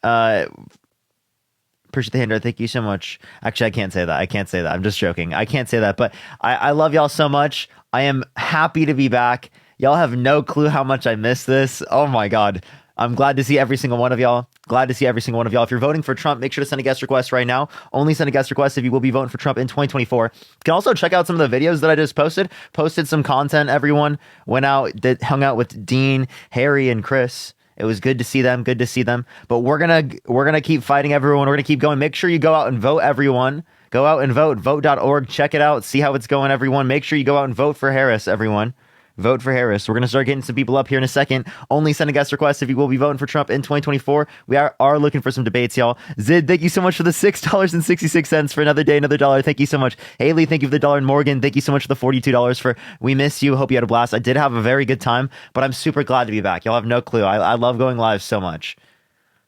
Appreciate the handout. Thank you so much. Actually, I can't say that. I can't say that. I'm just joking. I can't say that. But I love y'all so much. I am happy to be back. Y'all have no clue how much I miss this. Oh my God. I'm glad to see every single one of y'all. Glad to see every single one of y'all. If you're voting for Trump, make sure to send a guest request right now. Only send a guest request if you will be voting for Trump in 2024. You can also check out some of the videos that I just posted. Posted some content, everyone. Went out, hung out with Dean, Harry, and Chris. It was good to see them. Good to see them. But we're gonna keep fighting, everyone. We're gonna keep going. Make sure you go out and vote, everyone. Go out and vote. Vote.org. Check it out. See how it's going, everyone. Make sure you go out and vote for Harris, everyone. Vote for Harris. We're going to start getting some people up here in a second. Only send a guest request if you will be voting for Trump in 2024. We are looking for some debates, y'all. Zid, thank you so much for the $6.66 for another day, another dollar. Thank you so much. Haley, thank you for the dollar. And Morgan, thank you so much for the $42 for We Miss You. Hope you had a blast. I did have a very good time, but I'm super glad to be back. Y'all have no clue. I love going live so much.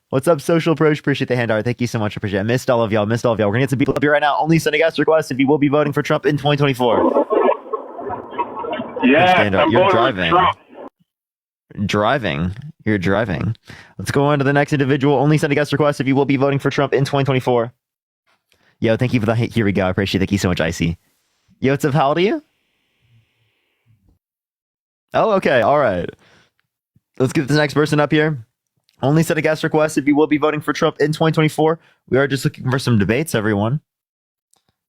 What's up, Social Approach? Appreciate the handout. Thank you so much. Appreciate it. I missed all of y'all. We're going to get some people up here right now. Only send a guest request if you will be voting for Trump in 2024. Yeah, I'm You're voting driving. for Trump. You're driving. Let's go on to the next individual. Only send a guest request if you will be voting for Trump in 2024. Yo, thank you for the Here we go. I appreciate it. Thank you so much, Icy. Yo, what's up? How old are you? Oh, okay. All right. Let's get this next person up here. Only send a guest request if you will be voting for Trump in 2024. We are just looking for some debates, everyone.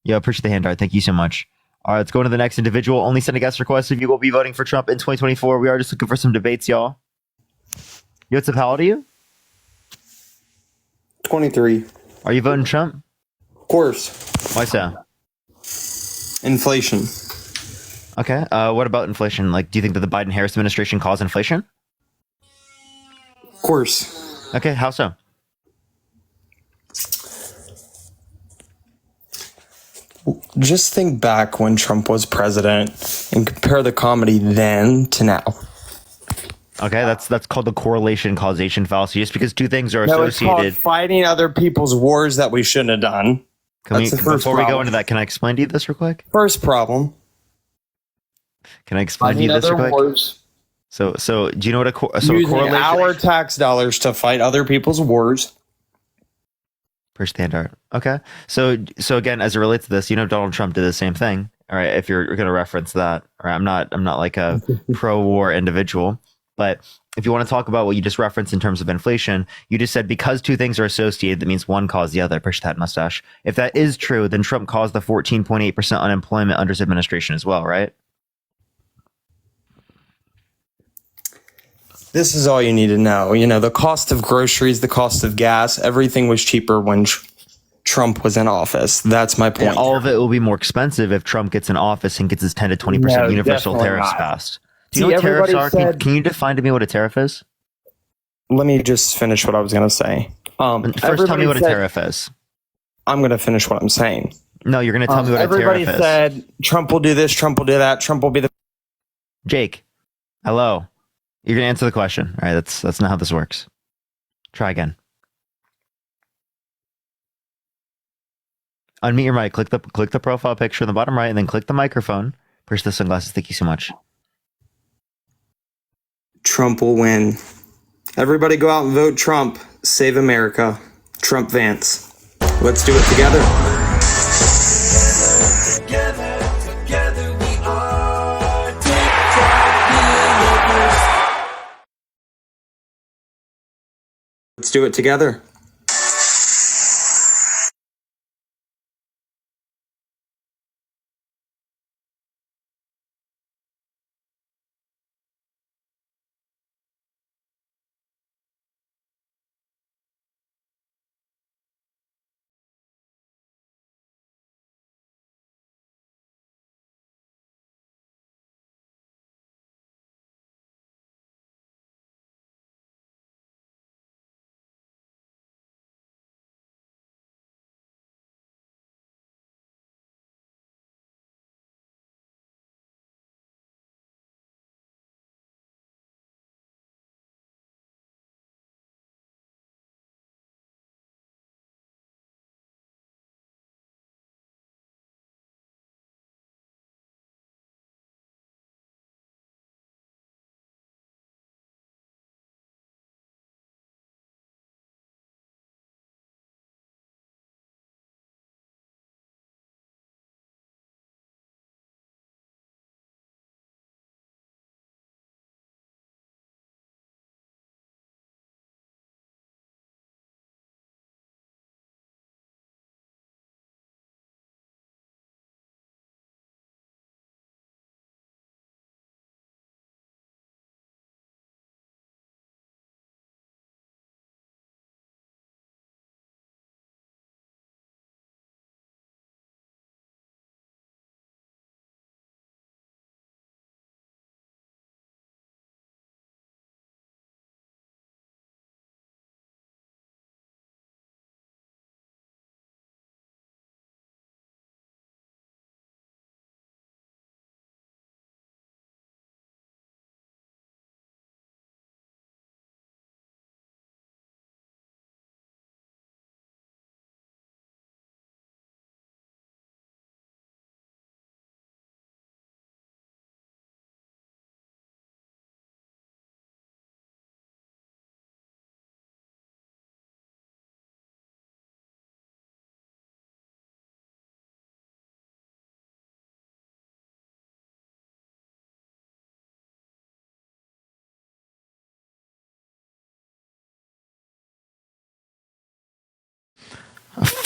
Yo, appreciate the handout. Thank you so much. All right, let's go to the next individual. Only send a guest request if you will be voting for Trump in 2024. We are just looking for some debates, y'all. Yo, what's up? How old are you? 23. Are you voting Trump? Of course. Why so? Inflation. Okay. What about inflation? Like, do you think that the Biden-Harris administration caused inflation? Of course. Okay. How so? Just think back when Trump was president and compare the comedy then to now. Okay, that's called the correlation causation fallacy. Just because two things are No, it's called associated. fighting other people's wars that we shouldn't have done. Before we go into that, can I explain to you this real quick? First problem. Can I explain to you this real quick? Wars. So do you know what a Using correlation? Our tax dollars to fight other people's wars. Per standard. Okay. So again, as it relates to this, Donald Trump did the same thing. All right. If you're going to reference that, all right, I'm not like a pro-war individual, but if you want to talk about what you just referenced in terms of inflation, you just said because two things are associated, that means one caused the other. Push that mustache. If that is true, then Trump caused the 14.8% unemployment under his administration as well, right? This is all you need to know. The cost of groceries, the cost of gas, everything was cheaper when Trump was in office. That's my point. And all of it will be more expensive if Trump gets in office and gets his 10 to 20% universal tariffs passed. Do you know what tariffs are? Can you define to me what a tariff is? Let me just finish what I was going to say. First, tell me what a tariff is. I'm going to finish what I'm saying. No, you're going to tell me what a tariff is. Everybody said Trump will do this, Trump will do that, Trump will be the... Jake, hello. You're going to answer the question. All right, that's not how this works. Try again. Unmute your mic. Click the profile picture in the bottom right, and then click the microphone. Push the sunglasses. Thank you so much. Trump will win. Everybody go out and vote Trump. Save America. Trump Vance. Let's do it together. Together we are. Let's do it together.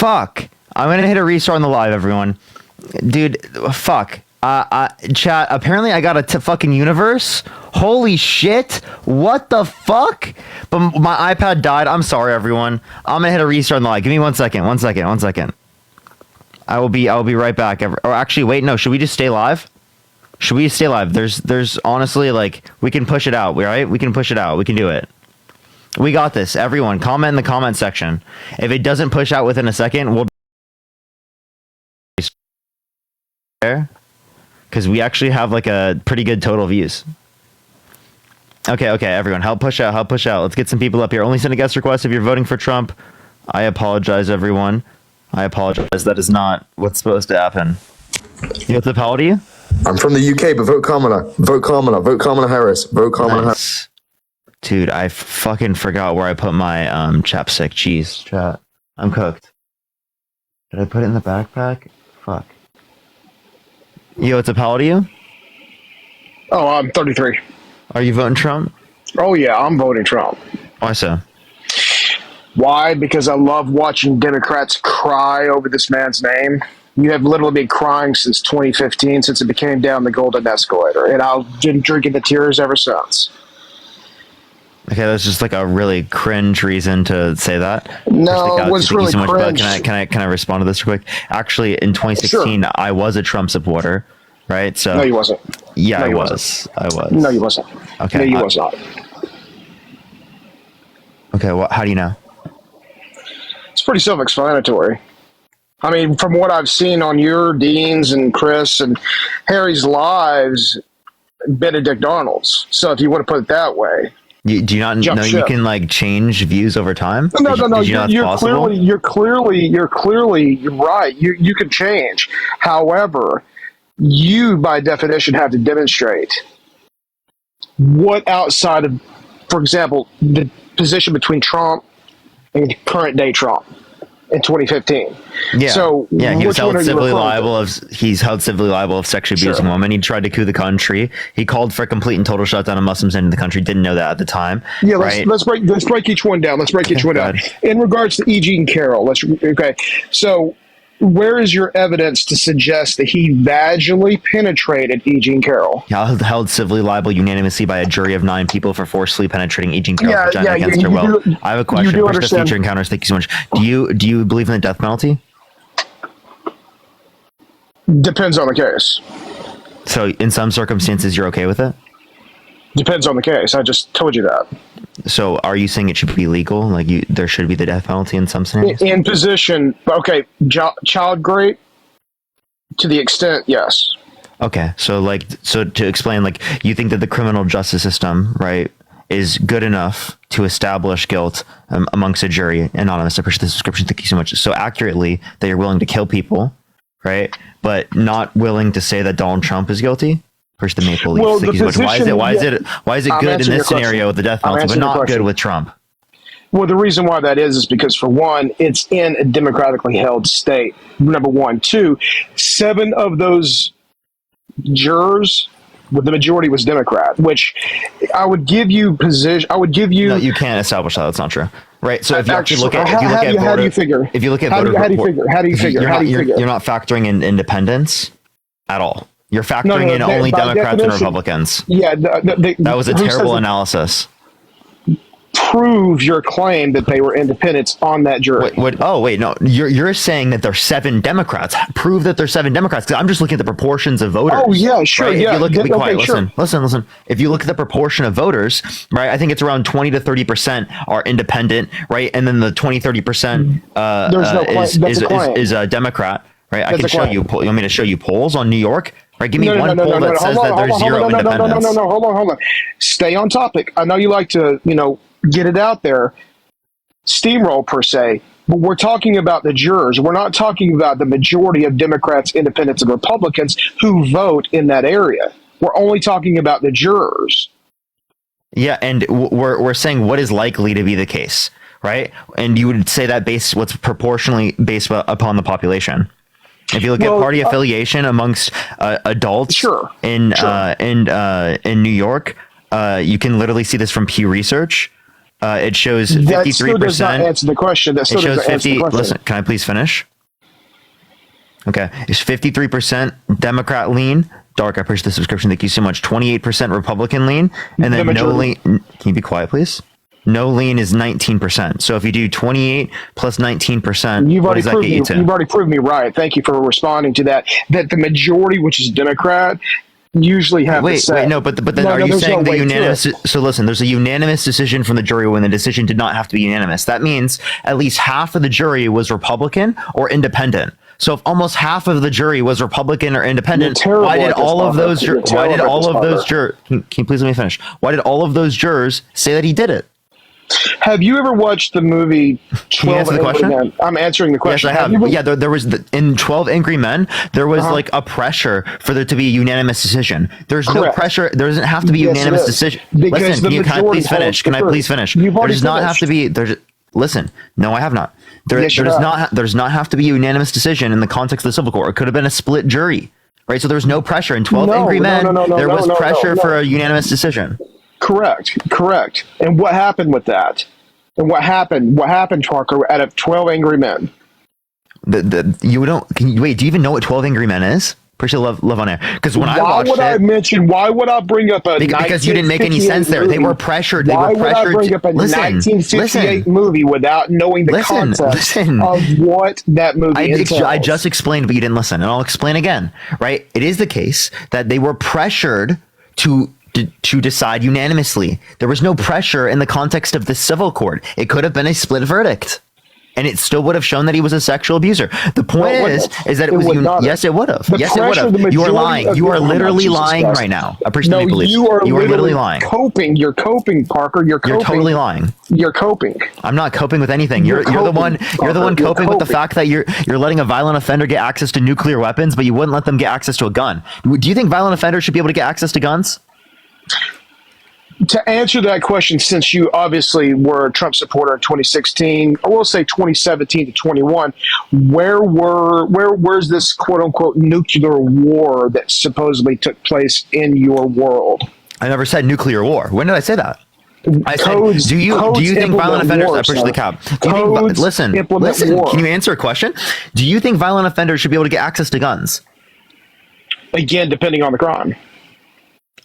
Fuck. I'm gonna hit a restart on the live, everyone. Dude, fuck. Chat, apparently I got a fucking universe. Holy shit. What the fuck? But my iPad died. I'm sorry, everyone. I'm gonna hit a restart on the live. Give me 1 second. 1 second. 1 second. I will be right back. Or actually, wait, no. Should we just stay live? Should we stay live? There's honestly, like, we can push it out, right? We can push it out. We can do it. We got this. Everyone, comment in the comment section. If it doesn't push out within a second, we'll there, because we actually have like a pretty good total views. Okay, everyone, help push out. Let's get some people up here. Only send a guest request if you're voting for Trump. I apologize, everyone. I apologize. That is not what's supposed to happen. You have the how old are you? I'm from the UK, but vote Kamala. Vote Kamala. Vote Kamala Harris. Vote Kamala Harris. Dude, I fucking forgot where I put my chapstick. Jeez, chat. I'm cooked. Did I put it in the backpack? Fuck. Yo, what's up? How old are you? Oh, I'm 33. Are you voting Trump? Oh, yeah, I'm voting Trump. Why so? Why? Because I love watching Democrats cry over this man's name. You have literally been crying since 2015, since it became down the golden escalator, and I've been drinking the tears ever since. Okay, that's just like a really cringe reason to say that. No, what's really so cringe? Can I respond to this real quick? Actually, in 2016, Sure. I was a Trump supporter, right? So No, you wasn't. yeah, No, I you was. wasn't. I was. No, you wasn't. Okay, No, you was not. Okay, well, how do you know? It's pretty self-explanatory. I mean, from what I've seen on your Dean's and Chris and Harry's lives, Benedict Arnold's. So if you want to put it that way. Do you not Jump know ship. you can like change views over time? No. Did you know it's possible? You're clearly right. You can change. However, you by definition have to demonstrate what outside of, for example, the position between Trump and current day Trump in 2015. Yeah. So yeah, he was which one held are you civilly referring to? liable he's held civilly liable of sexually abusing Sure. women. He tried to coup the country. He called for a complete and total shutdown of Muslims into the country. Didn't know that at the time. Yeah, right? let's break each one down. Each one go down. ahead. In regards to E. Jean Carroll, okay. So where is your evidence to suggest that he vaginally penetrated E. Jean Carroll? Held civilly liable unanimously by a jury of 9 people for forcibly penetrating E. Jean Carroll's Yeah, vagina yeah, against you her will. do- I have a you question. do First, understand- future encounters. Thank you so much. Do you believe in the death penalty? Depends on the case. So in some circumstances, you're okay with it? Depends on the case. I just told you that. So are you saying it should be legal? Like there should be the death penalty in some scenarios? In position, okay, child rape, to the extent, yes. Okay, so to explain, like, you think that the criminal justice system, right, is good enough to establish guilt amongst a jury. Anonymous, I appreciate the subscription. Thank you so much. So accurately that you're willing to kill people, right, but not willing to say that Donald Trump is guilty. Push the maple leaf. Well, Thank you so much. Why is it I'm good in answering this your scenario question. with the death I'm penalty, but answering your not good question. with Trump? Well, the reason why that is because, for one, it's in a democratically held state, number one. 2, 7 of those jurors, the majority was Democrat, which I would give you position. I would give you. No, you can't establish that. That's not true. Right. So if you actually look at how do you figure? If you look at How do voter you report- figure? How do you figure? You're not factoring in independence at all. You're factoring in only by Democrats and definition- Republicans. Yeah, That was a who says terrible that analysis. Prove your claim that they were independents on that jury. Oh wait, no. You're saying that there's 7 Democrats. Prove that there's 7 Democrats. Because I'm just looking at the proportions of voters. Oh, yeah, sure, right? yeah. If you look, be quiet. Okay, Listen. If you look at the proportion of voters, right? I think it's around 20 to 30% are independent, right? And then the 20-30% There's no claim. That's a claim. is a Democrat, right? I That's can a show claim. you. You want me to show you polls on New York? Right? Give me one poll that says that there's 0 independents. No. Hold on. Stay on topic. I know you like to, get it out there, steamroll per se, but we're talking about the jurors. We're not talking about the majority of Democrats, Independents, and Republicans who vote in that area. We're only talking about the jurors. Yeah, and we're saying what is likely to be the case, right? And you would say that what's proportionally based upon the population. If you look at party affiliation amongst adults in New York, you can literally see this from Pew Research. It shows That still does not 53%. answer the question. That It still shows doesn't answer the 50. question. Listen, can I please finish? Okay, it's 53% Democrat lean. Dark, I appreciate the subscription. Thank you so much. 28% Republican lean, and then no majority. lean. Can you be quiet, please? No lean is 19%. So if you do 28 plus 19%, You've what already does that proved get me. you to? You've already proved me right. Thank you for responding to that. That the majority, which is Democrat, usually have the Wait, say. no, but then are you there's saying no the way to unanimous? it. So listen, there's a unanimous decision from the jury when the decision did not have to be unanimous. That means at least half of the jury was Republican or independent. So if almost half of the jury was Republican or independent, You're terrible why did at this, all of Parker. those You're why did terrible at all this, of those Parker. jurors? Can you please let me finish? Why did all of those jurors say that he did it? Have you ever watched the movie 12 Can you answer the Angry question? Men? I'm answering the Yes, question. I have. you ever- Yeah, there was in 12 Angry Men, there was like a pressure for there to be a unanimous decision. There's no Correct. pressure. There doesn't have to be a Yes, it unanimous is. decision. Because Listen, the can I majority please finish? holds Can the I truth. please finish? You've There already does not have to finished. be. Listen, no, I have not. There Yes, you does have. not. There does not have to be a unanimous decision in the context of the civil court. It could have been a split jury, right? So there was no pressure in 12 No, Angry no, Men. no, There was no, pressure no. for a unanimous decision. Correct. And what happened with that? And what happened? What happened, Parker, out of 12 Angry Men? You don't. Can you wait? Do you even know what 12 Angry Men is? Appreciate love on air. Because when I watched Why would I bring up a because you didn't make any sense there. They were pressured. They Why were pressured. would I bring up a Listen, 1958 movie without knowing the context of what that movie entails? I just explained, but you didn't listen, and I'll explain again. Right? It is the case that they were pressured to decide unanimously. There was no pressure in the context of the civil court. It could have been a split verdict, and it still would have shown that he was a sexual abuser. The point is that it was yes, it would have. Yes, it would have. You are lying. You are literally lying right now. I personally believe you are literally lying. Coping. You're coping, Parker. You're coping. You're totally lying. You're coping. I'm not coping with anything. You're the coping, one. You're the one Parker. coping with the fact that you're letting a violent offender get access to nuclear weapons, but you wouldn't let them get access to a gun. Do you think violent offenders should be able to get access to guns? To answer that question, since you obviously were a Trump supporter in 2016, I will say 2017 to 21, where's this quote unquote nuclear war that supposedly took place in your world? I never said nuclear war. When did I say that? I Codes- said, do you codes think violent implement offenders? war, I push sir. the cap. Do you Codes think, listen. implement war. Can you answer a question? Do you think violent offenders should be able to get access to guns? Again, depending on the crime.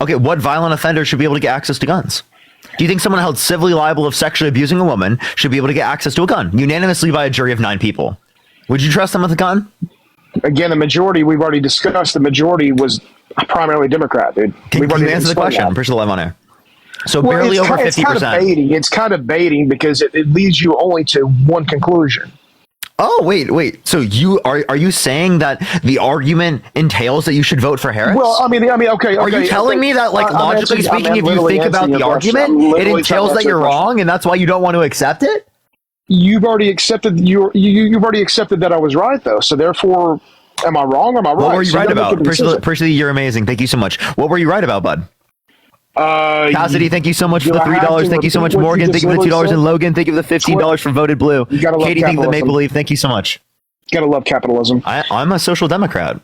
Okay, what violent offender should be able to get access to guns? Do you think someone held civilly liable of sexually abusing a woman should be able to get access to a gun unanimously by a jury of 9 people? Would you trust them with a gun? Again, the majority, we've already discussed, the majority was primarily Democrat, dude. Can We've you already answer the explained question? that. I'm pretty sure live on air. So Well, barely over 50%. It's kind of baiting because it leads you only to one conclusion. Oh, wait. So are you saying that the argument entails that you should vote for Harris? Well, I mean, okay. Are you telling me that, like, I'm logically answering- speaking, I'm if you literally think about answering the your question. argument, I'm it literally entails trying to that answer you're your question. wrong, and that's why you don't want to accept it? You've already accepted you've already accepted that I was right, though. So therefore, am I wrong? Or am I right? What were you So right don't make about? a decision. Personally, you're amazing. Thank you so much. What were you right about, bud? Cassidy, thank you so much for do the I have $3. to Thank you so much, repeat what you Morgan. just Thank you for the literally $2, said? and Logan. Thank you for the $15 for Voted Blue. You gotta love Katie, thank you for the Make capitalism. Believe. Thank you so much. Gotta love capitalism. I'm a social democrat.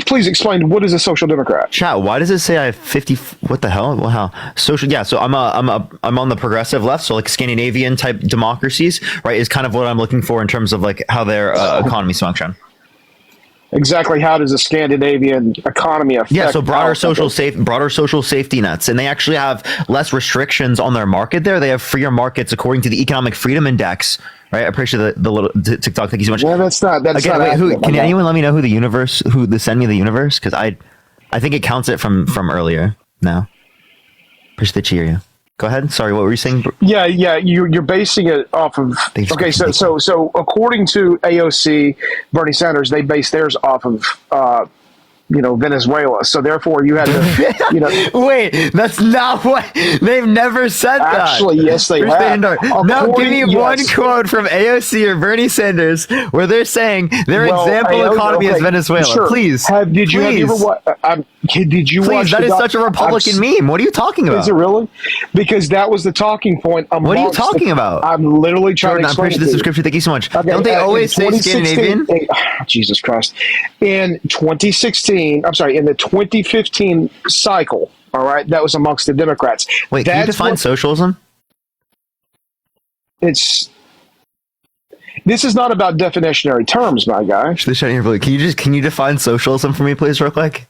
Please explain, what is a social democrat? Chat, why does it say I have 50? What the hell? Well, how social? Yeah, so I'm on the progressive left, so like Scandinavian type democracies, right? Is kind of what I'm looking for in terms of like how their economies function. Exactly, how does a Scandinavian economy affect? Yeah, so broader how- social safety nets, and they actually have less restrictions on their market there. They have freer markets according to the Economic Freedom Index, right? I appreciate the little TikTok. Thank you so much. Yeah, that's not. That's Okay, not. wait, accurate, can my guy. anyone let me know who send me the universe? Because I think it counts it from earlier. Now, appreciate the cheer. Go ahead. Sorry, what were you saying? Yeah. You're basing it off of. Thanks. Okay, so according to AOC, Bernie Sanders, they base theirs off of Venezuela. So therefore, you had to Wait, that's not what they've never said. Actually, that. yes, they have. No, give me one Yes. quote from AOC or Bernie Sanders where they're saying their example economy is Venezuela. Sure. Please, Did you ever watch? Did you watch? Please, that is such a Republican meme. What are you talking about? Is it really? Because that was the talking point. What are you talking about? I'm literally trying Jordan, to I'm explain pretty it sure the to you. subscription. Thank you so much. Okay, Don't they always say 2016 Scandinavian? Jesus Christ. In 2016, I'm sorry, in the 2015 cycle, all right, that was amongst the Democrats. Wait, can you define socialism? It's this is not about definitionary terms, my guy. Can you define socialism for me, please, real quick?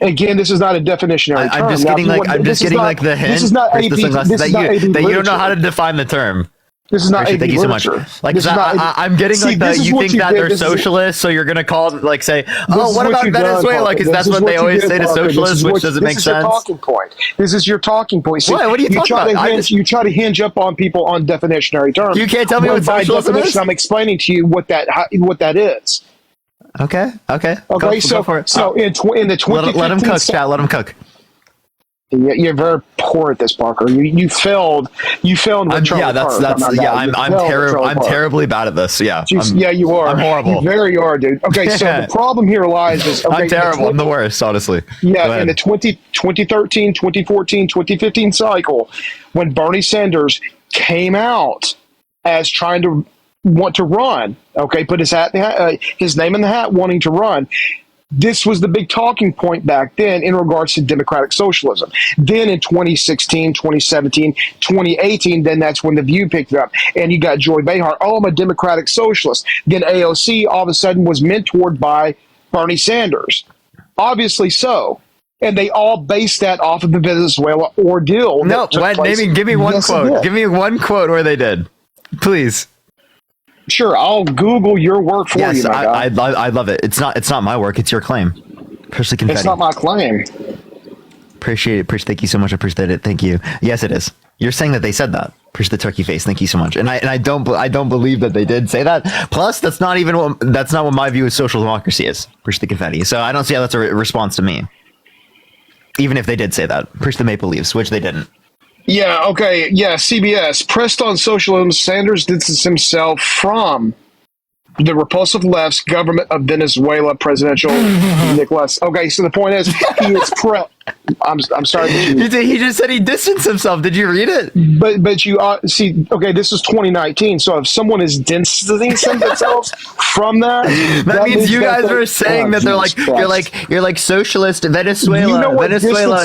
Again, this is not a definitionary term. I'm just getting the hint. This is not AP. This is not AP that you don't know literature. how to define the term. This is not AP Thank you so much. literature. Like This is not I'm getting See, like this that. is You what think you that did. they're This is- socialists, so you're gonna call like say, This oh, is what about you've done, Venezuela? Parker. Because that's This is what they you always did, say to Parker. This is socialists, which what- doesn't make This is your sense. talking point. This is your talking point. See, What are you talking about? You try to hinge up on people on definitionary terms. You can't tell me when what by socialism definition, is? I'm explaining to you what that is. Okay. Okay, Go so for it. so in the 2015 let him cook, chat. Let him cook. You're very poor at this, Parker. You failed. You failed. With Charlie Kirk. I'm terribly bad at this. Yeah. Yeah, you are. I'm horrible. You very are, dude. Okay, so the problem here lies is okay, I'm terrible. I'm the worst, honestly. Yeah, in the 2013, 2014, 2015 cycle, when Bernie Sanders came out as trying to want to run, okay, put his name in the hat, wanting to run. This was the big talking point back then in regards to democratic socialism. Then in 2016, 2017, 2018, then that's when The View picked it up. And you got Joy Behar, oh, I'm a democratic socialist. Then AOC all of a sudden was mentored by Bernie Sanders. Obviously so. And they all based that off of the Venezuela ordeal. No, give me one quote. Give me one quote where they did. Please. Sure, I'll Google your work for you, my guy. I love it. It's not my work. It's your claim. Personally, confetti. It's not my claim. Appreciate it. Thank you so much. I appreciate it. Thank you. Yes, it is. You're saying that they said that. Appreciate the turkey face. Thank you so much. And I don't believe that they did say that. Plus, that's not what my view of social democracy is. Appreciate the confetti. So I don't see how that's a response to me. Even if they did say that. Appreciate the maple leaves, which they didn't. Yeah, okay. Yeah, CBS. Pressed on socialism, Sanders distanced himself from the repulsive left's government of Venezuela presidential Nicolas. Okay, so the point is, he is I'm sorry. He just said he distanced himself. Did you read it? But you see, okay, this is 2019. So if someone is distancing themselves from that means you guys are saying that you're like socialist Venezuela. You know what Venezuela.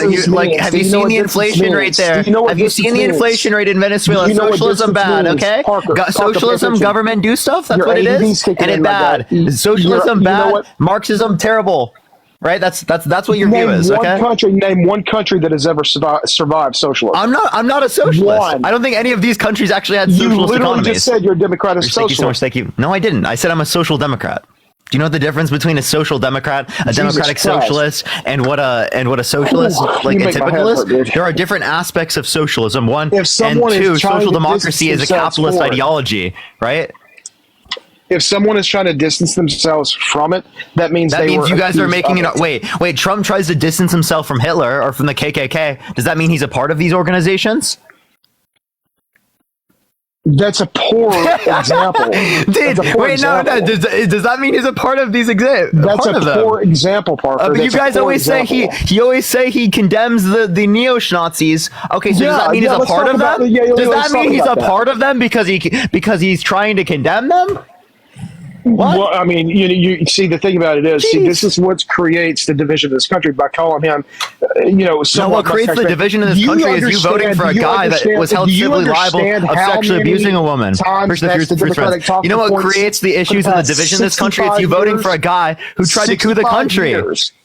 Have you seen the inflation rate there? Have you seen the inflation rate in Venezuela? Socialism bad, okay? Socialism, government do stuff. That's what it is, and it's bad. Socialism bad. Marxism terrible. Right, that's what your view is. Okay. Name one country that has ever survived socialism. I'm not a socialist. One. I don't think any of these countries actually had socialist economies. You literally just said you're a democratic socialist. Thank you so much. Thank you. No, I didn't. I said I'm a social democrat. Do you know the difference between a social democrat, a democratic socialist, and what a socialist like a typical is? There are different aspects of socialism. One and two, social democracy is a capitalist ideology, right? If someone is trying to distance themselves from it, that means you guys are making it. Wait. Trump tries to distance himself from Hitler or from the KKK. Does that mean he's a part of these organizations? That's a poor example. Dude, does that mean he's a part of these That's a poor example, Parker. But you guys always say he condemns the neo-Nazis. Okay, so does that mean he's a part of them? Does that mean he's a part of them because he's trying to condemn them? What? Well, I mean, you see, the thing about it is, this is what creates the division of this country by calling him, what creates the division of this country is you voting for a guy that was held civilly liable of sexually abusing a woman. You know what creates the issues of the division of this country? It's you voting for a guy who tried to coup the country.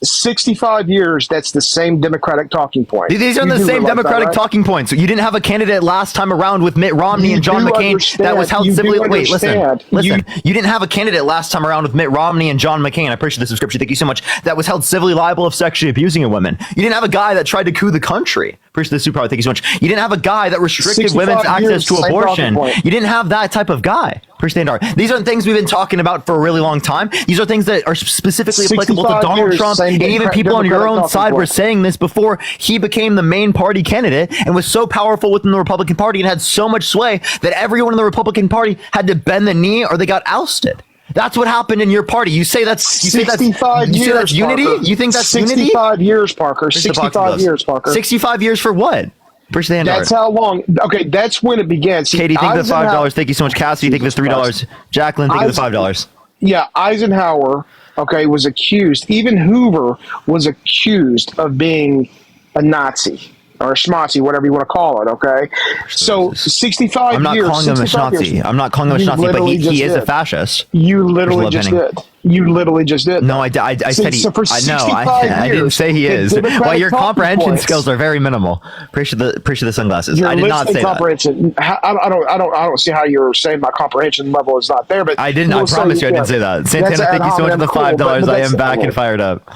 65 years, that's the same Democratic talking point. These are the same Democratic talking points. You didn't have a candidate last time around with Mitt Romney and John McCain that was held civilly. Wait, listen. You didn't have a candidate last time around with Mitt Romney and John McCain. I appreciate the subscription. Thank you so much. That was held civilly liable of sexually abusing a woman. You didn't have a guy that tried to coup the country. Appreciate the super. Thank you so much. You didn't have a guy that restricted women's access to abortion. You didn't have that type of guy. Appreciate it. These aren't things we've been talking about for a really long time. These are things that are specifically applicable to Donald Trump, and even people on your own side were saying this before he became the main party candidate and was so powerful within the Republican Party and had so much sway that everyone in the Republican Party had to bend the knee or they got ousted. That's what happened in your party. You say that's 65 years. You say that's unity? Parker. You think that's 65 years, Parker. 65 years, Parker. 65 years for what? That's how long. Okay, that's when it began. See, Katie, thank you for $5. Thank you so much. Cassidy, thank you for $3. Jacqueline, thank you for $5. Yeah, Eisenhower, was accused. Even Hoover was accused of being a Nazi. or a schmatzi, whatever you want to call it. Okay, so 65 I'm not years. calling him a 65 Nazi. years. I'm not calling him a You Nazi, but literally he just is a did. fascist. You literally just Penning. did. You literally just did. No, I said he. So for I know. 65 I didn't years, say he the is. Democratic Well, your talking comprehension points- skills are very minimal. Appreciate the sunglasses. Your I did not listening say that. comprehension. I don't see how you're saying my comprehension level is not there. But I didn't. I promise you, I didn't say that. Santana, thank you so much for the $5. I am back and fired up.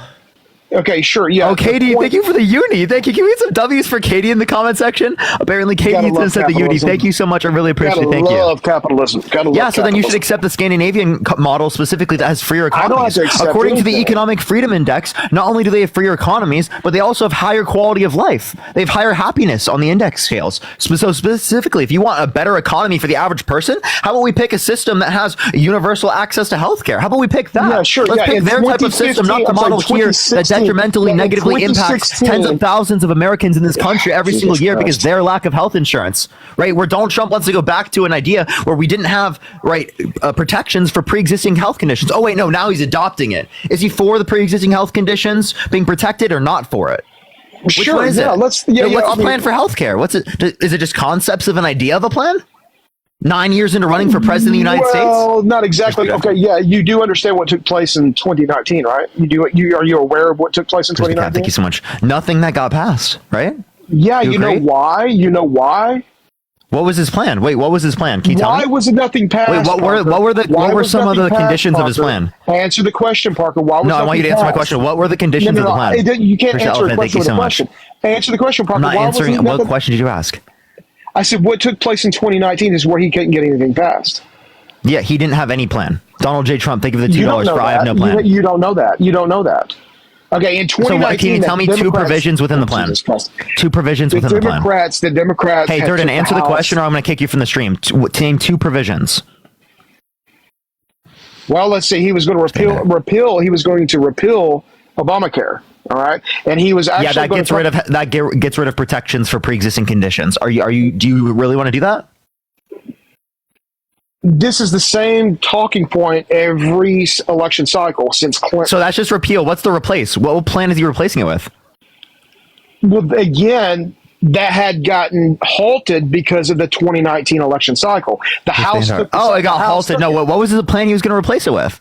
Okay, sure. Yeah. Oh, Katie, thank you for the uni. Thank you. Can we get some W's for Katie in the comment section? Apparently, Katie said the uni. Thank you so much. I really appreciate it. Thank you. Love capitalism. Gotta love Yeah, so then you should capitalism. accept the Scandinavian model specifically that has freer I don't have economies. to accept According to the anything. Economic Freedom Index, not only do they have freer economies, but they also have higher quality of life. They have higher happiness on the index scales. So specifically, if you want a better economy for the average person, how about we pick a system that has universal access to healthcare? How about we pick that? Yeah, sure. Let's Yeah, pick in their type of system, not the 2015, model here that 2016, detrimentally yeah, in negatively impacts 2016. tens of thousands of Americans in this country every Jesus single year because Christ. their lack of health insurance, right? Where Donald Trump wants to go back to an idea where we didn't have protections for pre-existing health conditions. Oh wait, no, now he's adopting it. Is he for the pre-existing health conditions being protected or not for it? Which Sure. one is Yeah. it? What's What's I his mean, plan for healthcare? What's it? Is it just concepts of an idea of a plan? 9 years into running for president of the United States? Well, not exactly. Okay, yeah, you do understand what took place in 2019, right? You do. Are you aware of what took place in Thank 2019? you so much. Nothing that got passed, right? Yeah, you know agree? why? You know why? What was his plan? Wait, what was his plan? Can you tell Why me? was it nothing passed? Wait, Parker? what were was some of nothing the passed, conditions of his Parker? plan? Answer the question, Parker. Why was No, I want you to nothing answer my passed? question. What were the conditions of the plan? You can't Appreciate answer a it. Thank question you with so a much. question. Answer the question, Parker. I'm not Why answering. wasn't What nothing- question did you ask? I said what took place in 2019 is where he couldn't get anything passed. Yeah, he didn't have any plan. Donald J. Trump, thank you for the You don't $2 know for I have that. no plan. You don't know that. You don't know that. Okay, in 2019, So can you tell me the two Democrats- provisions within the plan? Jesus Christ. Two provisions The within the plan. Democrats. Hey, had Durden, took answer the House. question or I'm going to kick you from the stream. Name two provisions. Well, let's say he was going to repeal. He was going to repeal Obamacare. All right, and he was actually Yeah, that gets rid of protections for pre-existing conditions. Do you really want to do that? This is the same talking point every election cycle since Clinton. So that's just repeal. What's the replace? What plan is he replacing it with? Well, again, that had gotten halted because of the 2019 election cycle. The House. It got halted. No, what was the plan he was going to replace it with?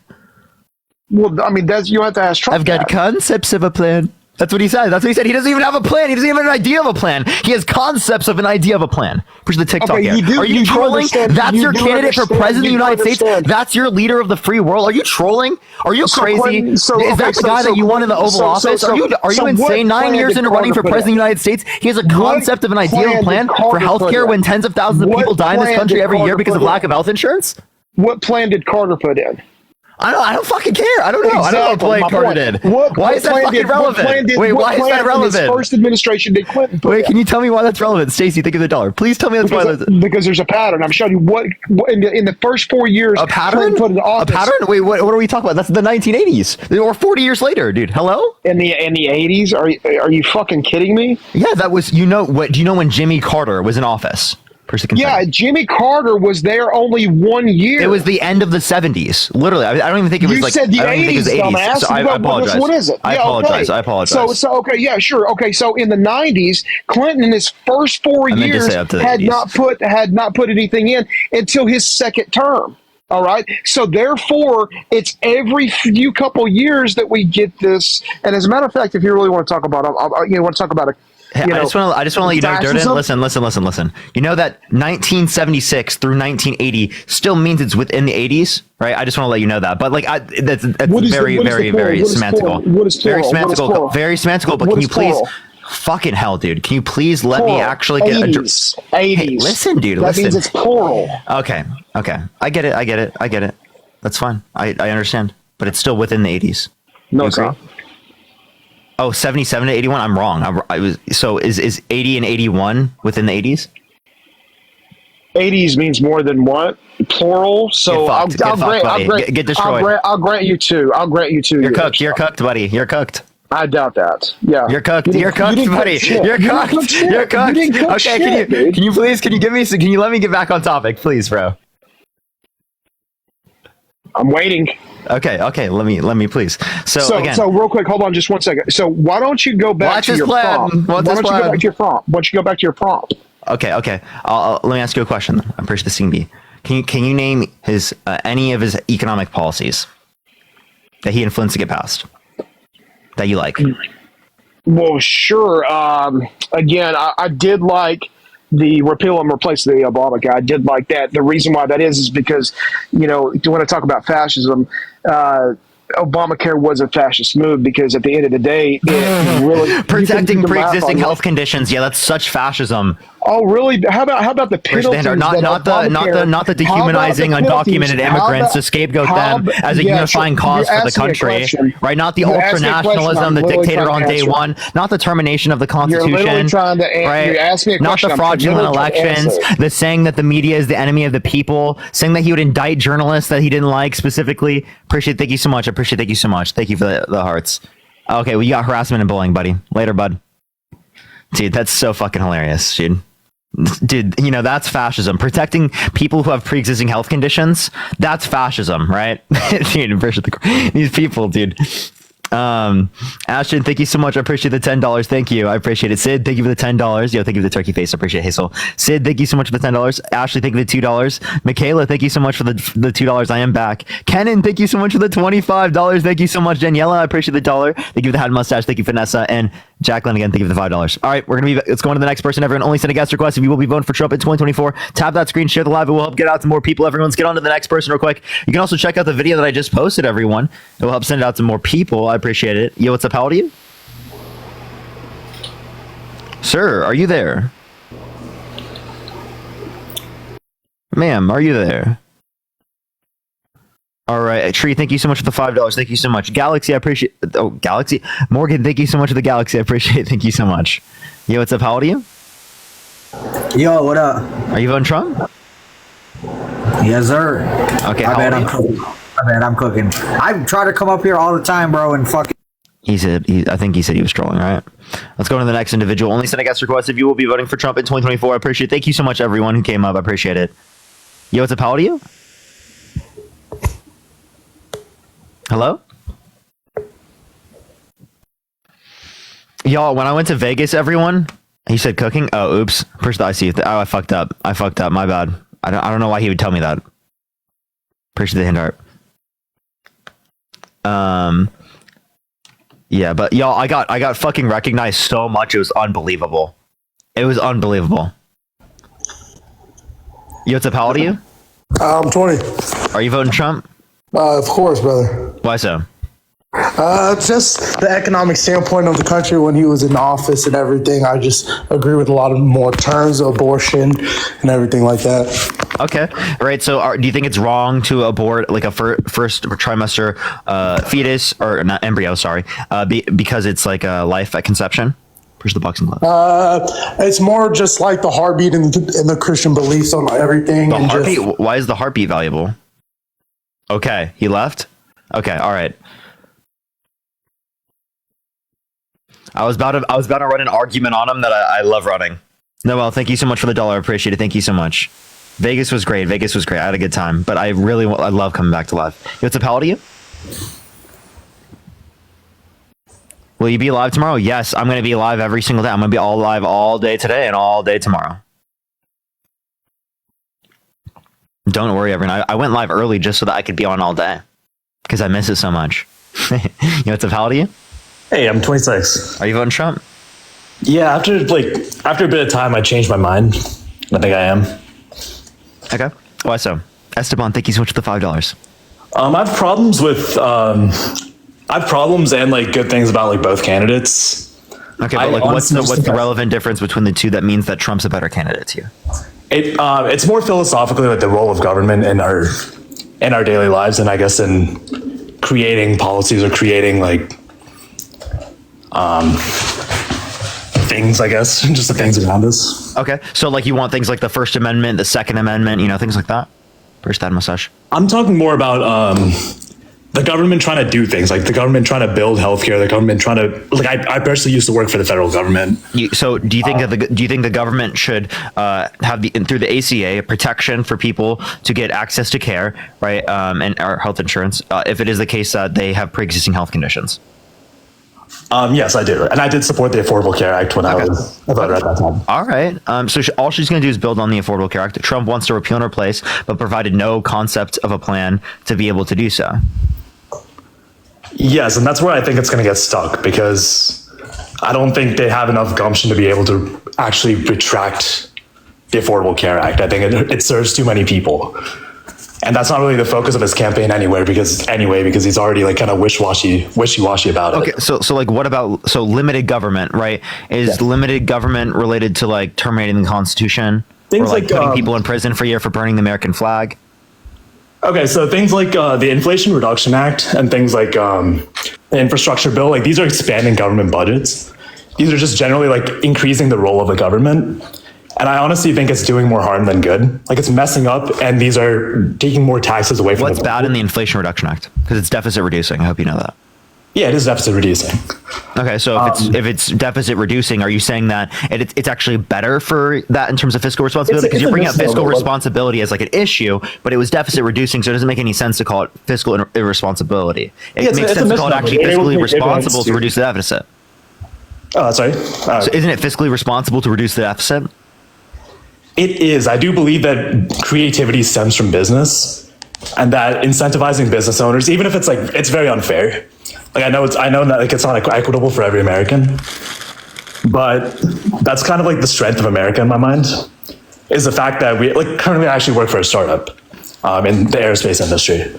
Well, I mean, you have to ask Trump. I've got concepts of a plan. That's what he said. That's what he said. He doesn't even have a plan. He doesn't even have an idea of a plan. He has concepts of an idea of a plan. Push the TikTok Okay, here. Are you trolling? That's your candidate for president of the United States? That's your leader of the free world? Are you trolling? Are you crazy? Is that the guy that you want in the Oval Office? Are you insane? 9 years into running for president of the United States, he has a concept of an idea of a plan for healthcare when tens of thousands of people die in this country every year because of lack of health insurance? What plan did Carter put in? I don't fucking care. I don't know. Exactly. I don't know what plan Carter did. Why is that fucking relevant? Wait, why is that relevant? His first administration did Clinton put Wait, in? can you tell me why that's relevant? Stacey, think of the dollar. Please tell me that's why that's because there's a pattern. I'm showing you what in the first 4 years. a pattern. Put in office. A pattern? Wait, what are we talking about? That's the 1980s or 40 years later, dude. Hello? In the 80s? Are you fucking kidding me? Yeah, that was. You know what? Do you know when Jimmy Carter was in office? Yeah, Jimmy Carter was there only 1 year. It was the end of the 70s. Literally, I don't even think it was You like. said the I don't even think it was 80s, 80s. dumbass. So I apologize. What is it? I apologize. I apologize. So okay, yeah, sure. Okay, so in the 90s, Clinton in his first 4 I meant to years say up to the had 80s. not put anything in until his second term. All right. So therefore, it's every few couple years that we get this. And as a matter of fact, if you really want to talk about, want to talk about it. Hey, I just want to let you know, Durden, fascism? listen. You know that 1976 through 1980 still means it's within the 80s, right? I just want to let you know that. But like, that's very semantical. What is Very plural? semantical. Very semantical. But What can is you please, plural? fucking hell, dude, can you please let me actually get 80s. Hey, listen, dude, That listen. means it's plural. Okay. I get it. That's fine. I understand. But it's still within the 80s. No, You it's agree? not. Oh, 77 to 81. I'm wrong. So is 80 and 81 within the 80s? 80s means more than what? Plural. So I'll Get destroyed. I'll grant you two. I'll grant you 2 You're years. cooked. You're cooked, buddy. You're cooked. I doubt that. Yeah. You're cooked. You You're didn't- cooked, you didn't buddy. cook shit. You're You didn't cooked. cook shit. You're cooked. You didn't cook Okay, shit, dude. can you let me get back on topic, please, bro? I'm waiting. Okay. Let me please. So again, so real quick, hold on just 1 second. So why don't you go back What's to his your plan? prompt? What's Why his don't you go plan? back to your prompt? Why don't you go back to your prompt? okay. Let me ask you a question. I'm pretty sure this can be. Can you name his any of his economic policies that he influenced to get passed that you like? Well, sure. Again, I did like the repeal and replace the Obama guy. I did like that. The reason why that is because, you know, you want to talk about fascism. Obamacare was a fascist move because at the end of the day, it really Protecting you can laugh pre-existing on it. health conditions. Yeah, that's such fascism. Oh, really? How about the penalties? Not the dehumanizing undocumented immigrants to scapegoat them as a unifying cause for the country, right? Not the ultranationalism, the dictator on day one, not the termination of the Constitution, right? Not the fraudulent elections, the saying that the media is the enemy of the people, saying that he would indict journalists that he didn't like specifically. Thank you so much. Thank you so much. Thank you for the hearts. Okay, well, you got harassment and bullying, buddy. Later, bud. Dude, that's so fucking hilarious, dude. Dude, you know, that's fascism. Protecting people who have pre-existing health conditions, that's fascism, right? Dude, these people, dude. Ashton, thank you so much. I appreciate the $10. Thank you. I appreciate it. Sid, thank you for the $10. Yo, thank you for the turkey face. I appreciate it. Hazel. Sid, thank you so much for the $10. Ashley, thank you for the $2. Michaela, thank you so much for the $2. I am back. Kenan, thank you so much for the $25. Thank you so much. Daniela, I appreciate the $1. Thank you for the hat mustache. Thank you, Vanessa. And Jacqueline, again, thank you for the $5. All right, let's go on to the next person. Everyone, only send a guest request if you will be voting for Trump in 2024. Tap that screen, share the live. It will help get out to more people. Everyone, let's get on to the next person real quick. You can also check out the video that I just posted, everyone. It will help send it out to more people. I appreciate it. Yo, what's up? How old are you? Sir, are you there? Ma'am, are you there? All right, Tree, thank you so much for the $5. Thank you so much. Galaxy, I appreciate. Oh, Galaxy. Morgan, thank you so much for the Galaxy. I appreciate it. Thank you so much. Yo, what's up? How old are you? Yo, what up? Are you voting Trump? Yes, sir. Okay, I how bet old I'm are you? cooking. I bet I'm cooking. I try to come up here all the time, bro, and fucking. I think he said he was trolling, right? Let's go to the next individual. Only send a guest request if you will be voting for Trump in 2024. I appreciate it. Thank you so much, everyone who came up. I appreciate it. Yo, what's up? How old are you? Hello? Y'all, when I went to Vegas, everyone, he said cooking. Oh, oops. First, I see. Oh, I fucked up. My bad. I don't know why he would tell me that. Appreciate the hint art. Yeah, but y'all, I got fucking recognized so much. It was unbelievable. It was unbelievable. Yo, what's up? How old are you? I'm 20. Are you voting Trump? Of course, brother. Why so? Just the economic standpoint of the country when he was in office and everything. I just agree with a lot of more terms, abortion and everything like that. Okay, right. So, do you think it's wrong to abort like a first trimester fetus or not embryo? Sorry, because it's like a life at conception. Push the boxing glove. It's more just like the heartbeat and the Christian beliefs on everything. The heartbeat. Why is the heartbeat valuable? Okay, he left. Okay, all right. I was about to run an argument on him that I love running. Noel, thank you so much for the $1. I appreciate it. Thank you so much. Vegas was great. I had a good time, but I love coming back to live. Yo, what's up? How old are you? Will you be live tomorrow? Yes, I'm going to be live every single day. I'm going to be all live all day today and all day tomorrow. Don't worry, everyone. I went live early just so that I could be on all day because I miss it so much. Yo, what's up? How old are you? Hey, I'm 26. Are you voting Trump? Yeah, after a bit of time, I changed my mind. I think I am. Okay. Why so? Esteban, thank you so much for the $5. I have problems with. I have problems and like good things about like both candidates. Okay, but like, what's the relevant difference between the two that means that Trump's a better candidate to you? It's more philosophically like the role of government in our daily lives, and I guess in creating policies or creating like things, I guess, just the things around us. Okay, so like you want things like the First Amendment, the Second Amendment, things like that? First that massage. I'm talking more about the government trying to do things, like the government trying to build healthcare, the government trying to, like, I personally used to work for the federal government. So do you think the government should have through the ACA protection for people to get access to care, right, and or health insurance if it is the case that they have pre-existing health conditions? Yes, I do, and I did support the Affordable Care Act when I was a voter at that time. All right. So all she's going to do is build on the Affordable Care Act. Trump wants to repeal and replace, but provided no concept of a plan to be able to do so. Yes, and that's where I think it's going to get stuck, because I don't think they have enough gumption to be able to actually retract the Affordable Care Act. I think it serves too many people. And that's not really the focus of his campaign because he's already like kind of wishy-washy about it. Okay, so like what about limited government, right? Is limited government related to like terminating the Constitution? Things or like like putting people in prison for a year for burning the American flag? Okay, so things like the Inflation Reduction Act and things like the infrastructure bill, like these are expanding government budgets. These are just generally like increasing the role of the government. And I honestly think it's doing more harm than good. Like it's messing up, and these are taking more taxes away from. What's bad in the Inflation Reduction Act? Because it's deficit reducing. I hope you know that. Yeah, it is deficit reducing. Okay, so if it's deficit reducing, are you saying that it's actually better for that in terms of fiscal responsibility? Because you're bringing up fiscal responsibility as like an issue, but it was deficit reducing, so it doesn't make any sense to call it fiscal irresponsibility. It makes sense to call it actually fiscally responsible to reduce the deficit. Oh, sorry. So isn't it fiscally responsible to reduce the deficit? It is. I do believe that creativity stems from business, and that incentivizing business owners, even if it's very unfair. Like I know that like it's not equitable for every American, but that's kind of like the strength of America in my mind, is the fact that we like currently I actually work for a startup in the aerospace industry.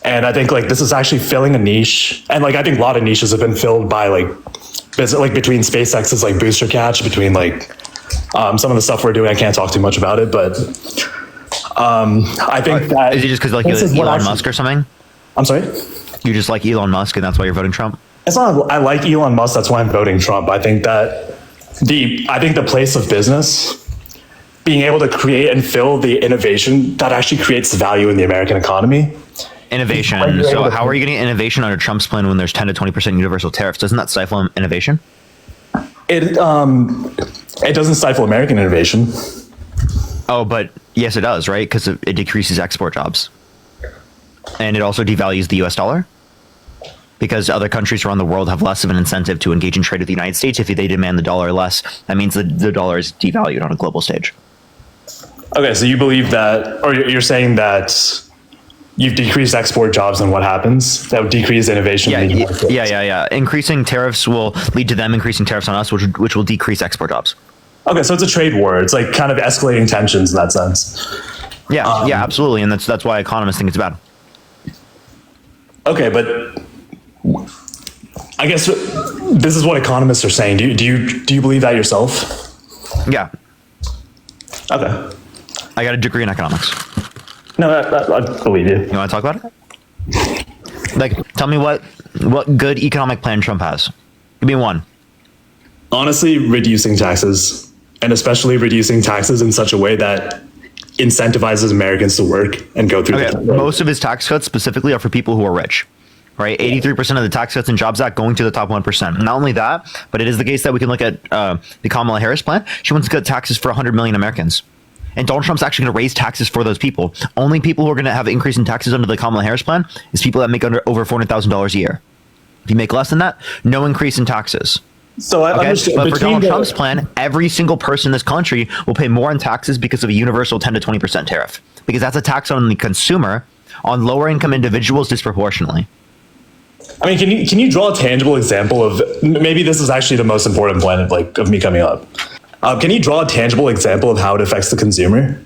And I think like this is actually filling a niche, and like I think a lot of niches have been filled by like between SpaceX's like booster catch, between like some of the stuff we're doing. I can't talk too much about it, but I think that is it just because like Elon Musk or something? I'm sorry. You just like Elon Musk, and that's why you're voting Trump? It's not. I like Elon Musk. That's why I'm voting Trump. I think that the place of business, being able to create and fill the innovation that actually creates value in the American economy. Innovation. So how are you getting innovation under Trump's plan when there's 10 to 20% universal tariffs? Doesn't that stifle innovation? It doesn't stifle American innovation. Oh, but yes, it does, right? Because it decreases export jobs. And it also devalues the US dollar. Because other countries around the world have less of an incentive to engage in trade with the United States. If they demand the dollar less, that means the dollar is devalued on a global stage. Okay, so you believe that, or you're saying that you've decreased export jobs, and what happens? That would decrease innovation. Yeah. Increasing tariffs will lead to them increasing tariffs on us, which will decrease export jobs. Okay, so it's a trade war. It's like kind of escalating tensions in that sense. Yeah, absolutely, and that's why economists think it's bad. Okay, but I guess this is what economists are saying. Do you believe that yourself? Yeah. Okay. I got a degree in economics. No, I believe you. You want to talk about it? Like, tell me what good economic plan Trump has. Give me one. Honestly, reducing taxes, and especially reducing taxes in such a way that incentivizes Americans to work and go through. Okay, most of his tax cuts specifically are for people who are rich, right? 83% of the Tax Cuts and Jobs Act going to the top 1%. Not only that, but it is the case that we can look at the Kamala Harris plan. She wants to cut taxes for 100 million Americans. And Donald Trump's actually going to raise taxes for those people. Only people who are going to have an increase in taxes under the Kamala Harris plan is people that make over $400,000 a year. If you make less than that, no increase in taxes. So I understand. But for Donald Trump's plan, every single person in this country will pay more in taxes because of a universal 10 to 20% tariff. Because that's a tax on the consumer, on lower income individuals disproportionately. I mean, can you draw a tangible example of, maybe this is actually the most important point of me coming up. Can you draw a tangible example of how it affects the consumer?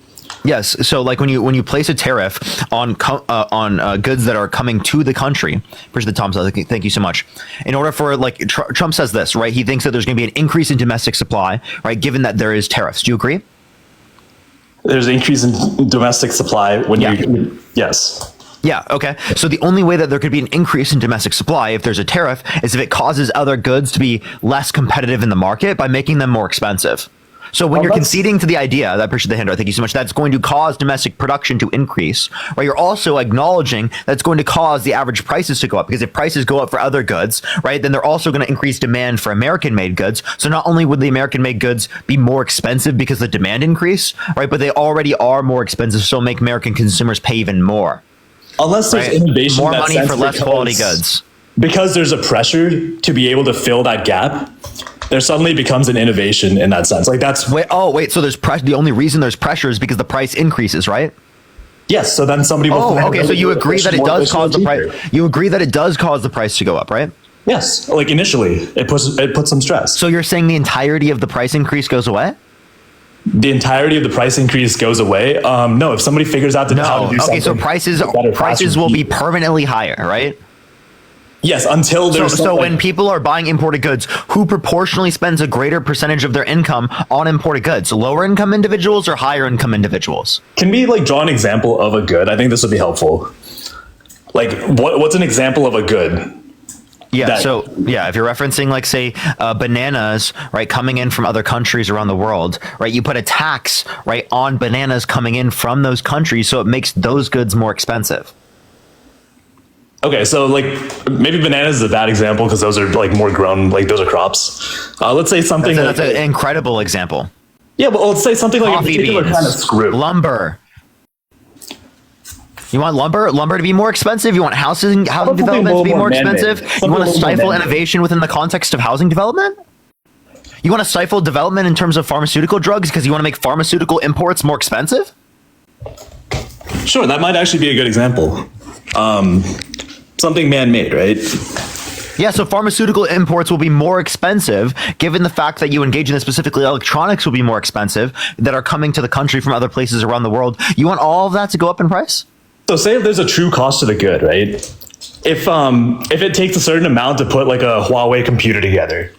Yes. So like when you place a tariff on goods that are coming to the country, appreciate the Tom says, thank you so much. In order for Trump says this, right? He thinks that there's going to be an increase in domestic supply, right? Given that there is tariffs. Do you agree? There's an increase in domestic supply when yes. Yeah. Okay. So the only way that there could be an increase in domestic supply if there's a tariff is if it causes other goods to be less competitive in the market by making them more expensive. So when you're conceding to the idea, I appreciate the handout, thank you so much, that's going to cause domestic production to increase, right? You're also acknowledging that's going to cause the average prices to go up, because if prices go up for other goods, right, then they're also going to increase demand for American-made goods. So not only would the American-made goods be more expensive because the demand increase, right, but they already are more expensive, so make American consumers pay even more. Unless there's innovation, more money for less quality goods. Because there's a pressure to be able to fill that gap, there suddenly becomes an innovation in that sense. Like that's so there's pressure. The only reason there's pressure is because the price increases, right? Yes. So then somebody will. Okay. So you agree that it does cause the price. You agree that it does cause the price to go up, right? Yes. Like initially, it puts some stress. So you're saying the entirety of the price increase goes away? The entirety of the price increase goes away. No. If somebody figures out how to do something, so prices will be permanently higher, right? Yes, until there's so when people are buying imported goods, who proportionally spends a greater percentage of their income on imported goods? Lower income individuals or higher income individuals? Can we draw an example of a good? I think this would be helpful. Like what's an example of a good? Yeah. If you're referencing say bananas, right, coming in from other countries around the world, right, you put a tax right on bananas coming in from those countries, so it makes those goods more expensive. Okay, so maybe bananas is a bad example because those are more grown, those are crops. Let's say something that's an incredible example. Yeah, but let's say something like coffee a particular beans, kind of screw. Lumber. You want lumber to be more expensive? You want housing development to be more expensive? You want to stifle innovation within the context of housing development? You want to stifle development in terms of pharmaceutical drugs because you want to make pharmaceutical imports more expensive? Sure, that might actually be a good example. Something man-made, right? Yeah, so pharmaceutical imports will be more expensive, given the fact that you engage in this, specifically electronics will be more expensive, that are coming to the country from other places around the world. You want all of that to go up in price? So say if there's a true cost to the good, right? If it takes a certain amount to put a Huawei computer together,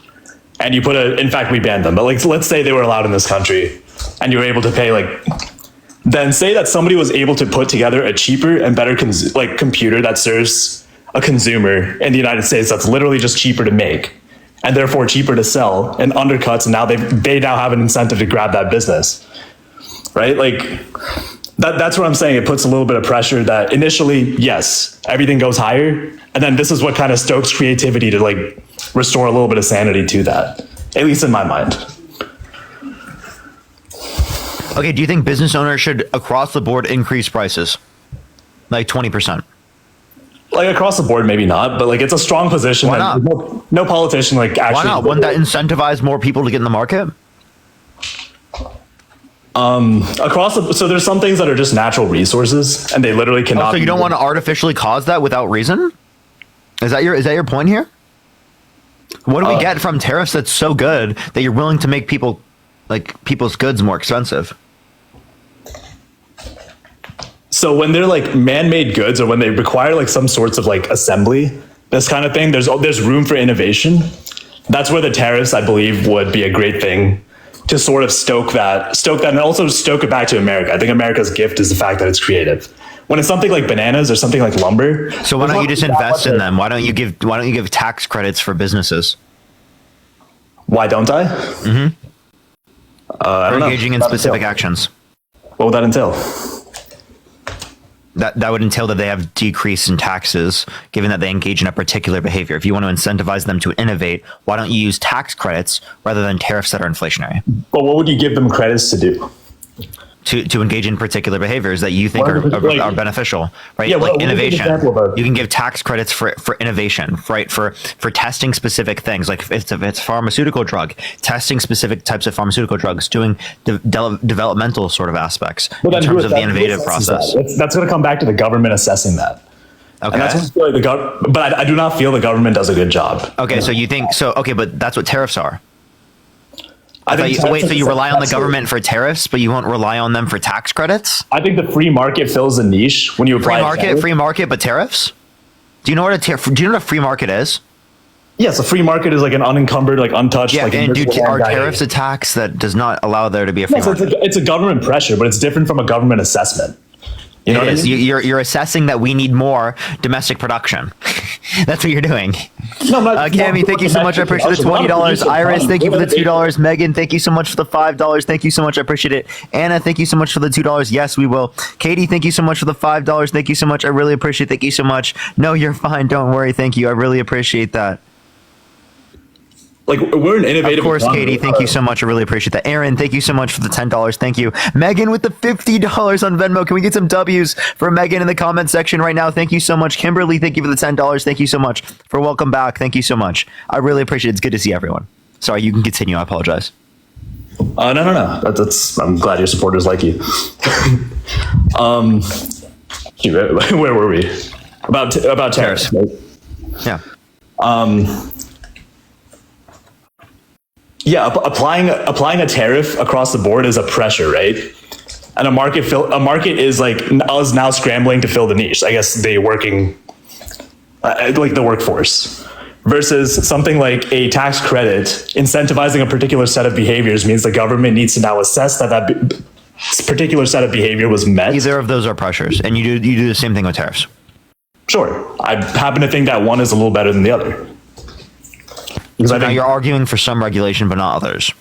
and you in fact we banned them, but let's say they were allowed in this country, and you were able to pay then say that somebody was able to put together a cheaper and better computer that serves a consumer in the United States that's literally just cheaper to make and therefore cheaper to sell and undercuts, and now they now have an incentive to grab that business, right? That's what I'm saying. It puts a little bit of pressure that initially, yes, everything goes higher, and then this is what kind of stokes creativity to restore a little bit of sanity to that, at least in my mind. Okay, do you think business owners should across the board increase prices? 20%? Across the board, maybe not, but it's a strong position. Why not? No politician actually. Why not? Wouldn't that incentivize more people to get in the market? So there's some things that are just natural resources, and they literally cannot. So you don't want to artificially cause that without reason? Is that your point here? What do we get from tariffs that's so good that you're willing to make people's goods more expensive? So when they're man-made goods, or when they require some sorts of assembly, this kind of thing, there's room for innovation. That's where the tariffs, I believe, would be a great thing to sort of stoke that, and also stoke it back to America. I think America's gift is the fact that it's creative. When it's something like bananas or something like lumber, so why don't you just invest in them? Why don't you give tax credits for businesses? Why don't I? Mm-hmm. For engaging in specific actions. What would that entail? That would entail that they have decrease in taxes, given that they engage in a particular behavior. If you want to incentivize them to innovate, why don't you use tax credits rather than tariffs that are inflationary? But what would you give them credits to do? To engage in particular behaviors that you think are beneficial, right? Yeah, innovation. You can give tax credits for innovation, right? For testing specific things, if it's a pharmaceutical drug, testing specific types of pharmaceutical drugs, doing developmental sort of aspects in terms of the innovative process. That's going to come back to the government assessing that. Okay. And that's what but I do not feel the government does a good job. Okay, so you think so? Okay, but that's what tariffs are. So you rely on the government for tariffs, but you won't rely on them for tax credits? I think the free market fills a niche when you apply free market, but tariffs? Do you know what a free market is? Yes, a free market is an unencumbered, untouched. Yeah, and are tariffs a tax that does not allow there to be a free market? It's a government pressure, but it's different from a government assessment. You know what I mean? You're assessing that we need more domestic production. That's what you're doing. No, I'm not, Cammy, thank you so much. I appreciate the $20. Iris, thank you for the $2. Megan, thank you so much for the $5. Thank you so much. I appreciate it. Anna, thank you so much for the $2. Yes, we will. Katie, thank you so much for the $5. Thank you so much. I really appreciate it. Thank you so much. No, you're fine. Don't worry. Thank you. I really appreciate that. Like, we're an innovative. Of course, economy. Katie, thank you so much. I really appreciate that. Aaron, thank you so much for the $10. Thank you. Megan with the $50 on Venmo. Can we get some W's for Megan in the comment section right now? Thank you so much. Kimberly, thank you for the $10. Thank you so much for welcome back. Thank you so much. I really appreciate it. It's good to see everyone. Sorry, you can continue. I apologize. No. That's. I'm glad your supporters like you. Where were we? About tariffs. Right? Yeah. Yeah, applying a tariff across the board is a pressure, right? And a market is now scrambling to fill the niche. I guess the workforce. Versus something like a tax credit incentivizing a particular set of behaviors means the government needs to now assess that particular set of behavior was met. Either of those are pressures, and you do the same thing with tariffs. Sure, I happen to think that one is a little better than the other. So now you're arguing for some regulation, but not others.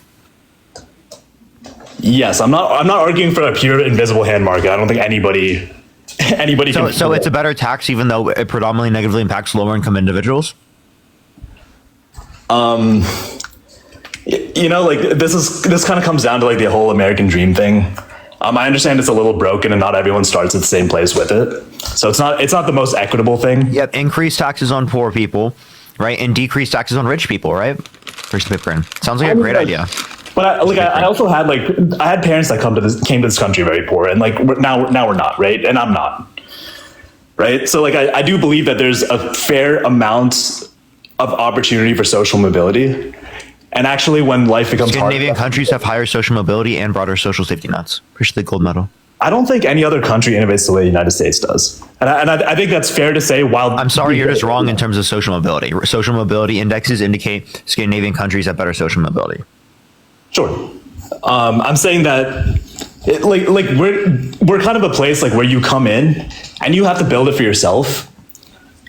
Yes, I'm not arguing for a pure invisible hand market. I don't think anybody can. So it's a better tax, even though it predominantly negatively impacts lower income individuals. This kind of comes down to like the whole American dream thing. I understand it's a little broken, and not everyone starts at the same place with it. So it's not the most equitable thing. Yep, increase taxes on poor people. Right, and decrease taxes on rich people, right? First paper in. Sounds like a great idea. But I also had I had parents that came to this country very poor, and now we're not, right? And I'm not, right? So I do believe that there's a fair amount of opportunity for social mobility, and actually when life becomes Scandinavian countries have higher social mobility and broader social safety nets. Appreciate the gold medal. I don't think any other country innovates the way the United States does. And I think that's fair to say. While I'm sorry, you're just wrong in terms of social mobility. Social mobility indexes indicate Scandinavian countries have better social mobility. Sure. I'm saying that we're kind of a place where you come in and you have to build it for yourself.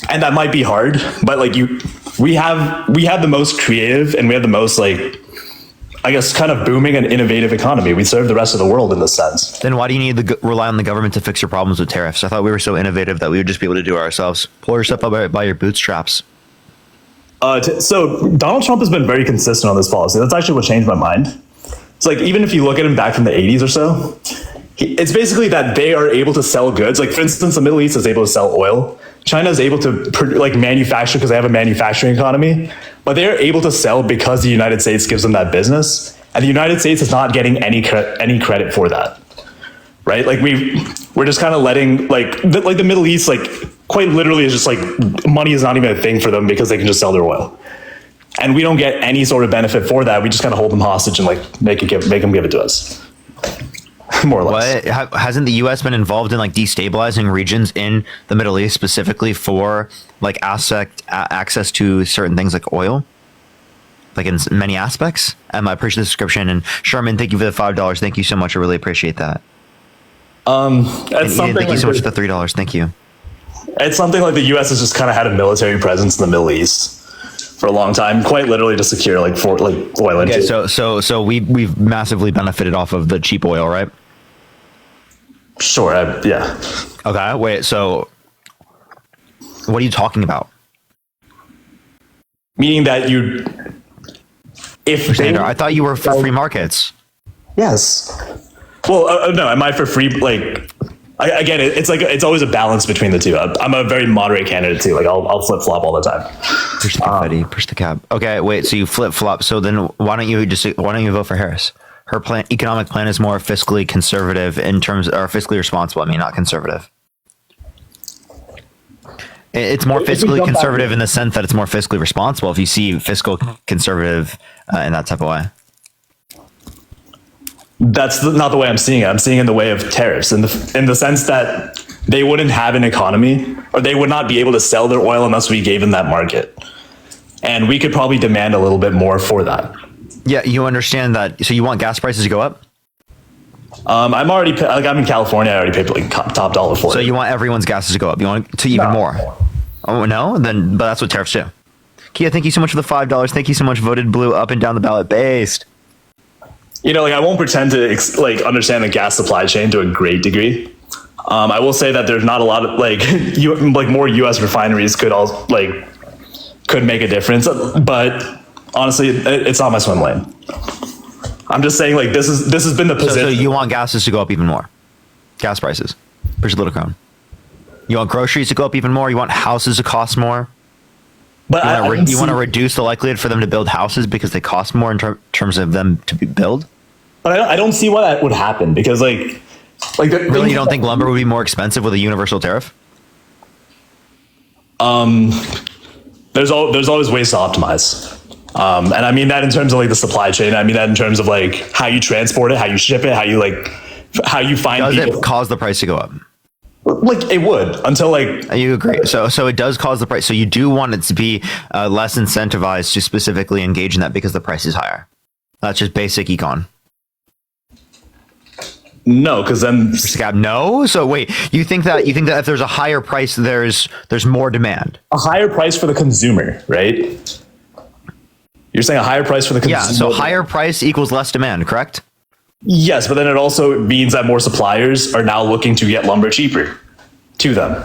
And that might be hard, but we have the most creative, and we have the most I guess kind of booming and innovative economy. We serve the rest of the world in this sense. Then why do you need to rely on the government to fix your problems with tariffs? I thought we were so innovative that we would just be able to do it ourselves. Pull yourself up by your bootstraps. So Donald Trump has been very consistent on this policy. That's actually what changed my mind. It's even if you look at him back from the 80s or so, it's basically that they are able to sell goods. For instance, the Middle East is able to sell oil. China is able to manufacture because they have a manufacturing economy, but they're able to sell because the United States gives them that business, and the United States is not getting any credit for that, right? We're just kind of letting the Middle East quite literally is just money is not even a thing for them because they can just sell their oil, and we don't get any sort of benefit for that. We just kind of hold them hostage and make them give it to us. More or less. What? Hasn't the U.S. been involved in destabilizing regions in the Middle East specifically for access to certain things like oil? In many aspects? I appreciate the description. And Sherman, thank you for the $5. Thank you so much. I really appreciate that. Ian, thank you so much for the $3. Thank you. It's something the U.S. has just kind of had a military presence in the Middle East for a long time, quite literally to secure oil. Okay, so we've massively benefited off of the cheap oil, right? Sure. Yeah. Okay. Wait. So, what are you talking about? Meaning that I thought you were for free markets. Yes. Well, no. Am I for free? It's always a balance between the two. I'm a very moderate candidate too. I'll flip flop all the time. Push the confetti. Push the cab. Okay. Wait. So you flip flop. So then why don't you vote for Harris? Her economic plan is more fiscally conservative or fiscally responsible. Not conservative. It's more fiscally conservative in the sense that it's more fiscally responsible. If you see fiscal conservative in that type of way, that's not the way I'm seeing it. I'm seeing it in the way of tariffs, in the sense that they wouldn't have an economy, or they would not be able to sell their oil unless we gave them that market, and we could probably demand a little bit more for that. Yeah, you understand that. So you want gas prices to go up? I'm already like I'm in California. I already paid like top dollar for it. So you want everyone's gases to go up? You want to even more? Oh no, then but that's what tariffs do. Kia, thank you so much for the $5. Thank you so much. Voted blue up and down the ballot. Based. You know, like I won't pretend to like understand the gas supply chain to a great degree. I will say that there's not a lot of like more U.S. refineries could make a difference, but honestly, it's not my swim lane. I'm just saying, like this has been the position. So you want gases to go up even more? Gas prices, Bridget Littlecone. You want groceries to go up even more? You want houses to cost more? But you want to reduce the likelihood for them to build houses because they cost more in terms of them to be built? But I don't see why that would happen because really, you don't think lumber would be more expensive with a universal tariff? There's always ways to optimize. And I mean that in terms of like the supply chain. I mean that in terms of like how you transport it, how you ship it, how you find Does people. it cause the price to go up? Like it would until like you agree. So it does cause the price. So you do want it to be less incentivized to specifically engage in that because the price is higher. That's just basic econ. No, because then no. So wait, you think that if there's a higher price, there's more demand. A higher price for the consumer, right? You're saying a higher price for the consumer. Yeah. So higher price equals less demand, correct? Yes, but then it also means that more suppliers are now looking to get lumber cheaper to them,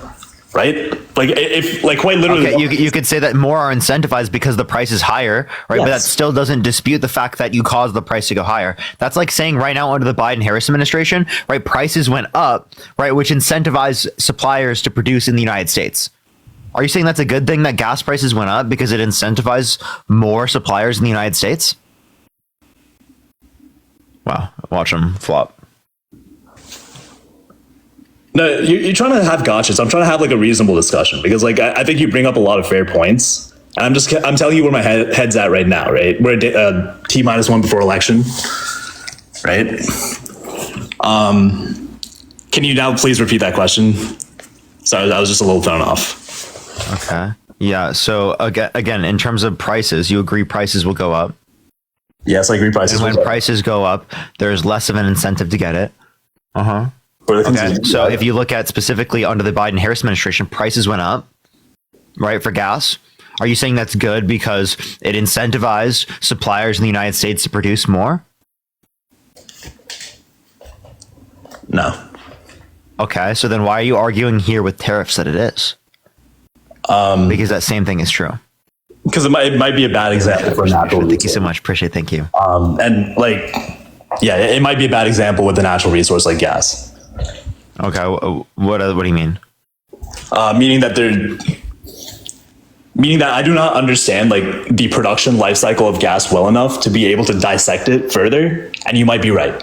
right? Like if like quite literally, okay, you could say that more are incentivized because the price is higher, right? Yes. But that still doesn't dispute the fact that you caused the price to go higher. That's like saying right now under the Biden-Harris administration, right? Prices went up, right? Which incentivized suppliers to produce in the United States. Are you saying that's a good thing that gas prices went up because it incentivized more suppliers in the United States? Wow, watch them flop. No, you're trying to have gotchas. I'm trying to have like a reasonable discussion because like I think you bring up a lot of fair points. And I'm telling you where my head's at right now, right? We're at T-1 before election, right? Can you now please repeat that question? Sorry, I was just a little thrown off. Okay. Yeah. So again, in terms of prices, you agree prices will go up. Yes, I agree. Prices. And when prices go up, there's less of an incentive to get it. Okay. So if you look at specifically under the Biden-Harris administration, prices went up, right, for gas. Are you saying that's good because it incentivized suppliers in the United States to produce more? No. Okay. So then why are you arguing here with tariffs that it is? Because that same thing is true. Because it might be a bad example for natural resource. Thank you so much. Appreciate it. Thank you. And like, yeah, it might be a bad example with a natural resource like gas. Okay. What do you mean? Meaning that I do not understand like the production life cycle of gas well enough to be able to dissect it further. And you might be right.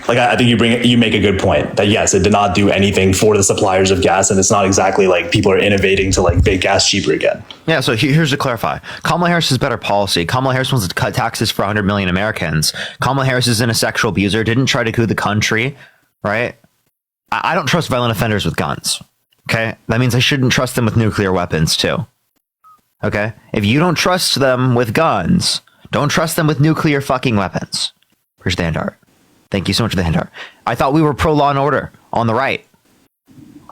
I think you make a good point that yes, it did not do anything for the suppliers of gas, and it's not exactly like people are innovating to like make gas cheaper again. Yeah, so here's to clarify. Kamala Harris is better policy. Kamala Harris wants to cut taxes for 100 million Americans. Kamala Harris isn't a sexual abuser, didn't try to coup the country, right? I don't trust violent offenders with guns, okay? That means I shouldn't trust them with nuclear weapons too, okay? If you don't trust them with guns, don't trust them with nuclear fucking weapons. Here's the hand art. Thank you so much for the hand art. I thought we were pro law and order on the right.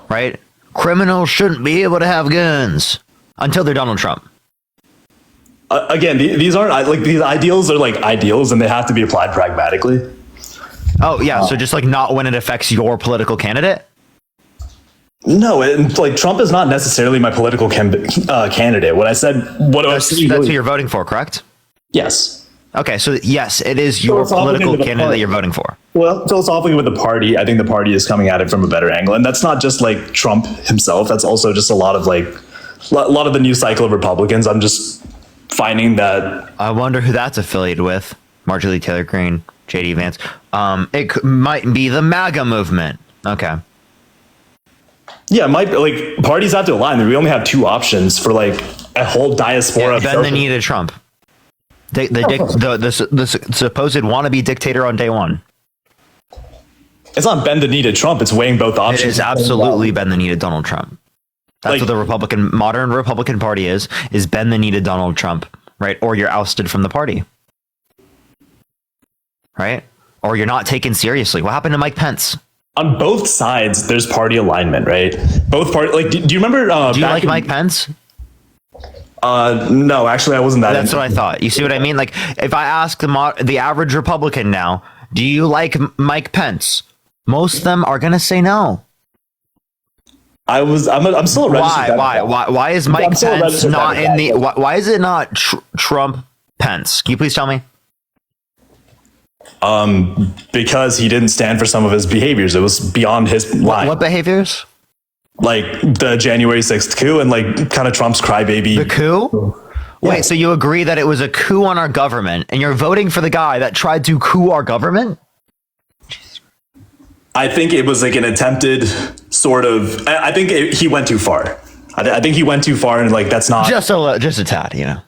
Right? Criminals shouldn't be able to have guns until they're Donald Trump. Again, these aren't like these ideals are like ideals and they have to be applied pragmatically. Oh, yeah. So just like not when it affects your political candidate? No, like Trump is not necessarily my political candidate. That's who you're voting for, correct? Yes. Okay, so yes, it is your political candidate that you're voting for. Well, philosophically with the party, I think the party is coming at it from a better angle. And that's not just like Trump himself. That's also just a lot of the new cycle of Republicans. I'm just finding that. I wonder who that's affiliated with. Marjorie Taylor Greene, JD Vance. It might be the MAGA movement. Okay. Yeah, it might be, like parties have to align. We only have two options for like a whole diaspora. Yeah, bend the knee to Trump. The supposed wannabe dictator on day one. It's not bend the knee to Trump. It's weighing both options. It is absolutely bend the knee to Donald Trump. That's what the modern Republican Party is bend the knee to Donald Trump, right? Or you're ousted from the party. right? Or you're not taken seriously. What happened to Mike Pence? On both sides, there's party alignment, right? Both party. Like, do you remember? Do you like Mike Pence? No, actually, I wasn't that. That's what I thought. You see what I mean? Like, if I ask the average Republican now, do you like Mike Pence? Most of them are gonna say no. I'm still a registered Why is Mike Pence not in the? Why is it not Trump Pence? Can you please tell me? Because he didn't stand for some of his behaviors. It was beyond his line. What behaviors? Like the January 6th coup and like kind of Trump's crybaby. The coup? Yeah. Wait, so you agree that it was a coup on our government and you're voting for the guy that tried to coup our government? I think it was like an attempted sort of. I think he went too far. I think he went too far, and like that's not just a tad, you know.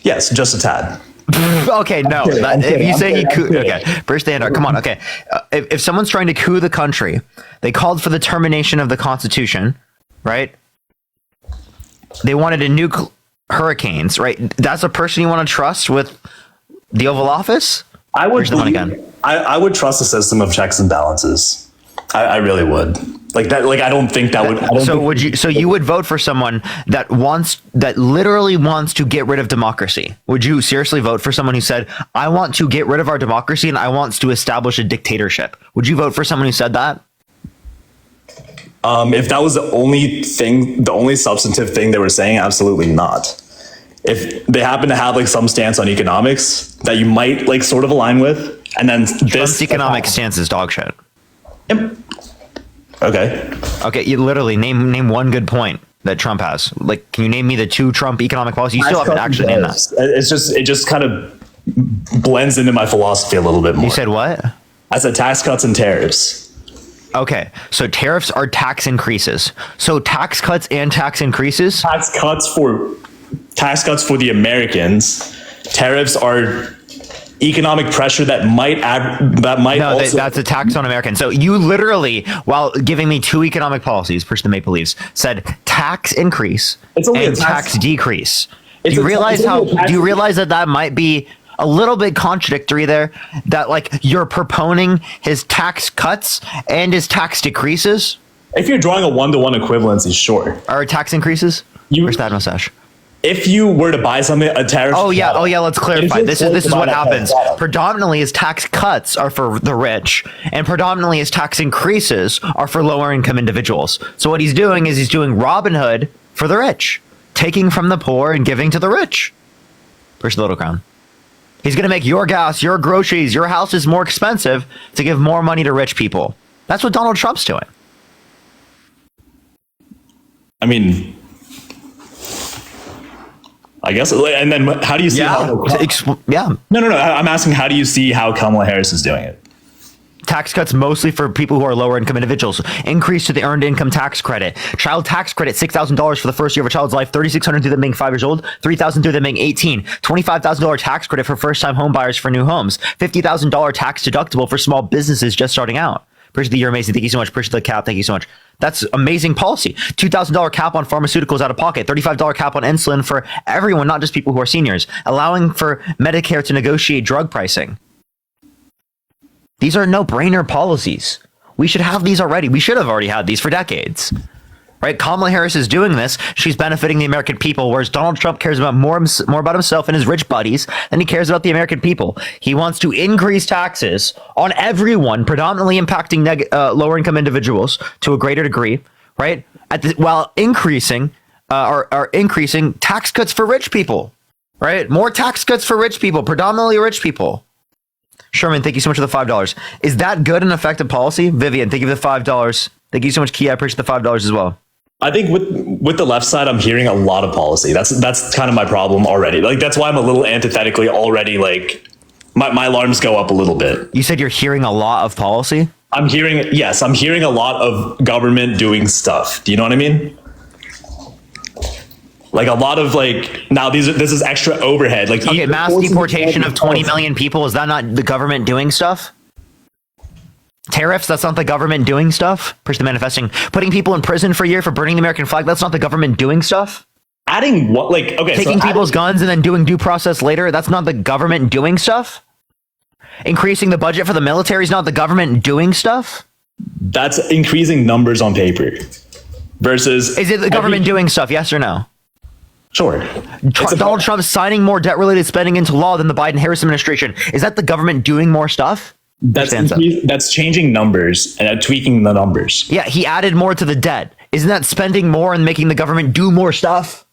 Yes, just a tad. Okay, no. If you say he coup, okay, first standard. Come on, okay. If someone's trying to coup the country, they called for the termination of the Constitution, right? They wanted to nuke hurricanes, right? That's a person you want to trust with the Oval Office? I would I would trust the system of checks and balances. I really would. Like that. Like I don't think that would. So you would vote for someone that literally wants to get rid of democracy? Would you seriously vote for someone who said, "I want to get rid of our democracy and I want to establish a dictatorship"? Would you vote for someone who said that? If that was the only substantive thing they were saying, absolutely not. If they happen to have like some stance on economics that you might like sort of align with, and then Trump's economic stance is dog shit. Okay. You literally name one good point that Trump has. Like, can you name me the 2 Trump economic policies? You still haven't actually named that. It just kind of blends into my philosophy a little bit more. You said what? I said tax cuts and tariffs. Okay, so tariffs are tax increases. So tax cuts and tax increases. Tax cuts for the Americans. Tariffs are economic pressure that might that's a tax on Americans. So you literally, while giving me 2 economic policies, push the Maple Leafs, said tax increase and tax decrease. Do you realize that might be a little bit contradictory there? That like you're proponing his tax cuts and his tax decreases? If you're drawing a 1-to-1 equivalency, sure. Are tax increases? Where's that mustache? If you were to buy something, a tariff. Oh yeah. Let's clarify. This is what happens. Predominantly, his tax cuts are for the rich, and predominantly his tax increases are for lower income individuals. So what he's doing is he's doing Robin Hood for the rich, taking from the poor and giving to the rich. Where's the Little Crown? He's going to make your gas, your groceries, your houses more expensive to give more money to rich people. That's what Donald Trump's doing. I mean, I guess, and then how do you see how? No. I'm asking, how do you see how Kamala Harris is doing it? Tax cuts mostly for people who are lower income individuals. Increase to the earned income tax credit. Child tax credit, $6,000 for the first year of a child's life, $3,600 through them being 5 years old, $3,000 through them being 18, $25,000 tax credit for first-time home buyers for new homes, $50,000 tax deductible for small businesses just starting out. Appreciate the You're amazing. Thank you so much. Appreciate the cap. Thank you so much. That's amazing policy. $2,000 cap on pharmaceuticals out of pocket. $35 cap on insulin for everyone, not just people who are seniors. Allowing for Medicare to negotiate drug pricing. These are no-brainer policies. We should have these already. We should have already had these for decades. Right? Kamala Harris is doing this. She's benefiting the American people, whereas Donald Trump cares about more about himself and his rich buddies than he cares about the American people. He wants to increase taxes on everyone, predominantly impacting lower-income individuals to a greater degree, right? While increasing increasing tax cuts for rich people, right? More tax cuts for rich people, predominantly rich people. Sherman, thank you so much for the $5. Is that good and effective policy? Vivian, thank you for the $5. Thank you so much, Kia. I appreciate the $5 as well. I think with the left side, I'm hearing a lot of policy. That's kind of my problem already. Like, that's why I'm a little antithetically already, like, my alarms go up a little bit. You said you're hearing a lot of policy? I'm hearing a lot of government doing stuff. Do you know what I mean? Like a lot of like, now this is extra overhead. Like, okay, mass deportation of 20 million people. Is that not the government doing stuff? Tariffs, that's not the government doing stuff. Person manifesting, putting people in prison for a year for burning the American flag, that's not the government doing stuff. Adding what? Like, okay, taking people's guns and then doing due process later, that's not the government doing stuff. Increasing the budget for the military is not the government doing stuff? That's increasing numbers on paper. Versus, Is it the government doing stuff? Yes or no? Sure. Donald Trump signing more debt-related spending into law than the Biden-Harris administration. Is that the government doing more stuff? That's changing numbers and tweaking the numbers. Yeah, he added more to the debt. Isn't that spending more and making the government do more stuff?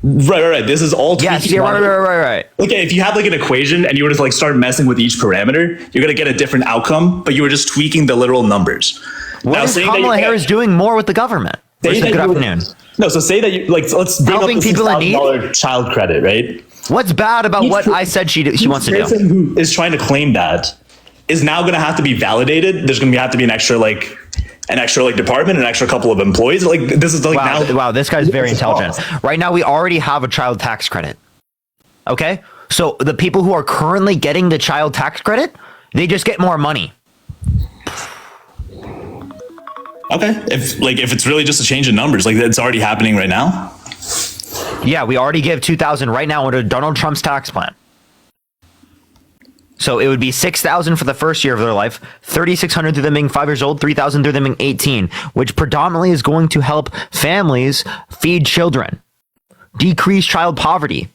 Right. This is all tweaking. Yes, yeah, right. Okay, if you have like an equation and you were to like start messing with each parameter, you're gonna get a different outcome, but you were just tweaking the literal numbers. What is Kamala Harris doing more with the government? Good afternoon. No, so say that you like. Let's bring helping up the people in need. $6,000 child credit, right? What's bad about what I said she wants to do? Person who is trying to claim that is now going to have to be validated. There's going to have to be an extra department, an extra couple of employees. Like this is like wow, this guy's very intelligent. Right now, we already have a child tax credit. Okay, so the people who are currently getting the child tax credit, they just get more money. Okay, if it's really just a change in numbers, like it's already happening right now. Yeah, we already give $2,000 right now under Donald Trump's tax plan. So it would be $6,000 for the first year of their life, $3,600 through them being 5 years old, $3,000 through them being 18, which predominantly is going to help families feed children, decrease child poverty.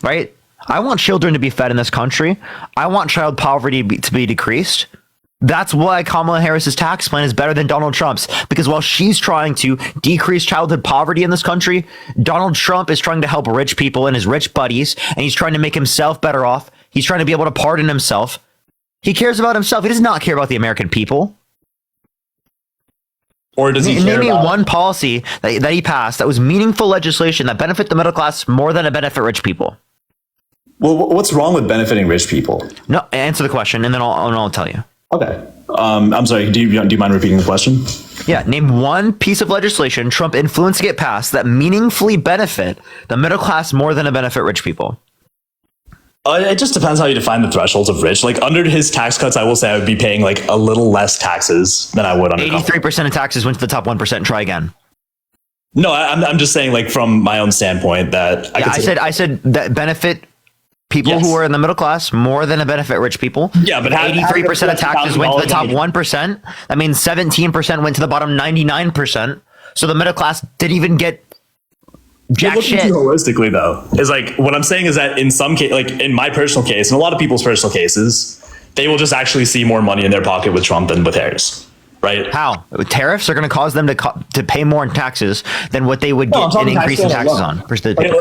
Right? I want children to be fed in this country. I want child poverty to be decreased. That's why Kamala Harris's tax plan is better than Donald Trump's, because while she's trying to decrease childhood poverty in this country, Donald Trump is trying to help rich people and his rich buddies, and he's trying to make himself better off. He's trying to be able to pardon himself. He cares about himself. He does not care about the American people. Or does he care Name me about one policy that he passed that was meaningful legislation that benefit the middle class more than it benefit rich people. Well, what's wrong with benefiting rich people? No, answer the question, and then I'll tell you. Okay. I'm sorry. Do you mind repeating the question? Yeah. Name one piece of legislation Trump influenced to get passed that meaningfully benefit the middle class more than it benefit rich people. It just depends how you define the thresholds of rich. Like under his tax cuts, I will say I would be paying like a little less taxes than I would under 83% of taxes went to the top 1%. Try again. No, I'm just saying like from my own standpoint that I said that benefit people who are in the middle class more than it benefit rich people. Yeah, but 83% of taxes went to the top 1%. That means 17% went to the bottom 99%. So the middle class didn't even get jack shit. Holistically, though, is like what I'm saying is that in some case, like in my personal case, and a lot of people's personal cases, they will just actually see more money in their pocket with Trump than with Harris. Right? How? Tariffs are going to cause them to pay more in taxes than what they would get an increase in taxes on.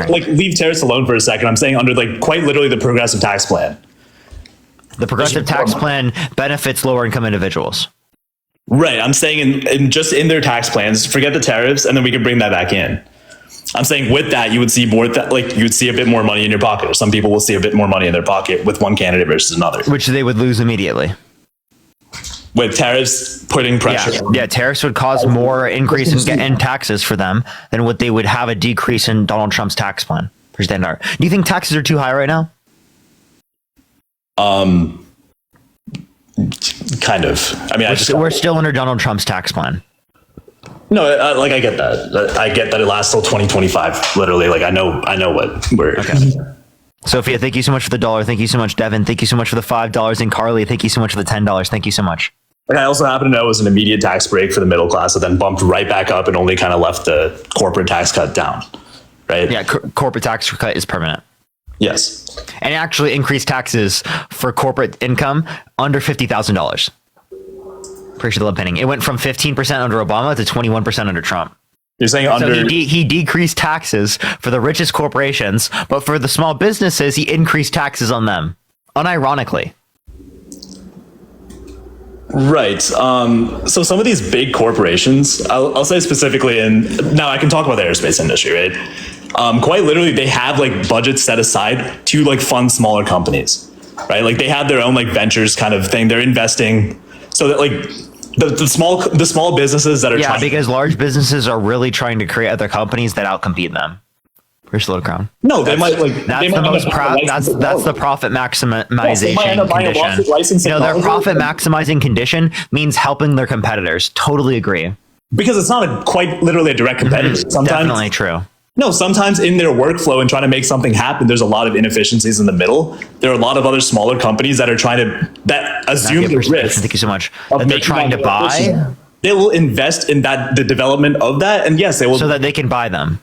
Like leave tariffs alone for a second. I'm saying under like quite literally the progressive tax plan. The progressive tax plan benefits lower income individuals. Right. I'm saying in their tax plans, forget the tariffs, and then we can bring that back in. I'm saying with that, you would see more you would see a bit more money in your pocket, or some people will see a bit more money in their pocket with one candidate versus another, which they would lose immediately. With tariffs putting pressure. Yeah, tariffs would cause more increase in taxes for them than what they would have a decrease in Donald Trump's tax plan. Do you think taxes are too high right now? Kind of. I mean, we're still under Donald Trump's tax plan. No, I get that. I get that it lasts till 2025. Literally, like I know what we're. Okay. Sophia, thank you so much for the $1. Thank you so much, Devin. Thank you so much for the $5. And Carly, thank you so much for the $10. Thank you so much. Like I also happen to know it was an immediate tax break for the middle class that then bumped right back up and only kind of left the corporate tax cut down. Right? Yeah, corporate tax cut is permanent. Yes. And it actually increased taxes for corporate income under $50,000. Appreciate the love penning. It went from 15% under Obama to 21% under Trump. You're saying he decreased taxes for the richest corporations, but for the small businesses, he increased taxes on them, unironically. Right. So some of these big corporations, I'll say specifically, and now I can talk about the aerospace industry, right? Quite literally, they have like budgets set aside to like fund smaller companies, right? Like they have their own like ventures kind of thing. They're investing so that like the small businesses that are because large businesses are really trying to create other companies that outcompete them. Here's the little crown. No, they might like that's the most that's the profit maximization condition. Their profit maximizing condition means helping their competitors. Totally agree. Because it's not quite literally a direct competitor. Sometimes definitely true. No, sometimes in their workflow and trying to make something happen, there's a lot of inefficiencies in the middle. There are a lot of other smaller companies that are trying to assume the risk. Thank you so much. Of That they're making trying that to more buy efficient. They will invest in the development of that, and yes, they will. so that they can buy them.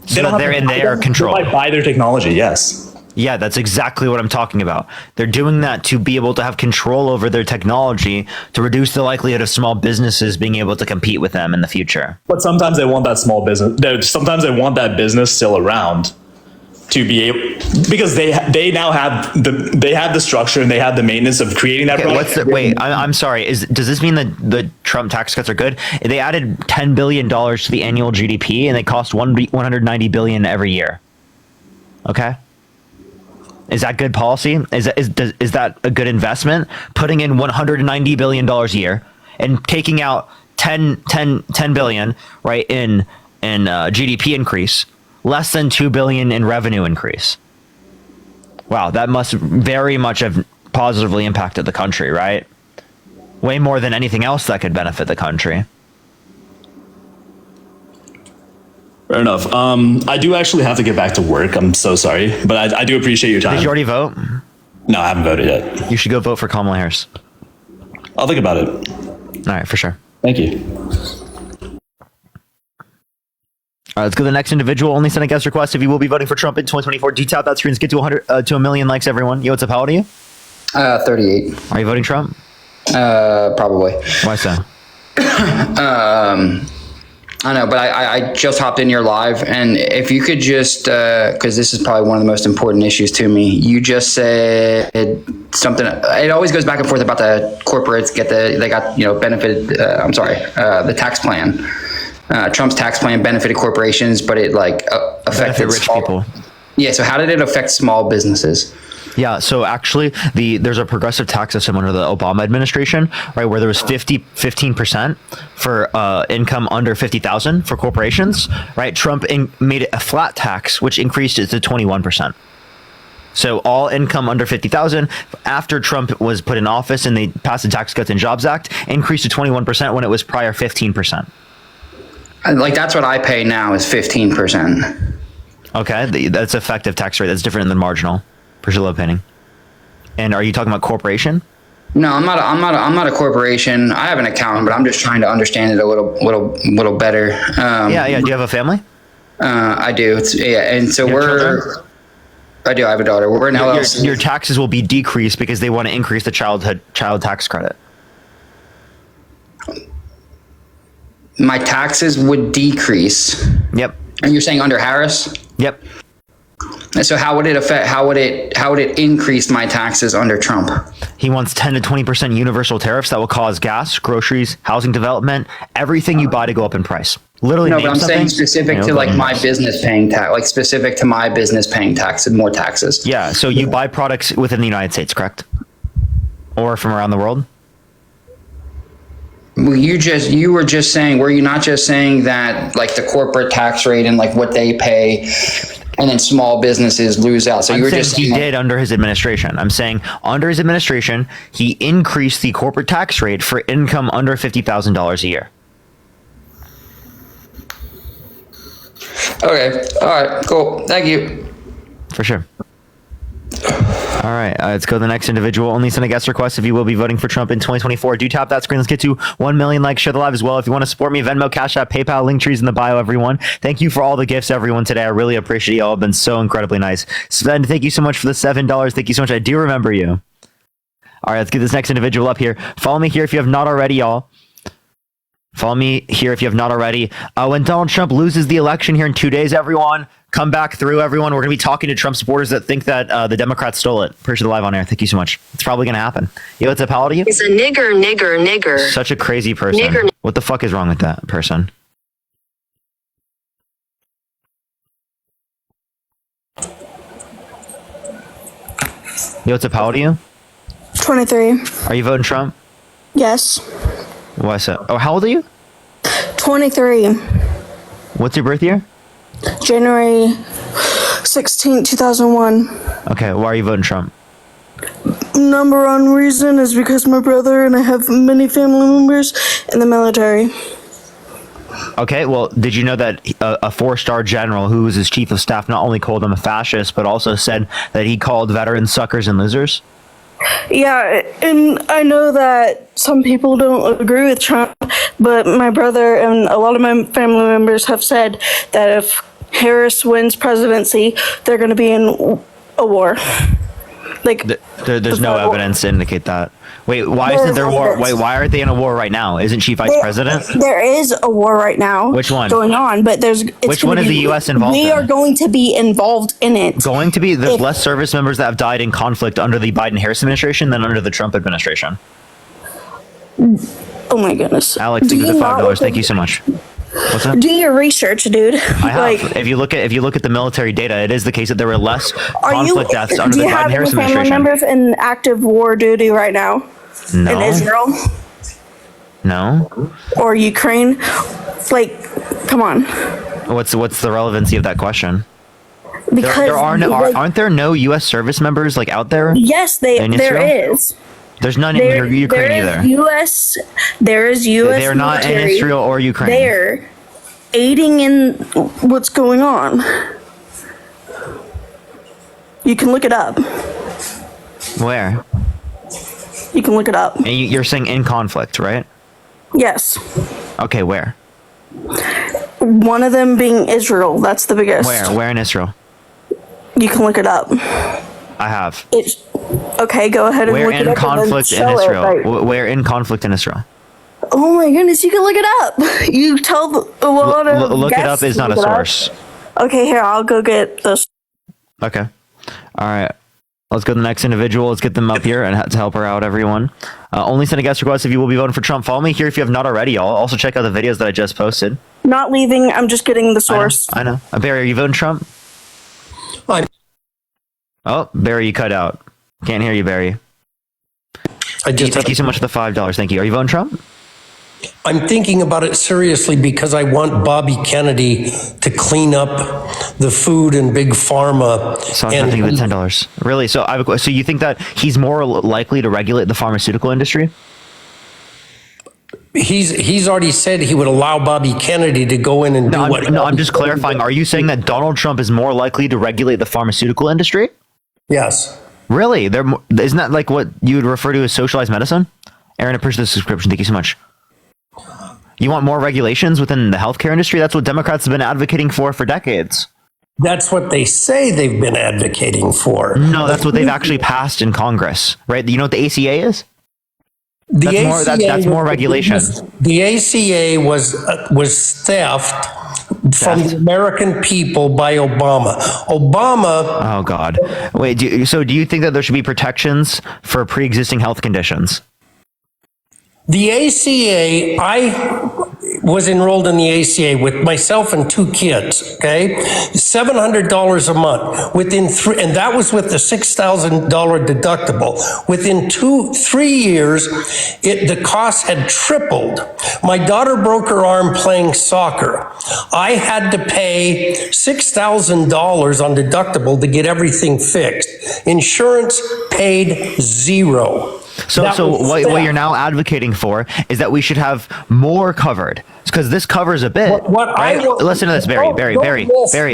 So don't that they're have in to buy their them. control. They might buy their technology, yes. Yeah, that's exactly what I'm talking about. They're doing that to be able to have control over their technology to reduce the likelihood of small businesses being able to compete with them in the future. But sometimes they want that small business. Sometimes they want that business still around to be able, because they now have the structure and they have the maintenance of creating that. Okay, I'm sorry. Does this mean that the Trump tax cuts are good? They added $10 billion to the annual GDP and they cost $190 billion every year. Okay. Is that good policy? Is that a good investment? Putting in $190 billion a year and taking out 10 billion, right, in GDP increase, less than 2 billion in revenue increase. Wow, that must very much have positively impacted the country, right? Way more than anything else that could benefit the country. Fair enough. I do actually have to get back to work. I'm so sorry, but I do appreciate your time. Did you already vote? No, I haven't voted yet. You should go vote for Kamala Harris. I'll think about it. All right, for sure. Thank you. All right, let's go to the next individual. Only send a guest request if you will be voting for Trump in 2024. Do tap that screen. Let's get to 100 to a million likes, everyone. Yo, what's up? How old are you? 38. Are you voting Trump? Probably. Why so? I know, but I just hopped in your live, and if you could just, because this is probably one of the most important issues to me, you just said something. It always goes back and forth about the corporates they got benefited. The tax plan. Trump's tax plan benefited corporations, but it affected rich people. Yeah. So how did it affect small businesses? Yeah, so actually, there's a progressive tax system under the Obama administration, right, where there was 15% for income under 50,000 for corporations, right? Trump made it a flat tax, which increased it to 21%. So all income under 50,000 after Trump was put in office and they passed the Tax Cuts and Jobs Act increased to 21% when it was prior 15%. That's what I pay now is 15%. Okay, that's effective tax rate. That's different than marginal. Priscilla Penning. And are you talking about corporation? No, I'm not a corporation. I have an accountant, but I'm just trying to understand it a little better. Yeah. Do you have a family? I do. And so children? I do. I have a daughter. We're in LLC. Your taxes will be decreased because they want to increase the child tax credit. My taxes would decrease. Yep. And you're saying under Harris? Yep. So how would it increase my taxes under Trump? He wants 10 to 20% universal tariffs that will cause gas, groceries, housing development, everything you buy to go up in price. Literally, no, but I'm saying specific to my business paying tax, specific to my business paying taxes, more taxes. Yeah. So you buy products within the United States, correct? Or from around the world? Well, you were just saying, were you not just saying that the corporate tax rate and what they pay, and then small businesses lose out? So you were just saying he did under his administration. I'm saying under his administration, he increased the corporate tax rate for income under $50,000 a year. Okay. All right. Cool. Thank you. For sure. All right, let's go to the next individual. Only send a guest request if you will be voting for Trump in 2024. Do tap that screen. Let's get to 1 million likes. Share the live as well. If you want to support me, Venmo, Cash App, PayPal, link trees in the bio, everyone. Thank you for all the gifts, everyone, today. I really appreciate you all. It's been so incredibly nice. Sven, thank you so much for the $7. Thank you so much. I do remember you. All right, let's get this next individual up here. Follow me here if you have not already, y'all. Follow me here if you have not already. When Donald Trump loses the election here in 2 days, everyone, come back through, everyone. We're going to be talking to Trump supporters that think that the Democrats stole it. Appreciate the live on air. Thank you so much. It's probably going to happen. Yo, what's up? How old are you? He's a nigger. Such a crazy person. Nigger. What the fuck is wrong with that person? Yo, what's up? How old are you? 23. Are you voting Trump? Yes. Why so? Oh, how old are you? 23. What's your birth year? January 16, 2001. Okay, why are you voting Trump? Number one reason is because my brother and I have many family members in the military. Okay, well, did you know that a 4-star general who was his chief of staff not only called him a fascist, but also said that he called veterans suckers and losers? Yeah, and I know that some people don't agree with Trump, but my brother and a lot of my family members have said that if Harris wins presidency, they're going to be in a war. Like, there's no evidence to indicate that. Wait, why isn't there war? Wait, why aren't they in a war right now? Isn't she vice president? There is a war right now. Which one? Going on, but Which one is the U.S. involved in? We are going to be involved in it. Going to be? There's less service members that have died in conflict under the Biden-Harris administration than under the Trump administration. Oh my goodness. Alex, thank you for the $5. Thank you so much. What's that? Do your research, dude. I have. If you look at the military data, it is the case that there were less conflict deaths under the Biden-Harris administration. Do you have family members in active war duty right now? No. In Israel? No. Or Ukraine? Like, come on. What's the relevancy of that question? Because aren't there no U.S. service members like out there? Yes, there is. There's none in Ukraine either. There is U.S. They're not in Israel or Ukraine. They're aiding in what's going on. You can look it up. Where? You can look it up. And you're saying in conflict, right? Yes. Okay, where? One of them being Israel. That's the biggest. Where in Israel? You can look it up. I have. Okay, go ahead and look it up. Conflict in Israel? Where in conflict in Israel? Oh my goodness, you can look it up. You tell a lot of look it up is not a source. Okay, here, I'll go get this. Okay. All right. Let's go to the next individual. Let's get them up here and to help her out, everyone. Only send a guest request if you will be voting for Trump. Follow me here if you have not already, y'all. Also check out the videos that I just posted. Not leaving, I'm just getting the source. I know. Barry, are you voting Trump? Oh, Barry, you cut out. Can't hear you, Barry. Thank you so much for the $5. Thank you. Are you voting Trump? I'm thinking about it seriously because I want Bobby Kennedy to clean up the food and big pharma. So I'm thinking of the $10. Really? So so you think that he's more likely to regulate the pharmaceutical industry? He's already said he would allow Bobby Kennedy to go in and do what. No, I'm just clarifying. Are you saying that Donald Trump is more likely to regulate the pharmaceutical industry? Yes. Really? Isn't that like what you would refer to as socialized medicine? Aaron, I appreciate the subscription. Thank you so much. You want more regulations within the healthcare industry? That's what Democrats have been advocating for decades. That's what they say they've been advocating for. No, that's what they've actually passed in Congress, right? You know what the ACA is? That's more regulation. The ACA was theft from the American people by Obama. Oh God! Wait. Do you think that there should be protections for pre-existing health conditions? The ACA, I was enrolled in the ACA with myself and 2 kids, okay? $700 a month and that was with the $6,000 deductible. Within 3 years, the cost had tripled. My daughter broke her arm playing soccer. I had to pay $6,000 on deductible to get everything fixed. Insurance paid $0. So what you're now advocating for is that we should have more covered, because this covers a bit. Listen to this, Barry.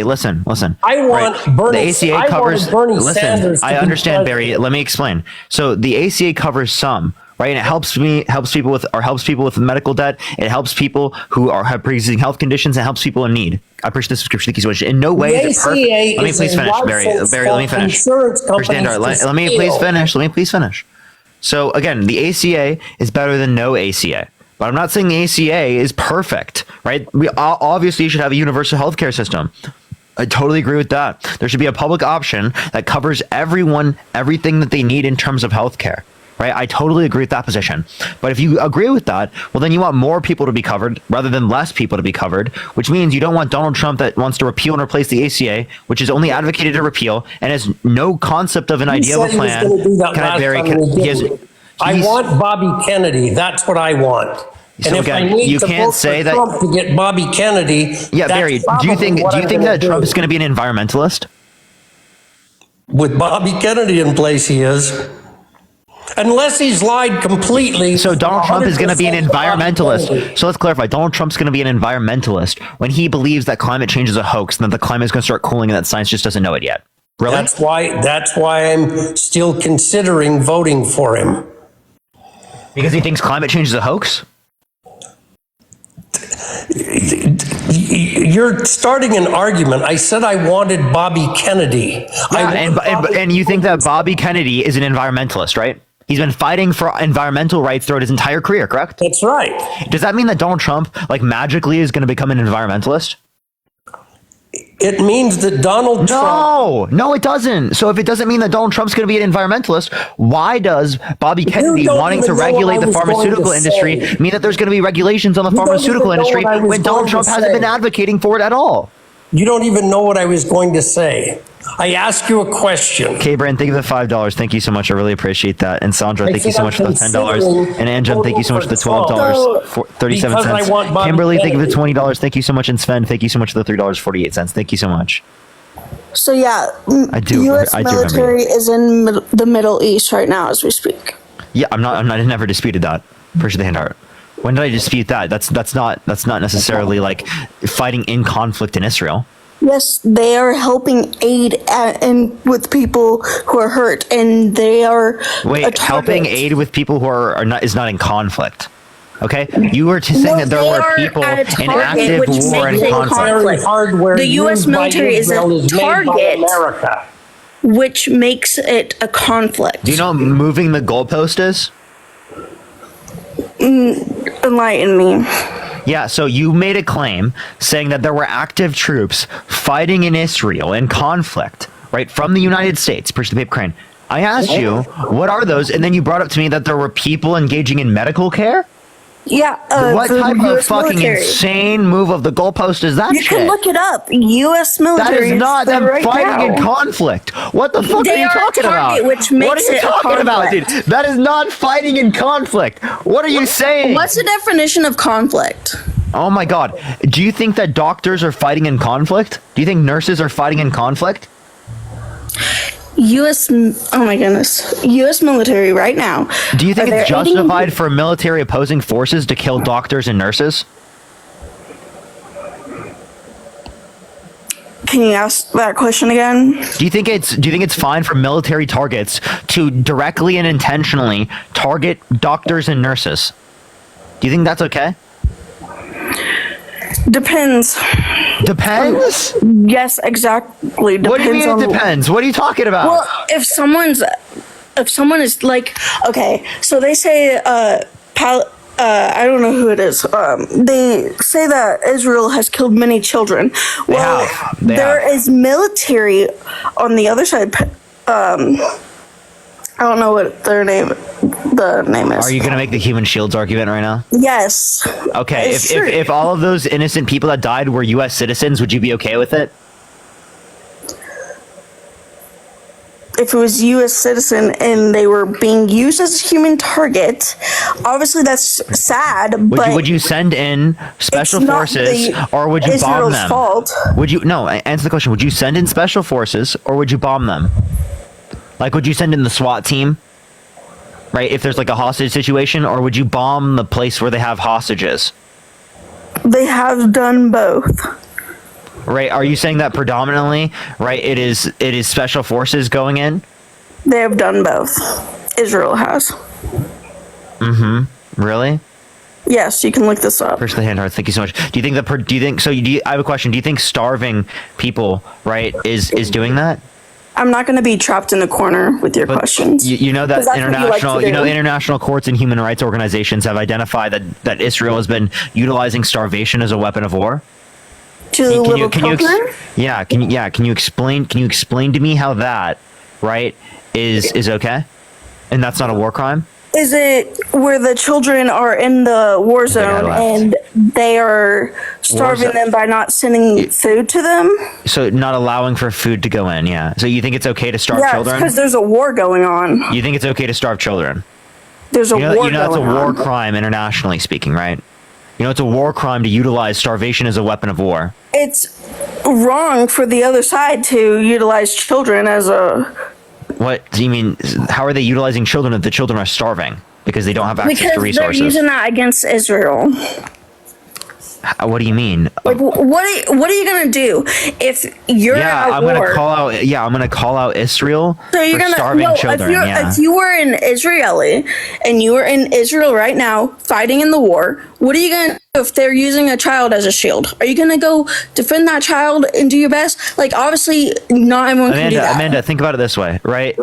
Listen. I want Bernie. The ACA covers. Bernie Sanders. I understand, Barry. Let me explain. So the ACA covers some, right? And it helps people with medical debt. It helps people who have pre-existing health conditions. It helps people in need. I appreciate the subscription. Thank you so much. In no way is it perfect. Let me please finish, Barry. Let me finish. Let me please finish. So again, the ACA is better than no ACA, but I'm not saying the ACA is perfect, right? We obviously should have a universal healthcare system. I totally agree with that. There should be a public option that covers everyone, everything that they need in terms of healthcare, right? I totally agree with that position. But if you agree with that, well, then you want more people to be covered rather than less people to be covered, which means you don't want Donald Trump that wants to repeal and replace the ACA, which is only advocated to repeal and has no concept of an idea of a plan. I want Bobby Kennedy. That's what I want. And if I need to vote for Trump to get Bobby Kennedy, yeah, Barry, do you think that Trump is going to be an environmentalist? With Bobby Kennedy in place, he is. Unless he's lied completely. So Donald Trump is going to be an 100% environmentalist. So let's clarify. Donald Trump's going to be an environmentalist when he believes that climate change is a hoax and that the climate is going to start cooling and that science just doesn't know it yet. Really? That's why I'm still considering voting for him. Because he thinks climate change is a hoax? You're starting an argument. I said I wanted Bobby Kennedy. And you think that Bobby Kennedy is an environmentalist, right? He's been fighting for environmental rights throughout his entire career, correct? That's right. Does that mean that Donald Trump, like, magically is going to become an environmentalist? It means that Donald Trump... No, it doesn't. So if it doesn't mean that Donald Trump's going to be an environmentalist, why does Bobby Kennedy wanting to regulate the pharmaceutical industry mean that there's going to be regulations on the pharmaceutical industry when Donald Trump hasn't been advocating for it at all? You don't even know what I was going to say. I asked you a question. Okay, Brand, thank you for the $5. Thank you so much. I really appreciate that. And Sandra, thank you so much for the $10. And Anjan, thank you so much for the $12.37. Kimberly, thank you for the $20. Thank you so much. And Sven, thank you so much for the $3.48. Thank you so much. So yeah, I do U.S. remember military is in the Middle East right now as we speak. Yeah, I never disputed that. Appreciate the hand art. When did I dispute that? That's not necessarily like fighting in conflict in Israel. Yes, they are helping aid and with people who are hurt, and they are helping aid with people who are not is not in conflict. Okay, you were saying that there were people in active war and conflict. The U.S. military is a target, which makes it a conflict. Do you know what moving the goalpost is? Enlighten me. Yeah, so you made a claim saying that there were active troops fighting in Israel in conflict, right, from the United States. Push the paper crane. I asked you, what are those? And then you brought up to me that there were people engaging in medical care? Yeah. What type of fucking insane move of the goalpost is that? You can look it up. U.S. military. That is not them fighting in conflict. What the fuck are you talking about? Which makes what are you talking about, dude? That is not fighting in conflict. What are you saying? What's the definition of conflict? Oh my God. Do you think that doctors are fighting in conflict? Do you think nurses are fighting in conflict? Oh my goodness. U.S. military right now. Do you think it's justified for military opposing forces to kill doctors and nurses? Can you ask that question again? Do you think it's fine for military targets to directly and intentionally target doctors and nurses? Do you think that's okay? Depends. Depends? Yes, exactly. Depends. What do you mean it depends? What are you talking about? Well, if someone is like, okay, so they say, I don't know who it is. They say that Israel has killed many children. Well, there is military on the other side. I don't know what the name is. Are you going to make the human shields argument right now? Yes. Okay, if all of those innocent people that died were U.S. citizens, would you be okay with it? If it was U.S. citizen and they were being used as a human target, obviously that's sad. Would you send in special forces or would you bomb them? Fault. Answer the question. Would you send in special forces or would you bomb them? Like, would you send in the SWAT team, right, if there's like a hostage situation, or would you bomb the place where they have hostages? They have done both. Right, are you saying that predominantly, right, it is special forces going in? They have done both. Israel has. Mm-hmm. Really? Yes, you can look this up. Push the hand hard. Thank you so much. I have a question. Do you think starving people, right, is doing that? I'm not going to be trapped in a corner with your questions. You know that international courts and human rights organizations have identified that Israel has been utilizing starvation as a weapon of war. Can you explain to me how that, right, is okay? And that's not a war crime? Is it where the children are in the war zone and they are starving them by not sending food to them? So not allowing for food to go in, yeah. So you think it's okay to starve children? Yeah, because there's a war going on. You think it's okay to starve children? There's a war going on. You know that's a war crime internationally speaking, right? You know it's a war crime to utilize starvation as a weapon of war. It's wrong for the other side to utilize children as a What do you mean? How are they utilizing children if the children are starving because they don't have access to Because they're resources? using that against Israel. What do you mean? Like, what are you gonna do if you're at I'm war? gonna call out. Yeah, I'm gonna call out Israel So you're for gonna starving no, children. if you were an Israeli and you were in Israel right now fighting in the war, what are you gonna do if they're using a child as a shield? Are you gonna go defend that child and do your best? Like, obviously, not everyone can do that. Amanda, think about it this way, right?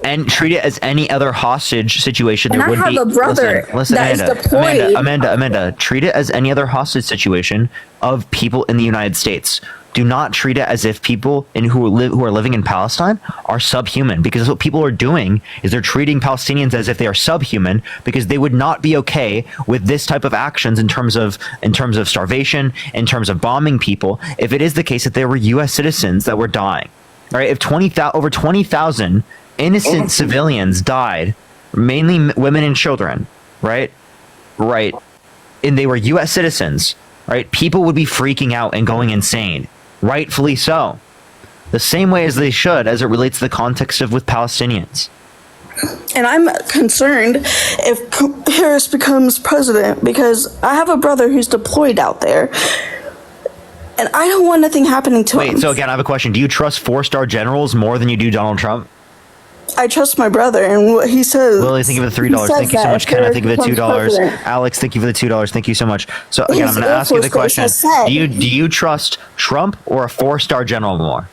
And treat it as any other hostage situation. And there I would have be. a brother Listen, that is Amanda, deployed. Amanda, treat it as any other hostage situation of people in the United States. Do not treat it as if people who are living in Palestine are subhuman, because what people are doing is they're treating Palestinians as if they are subhuman, because they would not be okay with this type of actions in terms of starvation, in terms of bombing people, if it is the case that there were U.S. citizens that were dying. Right? If over 20,000 innocent civilians died, mainly women and children, right, and they were U.S. citizens, right, people would be freaking out and going insane. Rightfully so. The same way as they should, as it relates to the context of with Palestinians. And I'm concerned if Harris becomes president, because I have a brother who's deployed out there, and I don't want nothing happening to him. Wait, so again, I have a question. Do you trust 4-star generals more than you do Donald Trump? I trust my brother and what he says. Lily, thank you for the $3. Thank you so much. Ken, thank you for the $2. Alex, thank you for the $2. Thank you so much. So again, I'm going to ask you the question: Do you trust Trump or a 4-star general more?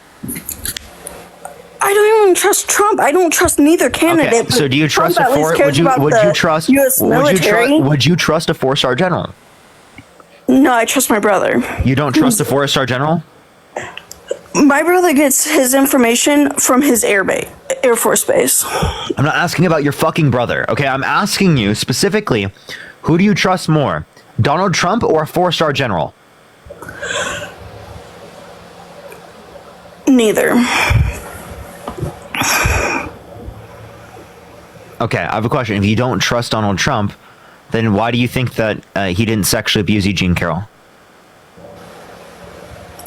I don't even trust Trump. I don't trust neither candidate. Okay, so do you trust Trump would you trust a 4-star general? No, I trust my brother. You don't trust a 4-star general? My brother gets his information from his Air Force base. I'm not asking about your fucking brother, okay? I'm asking you specifically, who do you trust more, Donald Trump or a 4-star general? Neither. Okay, I have a question. If you don't trust Donald Trump, then why do you think that he didn't sexually abuse Eugene Carroll?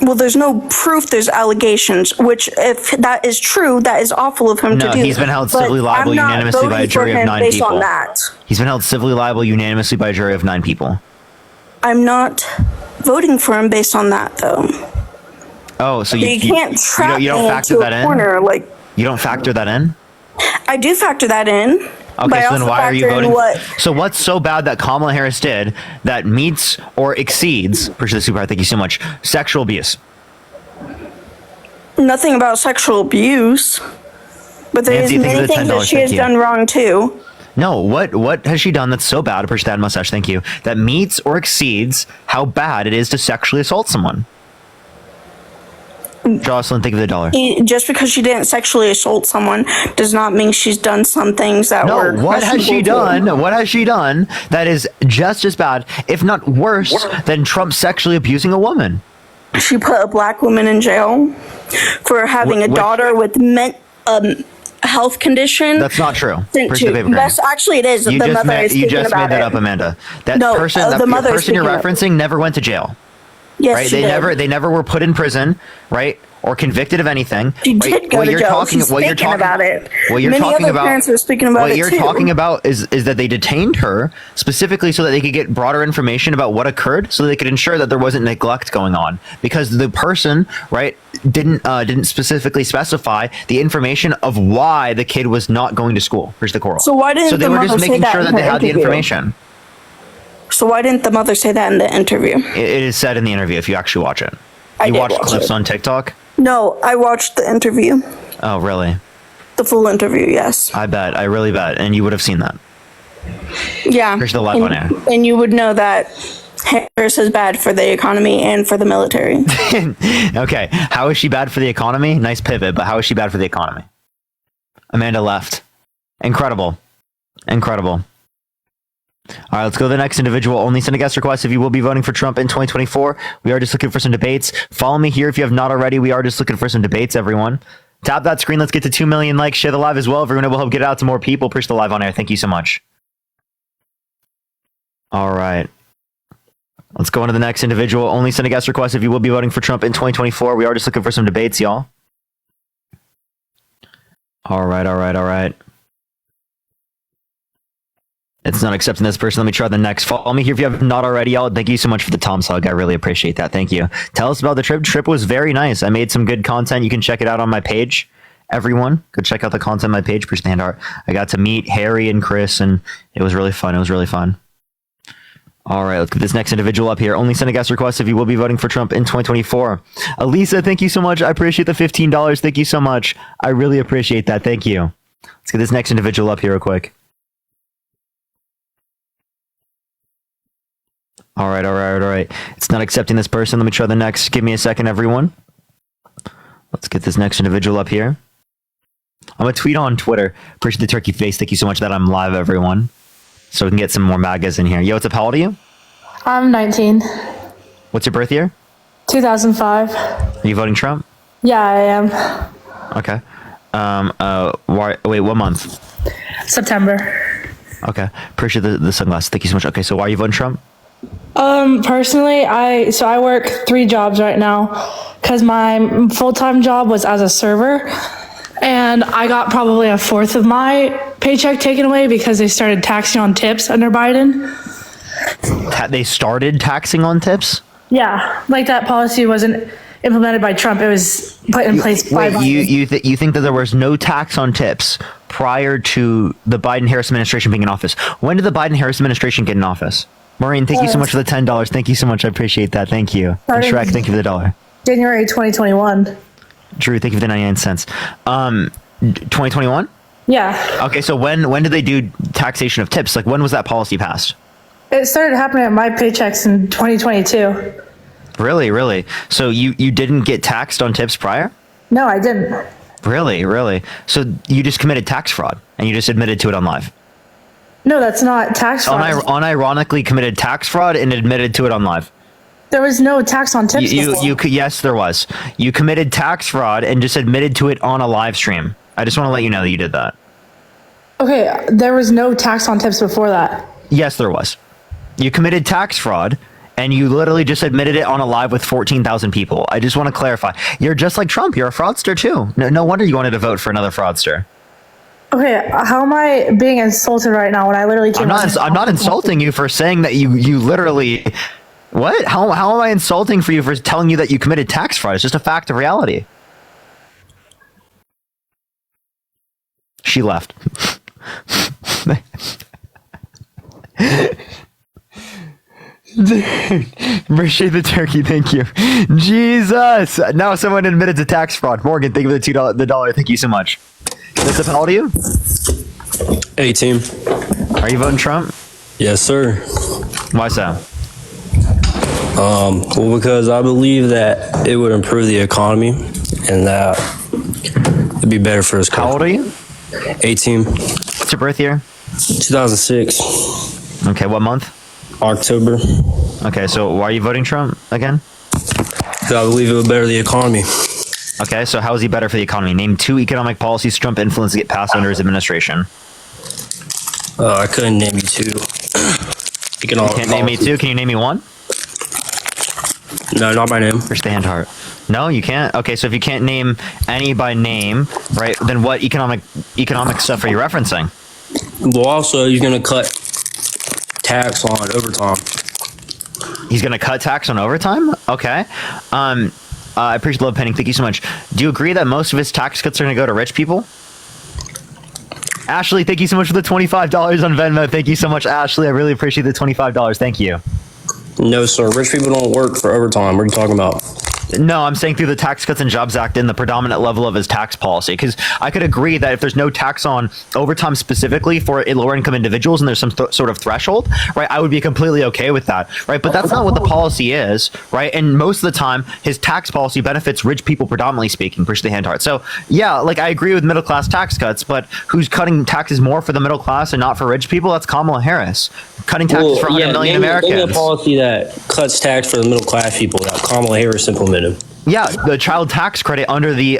Well, there's no proof, there's allegations, which if that is true, that is awful of him to do. No, he's been held civilly liable unanimously by a jury of 9 based people. on that. He's been held civilly liable unanimously by a jury of 9 people. I'm not voting for him based on that, though. Oh, so you can't trap you don't me factor into that a in? corner, like, You don't factor that in? I do factor that in. Okay, so then why are you voting? So what's so bad that Kamala Harris did that meets or exceeds, appreciate the super, thank you so much, sexual abuse? Nothing about sexual abuse, but there's many things that she has done wrong too. No, what has she done that's so bad, appreciate that mustache, thank you, that meets or exceeds how bad it is to sexually assault someone? Jocelyn, think of the $1. Just because she didn't sexually assault someone does not mean she's done some things that were what has she done? What has she done that is just as bad, if not worse, than Trump sexually abusing a woman? She put a black woman in jail for having a daughter with health condition. That's not true. That's actually it is. You just made that up, Amanda. That person you're referencing never went to jail. Yes, right? She did. They never were put in prison, right? Or convicted of anything. She did go to jail. She's speaking about it. Many other parents are speaking about it too. What you're talking about is that they detained her specifically so that they could get broader information about what occurred, so they could ensure that there wasn't neglect going on, because the person, right, didn't specifically specify the information of why the kid was not going to school. Here's the coral. So why didn't they were just making sure that they had the information? So why didn't the mother say that in the interview? It is said in the interview if you actually watch it. You watched clips on TikTok? No, I watched the interview. Oh, really? The full interview, yes. I bet. I really bet. And you would have seen that. Yeah. Here's the live on air. And you would know that Harris is bad for the economy and for the military. Okay. How is she bad for the economy? Nice pivot, but how is she bad for the economy? Amanda left. Incredible. All right, let's go to the next individual. Only send a guest request if you will be voting for Trump in 2024. We are just looking for some debates. Follow me here if you have not already. We are just looking for some debates, everyone. Tap that screen. Let's get to 2 million likes. Share the live as well. Everyone will help get it out to more people. Push the live on air. Thank you so much. All right. Let's go on to the next individual. Only send a guest request if you will be voting for Trump in 2024. We are just looking for some debates, y'all. All right. It's not accepting this person. Let me try the next. Follow me here if you have not already. Y'all, thank you so much for the Tom's hug. I really appreciate that. Thank you. Tell us about the trip. Trip was very nice. I made some good content. You can check it out on my page. Everyone, go check out the content on my page. Push the hand art. I got to meet Harry and Chris, and it was really fun. All right, let's get this next individual up here. Only send a guest request if you will be voting for Trump in 2024. Elisa, thank you so much. I appreciate the $15. Thank you so much. I really appreciate that. Thank you. Let's get this next individual up here real quick. All right. It's not accepting this person. Let me try the next. Give me a second, everyone. Let's get this next individual up here. I'm going to tweet on Twitter. Appreciate the turkey face. Thank you so much that I'm live, everyone. So we can get some more MAGAs in here. Yo, what's up? How old are you? I'm 19. What's your birth year? 2005. Are you voting Trump? Yeah, I am. Okay. Wait, what month? September. Okay. Appreciate the sunglasses. Thank you so much. Okay, so why are you voting Trump? Personally, I work 3 jobs right now because my full-time job was as a server, and I got probably a fourth of my paycheck taken away because they started taxing on tips under Biden. They started taxing on tips? Yeah, like that policy wasn't implemented by Trump. It was put in place by Biden. You think that there was no tax on tips prior to the Biden-Harris administration being in office? When did the Biden-Harris administration get in office? Maureen, thank you so much for the $10. Thank you so much. I appreciate that. Thank you. And Shrek, thank you for the $1. January 2021. Drew, thank you for the 99 cents. 2021? Yeah. Okay, so when did they do taxation of tips? Like, when was that policy passed? It started happening at my paychecks in 2022. Really? So you didn't get taxed on tips prior? No, I didn't. Really? So you just committed tax fraud and you just admitted to it on live? No, that's not tax fraud. Unironically committed tax fraud and admitted to it on live. There was no tax on tips. Yes, there was. You committed tax fraud and just admitted to it on a live stream. I just want to let you know that you did that. Okay, there was no tax on tips before that. Yes, there was. You committed tax fraud and you literally just admitted it on a live with 14,000 people. I just want to clarify. You're just like Trump. You're a fraudster too. No wonder you wanted to vote for another fraudster. Okay, how am I being insulted right now when I literally came I'm not insulting you for saying that you literally... What? How am I insulting for you for telling you that you committed tax fraud? It's just a fact of reality. She left. Appreciate the turkey, thank you. Jesus! Now someone admitted to tax fraud. Morgan, thank you for the $2. Thank you so much. What's up, how old are you? 18. Are you voting Trump? Yes, sir. Why so? Well, because I believe that it would improve the economy and that it'd be better for us. How old are you? 18. What's your birth year? 2006. Okay, what month? October. Okay, so why are you voting Trump again? Because I believe it would better the economy. Okay, so how is he better for the economy? Name 2 economic policies Trump influenced to get passed under his administration. I couldn't name you 2. You can't name me 2? Can you name me 1? No, not by name. Push the hand heart. No, you can't? Okay, so if you can't name any by name, right, then what economic stuff are you referencing? Well, also, he's going to cut tax on overtime. He's going to cut tax on overtime? Okay. I appreciate the love penning. Thank you so much. Do you agree that most of his tax cuts are going to go to rich people? Ashley, thank you so much for the $25 on Venmo. Thank you so much, Ashley. I really appreciate the $25. Thank you. No, sir. Rich people don't work for overtime. What are you talking about? No, I'm saying through the Tax Cuts and Jobs Act and the predominant level of his tax policy. Because I could agree that if there's no tax on overtime specifically for lower income individuals and there's some sort of threshold, right, I would be completely okay with that, right? But that's not what the policy is, right? And most of the time, his tax policy benefits rich people, predominantly speaking, push the hand hard. So yeah, like I agree with middle class tax cuts, but who's cutting taxes more for the middle class and not for rich people? That's Kamala Harris. Cutting taxes for 100 million Americans. Name a policy that cuts tax for the middle class people that Kamala Harris implemented. Yeah, the child tax credit under the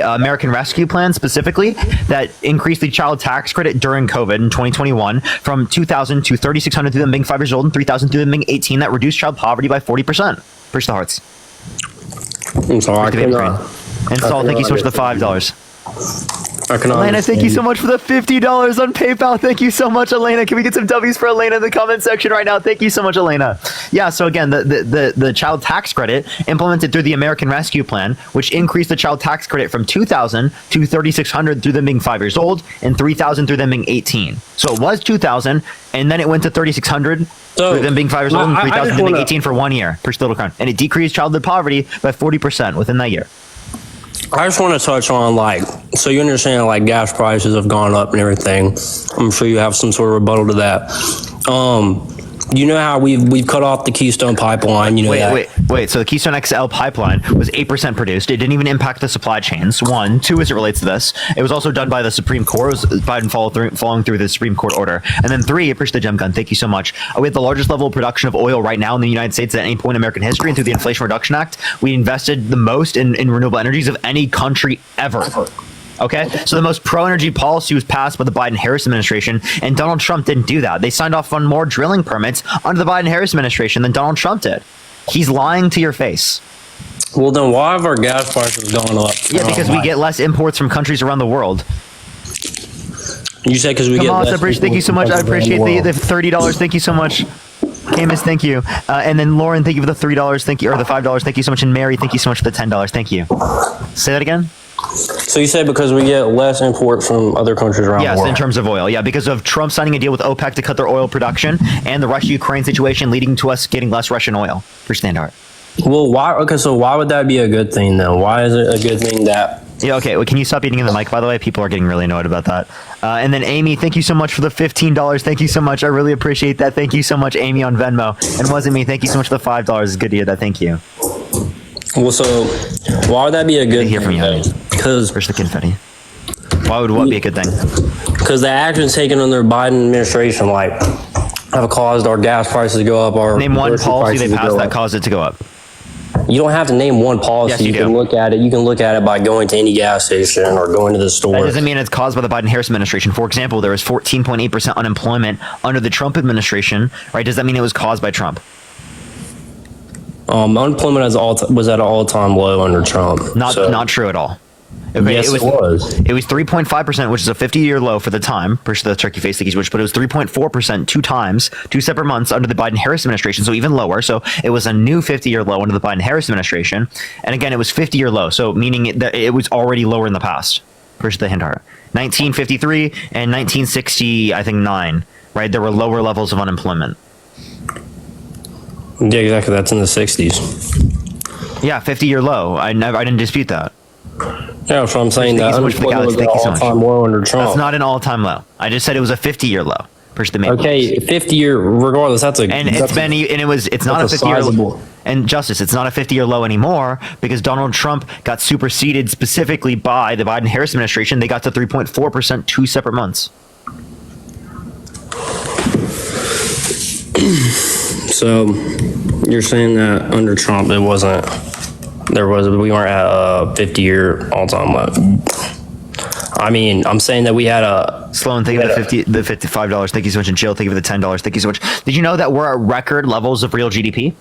American Rescue Plan specifically, that increased the child tax credit during COVID in 2021 from $2,000 to $3,600 through them being 5 years old and $3,000 through them being 18. That reduced child poverty by 40%. Push the hearts. I'm sorry, I cannot. And Saul, thank you so much for the $5. Elena, thank you so much for the $50 on PayPal. Thank you so much, Elena. Can we get some W's for Elena in the comment section right now? Thank you so much, Elena. Yeah, so again, the child tax credit implemented through the American Rescue Plan, which increased the child tax credit from $2,000 to $3,600 through them being 5 years old and $3,000 through them being 18. So it was $2,000, and then it went to $3,600 through them being 5 years old and $3,000 through being 18 for 1 year per little crown. And it decreased childhood poverty by 40% within that year. I just want to touch on, like, so you understand, like, gas prices have gone up and everything. I'm sure you have some sort of rebuttal to that. You know how we've cut off the Keystone Pipeline, you know Wait. So the Keystone XL pipeline was 8% produced. It didn't even impact the supply chains. 1, 2, as it relates to this. It was also done by the Supreme Court. It was Biden following through the Supreme Court order. And then 3, I appreciate the gem gun. Thank you so much. We have the largest level of production of oil right now in the United States at any point in American history. And through the Inflation Reduction Act, we invested the most in renewable energies of any country ever. Okay, so the most pro-energy policy was passed by the Biden-Harris administration, and Donald Trump didn't do that. They signed off on more drilling permits under the Biden-Harris administration than Donald Trump did. He's lying to your face. Well, then why have our gas prices gone up? Yeah, because we get less imports from countries around the world. You said because we get less. Thank you so much. I appreciate the $30. Thank you so much. Camus, thank you. And then Lauren, thank you for the $3. Thank you, or the $5. Thank you so much. And Mary, thank you so much for the $10. Thank you. Say that again. So you said because we get less import from other countries around the world? Yes, in terms of oil. Yeah, because of Trump signing a deal with OPEC to cut their oil production and the Russia-Ukraine situation leading to us getting less Russian oil for Standard. Well, why? Okay, so why would that be a good thing, then? Why is it a good thing that... Yeah, okay. Well, can you stop eating in the mic, by the way? People are getting really annoyed about that. And then Amy, thank you so much for the $15. Thank you so much. I really appreciate that. Thank you so much, Amy, on Venmo. And wasn't me. Thank you so much for the $5. It's good to hear that. Thank you. Well, so why would that be a good thing? From you, because where's the confetti? Why would what be a good thing? Because the actions taken under the Biden administration, like, have caused our gas prices to go up. Our name one policy they passed that caused it to go up. You don't have to name one policy. Yes, you can look at it. You can look at it by going to any gas station or going to the store. That doesn't mean it's caused by the Biden-Harris administration. For example, there was 14.8% unemployment under the Trump administration. Right? Does that mean it was caused by Trump? Unemployment was at an all-time low under Trump. Not true at all. Okay, yes, it was. It was 3.5%, which is a 50-year low for the time. Push the turkey face stickies, but it was 3.4% 2 separate months under the Biden-Harris administration, so even lower. So it was a new 50-year low under the Biden-Harris administration. And again, it was 50-year low, so meaning that it was already lower in the past. Push the hand heart. 1953 and 1960, I think 9. Right, there were lower levels of unemployment. Yeah, exactly. That's in the 60s. Yeah, 50-year low. I didn't dispute that. Yeah, so I'm saying that unemployment was at an all-time low under Trump. That's not an all-time low. I just said it was a 50-year low. Okay, 50-year, regardless, that's a... And it's not a 50-year low. And Justice, it's not a 50-year low anymore because Donald Trump got superseded specifically by the Biden-Harris administration. They got to 3.4% 2 separate months. So you're saying that under Trump we weren't at a 50-year all-time low. I mean, I'm saying that we had a Sloan. Thank you for the $55. Thank you so much, and Jill. Thank you for the $10. Thank you so much. Did you know that we're at record levels of real GDP?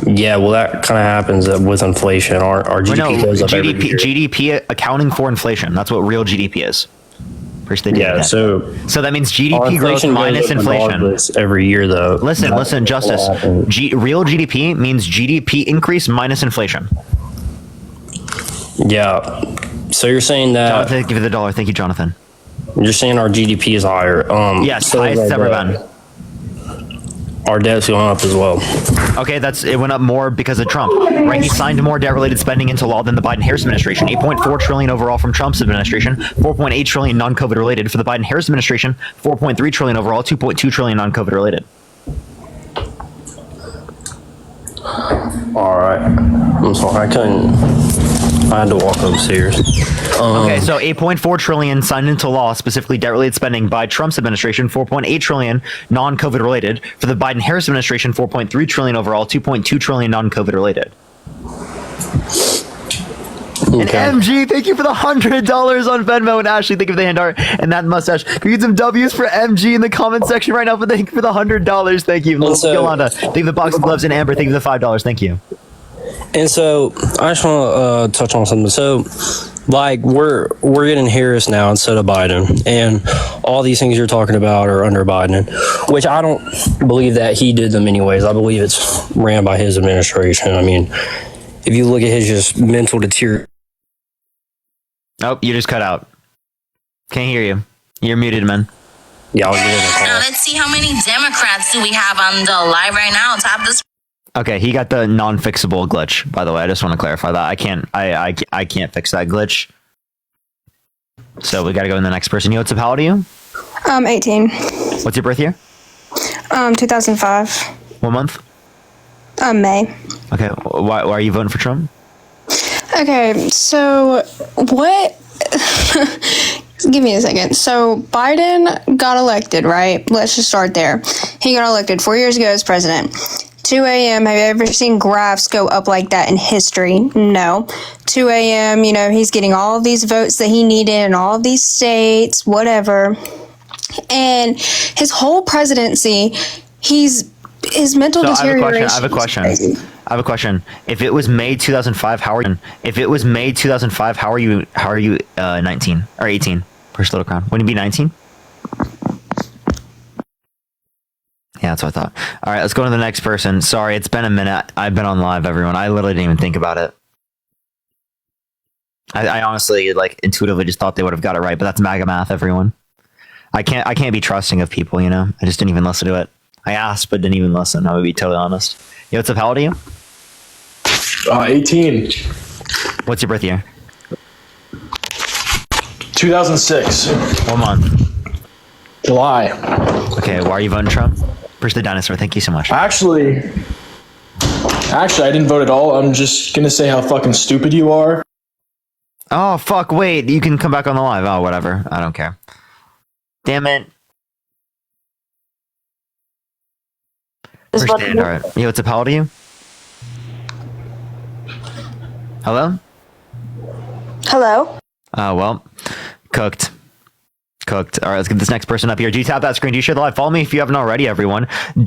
Yeah, well, that kind of happens with inflation. Our GDP goes up every year. GDP accounting for inflation. That's what real GDP is. Yeah, so that means GDP growth minus inflation every year, though. Listen, Justice. Real GDP means GDP increase minus inflation. Yeah. So you're saying that... Jonathan, give you the $1. Thank you, Jonathan. You're saying our GDP is higher. Yes, highest it's ever been. Our debt's going up as well. Okay, it went up more because of Trump. Right? He signed more debt-related spending into law than the Biden-Harris administration. $8.4 trillion overall from Trump's administration, $4.8 trillion non-COVID related. For the Biden-Harris administration, $4.3 trillion overall, $2.2 trillion non-COVID related. All right. I'm sorry, I had to walk upstairs. Okay, so $8.4 trillion signed into law, specifically debt-related spending by Trump's administration, $4.8 trillion non-COVID related. For the Biden-Harris administration, $4.3 trillion overall, $2.2 trillion non-COVID related. Okay. And MG, thank you for the $100 on Venmo. And Ashley, thank you for the hand art and that mustache. Can we get some W's for MG in the comment section right now? But thank you for the $100. Thank you. Yolanda, thank you for the box of gloves. And Amber, thank you for the $5. Thank you. And so I just want to touch on something. So Like we're getting Harris now instead of Biden, and all these things you're talking about are under Biden, which I don't believe that he did them anyways. I believe it's ran by his administration. I mean, if you look at his just mental deterioration. Oh, you just cut out. Can't hear you. You're muted, man. Yeah, I'll get in the call. Now let's see how many Democrats do we have on the live right now. Top this. Okay, he got the non-fixable glitch. By the way, I just want to clarify that I can't fix that glitch. So we got to go in the next person. What's up? How old are you? 18. What's your birth year? 2005. What month? May. Okay, why are you voting for Trump? Okay, so what? Give me a second. So Biden got elected, right? Let's just start there. He got elected 4 years ago as president. 2 a.m. Have you ever seen graphs go up like that in history? No. 2 a.m., you know, he's getting all of these votes that he needed in all of these states, whatever. And his whole presidency, his mental deterioration. I have a question. If it was May 2005, how are you? If it was May 2005, how are you? 19 or 18? First little crown. Wouldn't it be 19? Yeah, that's what I thought. All right, let's go to the next person. Sorry, it's been a minute. I've been on live, everyone. I literally didn't even think about it. I honestly, like, intuitively just thought they would have got it right, but that's MAGA math, everyone. I can't be trusting of people, you know? I just didn't even listen to it. I asked, but didn't even listen. I would be totally honest. Yo, what's up? How old are you? 18. What's your birth year? 2006. What month? July. Okay, why are you voting Trump? Bruce the Dinosaur, thank you so much. Actually, I didn't vote at all. I'm just gonna say how fucking stupid you are. Oh, fuck, wait. You can come back on the live. Oh, whatever. I don't care. Damn it. Alright. Yo, what's up? How old are you? Hello? Hello? Oh, well. Cooked. All right, let's get this next person up here. Do you tap that screen? Do you share the live? Follow me if you haven't already, everyone.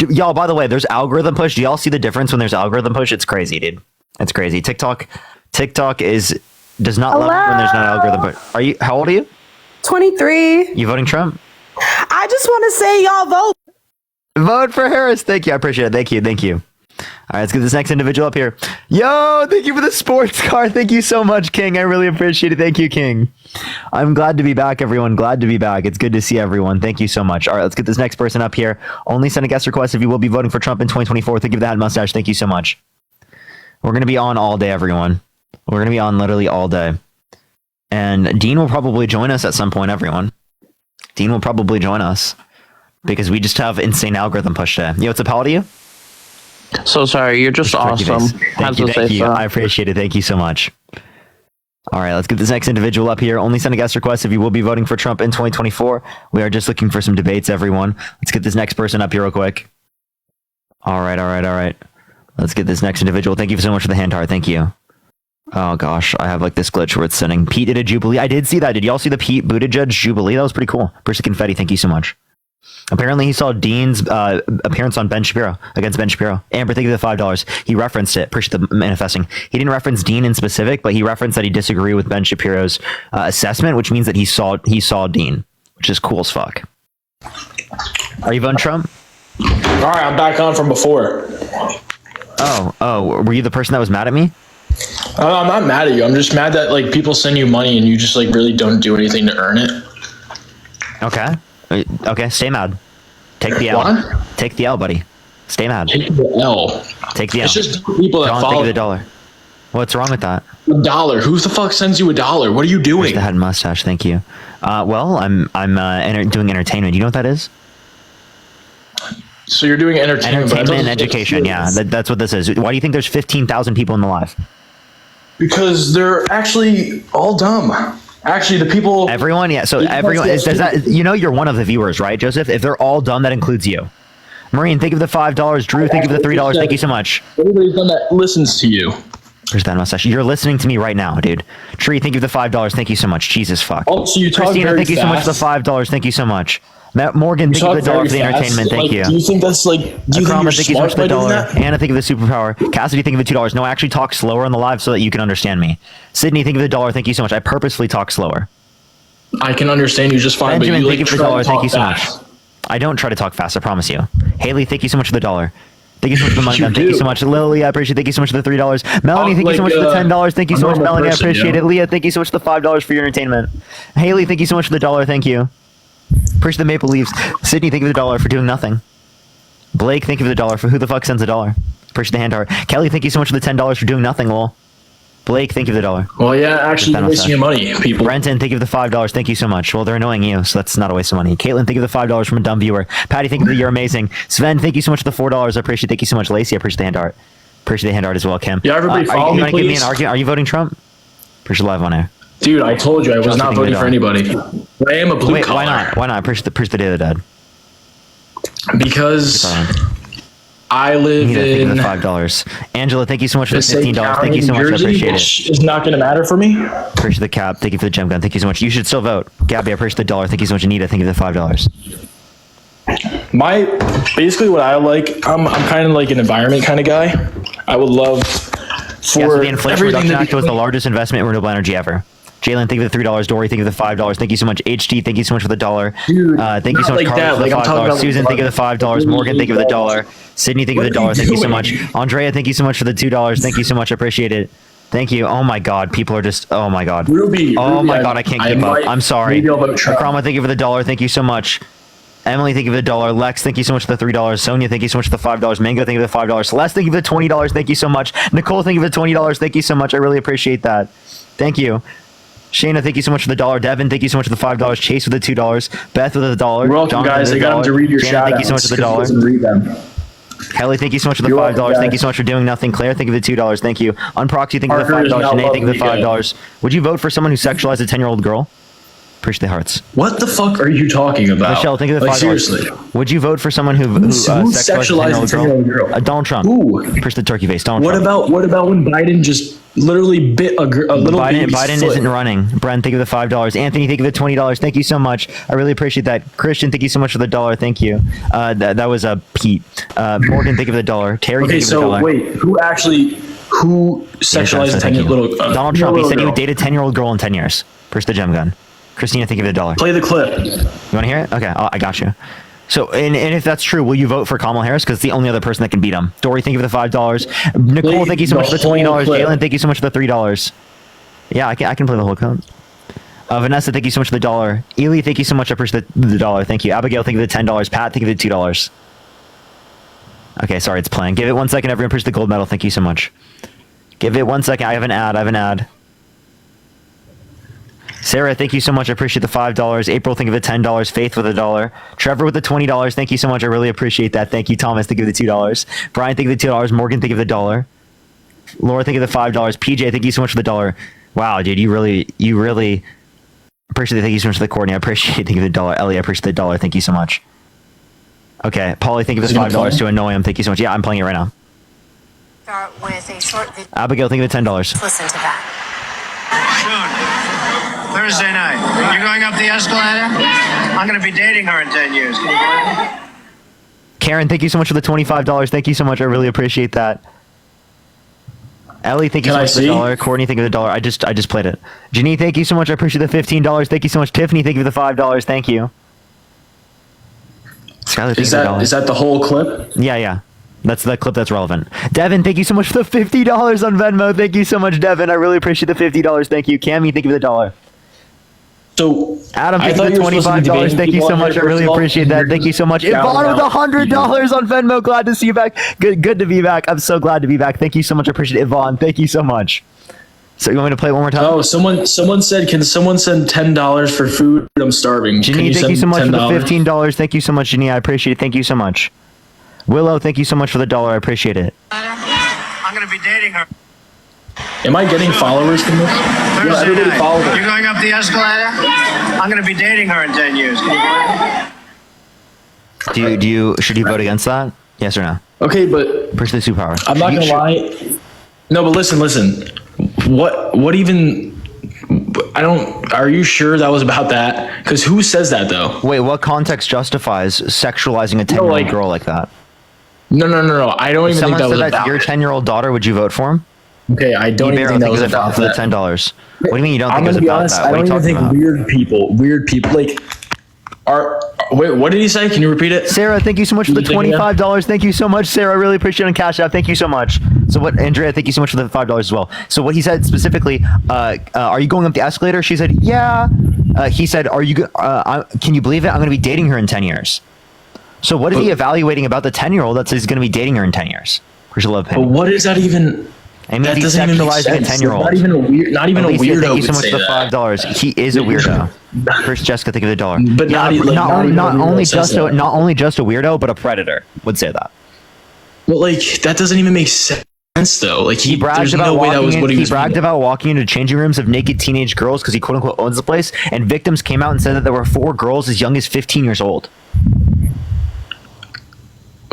Y'all, by the way, there's algorithm push. Do y'all see the difference when there's algorithm push? It's crazy, dude. It's crazy. TikTok does not love it when there's not algorithm push. How old are you? 23. You voting Trump? I just want to say y'all vote. Vote for Harris. Thank you. I appreciate it. Thank you. All right, let's get this next individual up here. Yo, thank you for the sports car. Thank you so much, King. I really appreciate it. Thank you, King. I'm glad to be back, everyone. Glad to be back. It's good to see everyone. Thank you so much. All right, let's get this next person up here. Only send a guest request if you will be voting for Trump in 2024. Thank you for that mustache. Thank you so much. We're going to be on all day, everyone. We're going to be on literally all day. And Dean will probably join us at some point, everyone. Dean will probably join us because we just have insane algorithm push today. Yo, what's up? How old are you? So sorry, you're just awesome. Thank you. I appreciate it. Thank you so much. All right, let's get this next individual up here. Only send a guest request if you will be voting for Trump in 2024. We are just looking for some debates, everyone. Let's get this next person up here real quick. All right. Let's get this next individual. Thank you so much for the hand heart. Thank you. Oh gosh, I have like this glitch where it's sending Pete did a Jubilee. I did see that. Did y'all see the Pete Buttigieg Jubilee? That was pretty cool. Burst of confetti. Thank you so much. Apparently, he saw Dean's appearance on Ben Shapiro against Ben Shapiro. Amber, thank you for the $5. He referenced it. Appreciate the manifesting. He didn't reference Dean in specific, but he referenced that he disagreed with Ben Shapiro's assessment, which means that he saw Dean, which is cool as fuck. Are you voting Trump? All right, I'm back on from before. Oh, were you the person that was mad at me? I'm not mad at you. I'm just mad that like people send you money and you just like really don't do anything to earn it. Okay, stay mad. Take the L. What? Take the L, buddy. Stay mad. Take the L. Take the L. It's just people that Don't follow. think of the dollar. What's wrong with that? $1. Who the fuck sends you $1? What are you doing? The head mustache. Thank you. Well, I'm doing entertainment. You know what that is? So you're doing entertainment and education. Yeah, that's what this is. Why do you think there's 15,000 people in the live? Because they're actually all dumb. Actually, the people. Everyone, yeah. So everyone does that. You know, you're one of the viewers, right, Joseph? If they're all dumb, that includes you. Marine, think of the $5. Drew, think of the $3. Thank you so much. Everybody's done that listens to you. Where's that mustache? You're listening to me right now, dude. Tree, thank you for the $5. Thank you so much. Jesus fuck. Oh, so you talk Christina, very thank you so much fast. for the $5. Thank you so much. Morgan, You thank you for talk the dollar very for the fast. entertainment. Thank Like, you. Do you think that's like? Do you think Akrama, you're thank you so much smart for by the doing dollar. that? Anna, thank you for the superpower. Cassidy, thank you for the $2. No, I actually talk slower on the live so that you can understand me. Sydney, thank you for the dollar. Thank you so much. I purposefully talk slower. I can understand you just fine, Benjamin, but you thank you like for the try dollar. to Thank you so talk much. fast. I don't try to talk fast. I promise you. Haley, thank you so much for the dollar. Thank you so much for the money You gun. Thank you do. so much. Lily, I appreciate it. Thank you so much for the $3. Melanie, thank you so much for the $10. Thank you a so much, normal Melanie. I person, appreciate yeah. it. Leah, thank you so much for the $5 for your entertainment. Haley, thank you so much for the dollar. Thank you. Appreciate the maple leaves. Sydney, thank you for the dollar for doing nothing. Blake, thank you for the dollar for who the fuck sends a dollar. Appreciate the hand heart. Kelly, thank you so much for the $10 for doing nothing, lol. Blake, thank you for the dollar. Well, yeah, actually, you're wasting your money, people. Brenton, thank you for the $5. Thank you so much. Well, they're annoying you, so that's not a waste of money. Caitlin, thank you for the $5 from a dumb viewer. Patty, thank you for the you're amazing. Sven, thank you so much for the $4. I appreciate it. Thank you so much. Lacey, I appreciate the hand art. Appreciate the hand art as well, Kim. Yeah, everybody follow you me, wanna give me please. an argument? Are you voting Trump? Appreciate live on air. Dude, I told you I was Chelsea, not thank you voting for anybody. But I am a blue Wait, collar. why not? Why not? Appreciate the Day of the Dead. Because I live Thank you for in the $5. Angela, thank you so much for the the same $15. county, Thank you so New much. I Jersey, appreciate it. which is not going to matter for me. Appreciate the cap. Thank you for the gem gun. Thank you so much. You should still vote. Gabby, I appreciate the $1. Thank you so much. Anita, thank you for the $5. Basically what I like, I'm kind of like an environment kind of guy. I would love for Yeah, so the Inflation everything Reduction to Act be was the largest investment in renewable energy ever. Jalen, thank you for the $3. Dory, thank you for the $5. Thank you so much. HT, thank you so much for the $1. Dude, Thank you so much, not like Carlos, that. for the Like, I'm talking $5. about Susan, thank you for the $5. Morgan, thank you for the $1. Sydney, thank you for the What are $1. you Thank you so doing? much. Andrea, thank you so much for the $2. Thank you so much. I appreciate it. Thank you. Oh my God, people are just. Oh my God. Ruby. Oh Ruby, my God, I can't keep up. might- I'm sorry. maybe I'll vote Trump. Akrama, thank you for the $1. Thank you so much. Emily, thank you for the $1. Lex, thank you so much for the $3. Sonia, thank you so much for the $5. Mango, thank you for the $5. Celeste, thank you for the $20. Thank you so much. Nicole, thank you for the $20. Thank you so much. I really appreciate that. Thank you. Shayna, thank you so much for the $1. Devin, thank you so much for the $5. Chase for the $2. Beth with the $1. You're welcome, Jonathan guys. with I the got him to $1. read your Janet, shout thank you so much for the $1. Read them. Kelly, thank you so much for the You're $5. welcome, Thank you guys. so much for doing nothing. Claire, thank you for the $2. Thank you. Unproxy, thank you for the Parker is $5. not Janae, thank you for the lovely yet. $5. Would you vote for someone who sexualized a 10-year-old girl? Appreciate the hearts. What the fuck are you talking about? Michelle, thank you for the $5. Seriously. Would you vote for someone who Who sexualized a 10-year-old girl? Donald Trump. Who? Appreciate the turkey face. Donald What Trump. about when Biden just literally bit a little baby's Biden foot? isn't running. Brent, thank you for the $5. Anthony, thank you for the $20. Thank you so much. I really appreciate that. Christian, thank you so much for the $1. Thank you. That was Pete. Morgan, thank you for the $1. Terry, Okay, thank you for the $1. so wait, who sexualized a Thank you. 10-year little Donald Trump. He little said he girl? would date a 10-year-old girl in 10 years. Push the gem gun. Christina, thank you for the $1. Play the clip. You want to hear it? Okay, I got you. So, and if that's true, will you vote for Kamala Harris? Because it's the only other person that can beat him. Dory, thank you for the $5. Nicole, thank you so much for the $20. Jalen, thank you so much for the $3. Yeah, I can play the whole code. Vanessa, thank you so much for the $1. Ely, thank you so much. I appreciate the $1. Thank you. Abigail, thank you for the $10. Pat, thank you for the $2. Okay, sorry, it's playing. Give it 1 second. Everyone push the gold medal. Thank you so much. Give it 1 second. I have an ad. Sarah, thank you so much. I appreciate the $5. April, thank you for the $10. Faith with the $1. Trevor with the $20. Thank you so much. I really appreciate that. Thank you. Thomas, thank you for the $2. Brian, thank you for the $2. Morgan, thank you for the $1. Laura, thank you for the $5. PJ, thank you so much for the $1. Wow, dude, you really appreciate it. Thank you so much for the Courtney. I appreciate it. Thank you for the $1. Ellie, I appreciate the $1. Thank you so much. Okay, Polly, thank you for the $5 to annoy him. Thank you so much. Yeah, I'm playing it right now. Start with a short video. Abigail, thank you for the $10. Listen to that. Thursday night. You're going up the escalator? I'm going to be dating her in 10 years. Can you believe it? Karen, thank you so much for the $25. Thank you so much. I really appreciate that. Ellie, thank you so much for the $1. Courtney, thank you for the $1. I just played it. Janine, thank you so much. I appreciate the $15. Thank you so much. Tiffany, thank you for the $5. Thank you. Skylar, thank you for the $1. Is that the whole clip? Yeah. That's the clip that's relevant. Devin, thank you so much for the $50 on Venmo. Thank you so much, Devin. I really appreciate the $50. Thank you. Cammy, thank you for the $1. So Adam, thank you for the $25. Thank you so much. I really appreciate that. Thank you so much. Yvonne with $100 on Venmo. Glad to see you back. Good to be back. I'm so glad to be back. Thank you so much. I appreciate it, Yvonne. Thank you so much. So you want me to play it one more time? Oh, someone said, can someone send $10 for food? I'm starving. Janine, thank you so much for the $15. Thank you so much, Janine. I appreciate it. Thank you so much. Willow, thank you so much for the $1. I appreciate it. I'm going to be dating her. Am I getting followers from this? Thursday Everybody night. follow me. You're going up the escalator? I'm going to be dating her in 10 years. Can you believe it? Should you vote against that? Yes or no? Okay, but push the superpower. I'm not gonna lie. No, but listen. What even? I don't. Are you sure that was about that? Because who says that though? Wait, what context justifies sexualizing a 10-year-old girl like that? No. I don't even think that was about your 10-year-old daughter. Would you vote for him? Okay, I don't even think that was about for the that. $10. What do you mean you don't I'm think it was gonna be about honest. that? I What are don't you even talking think about? weird people like are. Wait, what did he say? Can you repeat it? Sarah, thank you so much for the $25. Thank you so much, Sarah. I really appreciate it on Cash App. Thank you so much. So what, Andrea, thank you so much for the $5 as well. So what he said specifically, are you going up the escalator? She said, yeah. He said, can you believe it? I'm going to be dating her in 10 years. So what is he evaluating about the 10-year-old that says he's going to be dating her in 10 years? But what is that even? I mean, that he's doesn't even make sexualizing a sense. 10-year-old. Not even a weird. Not even Alicia, a weirdo thank you so would much say for the that. $5. He is a weirdo. First, Jessica, thank you for the $1. But yeah, not only just a weirdo, but a predator would say that. But like that doesn't even make sense though. Like he bragged there's about no way that was what he was. He bragged about walking into changing rooms of naked teenage girls because he quote unquote owns the place, and victims came out and said that there were 4 girls as young as 15 years old.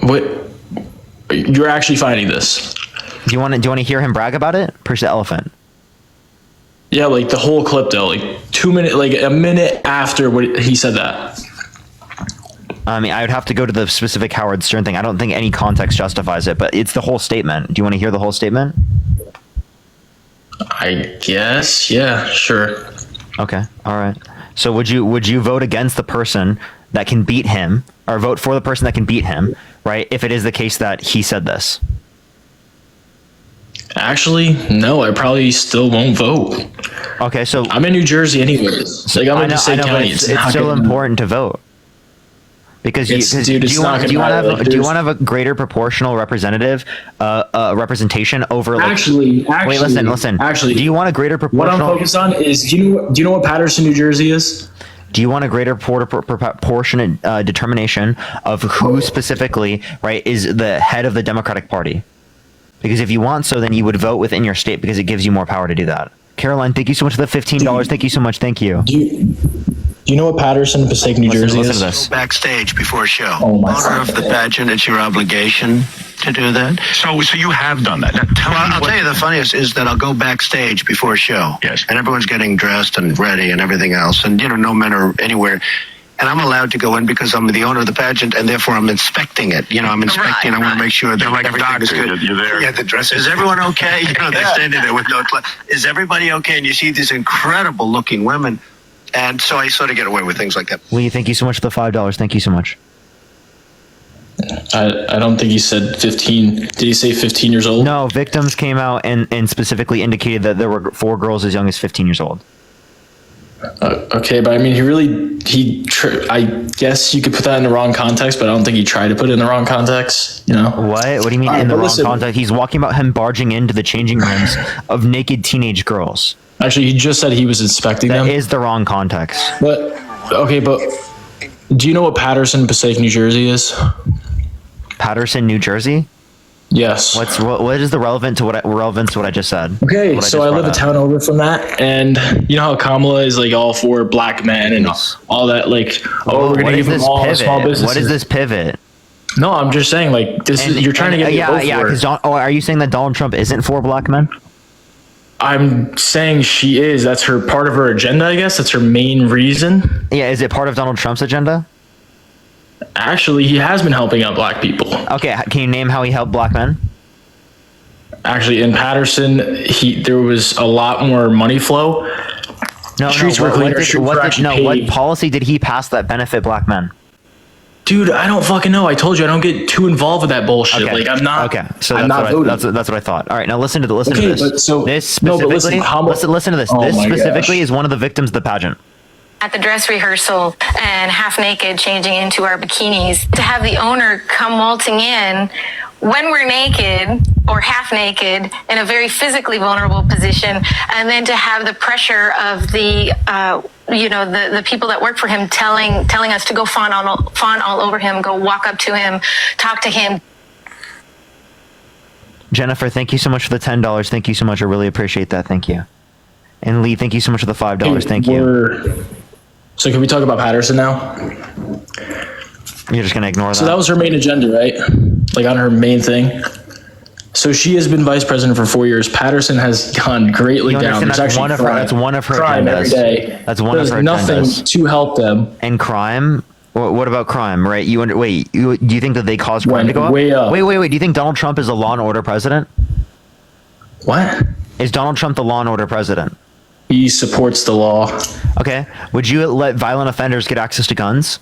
What? You're actually finding this? Do you want to hear him brag about it? Push the elephant. Yeah, like the whole clip though, like 2 minutes, like a minute after what he said that. I mean, I would have to go to the specific Howard Stern thing. I don't think any context justifies it, but it's the whole statement. Do you want to hear the whole statement? I guess, yeah, sure. Okay, all right. So would you vote against the person that can beat him, or vote for the person that can beat him, right? If it is the case that he said this. Actually, no, I probably still won't vote. Okay, so I'm in New Jersey anyways. Like I'm in the same county. It's still important to vote. Because do you want to have a greater proportional representation over like, actually wait, listen. Actually, do you want a greater proportional? What I'm focused on is do you know what Patterson, New Jersey is? Do you want a greater proportionate determination of who specifically, right, is the head of the Democratic Party? Because if you want so, then you would vote within your state because it gives you more power to do that. Caroline, thank you so much for the $15. Thank you so much. Thank you. Do you know what Patterson, Passaic, New Jersey listen is? To this. Backstage before show. Oh my Owner of the pageant, it's your obligation to do that. So you have done that. Now, I'll tell you the funniest is that I'll go backstage before show. Yes. And everyone's getting dressed and ready and everything else. And, no men are anywhere. And I'm allowed to go in because I'm the owner of the pageant, and therefore I'm inspecting it. I'm inspecting. I want to make sure that like everything is good. You're there. Yeah, the dress. Is everyone okay? They're standing there with no clothes. Is everybody okay? And you see these incredible-looking women, and so I sort of get away with things like that. Lee, thank you so much for the $5. Thank you so much. I don't think he said 15. Did he say 15 years old? No, victims came out and specifically indicated that there were 4 girls as young as 15 years old. Okay, but I mean, I guess you could put that in the wrong context, but I don't think he tried to put it in the wrong context, What? What do you mean in the wrong context? He's walking about him barging into the changing rooms of naked teenage girls. Actually, he just said he was inspecting them. That is the wrong context. But do you know what Patterson, Passaic, New Jersey is? Patterson, New Jersey? Yes. What is the relevance to what I just said? Okay, so I live a town over from that, and you know how Kamala is like all for black men and all that, like, we're gonna give them all small businesses. What is this pivot? No, I'm just saying, like, you're trying to get me to vote for her. Are you saying that Donald Trump isn't for black men? I'm saying she is. That's part of her agenda, I guess. That's her main reason. Yeah, is it part of Donald Trump's agenda? Actually, he has been helping out black people. Okay, can you name how he helped black men? Actually, in Patterson, there was a lot more money flow. What policy did he pass that benefit black men? Dude, I don't fucking know. I told you I don't get too involved with that bullshit. Okay. Like I'm not. Okay, so I'm not voting. That's what I thought. All right, now listen to this. But so this specifically. Listen to this. Oh this my specifically gosh. is one of the victims of the pageant. At the dress rehearsal and half naked, changing into our bikinis, to have the owner come waltzing in when we're naked or half naked in a very physically vulnerable position, and then to have the pressure of the the people that work for him telling us to go fawn all over him, go walk up to him, talk to him. Jennifer, thank you so much for the $10. Thank you so much. I really appreciate that. Thank you. And Lee, thank you so much for the $5. Thank you. So can we talk about Patterson now? You're just gonna ignore that. So that was her main agenda, right? Like on her main thing. So she has been vice president for 4 years. Patterson has gone greatly down. There's that's actually one of her. That's one of her crime every agendas. day. That's one There's of her nothing agendas. to help them. And crime. What about crime? Right? Do you think that they cause crime to go up? Way up. Wait. Do you think Donald Trump is a law and order president? What? Is Donald Trump the law and order president? He supports the law. Okay. Would you let violent offenders get access to guns?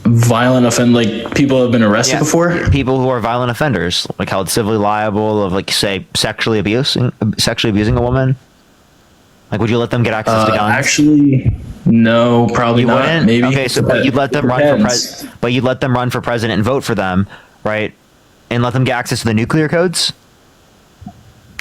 Violent offend, like people have been arrested before? People who are violent offenders, like held civilly liable of, like, say, sexually abusing a woman. Like, would you let them get access to guns? Actually, no, probably not. Wouldn't? Maybe. Okay, so but you'd let them run for president and vote for them, right? And let them get access to the nuclear codes?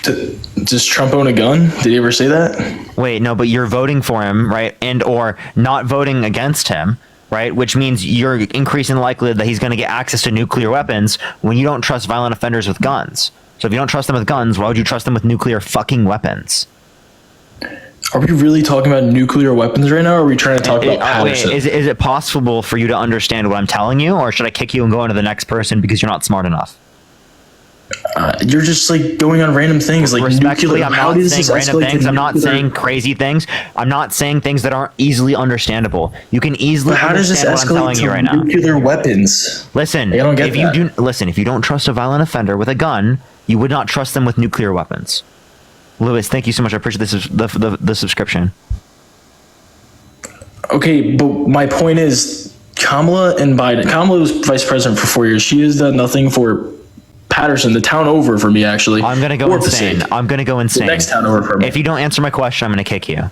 Does Trump own a gun? Did he ever say that? Wait, no, but you're voting for him, right? And or not voting against him, right? Which means you're increasing the likelihood that he's going to get access to nuclear weapons when you don't trust violent offenders with guns. So if you don't trust them with guns, why would you trust them with nuclear fucking weapons? Are we really talking about nuclear weapons right now, or are we trying to talk about Patterson? Wait, is it possible for you to understand what I'm telling you, or should I kick you and go on to the next person because you're not smart enough? You're just like going on random things, like respectfully, nuclear. I'm How not does saying this random escalate things. to I'm not nuclear? saying crazy things. I'm not saying things that aren't easily understandable. You can easily But how does this understand what I'm escalate telling you right to now. nuclear weapons? Listen, I don't get that. if you don't trust a violent offender with a gun, you would not trust them with nuclear weapons. Lewis, thank you so much. I appreciate this the subscription. Okay, but my point is, Kamala and Biden. Kamala was vice president for 4 years. She has done nothing for Patterson, the town over for me, actually. I'm gonna go insane. I'm gonna go insane. The next town over for me. If you don't answer my question, I'm gonna kick you.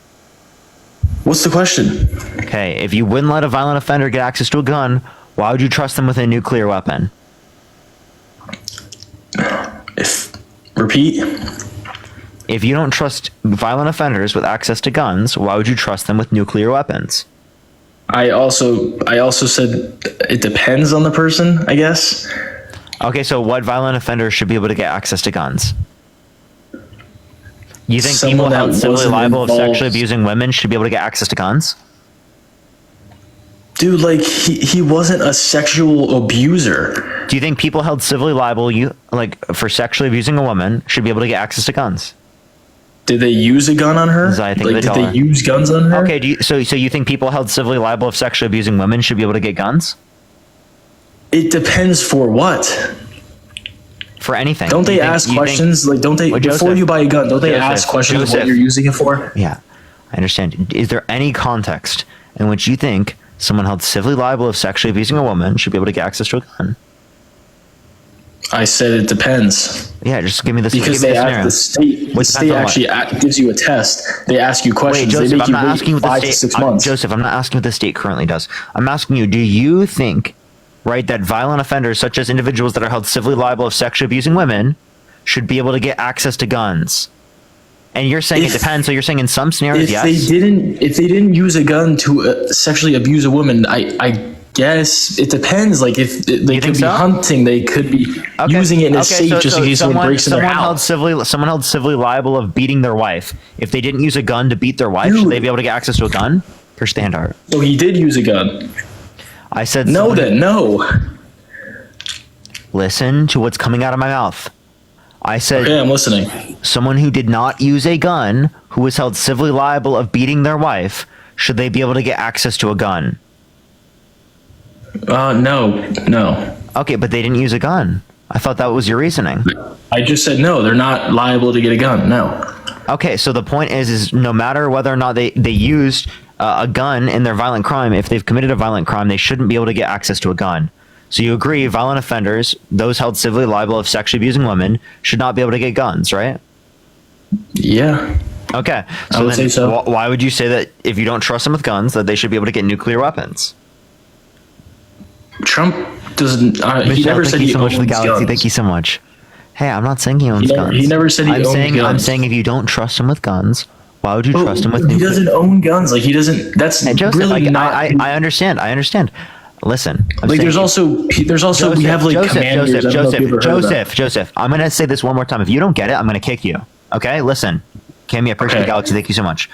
What's the question? Okay, if you wouldn't let a violent offender get access to a gun, why would you trust them with a nuclear weapon? Repeat. If you don't trust violent offenders with access to guns, why would you trust them with nuclear weapons? I also said it depends on the person, I guess. Okay, so what violent offenders should be able to get access to guns? You think people held civilly liable of sexually abusing women should be able to get access to guns? Dude, like he wasn't a sexual abuser. Do you think people held civilly liable for sexually abusing a woman should be able to get access to guns? Did they use a gun on her? I think did they use guns on her? Okay, so you think people held civilly liable of sexually abusing women should be able to get guns? It depends for what. For anything. Don't they ask questions? Don't they, before you buy a gun, don't they ask questions of what you're using it for? Yeah, I understand. Is there any context in which you think someone held civilly liable of sexually abusing a woman should be able to get access to a gun? I said it depends. Yeah, just give me this. Because they ask the state. The state actually gives you a test. They ask you questions. Wait, Joseph, they make I'm not you asking wait what 5 the to state. 6 months. Joseph, I'm not asking what the state currently does. I'm asking you: do you think, right, that violent offenders, such as individuals that are held civilly liable of sexually abusing women, should be able to get access to guns? And you're saying it depends. So you're saying in some scenarios, yes. If they didn't use a gun to sexually abuse a woman, I guess it depends. Like if they could be hunting, they could be using it in a safe just in case someone breaks in their house. Someone held civilly liable of beating their wife. If they didn't use a gun to beat their wife, should they be able to get access to a gun? Push the hand hard. So he did use a gun. I said no. Then no. Listen to what's coming out of my mouth. I said, okay, I'm listening. Someone who did not use a gun, who was held civilly liable of beating their wife, should they be able to get access to a gun? No. Okay, but they didn't use a gun. I thought that was your reasoning. I just said no. They're not liable to get a gun. No. Okay, so the point is no matter whether or not they used a gun in their violent crime, if they've committed a violent crime, they shouldn't be able to get access to a gun. So you agree, violent offenders, those held civilly liable of sexually abusing women, should not be able to get guns, right? Yeah. Okay. I would say so. Why would you say that if you don't trust them with guns, that they should be able to get nuclear weapons? Trump doesn't. He never said he owns guns. Thank you so much. Hey, I'm not saying he owns guns. He never said he owns guns. I'm saying if you don't trust him with guns, why would you trust him with nuclear? He doesn't own guns. Like he doesn't. That's Joseph, really not. I understand. Listen, there's also Joseph, we have like commanders. Joseph. I'm gonna say this one more time. If you don't get it, I'm gonna kick you. Okay, listen, Cammy, I appreciate the Galaxy. Thank you so much.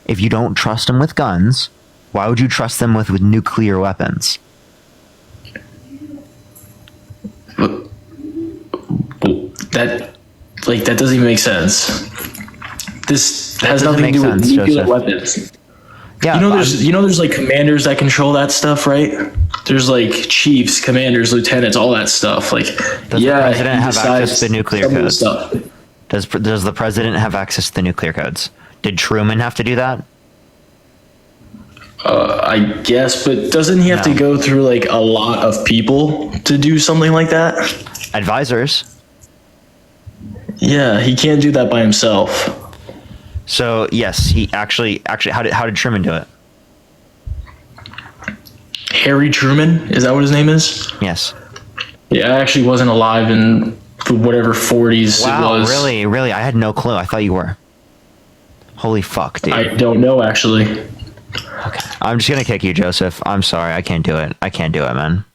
If you don't trust them with guns, why would you trust them with nuclear weapons? that doesn't even make sense. This has doesn't nothing to do make with sense, nuclear Joseph. weapons. Yeah, there's like commanders that control that stuff, right? There's like chiefs, commanders, lieutenants, all that stuff. Like, Does the president have access to the nuclear some of the codes? stuff. Does the president have access to the nuclear codes? Did Truman have to do that? I guess, but doesn't he have to go through like a lot of people to do something like that? Advisors. Yeah, he can't do that by himself. So yes, he actually how did Truman do it? Harry Truman, is that what his name is? Yes. Yeah, I actually wasn't alive in the whatever 40s it Wow, was. really? I had no clue. I thought you were. Holy fuck, dude. I don't know, actually. Okay. I'm just gonna kick you, Joseph. I'm sorry. I can't do it. I can't do it, man.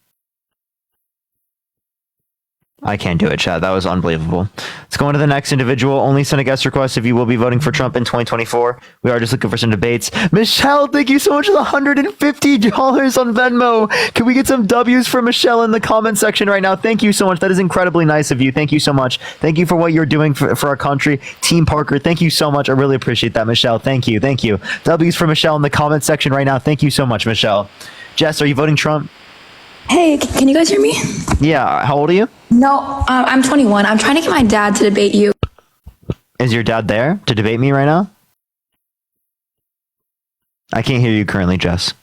I can't do it, Chad. That was unbelievable. Let's go on to the next individual. Only send a guest request if you will be voting for Trump in 2024. We are just looking for some debates. Michelle, thank you so much for the $150 on Venmo. Can we get some W's for Michelle in the comment section right now? Thank you so much. That is incredibly nice of you. Thank you so much. Thank you for what you're doing for our country. Team Parker, thank you so much. I really appreciate that, Michelle. Thank you. Thank you. W's for Michelle in the comment section right now. Thank you so much, Michelle. Jess, are you voting Trump? Hey, can you guys hear me? Yeah. How old are you? No, I'm 21. I'm trying to get my dad to debate you. Is your dad there to debate me right now? I can't hear you currently, Jess.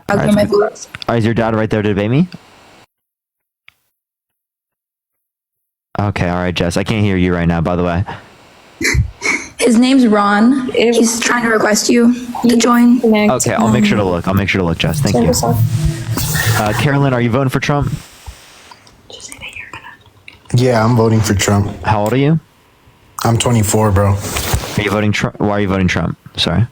I'll give my vote. Is your dad right there to debate me? Okay, all right, Jess. I can't hear you right now, by the way. His name's Ron. He's trying to request you to join. Okay, I'll make sure to look. I'll make sure to look, Jess. Thank you. Carolyn, are you voting for Trump? Yeah, I'm voting for Trump. How old are you? I'm 24, bro. Are you voting Trump? Why are you voting Trump? Sorry.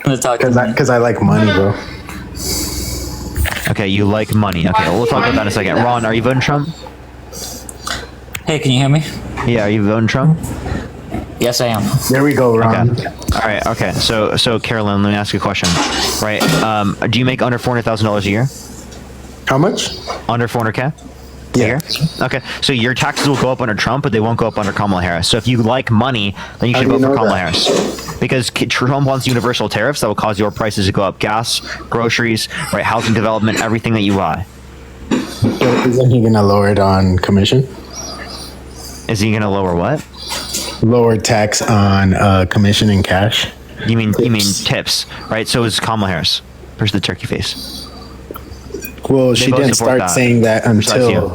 Because I like money, bro. Okay, you like money. Okay, we'll talk about that in a second. Ron, are you voting Trump? Hey, can you hear me? Yeah, are you voting Trump? Yes, I am. There we go, Ron. Okay. All right. Okay. So Carolyn, let me ask you a question. Right. Do you make under $400,000 a year? How much? Under 400K? Yeah. A year? Okay. So your taxes will go up under Trump, but they won't go up under Kamala Harris. So if you like money, then you should vote for Kamala Harris. Because Trump wants universal tariffs that will cause your prices to go up. Gas, groceries, right? Housing development, everything that you buy. So isn't he gonna lower it on commission? Is he gonna lower what? Lower tax on commission and cash. You mean tips, right? So is Kamala Harris. Where's the turkey face? Well, They she both didn't support start saying that until.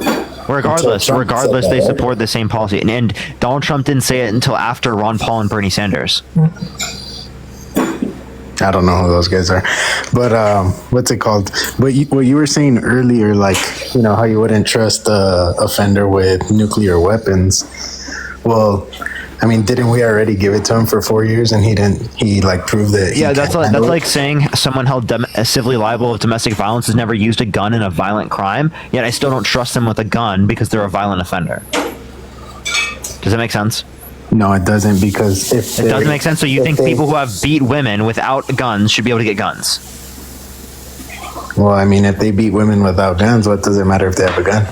Regardless, Trump said that, they right? support the same policy. And Donald Trump didn't say it until after Ron Paul and Bernie Sanders. I don't know who those guys are, but what's it called? What you were saying earlier, like, you know, how you wouldn't trust the offender with nuclear weapons. Well, I mean, didn't we already give it to him for 4 years and he like proved that? Yeah, that's like saying someone held civilly liable of domestic violence has never used a gun in a violent crime, yet I still don't trust them with a gun because they're a violent offender. Does that make sense? No, it doesn't, because if it doesn't make sense. So you think people who have beat women without guns should be able to get guns? Well, I mean, if they beat women without guns, what does it matter if they have a gun?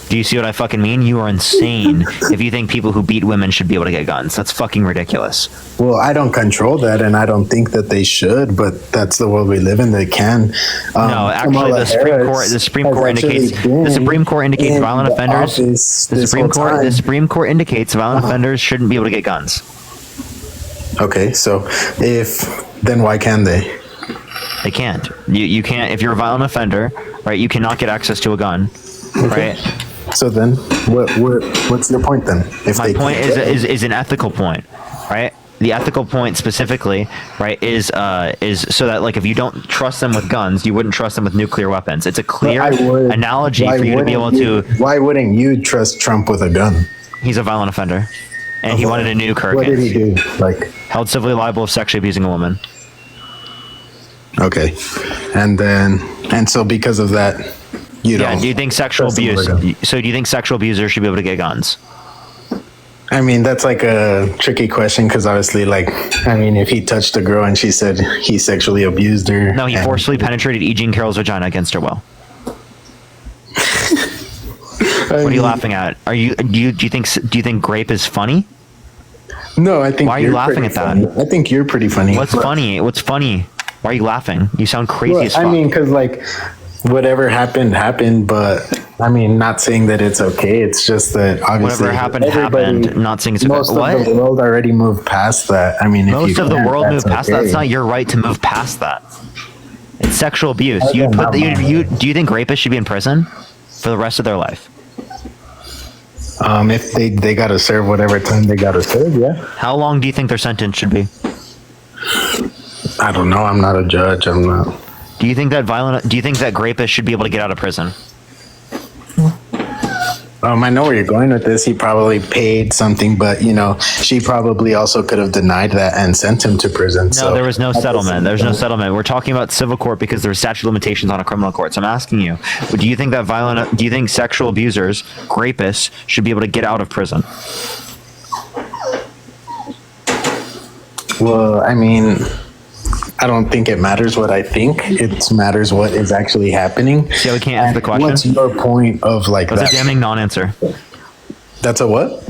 Do you see what I fucking mean? You are insane if you think people who beat women should be able to get guns. That's fucking ridiculous. Well, I don't control that, and I don't think that they should, but that's the world we live in. They can. No, actually, the Supreme Court indicates violent offenders. The Supreme Court indicates violent offenders shouldn't be able to get guns. Okay, so then why can they? They can't. You can't. If you're a violent offender, right? You cannot get access to a gun, right? So then, what's your point then? My point is an ethical point, right? The ethical point specifically, right, is so that, like, if you don't trust them with guns, you wouldn't trust them with nuclear weapons. It's a clear analogy for you to be able to. Why wouldn't you trust Trump with a gun? He's a violent offender, and he wanted a new Kirk. What did he do? Like, held civilly liable of sexually abusing a woman. Okay, and so because of that. Do you think sexual abuse? So do you think sexual abusers should be able to get guns? I mean, that's like a tricky question because obviously, like, I mean, if he touched a girl and she said he sexually abused her. No, he forcefully penetrated E. Jean Carroll's vagina against her will. What are you laughing at? Do you think grape is funny? No, I think. Why are you laughing at that? I think you're pretty funny. What's funny? What's funny? Why are you laughing? You sound crazy as fuck. I mean, because like whatever happened, but I mean, not saying that it's okay. It's just that obviously whatever happened. Not saying it's okay. Most of the world already moved past that. I mean, most of the world moved past that. It's not your right to move past that. It's sexual abuse. Do you think rapists should be in prison for the rest of their life? If they got to serve whatever time they got to serve, yeah. How long do you think their sentence should be? I don't know. I'm not a judge. I'm not. Do you think that rapists should be able to get out of prison? I know where you're going with this. He probably paid something, but she probably also could have denied that and sent him to prison. No, so there was no settlement. There's no settlement. We're talking about civil court because there's statute of limitations on a criminal court. So I'm asking you, do you think sexual abusers, rapists, should be able to get out of prison? Well, I mean, I don't think it matters what I think. It matters what is actually happening. Yeah, we can't answer the question. What's your point of like That's a damning non-answer. That's a what?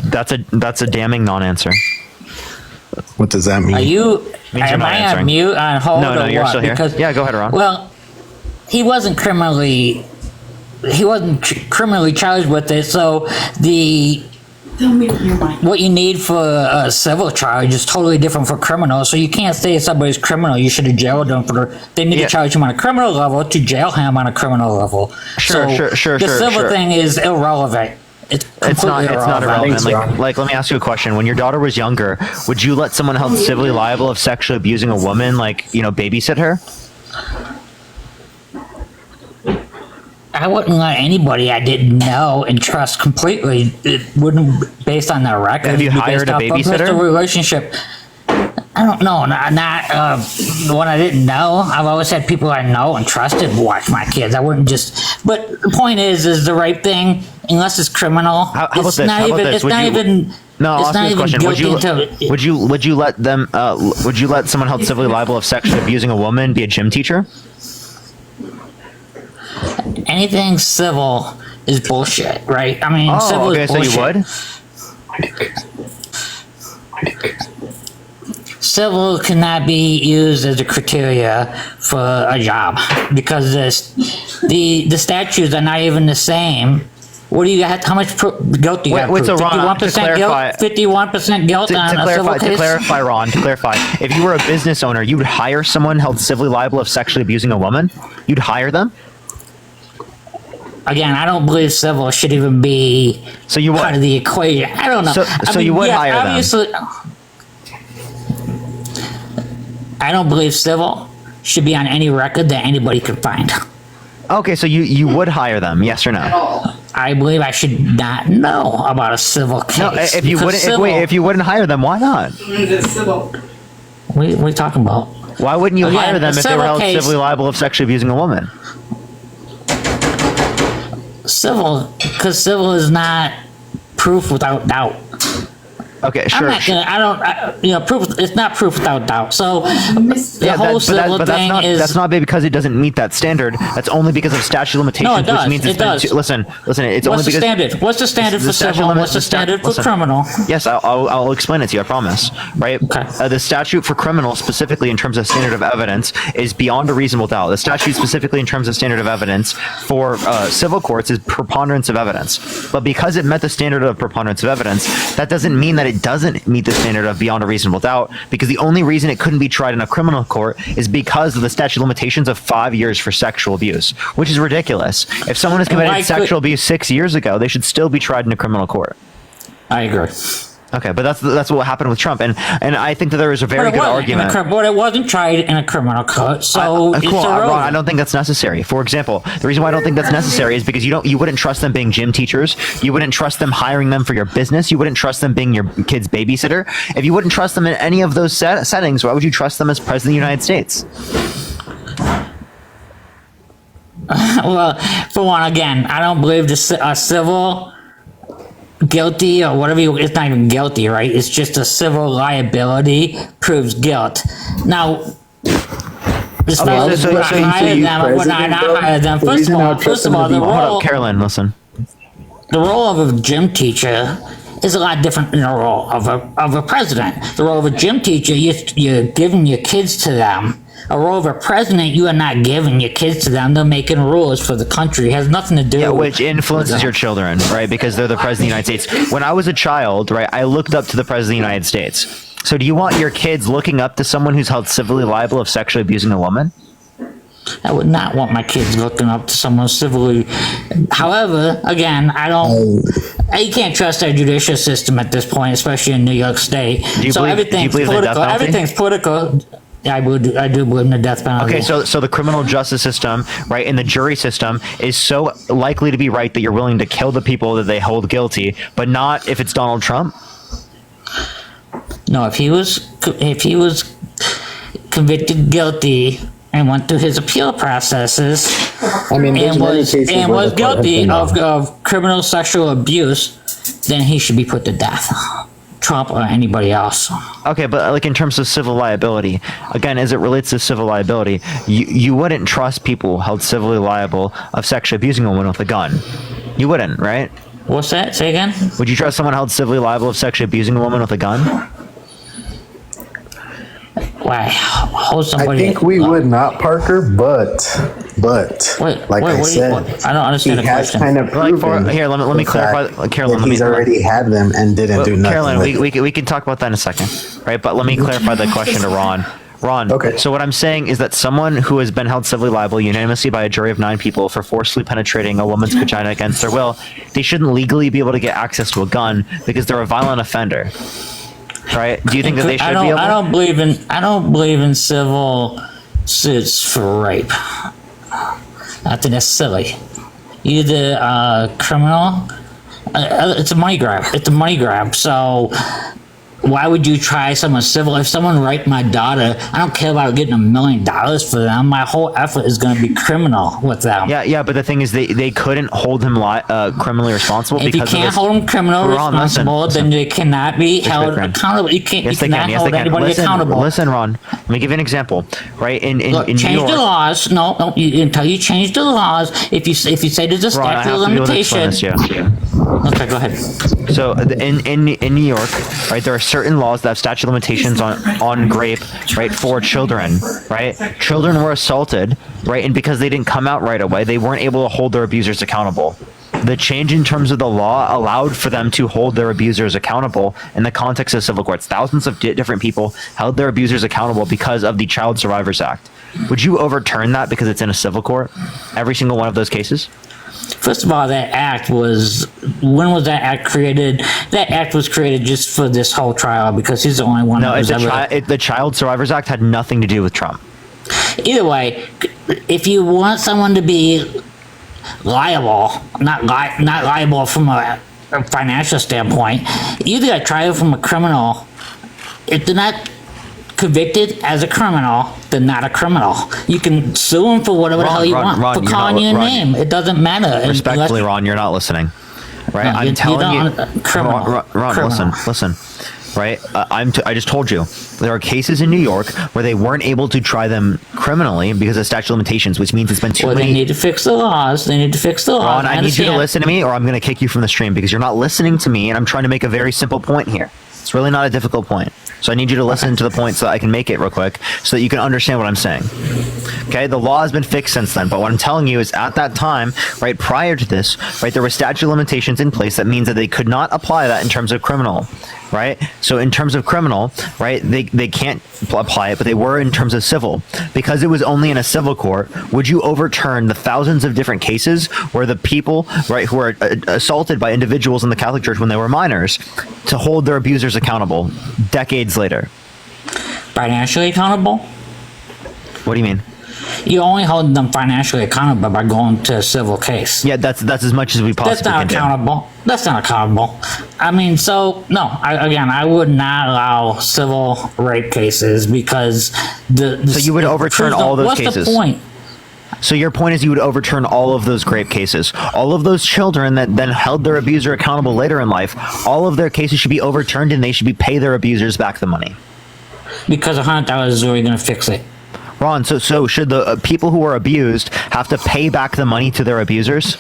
That's a damning non-answer. What does that mean? Am I on mute, on hold, No, you're still here. Because, yeah, go ahead, Ron. Well, he wasn't criminally charged with it, so what you need for a civil charge is totally different for criminal. So you can't say if somebody's criminal, you should have jailed them they need to charge him on a criminal level to jail him on a criminal level. Sure. The civil thing is irrelevant. It's not irrelevant. Like, let me ask you a question. When your daughter was younger, would you let someone held civilly liable of sexually abusing a woman, babysit her? I wouldn't let anybody I didn't know and trust completely. It wouldn't, based on their record. Have you hired a babysitter? A relationship. I don't know. Not the one I didn't know. I've always had people I know and trusted watch my kids. I wouldn't just. But the point is the right thing, unless it's criminal. How about this? It's not even. No, I'll ask you this question. Would you let them? Would you let someone held civilly liable of sexually abusing a woman be a gym teacher? Anything civil is bullshit, right? I mean, civil is bullshit. So you would? Civil cannot be used as a criteria for a job because the statutes are not even the same. What do you got? How much guilt do you got? 51% guilt. 51% guilt on a civil case. To clarify, Ron. If you were a business owner, you would hire someone held civilly liable of sexually abusing a woman. You'd hire them. Again, I don't believe civil should even be part of the equation. I don't know. So you would hire obviously, them? I don't believe civil should be on any record that anybody could find. Okay, so you would hire them, yes or no? I believe I should not know about a civil case. No, if you wouldn't hire them, why not? What are you talking about? Why wouldn't you hire them if they were held civilly liable of sexually abusing a woman? Civil, because civil is not proof without doubt. Okay, sure. Proof. It's not proof without doubt. So the whole civil thing is. That's not because it doesn't meet that standard. That's only because of statute of limitations. No, it does. Which means it does. Listen. It's only because. What's the standard? What's the standard for civil? What's the standard for criminal? Yes, I'll explain it to you. I promise. Right. Okay. The statute for criminal, specifically in terms of standard of evidence, is beyond a reasonable doubt. The statute specifically in terms of standard of evidence for civil courts is preponderance of evidence. But because it met the standard of preponderance of evidence, that doesn't mean that it doesn't meet the standard of beyond a reasonable doubt, because the only reason it couldn't be tried in a criminal court is because of the statute of limitations of 5 years for sexual abuse, which is ridiculous. If someone has committed sexual abuse 6 years ago, they should still be tried in a criminal court. I agree. Okay, but that's what happened with Trump, and I think that there is a very good argument. But it wasn't tried in a criminal court, so it's irrelevant. Ron, I don't think that's necessary. For example, the reason why I don't think that's necessary is because you wouldn't trust them being gym teachers, you wouldn't trust them hiring them for your business, you wouldn't trust them being your kid's babysitter. If you wouldn't trust them in any of those settings, why would you trust them as president of the United States? Well, for one, again, I don't believe a civil guilty or whatever it's not even guilty, right? It's just a civil liability proves guilt. Now, As far as would I hire them or would I not hire them? First of all, the Hold role, up, Carolyn, listen. the role of a gym teacher is a lot different than the role of a president. The role of a gym teacher, you're giving your kids to them. A role of a president, you are not giving your kids to them. They're making rules for the country. It has nothing to do with... which influences your children, right? Because they're the president of the United States. When I was a child, right, I looked up to the president of the United States. So do you want your kids looking up to someone who's held civilly liable of sexually abusing a woman? I would not want my kids looking up to someone civilly. However, again, you can't trust our judicial system at this point, especially in New York State. Everything's political. Everything's political. I do believe in the death penalty. Okay, so the criminal justice system, right, and the jury system is so likely to be right that you're willing to kill the people that they hold guilty, but not if it's Donald Trump? No, if he was convicted guilty and went through his appeal processes and was guilty of criminal sexual abuse, then he should be put to death. Trump or anybody else. Okay, but like in terms of civil liability, again, as it relates to civil liability, you wouldn't trust people held civilly liable of sexually abusing a woman with a gun. You wouldn't, right? What's that? Say again? Would you trust someone held civilly liable of sexually abusing a woman with a gun? Why? Hold somebody. I think we would not, Parker, but I said, I don't understand the question. Kind of here, let me clarify, Carolyn. He's already had them and didn't do nothing. Carolyn, we can talk about that in a second, right? But let me clarify the question to Ron. Ron, okay. So what I'm saying is that someone who has been held civilly liable unanimously by a jury of 9 people for forcibly penetrating a woman's vagina against their will, they shouldn't legally be able to get access to a gun because they're a violent offender. Right? Do you think that they should be able? I don't believe in civil suits for rape. I think that's silly. You're the criminal. It's a money grab. It's a money grab. So why would you try someone civil? If someone raped my daughter, I don't care about getting $1 million for them. My whole effort is going to be criminal with them. Yeah, but the thing is, they couldn't hold him criminally responsible if because you can't hold them criminally responsible, then they cannot be held accountable. You cannot hold anybody accountable. Listen, Ron. Let me give you an example. Right in change New York, the laws. No, until you change the laws. If you say there's a statute of limitations. Okay, go ahead. So in New York, right, there are certain laws that have statute of limitations on rape, right, for children, right? Children were assaulted, right, and because they didn't come out right away, they weren't able to hold their abusers accountable. The change in terms of the law allowed for them to hold their abusers accountable in the context of civil courts. Thousands of different people held their abusers accountable because of the Child Survivors Act. Would you overturn that because it's in a civil court? Every single one of those cases? First of all, when was that act created? That act was created just for this whole trial because he's the only one. No, the Child Survivors Act had nothing to do with Trump. Either way, if you want someone to be liable, not liable from a financial standpoint, you either got to try it from a criminal. If they're not convicted as a criminal, they're not a criminal. You can sue them for whatever the hell you want for calling you a name. It doesn't matter. Respectfully, Ron, you're not listening. Right? No, I'm telling you, criminal. Ron, listen. Right? I just told you there are cases in New York where they weren't able to try them criminally because of statute of limitations, which means it's been too late. They need to fix the laws. Ron, I need you to listen to me, or I'm going to kick you from the stream because you're not listening to me, and I'm trying to make a very simple point here. It's really not a difficult point. So I need you to listen to the point so that I can make it real quick so that you can understand what I'm saying. Okay, the law has been fixed since then, but what I'm telling you is at that time, right, prior to this, right, there were statute of limitations in place that means that they could not apply that in terms of criminal, right? So in terms of criminal, right, they can't apply it, but they were in terms of civil. Because it was only in a civil court, would you overturn the thousands of different cases where the people, right, who were assaulted by individuals in the Catholic Church when they were minors to hold their abusers accountable decades later? Financially accountable? What do you mean? You only hold them financially accountable by going to a civil case. Yeah, that's as much as we possibly can do. That's not accountable. I mean, so no. I would not allow civil rape cases because so you would overturn all those cases. What's the point? So your point is you would overturn all of those rape cases. All of those children that then held their abuser accountable later in life, all of their cases should be overturned and they should pay their abusers back the money. Because $100 is already going to fix it. Ron, so should the people who are abused have to pay back the money to their abusers?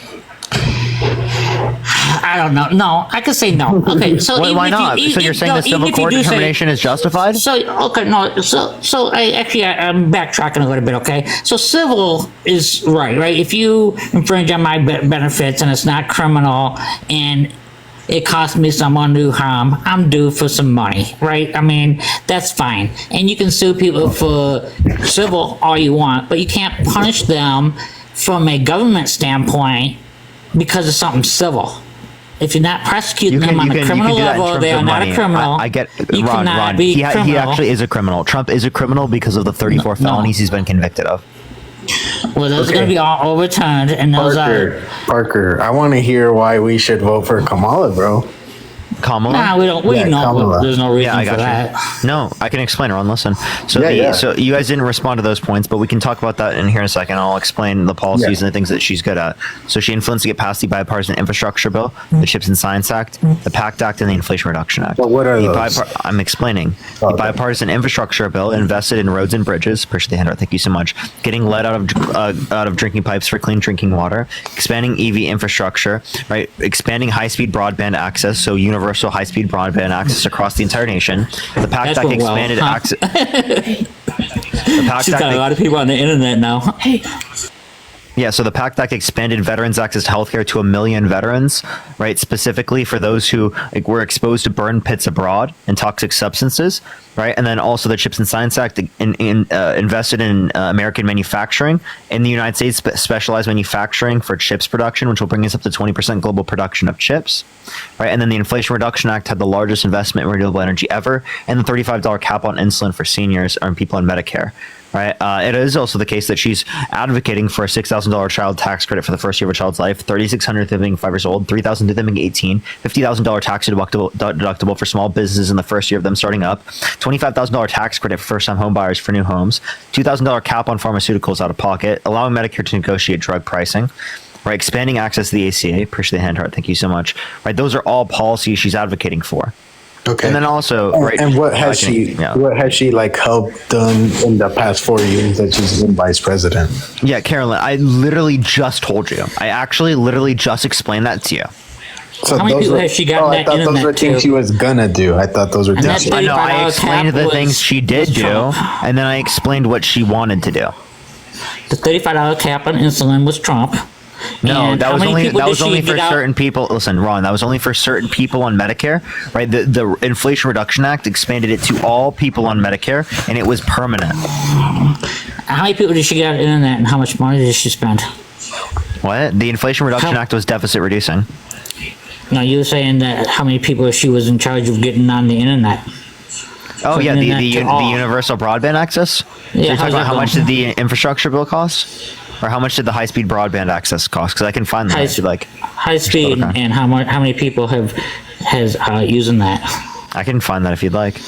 I don't know. No, I could say no. Okay, so why not? So you're saying the civil court determination is justified? So okay, no. So I'm backtracking a little bit. Okay, so civil is right. If you infringe on my benefits and it's not criminal and it cost me some undue harm, I'm due for some money, right? I mean, that's fine. And you can sue people for civil all you want, but you can't punish them from a government standpoint because of something civil. If you're not prosecuting them on a criminal level, they are not a criminal. I get Ron. He actually is a criminal. Trump is a criminal because of the 34 felonies he's been convicted of. Well, those are going to be all overturned, and those Parker, I want to hear why we should vote for Kamala, bro. Kamala? Nah, we don't. We know Kamala. there's no reason I for got that. you. No, I can explain, Ron. Listen. So so you guys didn't respond to those points, but we can talk about that in here in a second. I'll explain the policies and the things that she's good at. So she influenced to get passed the bipartisan infrastructure bill, the Chips and Science Act, the PACT Act, and the Inflation Reduction Act. But what are those? I'm explaining. The bipartisan infrastructure bill invested in roads and bridges. Appreciate the handout. Thank you so much. Getting lead out of drinking pipes for clean drinking water. Expanding EV infrastructure. Right. Expanding high-speed broadband access. So universal high-speed broadband access across the entire nation. The PACT Act expanded access. The PACT She's got a lot of people on the internet now. Yeah, so the PACT Act expanded veterans' access to healthcare to 1 million veterans, right? Specifically for those who were exposed to burn pits abroad and toxic substances, right? And then also the Chips and Science Act invested in American manufacturing in the United States, specialized manufacturing for chips production, which will bring us up to 20% global production of chips, right? And then the Inflation Reduction Act had the largest investment in renewable energy ever, and the $35 cap on insulin for seniors or people on Medicare. Right. It is also the case that she's advocating for a $6,000 child tax credit for the first year of a child's life, $3,600 to them being 5 years old, $3,000 to them being 18, $50,000 tax deductible for small businesses in the first year of them starting up, $25,000 tax credit for first-time home buyers for new homes, $2,000 cap on pharmaceuticals out of pocket, allowing Medicare to negotiate drug pricing. Right, expanding access to the ACA. Appreciate the hand heart. Thank you so much. Right, those are all policies she's advocating for. Okay. And then also, right. And what has she like helped done in the past 4 years that she's been vice president? Yeah, Carolyn, I literally just told you. I actually literally just explained that to you. So how many people has she gotten that internet to? I thought those were things she was gonna do. I thought those were things. I know. I explained the things she did do, and then I explained what she wanted to do. The $35 cap on insulin was Trump. No, that was only for certain people. Listen, Ron, that was only for certain people on Medicare, right? The Inflation Reduction Act expanded it to all people on Medicare, and it was permanent. How many people did she get on the internet, and how much money did she spend? What? The Inflation Reduction Act was deficit reducing. No, you were saying that how many people she was in charge of getting on the internet. Oh, yeah, the universal broadband access? Yeah, so you're talking about how much did the infrastructure bill cost? Or how much did the high-speed broadband access cost? Because I can find that if you like. High speed, and how many people has using that? I can find that if you'd like.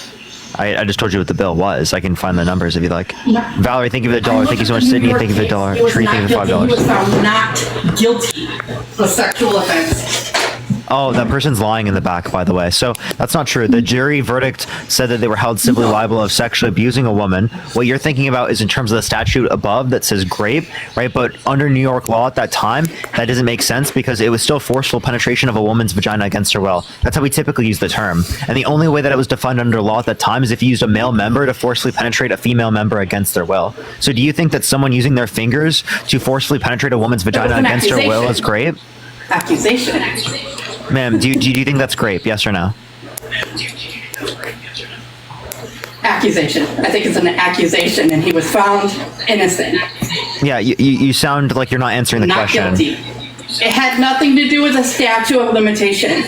I just told you what the bill was. I can find the numbers if you'd like. Valerie, thank you for the $1. Thank you so much, Sydney. Thank you for the $1. Tree, thank you for $5. He was found not guilty of sexual offense. Oh, that person's lying in the back, by the way. So that's not true. The jury verdict said that they were held civilly liable of sexually abusing a woman. What you're thinking about is in terms of the statute above that says grape, right? But under New York law at that time, that doesn't make sense because it was still forceful penetration of a woman's vagina against her will. That's how we typically use the term. And the only way that it was defined under law at that time is if you used a male member to forcefully penetrate a female member against their will. So do you think that someone using their fingers to forcefully penetrate a woman's vagina against her will is grape? Accusation. Ma'am, do you think that's grape? Yes or no? Accusation. I think it's an accusation, and he was found innocent. Yeah, you sound like you're not answering the question. Not guilty. It had nothing to do with the statute of limitation.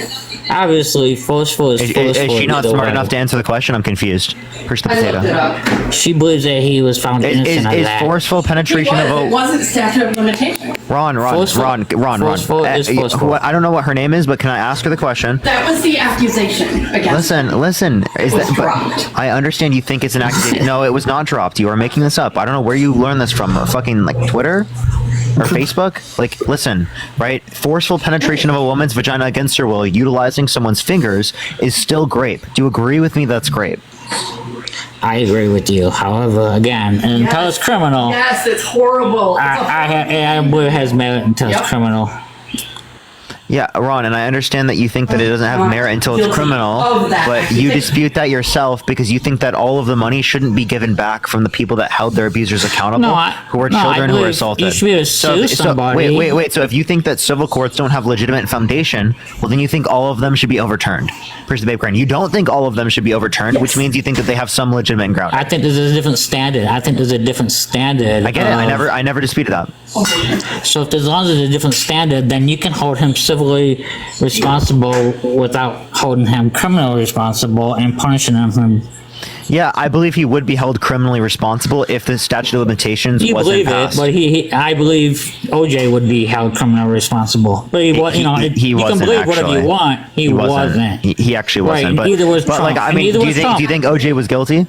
Obviously, forceful is forceful. Is she not smart enough to answer the question? I'm confused. Push the potato. I looked it up. She believes that he was found innocent of that. Is forceful penetration of a... It wasn't statute of limitation. Ron. Forceful is forceful. I don't know what her name is, but can I ask her the question? That was the accusation against Listen. It was dropped. I understand you think it's an accusation. No, it was not dropped. You are making this up. I don't know where you learned this from. Fucking like Twitter? Or Facebook? Like, listen, right? Forceful penetration of a woman's vagina against her will, utilizing someone's fingers, is still grape. Do you agree with me that's grape? I agree with you. However, again, until it's criminal, Yes, it's horrible. I believe it has merit until it's criminal. Yeah, Ron, and I understand that you think that it doesn't have merit until it's Guilty criminal, of that but you accusation. dispute that yourself because you think that all of the money shouldn't be given back from the people that held their abusers accountable, who were children who were assaulted. You should be able to sue somebody. Wait. So if you think that civil courts don't have legitimate foundation, well, then you think all of them should be overturned. Here's the babe crying. You don't think all of them should be overturned, which means you think that they have some legitimate ground. I think there's a different standard. I get it. I never disputed that. So if as long as there's a different standard, then you can hold him civilly responsible without holding him criminally responsible and punishing him. Yeah, I believe he would be held criminally responsible if the statute of limitations You wasn't believe passed. it, but I believe OJ would be held criminally responsible. But he wasn't, you can believe whatever you want. He wasn't. He actually wasn't. Right, But, either was but Trump. like, I mean, do you think OJ was guilty?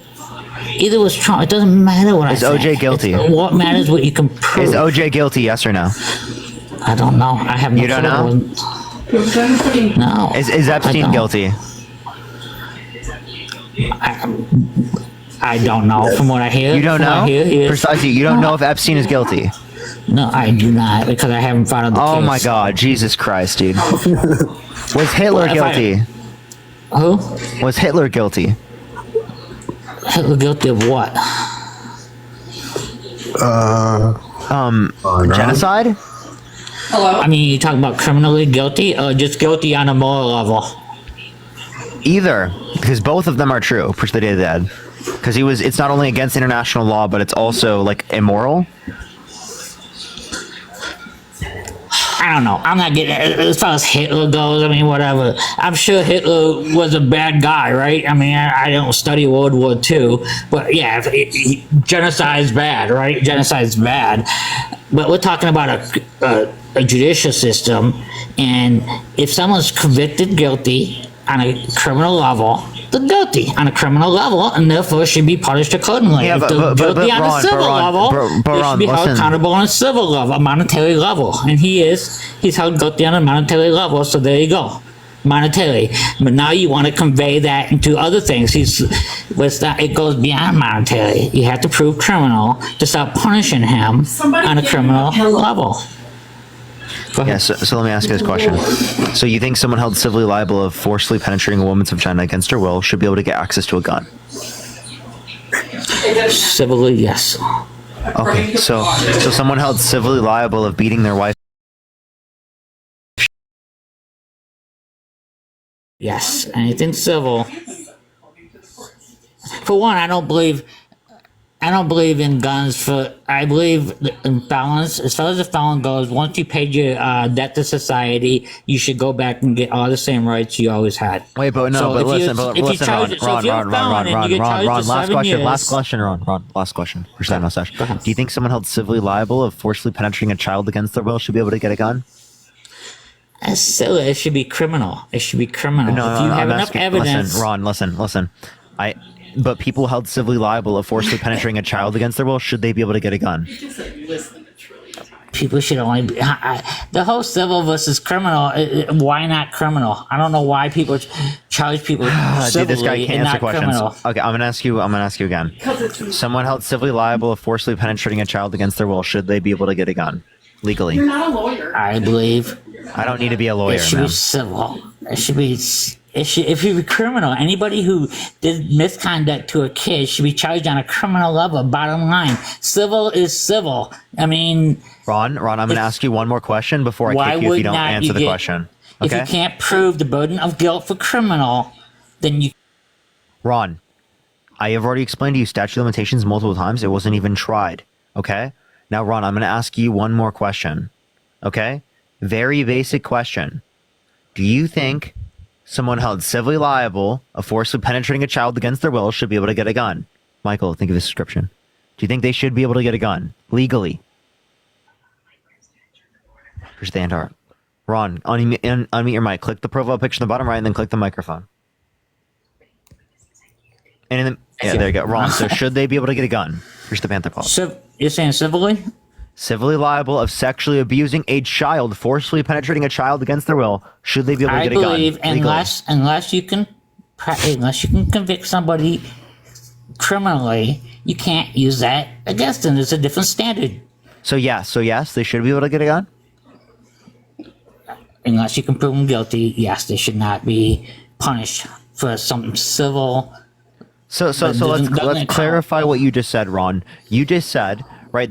Either was Trump. It doesn't matter what Is I say. OJ guilty? What matters what you can prove. Is OJ guilty? Yes or no? I don't know. I have no You don't know? No. Is Epstein guilty? I don't know. From what I hear, You don't know? Precisely. You don't know if Epstein is guilty. No, I do not, because I haven't followed the case. Oh my God, Jesus Christ, dude. Was Hitler guilty? Who? Was Hitler guilty? Hitler guilty of what? Genocide? Hello? I mean, you talking about criminally guilty or just guilty on a moral level? Either, because both of them are true. Push the day of the dead. Because it's not only against international law, but it's also like immoral. I don't know. I'm not getting as far as Hitler goes. I mean, whatever. I'm sure Hitler was a bad guy, right? I mean, I don't study World War II, but yeah, genocide's bad, right? Genocide's bad. But we're talking about a judicial system, and if someone's convicted guilty on a criminal level, they're guilty on a criminal level, and therefore should be punished accordingly. Yeah, if they're guilty on a civil level, they should be held accountable on a civil level, a monetary level. And he's held guilty on a monetary level, so there you go. Monetary. But now you want to convey that into other things. It goes beyond monetary. You have to prove criminal to start punishing him on a criminal level. Yeah, so let me ask you this question. So you think someone held civilly liable of forcibly penetrating a woman's vagina against her will should be able to get access to a gun? Civilly, yes. Okay, so someone held civilly liable of beating their wife. Yes, anything civil. For one, I don't believe in guns. I believe in felons. As far as a felon goes, once you paid your debt to society, you should go back and get all the same rights you always had. Wait, but no, So but if you- listen, if you charge it- so if you're a felon and you get charged Ron, to last 7 question, years- last question. Do you think someone held civilly liable of forcibly penetrating a child against their will should be able to get a gun? That's silly. It should be criminal. It should be criminal. No, if you have I'm enough asking, evidence. Listen, Ron, listen. But people held civilly liable of forcibly penetrating a child against their will, should they be able to get a gun? People should only be. The whole civil versus criminal. Why not criminal? I don't know why people charge people civilly Dude, this guy and can't answer not questions. criminal. Okay, I'm gonna ask you again. Someone held civilly liable of forcibly penetrating a child against their will, should they be able to get a gun legally? You're not a lawyer. I believe I don't need to be a lawyer, it should man. be civil. It should be. It should be criminal. Anybody who did misconduct to a kid should be charged on a criminal level. Bottom line, civil is civil. I mean, Ron, I'm gonna ask you one more question before I why kick you if would you don't not answer you the get- question. if Okay, you can't prove the burden of guilt for criminal, then you. Ron, I have already explained to you statute of limitations multiple times. It wasn't even tried. Okay, now Ron, I'm gonna ask you one more question. Okay, very basic question. Do you think someone held civilly liable of forcibly penetrating a child against their will should be able to get a gun? Michael, think of this description. Do you think they should be able to get a gun legally? Here's the Andar. Ron, unmute your mic. Click the profile picture in the bottom right, and then click the microphone. And then, there you go. Ron, so should they be able to get a gun? Here's the Panther Paul. You're saying civilly? Civilly liable of sexually abusing a child, forcefully penetrating a child against their will, should they be able to get a gun? I believe unless you can convict somebody criminally, you can't use that against them. There's a different standard. So yes, they should be able to get a gun? Unless you can prove them guilty, yes, they should not be punished for some civil. So let's clarify what you just said, Ron. You just said, right,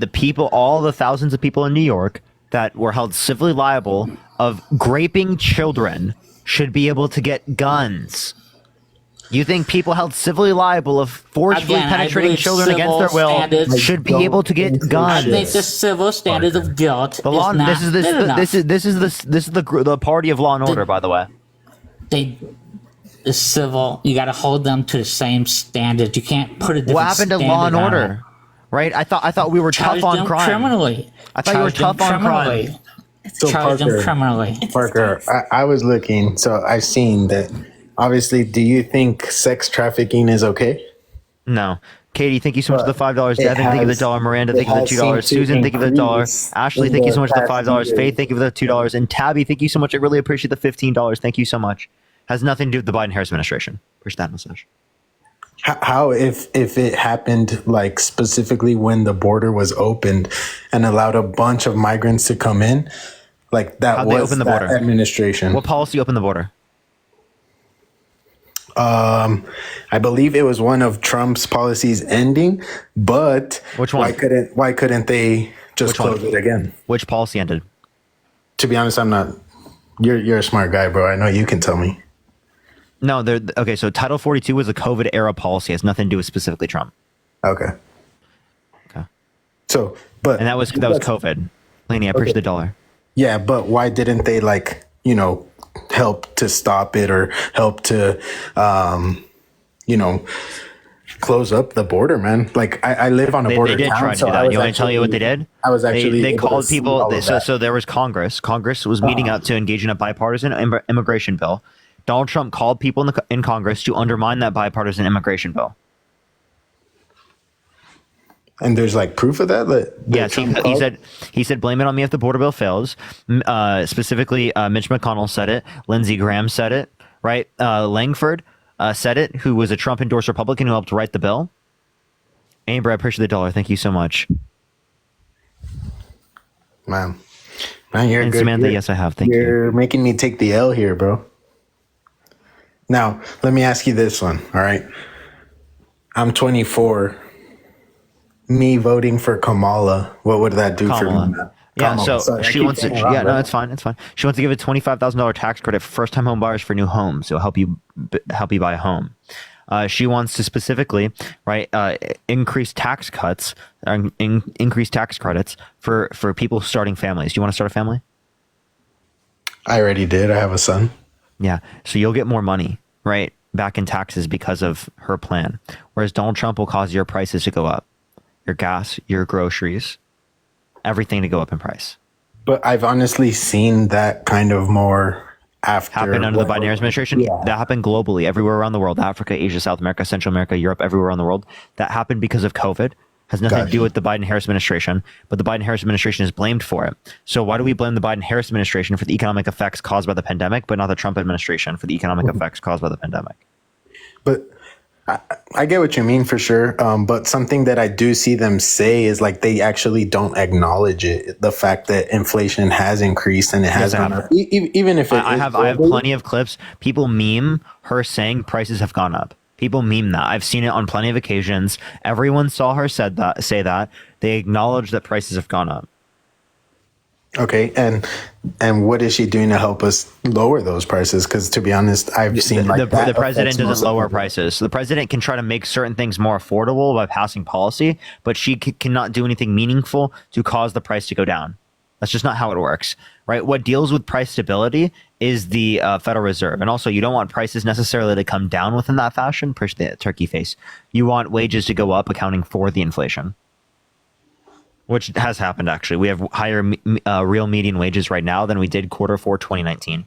all the thousands of people in New York that were held civilly liable of raping children should be able to get guns. You think people held civilly liable of forcefully penetrating children against their will should be able to get guns? I think the civil standard of guilt the law, is not this is the party of law and order, by the way. The civil, you got to hold them to the same standard. You can't put a different. What happened to law and order? Right? I thought we were tough on crime. Criminally. I thought you were tough on crime. So Charge them criminally. Parker, I was looking, so I've seen that. Obviously, do you think sex trafficking is okay? No. Katie, thank you so much for the $5. Devin, thank you for the $1. Miranda, thank you for the $2. Susan, thank you for the $1. Ashley, thank you so much for the $5. Faith, thank you for the $2. And Tabby, thank you so much. I really appreciate the $15. Thank you so much. Has nothing to do with the Biden-Harris administration. Appreciate that message. How if it happened like specifically when the border was opened and allowed a bunch of migrants to come in, like that How'd was they open the border? Administration. What policy opened the border? I believe it was one of Trump's policies ending, but which one? Why couldn't they just close it again? Which policy ended? To be honest, I'm not. You're a smart guy, bro. I know you can tell me. No, okay. So Title 42 was a COVID era policy. It has nothing to do with specifically Trump. Okay. So, and that was COVID. Laney, I appreciate the $1. Yeah, but why didn't they help to stop it or help to close up the border, man? Like I live on a border. They did try to do that. You want to tell you what they did? I was actually they called people. So there was Congress. Congress was meeting up to engage in a bipartisan immigration bill. Donald Trump called people in Congress to undermine that bipartisan immigration bill. And there's proof of that. Yes, he said blame it on me if the border bill fails. Specifically, Mitch McConnell said it. Lindsey Graham said it. Right? Langford said it, who was a Trump endorsed Republican who helped write the bill. Amber, I appreciate the $1. Thank you so much. Man, you're and good. Samantha, yes, I have. Thank you. You're making me take the L here, bro. Now, let me ask you this one. All right. I'm 24. Me voting for Kamala, what would that do for me? Yeah, so she wants to. Yeah, no, it's fine. It's fine. She wants to give a $25,000 tax credit for first-time home buyers for new homes. It'll help you buy a home. She wants to specifically, increase tax cuts, increase tax credits for people starting families. Do you want to start a family? I already did. I have a son. Yeah, so you'll get more money, right, back in taxes because of her plan. Whereas Donald Trump will cause your prices to go up. Your gas, your groceries, everything to go up in price. But I've honestly seen that kind of more after. Happened under the Biden-Harris administration? Yeah. That happened globally, everywhere around the world. Africa, Asia, South America, Central America, Europe, everywhere around the world. That happened because of COVID. Has nothing to do with the Biden-Harris administration, but the Biden-Harris administration is blamed for it. So why do we blame the Biden-Harris administration for the economic effects caused by the pandemic, but not the Trump administration for the economic effects caused by the pandemic? But I get what you mean for sure. But something that I do see them say is they actually don't acknowledge it. The fact that inflation has increased and it has gone up. Even if I have plenty of clips. People meme her saying prices have gone up. People meme that. I've seen it on plenty of occasions. Everyone saw her say that. They acknowledge that prices have gone up. Okay, and what is she doing to help us lower those prices? Because to be honest, I've seen the president doesn't lower prices. The president can try to make certain things more affordable by passing policy, but she cannot do anything meaningful to cause the price to go down. That's just not how it works, right? What deals with price stability is the Federal Reserve, and also you don't want prices necessarily to come down within that fashion. Push the turkey face. You want wages to go up, accounting for the inflation. Which has happened, actually. We have higher real median wages right now than we did Q4 2019.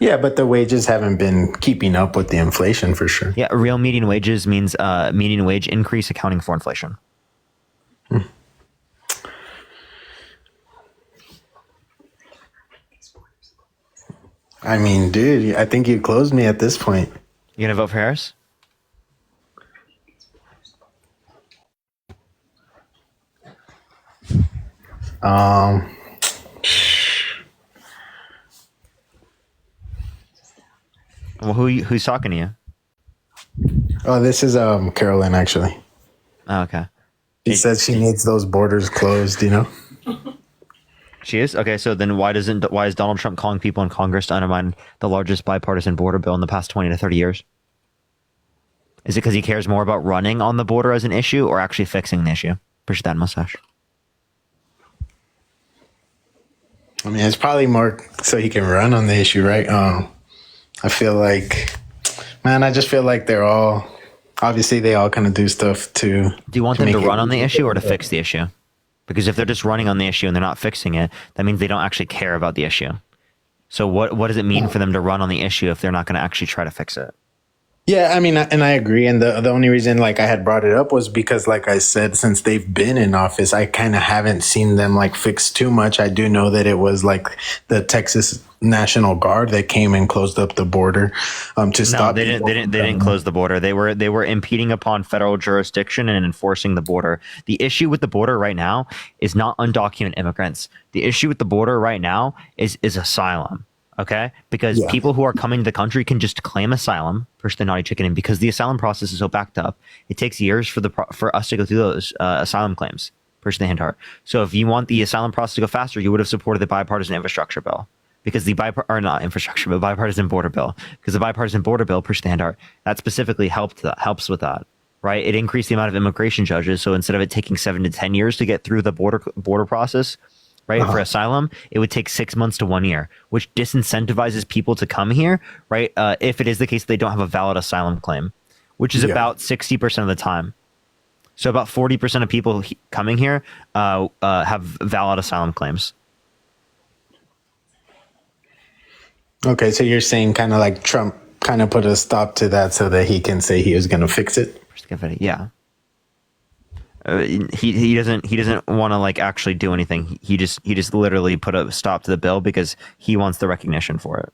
Yeah, but the wages haven't been keeping up with the inflation for sure. Yeah, real median wages means median wage increase accounting for inflation. I mean, dude, I think you closed me at this point. You gonna vote for Harris? Um, Well, who's talking to you? oh, this is Carolyn actually. Oh, okay. She says she needs those borders closed, you know? She is? Okay, so then why is Donald Trump calling people in Congress to undermine the largest bipartisan border bill in the past 20 to 30 years? Is it because he cares more about running on the border as an issue or actually fixing the issue? Push that mustache. I mean, it's probably more so he can run on the issue, right? I feel like, man, I just feel like they're all, obviously they all kind of do stuff to. Do you want them to run on the issue or to fix the issue? Because if they're just running on the issue and they're not fixing it, that means they don't actually care about the issue. So what does it mean for them to run on the issue if they're not going to actually try to fix it? Yeah, I mean, and I agree. And the only reason like I had brought it up was because, like I said, since they've been in office, I kind of haven't seen them like fix too much. I do know that it was like the Texas National Guard that came and closed up the border to stop. They didn't close the border. They were impeding upon federal jurisdiction and enforcing the border. The issue with the border right now is not undocumented immigrants. The issue with the border right now is asylum. Okay, because people who are coming to the country can just claim asylum, push the naughty chicken in, because the asylum process is so backed up. It takes years for us to go through those asylum claims. Push the hand hard. So if you want the asylum process to go faster, you would have supported the bipartisan infrastructure bill, because the bipartisan border bill, because the bipartisan border bill, push the hand hard, that specifically helps with that. Right, it increased the amount of immigration judges. So instead of it taking 7 to 10 years to get through the border process. Right, for asylum, it would take 6 months to 1 year, which disincentivizes people to come here, right? If it is the case that they don't have a valid asylum claim, which is about 60% of the time. So about 40% of people coming here have valid asylum claims. Okay, so you're saying kind of like Trump kind of put a stop to that so that he can say he was going to fix it? Yeah. He doesn't want to like actually do anything. He just literally put a stop to the bill because he wants the recognition for it.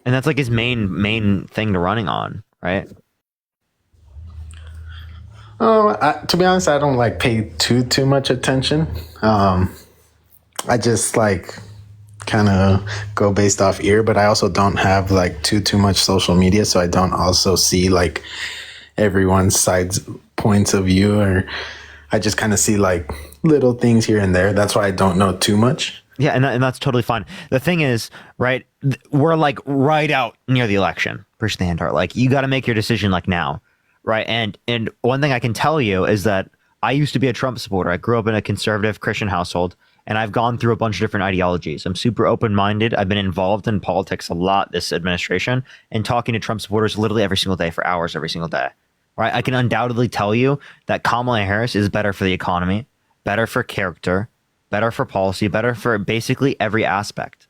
And that's like his main thing to running on, right? Oh, to be honest, I don't like pay too much attention. I just like kind of go based off ear, but I also don't have like too much social media, so I don't also see like everyone's sides points of view, or I just kind of see like little things here and there. That's why I don't know too much. Yeah, and that's totally fine. The thing is, right, we're like right out near the election. Push the hand hard. Like you got to make your decision like now, right? And one thing I can tell you is that I used to be a Trump supporter. I grew up in a conservative Christian household. And I've gone through a bunch of different ideologies. I'm super open-minded. I've been involved in politics a lot this administration and talking to Trump supporters literally every single day for hours every single day. Right? I can undoubtedly tell you that Kamala Harris is better for the economy, better for character, better for policy, better for basically every aspect.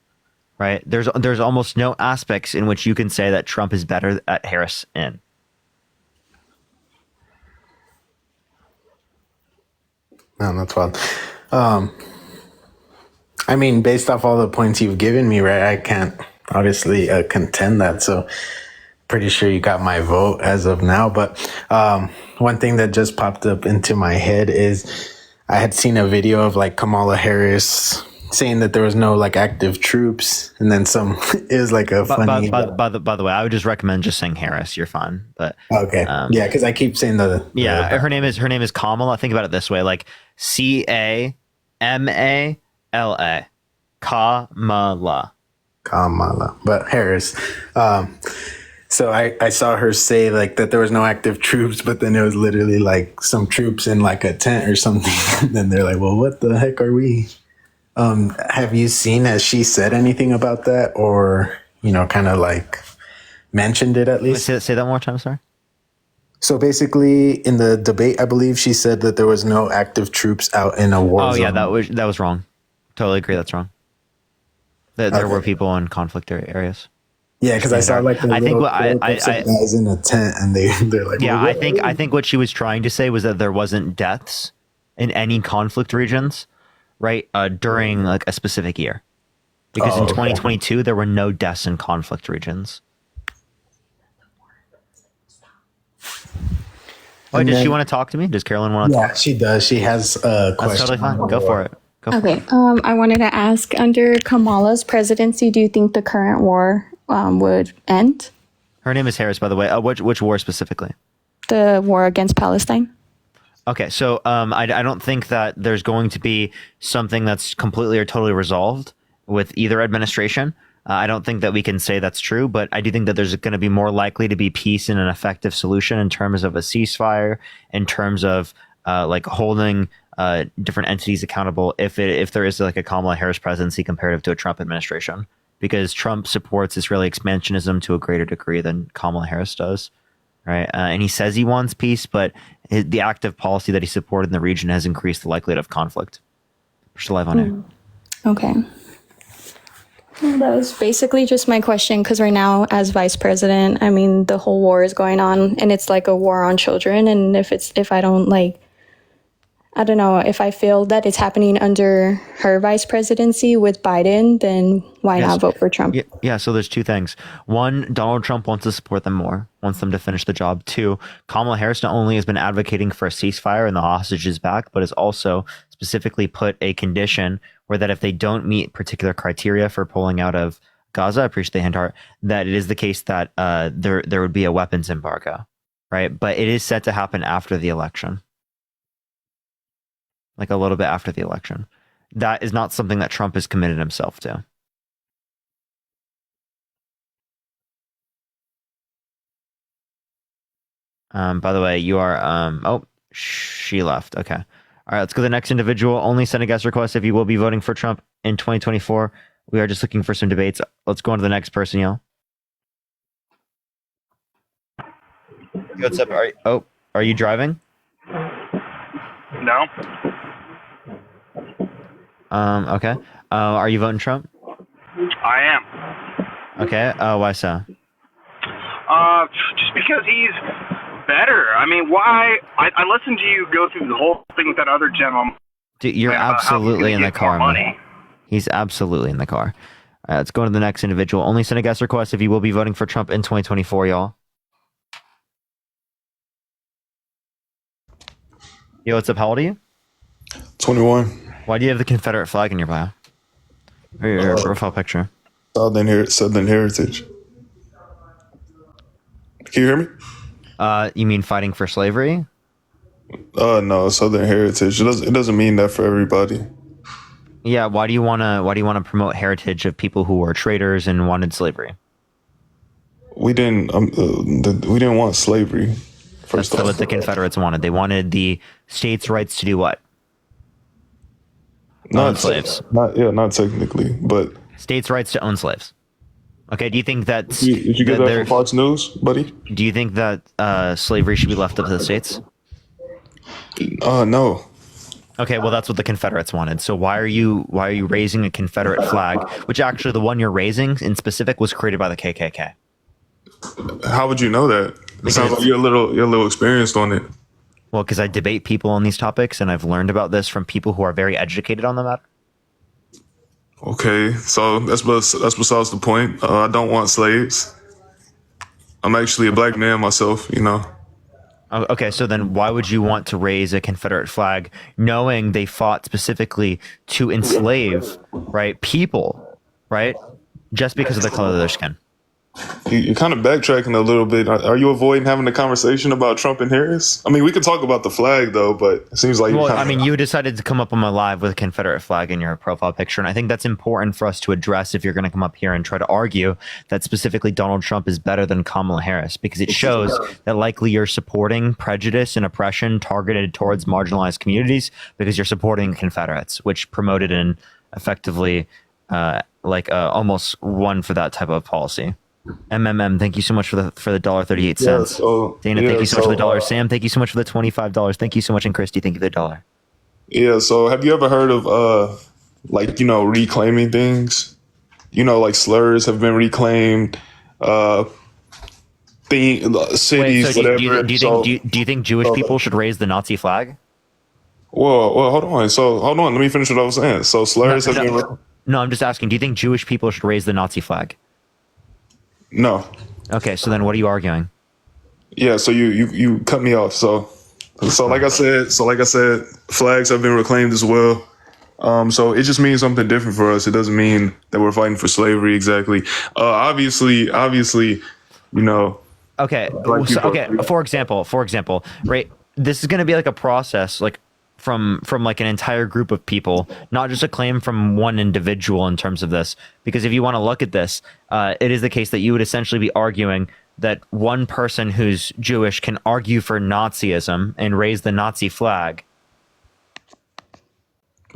Right? There's almost no aspects in which you can say that Trump is better at Harris in. No, that's wild. I mean, based off all the points you've given me, right, I can't obviously contend that. So pretty sure you got my vote as of now. But one thing that just popped up into my head is I had seen a video of like Kamala Harris saying that there was no like active troops, and then it was like a funny. By the way, I would just recommend just saying Harris. You're fine. But okay, yeah, because I keep saying her name is Kamala. Think about it this way, like CAMALA, Kamala. But Harris. So I saw her say like that there was no active troops, but then it was literally like some troops in like a tent or something. And then they're like, well, what the heck are we? Have you seen, has she said anything about that, or, kind of like mentioned it at least? Say that one more time, sorry. So basically in the debate, I believe she said that there was no active troops out in a war zone. Oh yeah, that was wrong. Totally agree. That's wrong. There were people in conflict areas. Yeah, because I saw like the guys in a tent, and they're like, yeah, I think what she was trying to say was that there wasn't deaths in any conflict regions, right? During like a specific year, because in 2022 there were no deaths in conflict regions. Oh, does she want to talk to me? Does Carolyn want to talk? Yeah, she does. She has a question. That's totally fine. Go for it. Okay. I wanted to ask, under Kamala's presidency, do you think the current war would end? Her name is Harris, by the way. Which war specifically? The war against Palestine. Okay, so I don't think that there's going to be something that's completely or totally resolved with either administration. I don't think that we can say that's true, but I do think that there's going to be more likely to be peace and an effective solution in terms of a ceasefire, in terms of like holding different entities accountable if there is like a Kamala Harris presidency comparative to a Trump administration, because Trump supports Israeli expansionism to a greater degree than Kamala Harris does, right? And he says he wants peace, but the active policy that he supported in the region has increased the likelihood of conflict. We're still live on air. Okay. Well, that was basically just my question, because right now, as vice president, I mean, the whole war is going on, and it's like a war on children. And if I don't like, I don't know, if I feel that it's happening under her vice presidency with Biden, then why not vote for Trump? Yeah, so there's two things. One, Donald Trump wants to support them more, wants them to finish the job. Two, Kamala Harris not only has been advocating for a ceasefire and the hostages back, but has also specifically put a condition where that if they don't meet particular criteria for pulling out of Gaza, I appreciate the hint, Art, that it is the case that there would be a weapons embargo, right? But it is set to happen after the election. Like a little bit after the election. That is not something that Trump has committed himself to. By the way, you are, she left. Okay. All right, let's go to the next individual. Only send a guest request if you will be voting for Trump in 2024. We are just looking for some debates. Let's go on to the next person, y'all. What's up? Are you driving? No. Okay. Are you voting Trump? I am. Okay. Why so? Just because he's better. I mean, why? I listened to you go through the whole thing with that other gentleman. Dude, you're absolutely in the car, man. He's absolutely in the car. All right, let's go to the next individual. Only send a guest request if you will be voting for Trump in 2024, y'all. Yo, what's up? How old are you? 21. Why do you have the Confederate flag in your bio? Or your profile picture? Southern Heritage. Can you hear me? You mean fighting for slavery? No, Southern Heritage. It doesn't mean that for everybody. Yeah, why do you wanna promote heritage of people who were traitors and wanted slavery? We didn't want slavery. That's what the Confederates wanted. They wanted the states' rights to do what? Own slaves. Not technically, but states' rights to own slaves. Okay, do you think that... Did you get that from Fox News, buddy? Do you think that slavery should be left up to the states? No. Okay, well, that's what the Confederates wanted. So why are you raising a Confederate flag, which actually the one you're raising in specific was created by the KKK? How would you know that? It sounds like you're a little experienced on it. Well, because I debate people on these topics, and I've learned about this from people who are very educated on the matter. Okay, so that's besides the point. I don't want slaves. I'm actually a black man myself, you know. Okay, so then why would you want to raise a Confederate flag knowing they fought specifically to enslave, right, people, right, just because of the color of their skin? You're kind of backtracking a little bit. Are you avoiding having a conversation about Trump and Harris? I mean, we could talk about the flag, though, but it seems like... Well, I mean, you decided to come up on my live with a Confederate flag in your profile picture, and I think that's important for us to address if you're going to come up here and try to argue that specifically Donald Trump is better than Kamala Harris, because it shows that likely you're supporting prejudice and oppression targeted towards marginalized communities because you're supporting Confederates, which promoted and effectively almost won for that type of policy. MMM, thank you so much for the $1.38. Dana, thank you so much for the $1. Sam, thank you so much for the $25. Thank you so much, and Christy, thank you for the $1. Yeah, so have you ever heard of reclaiming things? Like slurs have been reclaimed, cities, whatever. Do you think Jewish people should raise the Nazi flag? Well, hold on. Let me finish what I was saying. So slurs have been... No, I'm just asking, do you think Jewish people should raise the Nazi flag? No. Okay, so then what are you arguing? Yeah, so you cut me off. So So like I said, flags have been reclaimed as well. So it just means something different for us. It doesn't mean that we're fighting for slavery exactly. Obviously, you know. Okay. Okay. For example, right? This is going to be like a process, like from like an entire group of people, not just a claim from one individual in terms of this. Because if you want to look at this, it is the case that you would essentially be arguing that one person who's Jewish can argue for Nazism and raise the Nazi flag.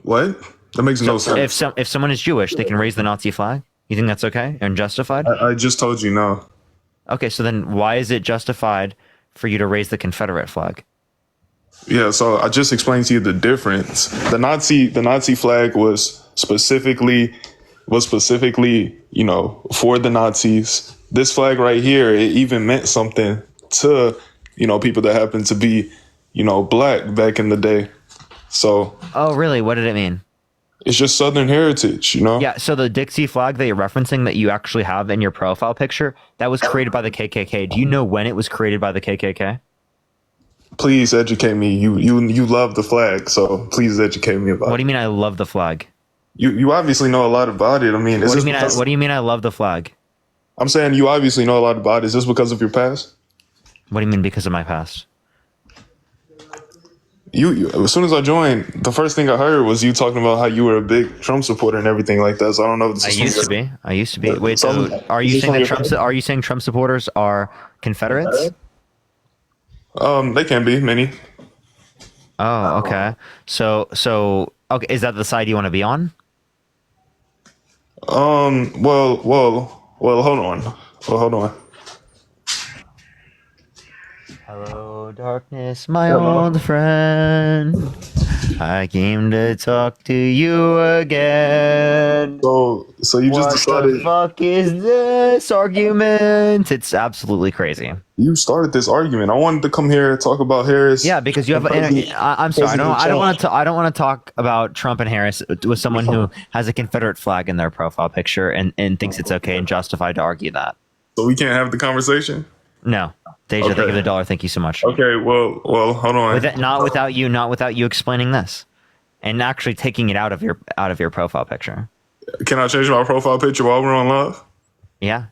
What? That makes no sense. If someone is Jewish, they can raise the Nazi flag. You think that's okay and justified? I just told you no. Okay, so then why is it justified for you to raise the Confederate flag? Yeah, so I just explained to you the difference. The Nazi flag was specifically, you know, for the Nazis. This flag right here, it even meant something to, you know, people that happen to be, you know, black back in the day. So. Oh, really? What did it mean? It's just Southern heritage, you know? Yeah, so the Dixie flag that you're referencing that you actually have in your profile picture, that was created by the KKK. Do you know when it was created by the KKK? Please educate me. You love the flag, so please educate me about it. What do you mean I love the flag? You obviously know a lot about it. I mean, what do you mean I love the flag? I'm saying you obviously know a lot about it. Is this because of your past? What do you mean because of my past? You as soon as I joined, the first thing I heard was you talking about how you were a big Trump supporter and everything like that. So I don't know if this is I used to be. Wait, so are you saying Trump supporters are Confederates? They can be many. Oh, okay. So okay, is that the side you want to be on? Well, hold on. Hello, darkness, my old friend. I came to talk to you again. So you just decided. What the fuck is this argument? It's absolutely crazy. You started this argument. I wanted to come here and talk about Harris. Yeah, because you have. I'm sorry. I don't want to talk about Trump and Harris with someone who has a Confederate flag in their profile picture and thinks it's okay and justified to argue that. So we can't have the conversation. No. Deja, Okay. thank you for the $1. Thank you so much. Okay, well, hold on. Not without you explaining this, and actually taking it out of your profile picture. Can I change my profile picture while we're on live? Yeah.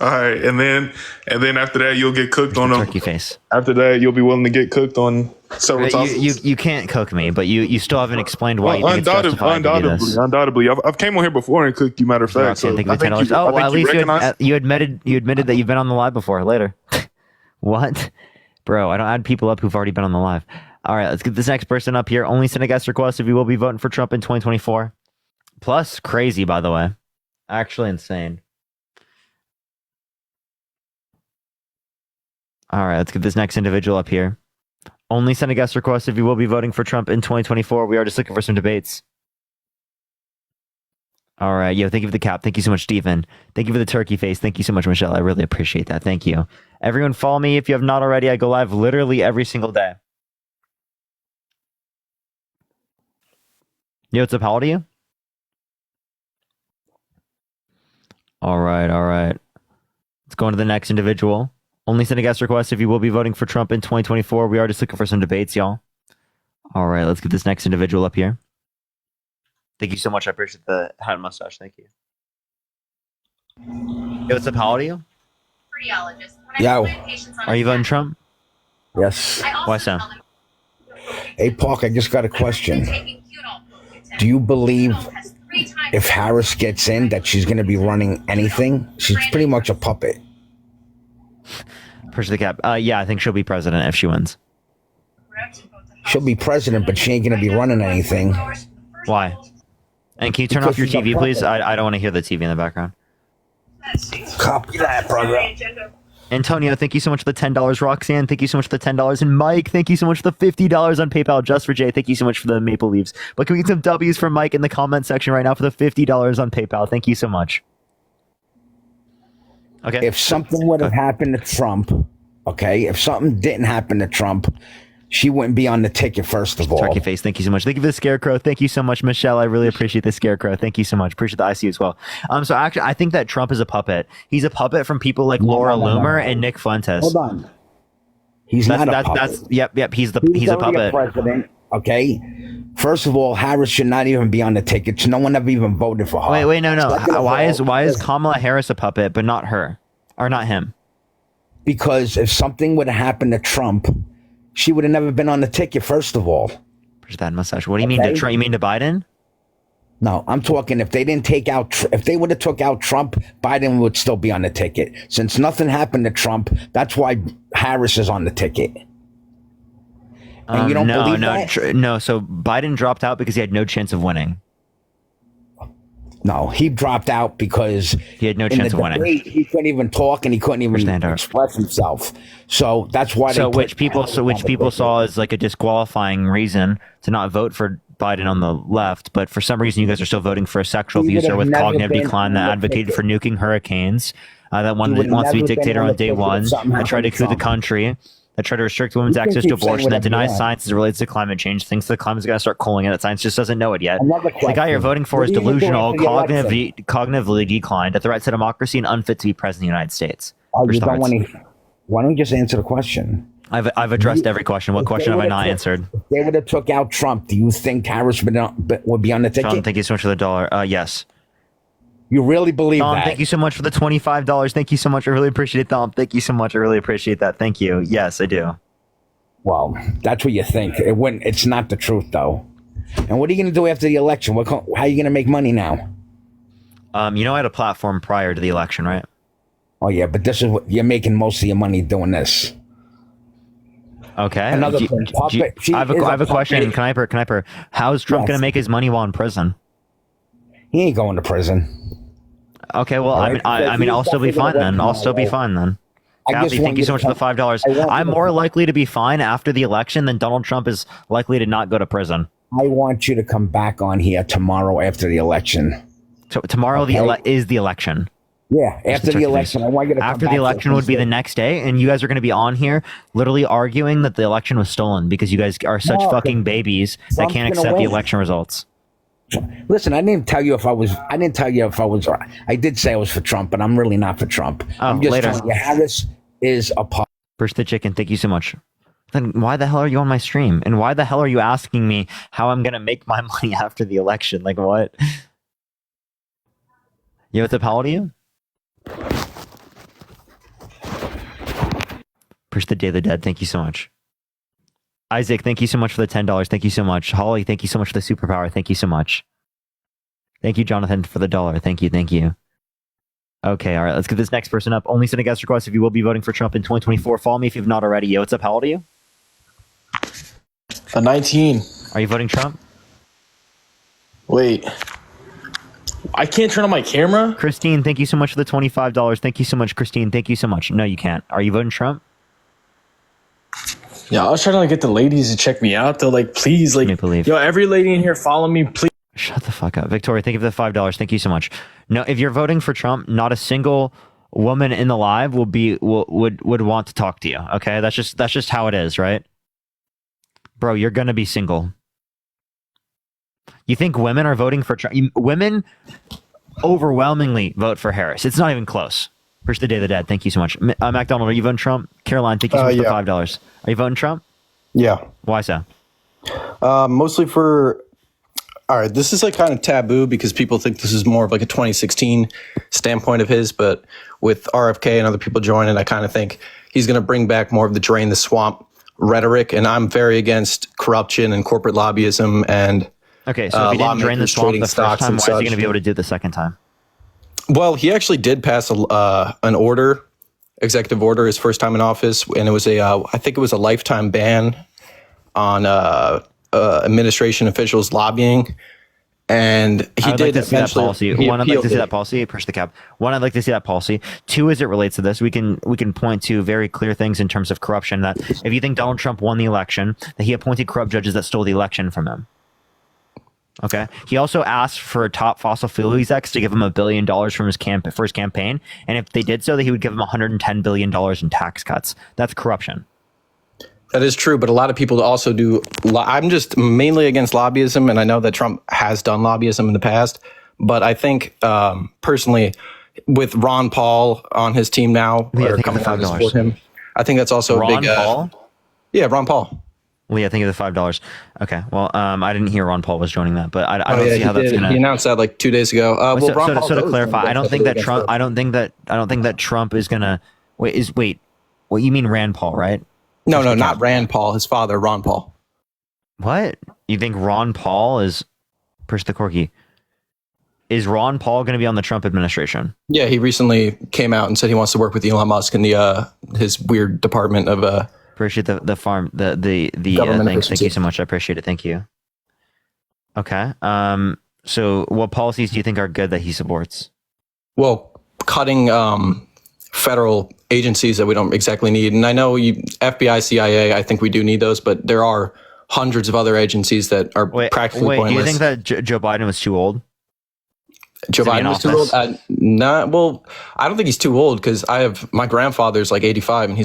All right, and then after that you'll get cooked on turkey face. After that you'll be willing to get cooked on several times. You can't cook me, but you still haven't explained why you think it's justified to do this. Undoubtedly, I've came on here before and cooked you. Matter of fact, okay, at least you admitted that you've been on the live before. Later, what, bro? I don't add people up who've already been on the live. All right, let's get this next person up here. Only send a guest request if you will be voting for Trump in 2024. Plus, crazy, by the way, actually insane. All right, let's get this next individual up here. Only send a guest request if you will be voting for Trump in 2024. We are just looking for some debates. All right, thank you for the cap. Thank you so much, Stephen. Thank you for the turkey face. Thank you so much, Michelle. I really appreciate that. Thank you. Everyone follow me if you have not already. I go live literally every single day. What's up? How old are you? All right. Let's go on to the next individual. Only send a guest request if you will be voting for Trump in 2024. We are just looking for some debates, y'all. All right, let's get this next individual up here. Thank you so much. I appreciate the hat and mustache. Thank you. What's up? How old are you? Yo. Are you voting Trump? Yes. Why so? Hey, Park, I just got a question. Do you believe if Harris gets in that she's going to be running anything? She's pretty much a puppet. Push the cap. Yeah, I think she'll be president if she wins. She'll be president, but she ain't going to be running anything. Why? And can you turn off your TV, please? I don't want to hear the TV in the background. Copy that, brother. Antonio, thank you so much for the $10. Roxanne, thank you so much for the $10. And Mike, thank you so much for the $50 on PayPal. Just for Jay, thank you so much for the Maple Leaves. But can we get some W's from Mike in the comment section right now for the $50 on PayPal? Thank you so much. Okay. If something would have happened to Trump, okay, if something didn't happen to Trump, she wouldn't be on the ticket, first of all. Turkey face, thank you so much. Thank you for the scarecrow. Thank you so much, Michelle. I really appreciate the scarecrow. Thank you so much. Appreciate the IC as well. So actually, I think that Trump is a puppet. He's a puppet from people like Laura Loomer and Nick Fuentes. Hold on. He's not a puppet. Yep. He's a puppet. President. Okay. First of all, Harris should not even be on the tickets. No one ever even voted for her. Wait, no. Why is Kamala Harris a puppet, but not her, or not him? Because if something would have happened to Trump, she would have never been on the ticket. First of all, where's that mustache? What do you mean to Trump? You mean to Biden? No, I'm talking if they didn't take out, if they would have took out Trump, Biden would still be on the ticket. Since nothing happened to Trump, that's why Harris is on the ticket. And you don't believe that? No. So Biden dropped out because he had no chance of winning. No, he dropped out because he had no chance of winning. He couldn't even talk and he couldn't even express himself. So that's why. Which people saw as like a disqualifying reason to not vote for Biden on the left, but for some reason you guys are still voting for a sexual abuser with cognitive decline that advocated for nuking hurricanes, that wants to be dictator on day one, that tried to coup the country, that tried to restrict women's access to abortion, that denies science as it relates to climate change, thinks the climate's going to start cooling and that science just doesn't know it yet. The guy you're voting for is delusional, cognitively declined, a threat to democracy, and unfit to be president of the United States. Why don't you just answer the question? I've addressed every question. What question have I not answered? If they would have took out Trump, do you think Harris would be on the ticket? Tom, thank you so much for the $1. Yes. You really believe Tom, that? Thank you so much for the $25. Thank you so much. I really appreciate it, Tom. Thank you so much. I really appreciate that. Thank you. Yes, I do. Well, that's what you think. It's not the truth, though. And what are you going to do after the election? How are you going to make money now? I had a platform prior to the election, right? Oh, yeah, but this is what you're making most of your money doing this. Okay. Another thing. I have a question. Can I how is Trump going to make his money while in prison? He ain't going to prison. Okay, well, I mean, I'll still be fine then. Kathy, thank you so much for the $5. I'm more likely to be fine after the election than Donald Trump is likely to not go to prison. I want you to come back on here tomorrow after the election. So tomorrow is the election. Yeah, after the election. I want you to come after the election would be the next day, and you guys are going to be on here literally arguing that the election was stolen because you guys are such fucking babies that can't accept the election results. Listen, I didn't tell you if I was. I did say I was for Trump, but I'm really not for Trump. I'm just telling you, Harris is a part. First the chicken. Thank you so much. Then why the hell are you on my stream? And why the hell are you asking me how I'm going to make my money after the election? Like what? What's up? How old are you? Push the Day of the Dead. Thank you so much. Isaac, thank you so much for the $10. Thank you so much. Holly, thank you so much for the superpower. Thank you so much. Thank you, Jonathan, for the $1. Thank you. Okay, all right. Let's get this next person up. Only send a guest request if you will be voting for Trump in 2024. Follow me if you've not already. What's up? How old are you? 19. Are you voting Trump? Wait. I can't turn on my camera? Christine, thank you so much for the $25. Thank you so much, Christine. Thank you so much. No, you can't. Are you voting Trump? Yeah, I was trying to get the ladies to check me out, though. Like, please, like, every lady in here, follow me, please. Shut the fuck up. Victoria, thank you for the $5. Thank you so much. No, if you're voting for Trump, not a single woman in the live would want to talk to you. Okay? That's just how it is, right? Bro, you're gonna be single. You think women are voting for Trump? Women overwhelmingly vote for Harris. It's not even close. First the Day of the Dead. Thank you so much. McDonald, are you voting Trump? Caroline, thank you so much for the $5. Are you voting Trump? Yeah. Why so? Mostly for... All right, this is like kind of taboo because people think this is more of like a 2016 standpoint of his, but with RFK and other people joining, I kind of think he's going to bring back more of the drain the swamp rhetoric, and I'm very against corruption and corporate lobbyism and... Okay, so if he didn't drain the swamp the first time, why is he going to be able to do it the second time? Well, he actually did pass an order, executive order, his first time in office, and it was I think it was a lifetime ban on administration officials lobbying, and he did eventually. One, I'd like to see that policy. Push the cap. One, I'd like to see that policy. Two, as it relates to this, we can point to very clear things in terms of corruption. That if you think Donald Trump won the election, that he appointed corrupt judges that stole the election from him. Okay. He also asked for top fossil fuel execs to give him $1 billion from his first campaign, and if they did so, that he would give him $110 billion in tax cuts. That's corruption. That is true, but a lot of people also do. I'm just mainly against lobbyism, and I know that Trump has done lobbyism in the past, but I think personally, with Ron Paul on his team now, or coming out to support him, I think that's also Ron a big. Paul? Yeah, Ron Paul. Leah, thank you for the $5. Okay, well, I didn't hear Ron Paul was joining that, but I don't see how that's gonna. He announced that like 2 days ago. So to clarify, I don't think that Trump. I don't think that Trump is gonna. Wait. What you mean, Rand Paul, right? No, not Rand Paul. His father, Ron Paul. What? You think Ron Paul is? Push the corky. Is Ron Paul going to be on the Trump administration? Yeah, he recently came out and said he wants to work with Elon Musk in the his weird department of. Appreciate the thing. Thank you so much. I appreciate it. Thank you. Okay. So, what policies do you think are good that he supports? Well, cutting federal agencies that we don't exactly need, and I know FBI, CIA. I think we do need those, but there are hundreds of other agencies that are practically pointless. Do you think that Joe Biden was too old? Joe Biden was too old? Well, I don't think he's too old because my grandfather's like 85 and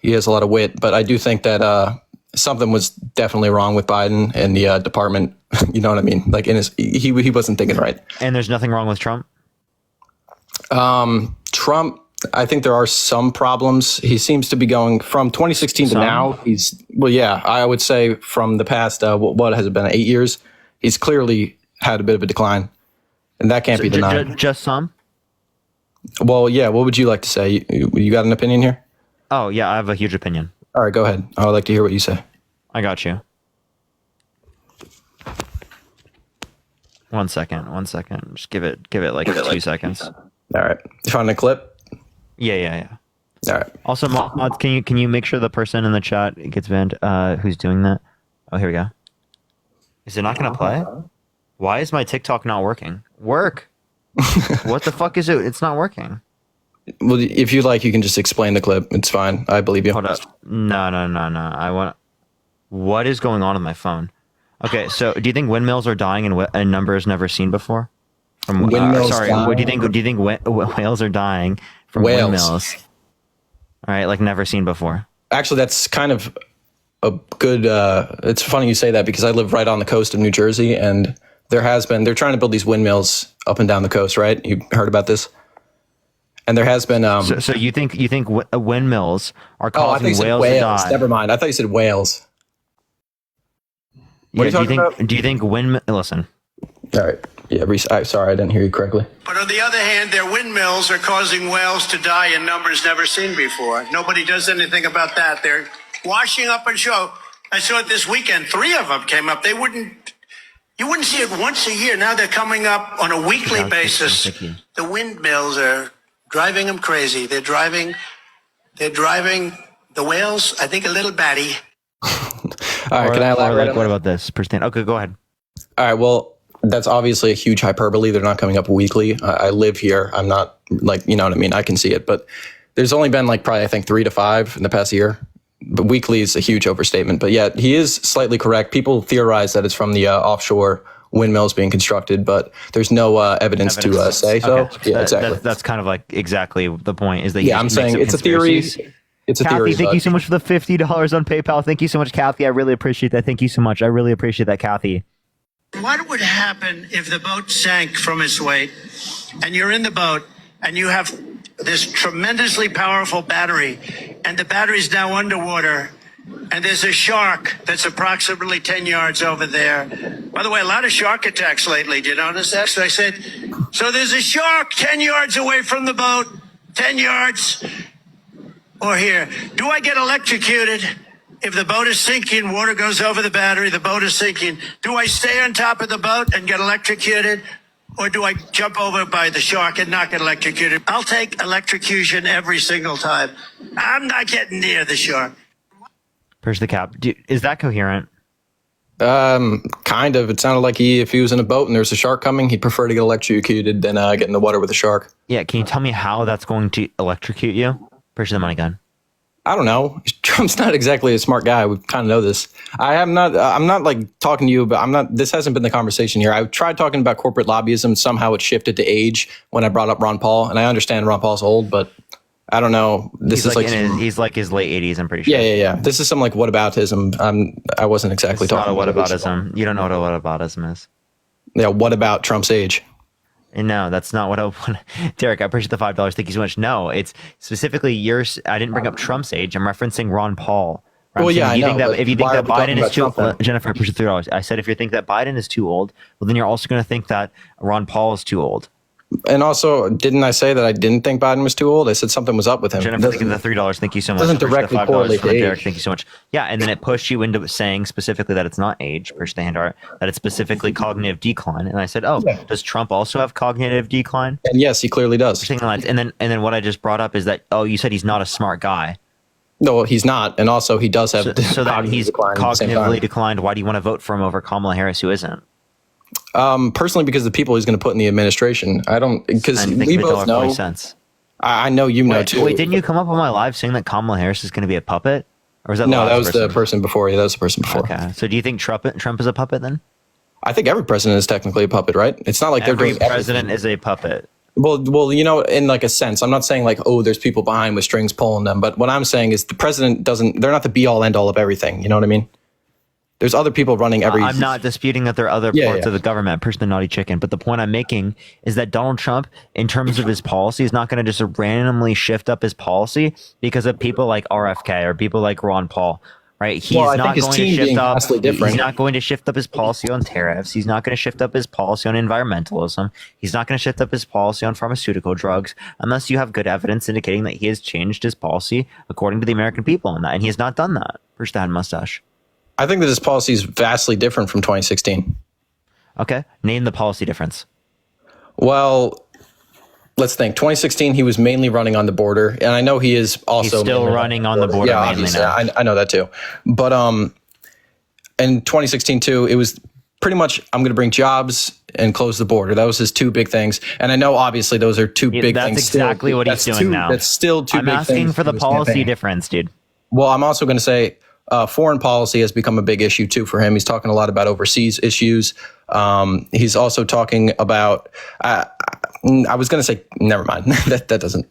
he has a lot of wit, but I do think that something was definitely wrong with Biden and the department. You know what I mean? Like he wasn't thinking right. And there's nothing wrong with Trump? Trump, I think there are some problems. He seems to be going from 2016 to now. I would say from the past, what has it been, 8 years? He's clearly had a bit of a decline. And that can't be denied. Just some? Well, yeah. What would you like to say? You got an opinion here? Oh, yeah. I have a huge opinion. All right, go ahead. I would like to hear what you say. I got you. One second. Just give it like 2 seconds. All right. You found a clip? Yeah. All right. Also, mods, can you make sure the person in the chat gets banned? Who's doing that? Oh, here we go. Is it not going to play? Why is my TikTok not working? Work. What the fuck is it? It's not working. Well, if you'd like, you can just explain the clip. It's fine. I believe you. Hold up. No. What is going on with my phone? Okay, so do you think windmills are dying in numbers never seen before? Windmills dying? Do you think whales are dying from windmills? All right, like never seen before. Actually, that's kind of a good. It's funny you say that because I live right on the coast of New Jersey, and they're trying to build these windmills up and down the coast, right? You heard about this? And there has been. So you think windmills are causing whales to die? Never mind. I thought you said whales. What are you talking about? Do you think Listen. All right. Yeah. Sorry, I didn't hear you correctly. But on the other hand, their windmills are causing whales to die in numbers never seen before. Nobody does anything about that. They're washing up and show. I saw it this weekend. 3 of them came up. You wouldn't see it once a year. Now they're coming up on a weekly basis. The windmills are driving them crazy. They're driving the whales, I think, a little batty. All right, can I elaborate? What about this? Okay, go ahead. All right, well, that's obviously a huge hyperbole. They're not coming up weekly. I live here. I'm not you know what I mean? I can see it, but there's only been probably, I think, 3 to 5 in the past year. But weekly is a huge overstatement. But yeah, he is slightly correct. People theorize that it's from the offshore windmills being constructed, but there's no evidence to say so. Okay. Yeah, exactly. That's kind of like exactly the point. Is that I'm saying it's a theory. It's a theory. Kathy, thank you so much for the $50 on PayPal. Thank you so much, Kathy. I really appreciate that. Thank you so much. I really appreciate that, Kathy. What would happen if the boat sank from its weight and you're in the boat and you have this tremendously powerful battery and the battery's now underwater and there's a shark that's approximately 10 yards over there? By the way, a lot of shark attacks lately. Did you notice that? So I said, so there's a shark 10 yards away from the boat, 10 yards. Or here, do I get electrocuted if the boat is sinking, water goes over the battery, the boat is sinking? Do I stay on top of the boat and get electrocuted? Or do I jump over by the shark and not get electrocuted? I'll take electrocution every single time. I'm not getting near the shark. Push the cap. Is that coherent? Kind of. It sounded like if he was in a boat and there's a shark coming, he'd prefer to get electrocuted than get in the water with a shark. Yeah, can you tell me how that's going to electrocute you? Push the money gun. I don't know. Trump's not exactly a smart guy. We kind of know this. I'm not like talking to you, but this hasn't been the conversation here. I tried talking about corporate lobbyism. Somehow it shifted to age when I brought up Ron Paul, and I understand Ron Paul's old, but I don't know. He's like his late 80s. I'm pretty sure. Yeah. This is some like whataboutism. I wasn't exactly talking about whataboutism. You don't know what whataboutism is. Yeah. What about Trump's age? No, that's not what I want. Derek, I appreciate the $5. Thank you so much. No, it's specifically yours. I didn't bring up Trump's age. I'm referencing Ron Paul. Well, yeah, I know. If you think that Biden is too old, Jennifer, I appreciate $3. I said if you think that Biden is too old, well, then you're also going to think that Ron Paul is too old. And also, didn't I say that I didn't think Biden was too old? I said something was up with him. Jennifer, thank you for the $3. Thank you so much. Doesn't directly correlate to Derek, age. thank you so much. Yeah, and then it pushed you into saying specifically that it's not age, push the hand art, that it's specifically cognitive decline. And I said, does Trump also have cognitive decline? And yes, he clearly does. And then what I just brought up is that, you said he's not a smart guy. No, he's not. And also, he does have so that he's cognitively declined. Why do you want to vote for him over Kamala Harris, who isn't? Personally, because the people he's going to put in the administration. I don't, because we both know. I know you know too. Wait, didn't you come up on my live saying that Kamala Harris is going to be a puppet? Or was that no? That was the person before you. That was the person before. Okay. So do you think Trump is a puppet then? I think every president is technically a puppet, right? It's not like every president is a puppet. Well, in like a sense, I'm not saying like, there's people behind with strings pulling them, but what I'm saying is the president they're not the be all end all of everything. You know what I mean? There's other people running every. I'm not disputing that there are other parts of the government. Person the naughty chicken. But the point I'm making is that Donald Trump, in terms of his policy, is not going to just randomly shift up his policy because of people like RFK or people like Ron Paul. Right? He's not going to shift up. He's not going to shift up his policy on tariffs. He's not going to shift up his policy on environmentalism. He's not going to shift up his policy on pharmaceutical drugs unless you have good evidence indicating that he has changed his policy according to the American people on that. And he has not done that. First hand mustache. I think that his policy is vastly different from 2016. Okay. Name the policy difference. Well, let's think. 2016, he was mainly running on the border. And I know he is also... He's still running on the border mainly now. I know that too. But in 2016 too, it was pretty much, I'm going to bring jobs and close the border. That was his two big things. And I know obviously those are two big things. That's exactly what he's doing now. That's still two big things. I'm asking for the policy difference, dude. Well, I'm also going to say... foreign policy has become a big issue too for him. He's talking a lot about overseas issues. He's also talking about. I was going to say, never mind. that doesn't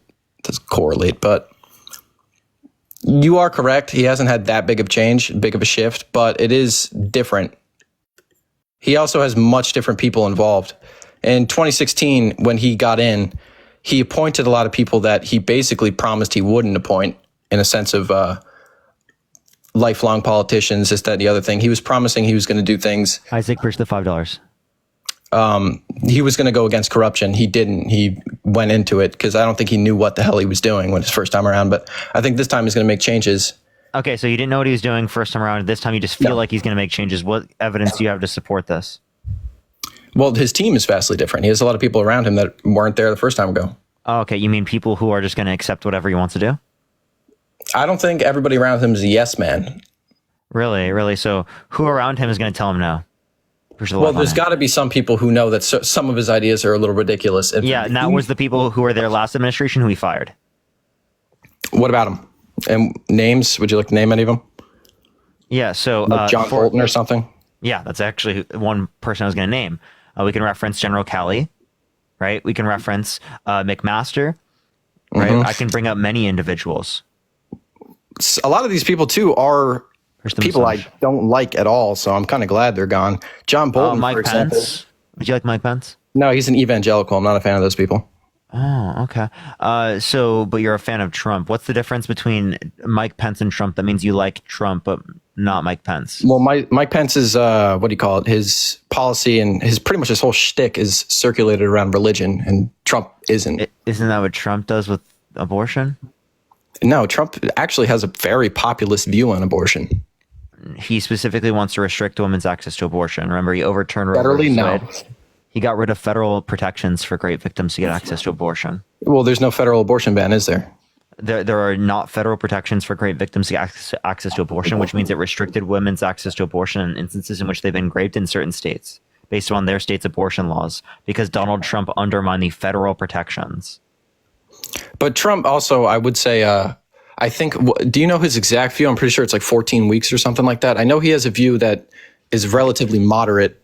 correlate. But you are correct. He hasn't had that big of a shift, but it is different. He also has much different people involved. In 2016, when he got in, he appointed a lot of people that he basically promised he wouldn't appoint, in a sense of. Lifelong politicians, this, that, and the other thing. He was promising he was going to do things. Isaac, push the $5. He was going to go against corruption. He didn't. He went into it because I don't think he knew what the hell he was doing when his first time around. But I think this time he's going to make changes. Okay, so you didn't know what he was doing first time around. This time you just feel like he's going to make changes. What evidence do you have to support this? Well, his team is vastly different. He has a lot of people around him that weren't there the first time ago. Oh, okay, you mean people who are just going to accept whatever he wants to do? I don't think everybody around him is a yes man. Really? So who around him is going to tell him no? Well, there's got to be some people who know that some of his ideas are a little ridiculous. And that was the people who were there last administration who he fired. What about him? And names? Would you like to name any of them? Yeah, so... Like John Bolton or something? Yeah, that's actually one person I was going to name. We can reference General Kelly, right? We can reference McMaster, right? I can bring up many individuals. A lot of these people, too, are people I don't like at all, so I'm kind of glad they're gone. John Bolton, Mike for example. Pence. Would you like Mike Pence? No, he's an evangelical. I'm not a fan of those people. Oh, okay. But you're a fan of Trump. What's the difference between Mike Pence and Trump? That means you like Trump, but not Mike Pence. Well, Mike Pence's, what do you call it? His policy and pretty much his whole shtick is circulated around religion, and Trump isn't. Isn't that what Trump does with abortion? No, Trump actually has a very populist view on abortion. He specifically wants to restrict women's access to abortion. Remember, he overturned Roe Federally, v. no. Wade. He got rid of federal protections for rape victims to get access to abortion. Well, there's no federal abortion ban, is there? There are not federal protections for rape victims to get access to abortion, which means it restricted women's access to abortion in instances in which they've been raped in certain states, based on their state's abortion laws, because Donald Trump undermined the federal protections. But Trump also, I would say, I think, do you know his exact view? I'm pretty sure it's like 14 weeks or something like that. I know he has a view that is relatively moderate.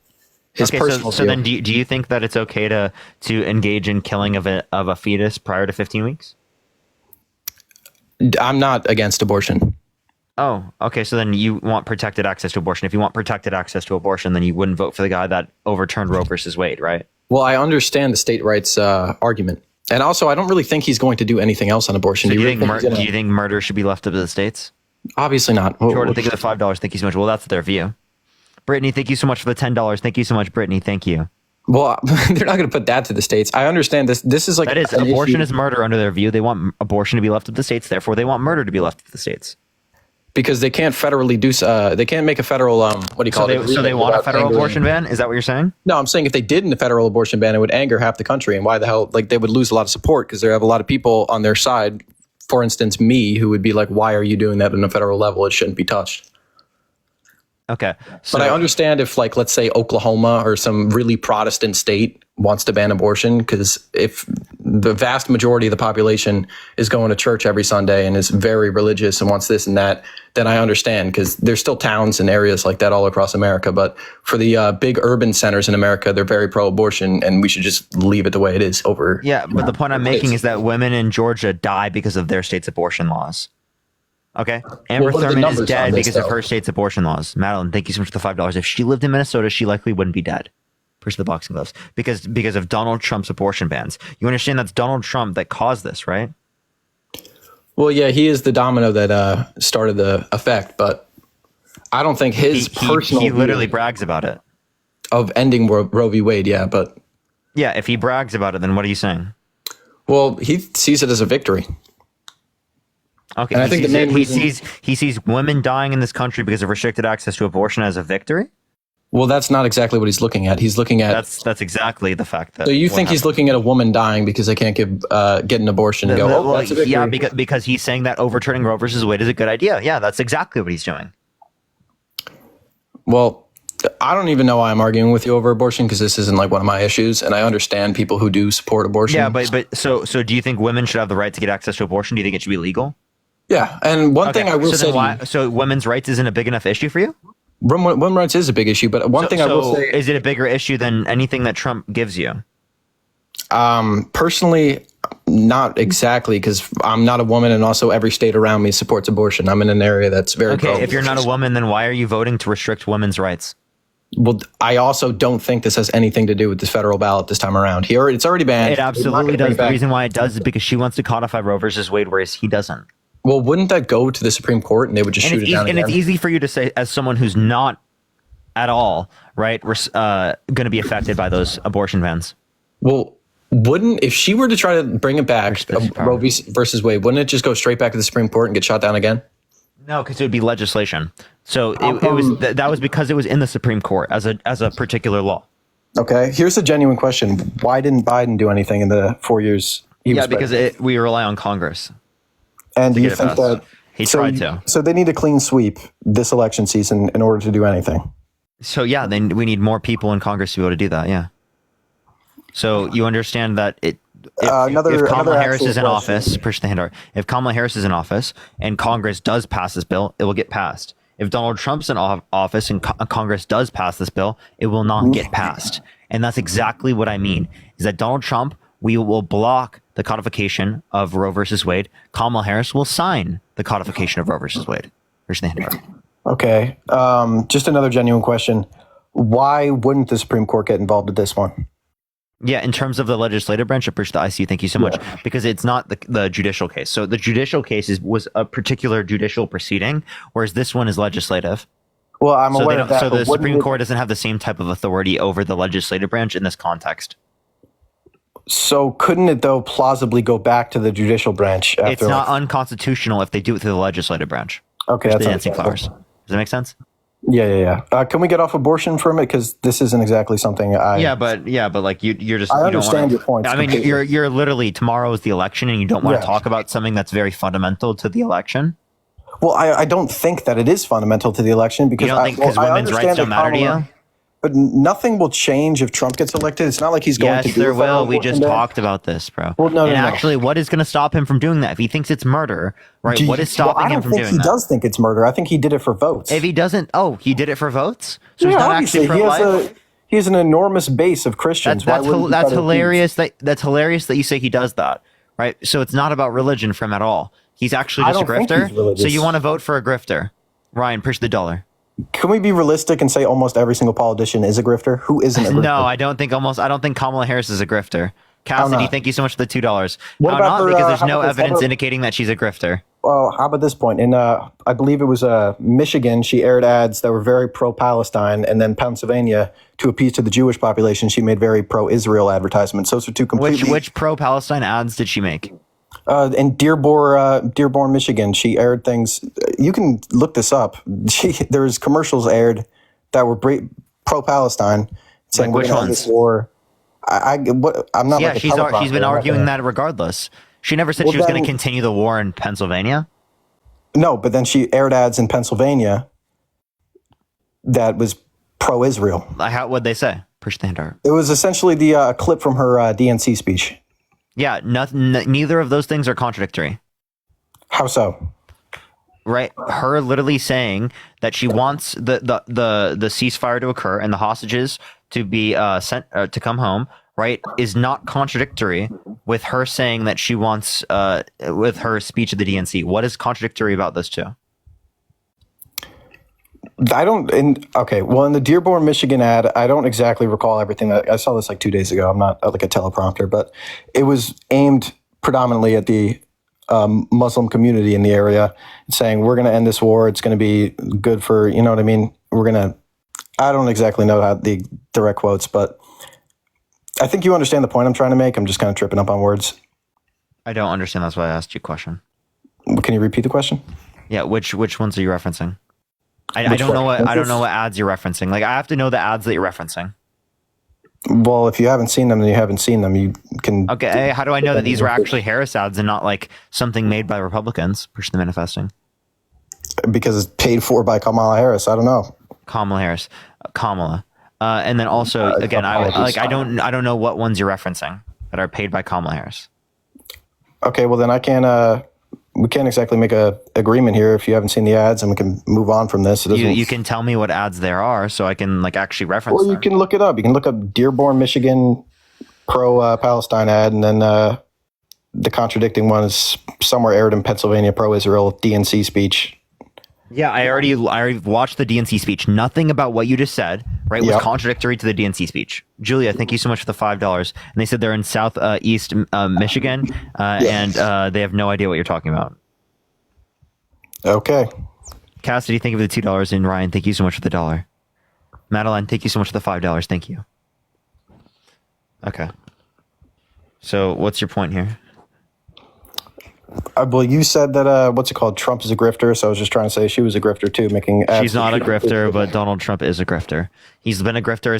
His personal so then do you think that it's okay to engage in killing of a fetus prior to 15 weeks? I'm not against abortion. Oh, okay. So then you want protected access to abortion. If you want protected access to abortion, then you wouldn't vote for the guy that overturned Roe versus Wade, right? Well, I understand the state rights argument. And also, I don't really think he's going to do anything else on abortion. So do you think murder should be left up to the states? Obviously not. Jordan, thank you for the $5. Thank you so much. Well, that's their view. Brittany, thank you so much for the $10. Thank you so much, Brittany. Thank you. Well, they're not going to put that to the states. I understand this. This is like that is abortion is murder under their view. They want abortion to be left to the states. Therefore, they want murder to be left to the states. Because they can't federally do. They can't make a federal. What do you call it? So they want a federal abortion ban. Is that what you're saying? No, I'm saying if they did a federal abortion ban, it would anger half the country. And why the hell? Like they would lose a lot of support because they have a lot of people on their side. For instance, me, who would be like, "Why are you doing that on a federal level? It shouldn't be touched." Okay. So, but I understand if, like, let's say Oklahoma or some really Protestant state wants to ban abortion, because if the vast majority of the population is going to church every Sunday and is very religious and wants this and that, then I understand, because there's still towns and areas like that all across America. But for the big urban centers in America, they're very pro-abortion, and we should just leave it the way it is over. Yeah, but the point I'm making is that women in Georgia die because of their state's abortion laws. Okay. Amber Thurman is dead because of her state's abortion laws. Madeline, thank you so much for the $5. If she lived in Minnesota, she likely wouldn't be dead. Push the boxing gloves. Because of Donald Trump's abortion bans. You understand that's Donald Trump that caused this, right? Well, yeah, he is the domino that started the effect, but I don't think his personal... He literally brags about it. Of ending Roe v. Wade, yeah, but... Yeah, if he brags about it, then what are you saying? Well, he sees it as a victory. Okay, and I think he sees women dying in this country because of restricted access to abortion as a victory. Well, that's not exactly what he's looking at. He's looking at that's exactly the fact that. So you think he's looking at a woman dying because they can't get an abortion and go, that's a victory. Yeah, because he's saying that overturning Roe versus Wade is a good idea. Yeah, that's exactly what he's doing. Well, I don't even know why I'm arguing with you over abortion, because this isn't like one of my issues, and I understand people who do support abortion. Yeah, but so do you think women should have the right to get access to abortion? Do you think it should be legal? Yeah, and one thing I will say... So women's rights isn't a big enough issue for you? Women's rights is a big issue, but one thing I will say... Is it a bigger issue than anything that Trump gives you? Personally, not exactly, because I'm not a woman, and also every state around me supports abortion. I'm in an area that's very... Okay, if you're not a woman, then why are you voting to restrict women's rights? Well, I also don't think this has anything to do with this federal ballot this time around. It's already banned. It absolutely does. The reason why it does is because she wants to codify Roe versus Wade, whereas he doesn't. Well, wouldn't that go to the Supreme Court and they would just shoot it down again? And it's easy for you to say, as someone who's not at all, right, going to be affected by those abortion bans. Well, if she were to try to bring it back, Roe versus Wade, wouldn't it just go straight back to the Supreme Court and get shot down again? No, because it would be legislation. So that was because it was in the Supreme Court as a particular law. Okay, here's a genuine question: why didn't Biden do anything in the 4 years he was president? Because we rely on Congress. And do you think that he tried to? So they need a clean sweep this election season in order to do anything. So yeah, then we need more people in Congress to be able to do that. Yeah. So you understand that if Kamala Harris is in office, push the hand over. If Kamala Harris is in office and Congress does pass this bill, it will get passed. If Donald Trump's in office and Congress does pass this bill, it will not get passed. And that's exactly what I mean, is that Donald Trump, we will block the codification of Roe versus Wade. Kamala Harris will sign the codification of Roe versus Wade. Push the hand over. Okay. Just another genuine question. Why wouldn't the Supreme Court get involved with this one? Yeah, in terms of the legislative branch, I appreciate the IC. Thank you so much. Because it's not the judicial case. So the judicial case was a particular judicial proceeding, whereas this one is legislative. Well, I'm aware of that. So the Supreme Court doesn't have the same type of authority over the legislative branch in this context. So couldn't it, though, plausibly go back to the judicial branch? It's not unconstitutional if they do it through the legislative branch. Okay, that's the dancing flowers. Does that make sense? Yeah. Can we get off abortion for a minute? Because this isn't exactly something I... Yeah, but like you're just... I understand your point. I mean, you're literally, tomorrow is the election and you don't want to talk about something that's very fundamental to the election? Well, I don't think that it is fundamental to the election because... You don't think because women's rights don't matter to you? But nothing will change if Trump gets elected. It's not like he's going to do it. Yes, there will. We just talked about this, bro. Well, no. Actually, what is going to stop him from doing that? If he thinks it's murder, right? What is stopping him from doing that? I don't think he does think it's murder. I think he did it for votes. If he doesn't, he did it for votes? So he's not actually pro-life? He has an enormous base of Christians. That's hilarious. That's hilarious that you say he does that, right? So it's not about religion for him at all. He's actually just a grifter. So you want to vote for a grifter? Ryan, push the dollar. Can we be realistic and say almost every single politician is a grifter? Who isn't a grifter? No, I don't think Kamala Harris is a grifter. Cassidy, thank you so much for the $2. How not? Because there's no evidence indicating that she's a grifter. Well, how about this point? In I believe it was Michigan, she aired ads that were very pro-Palestine, and then Pennsylvania, to appease to the Jewish population, she made very pro-Israel advertisements. Those are two completely. Which pro-Palestine ads did she make? In Dearborn, Michigan, she aired things. You can look this up. There was commercials aired that were pro-Palestine, saying like we're going to end this war. I'm not. Yeah, like she's been arguing that regardless. She never said she was going to continue the war in Pennsylvania. No, but then she aired ads in Pennsylvania that was pro-Israel. What'd they say? Push the hand out. It was essentially the clip from her DNC speech. Yeah, neither of those things are contradictory. How so? Right, her literally saying that she wants the ceasefire to occur and the hostages to be sent to come home, right, is not contradictory with her saying that she wants with her speech at the DNC. What is contradictory about those two? Well, in the Dearborn, Michigan ad, I don't exactly recall everything. I saw this like 2 days ago. I'm not like a teleprompter, but it was aimed predominantly at the Muslim community in the area, saying we're going to end this war. It's going to be good for, you know what I mean? I don't exactly know how the direct quotes, but I think you understand the point I'm trying to make. I'm just kind of tripping up on words. I don't understand. That's why I asked you a question. Can you repeat the question? Yeah, which ones are you referencing? I don't know what ads you're referencing. Like, I have to know the ads that you're referencing. Well, if you haven't seen them, then you haven't seen them. You can. Okay, how do I know that these were actually Harris ads and not like something made by Republicans? Push the manifesting. Because it's paid for by Kamala Harris. I don't know. Kamala. And then also, again, I don't know what ones you're referencing that are paid by Kamala Harris. Okay, well then we can't exactly make a agreement here if you haven't seen the ads, and we can move on from this. You can tell me what ads there are so I can like actually reference them. You can look it up. You can look up Dearborn, Michigan pro-Palestine ad, and then the contradicting one is somewhere aired in Pennsylvania pro-Israel DNC speech. Yeah, I already watched the DNC speech. Nothing about what you just said, right, was contradictory to the DNC speech. Julia, thank you so much for the $5. And they said they're in Southeast Michigan, and they have no idea what you're talking about. Okay. Cassidy, thank you for the $2. And Ryan, thank you so much for the $1. Madeline, thank you so much for the $5. Thank you. Okay. So what's your point here? Well, you said that, Trump is a grifter, so I was just trying to say she was a grifter too, making ads. She's not a grifter, but Donald Trump is a grifter. He's been a grifter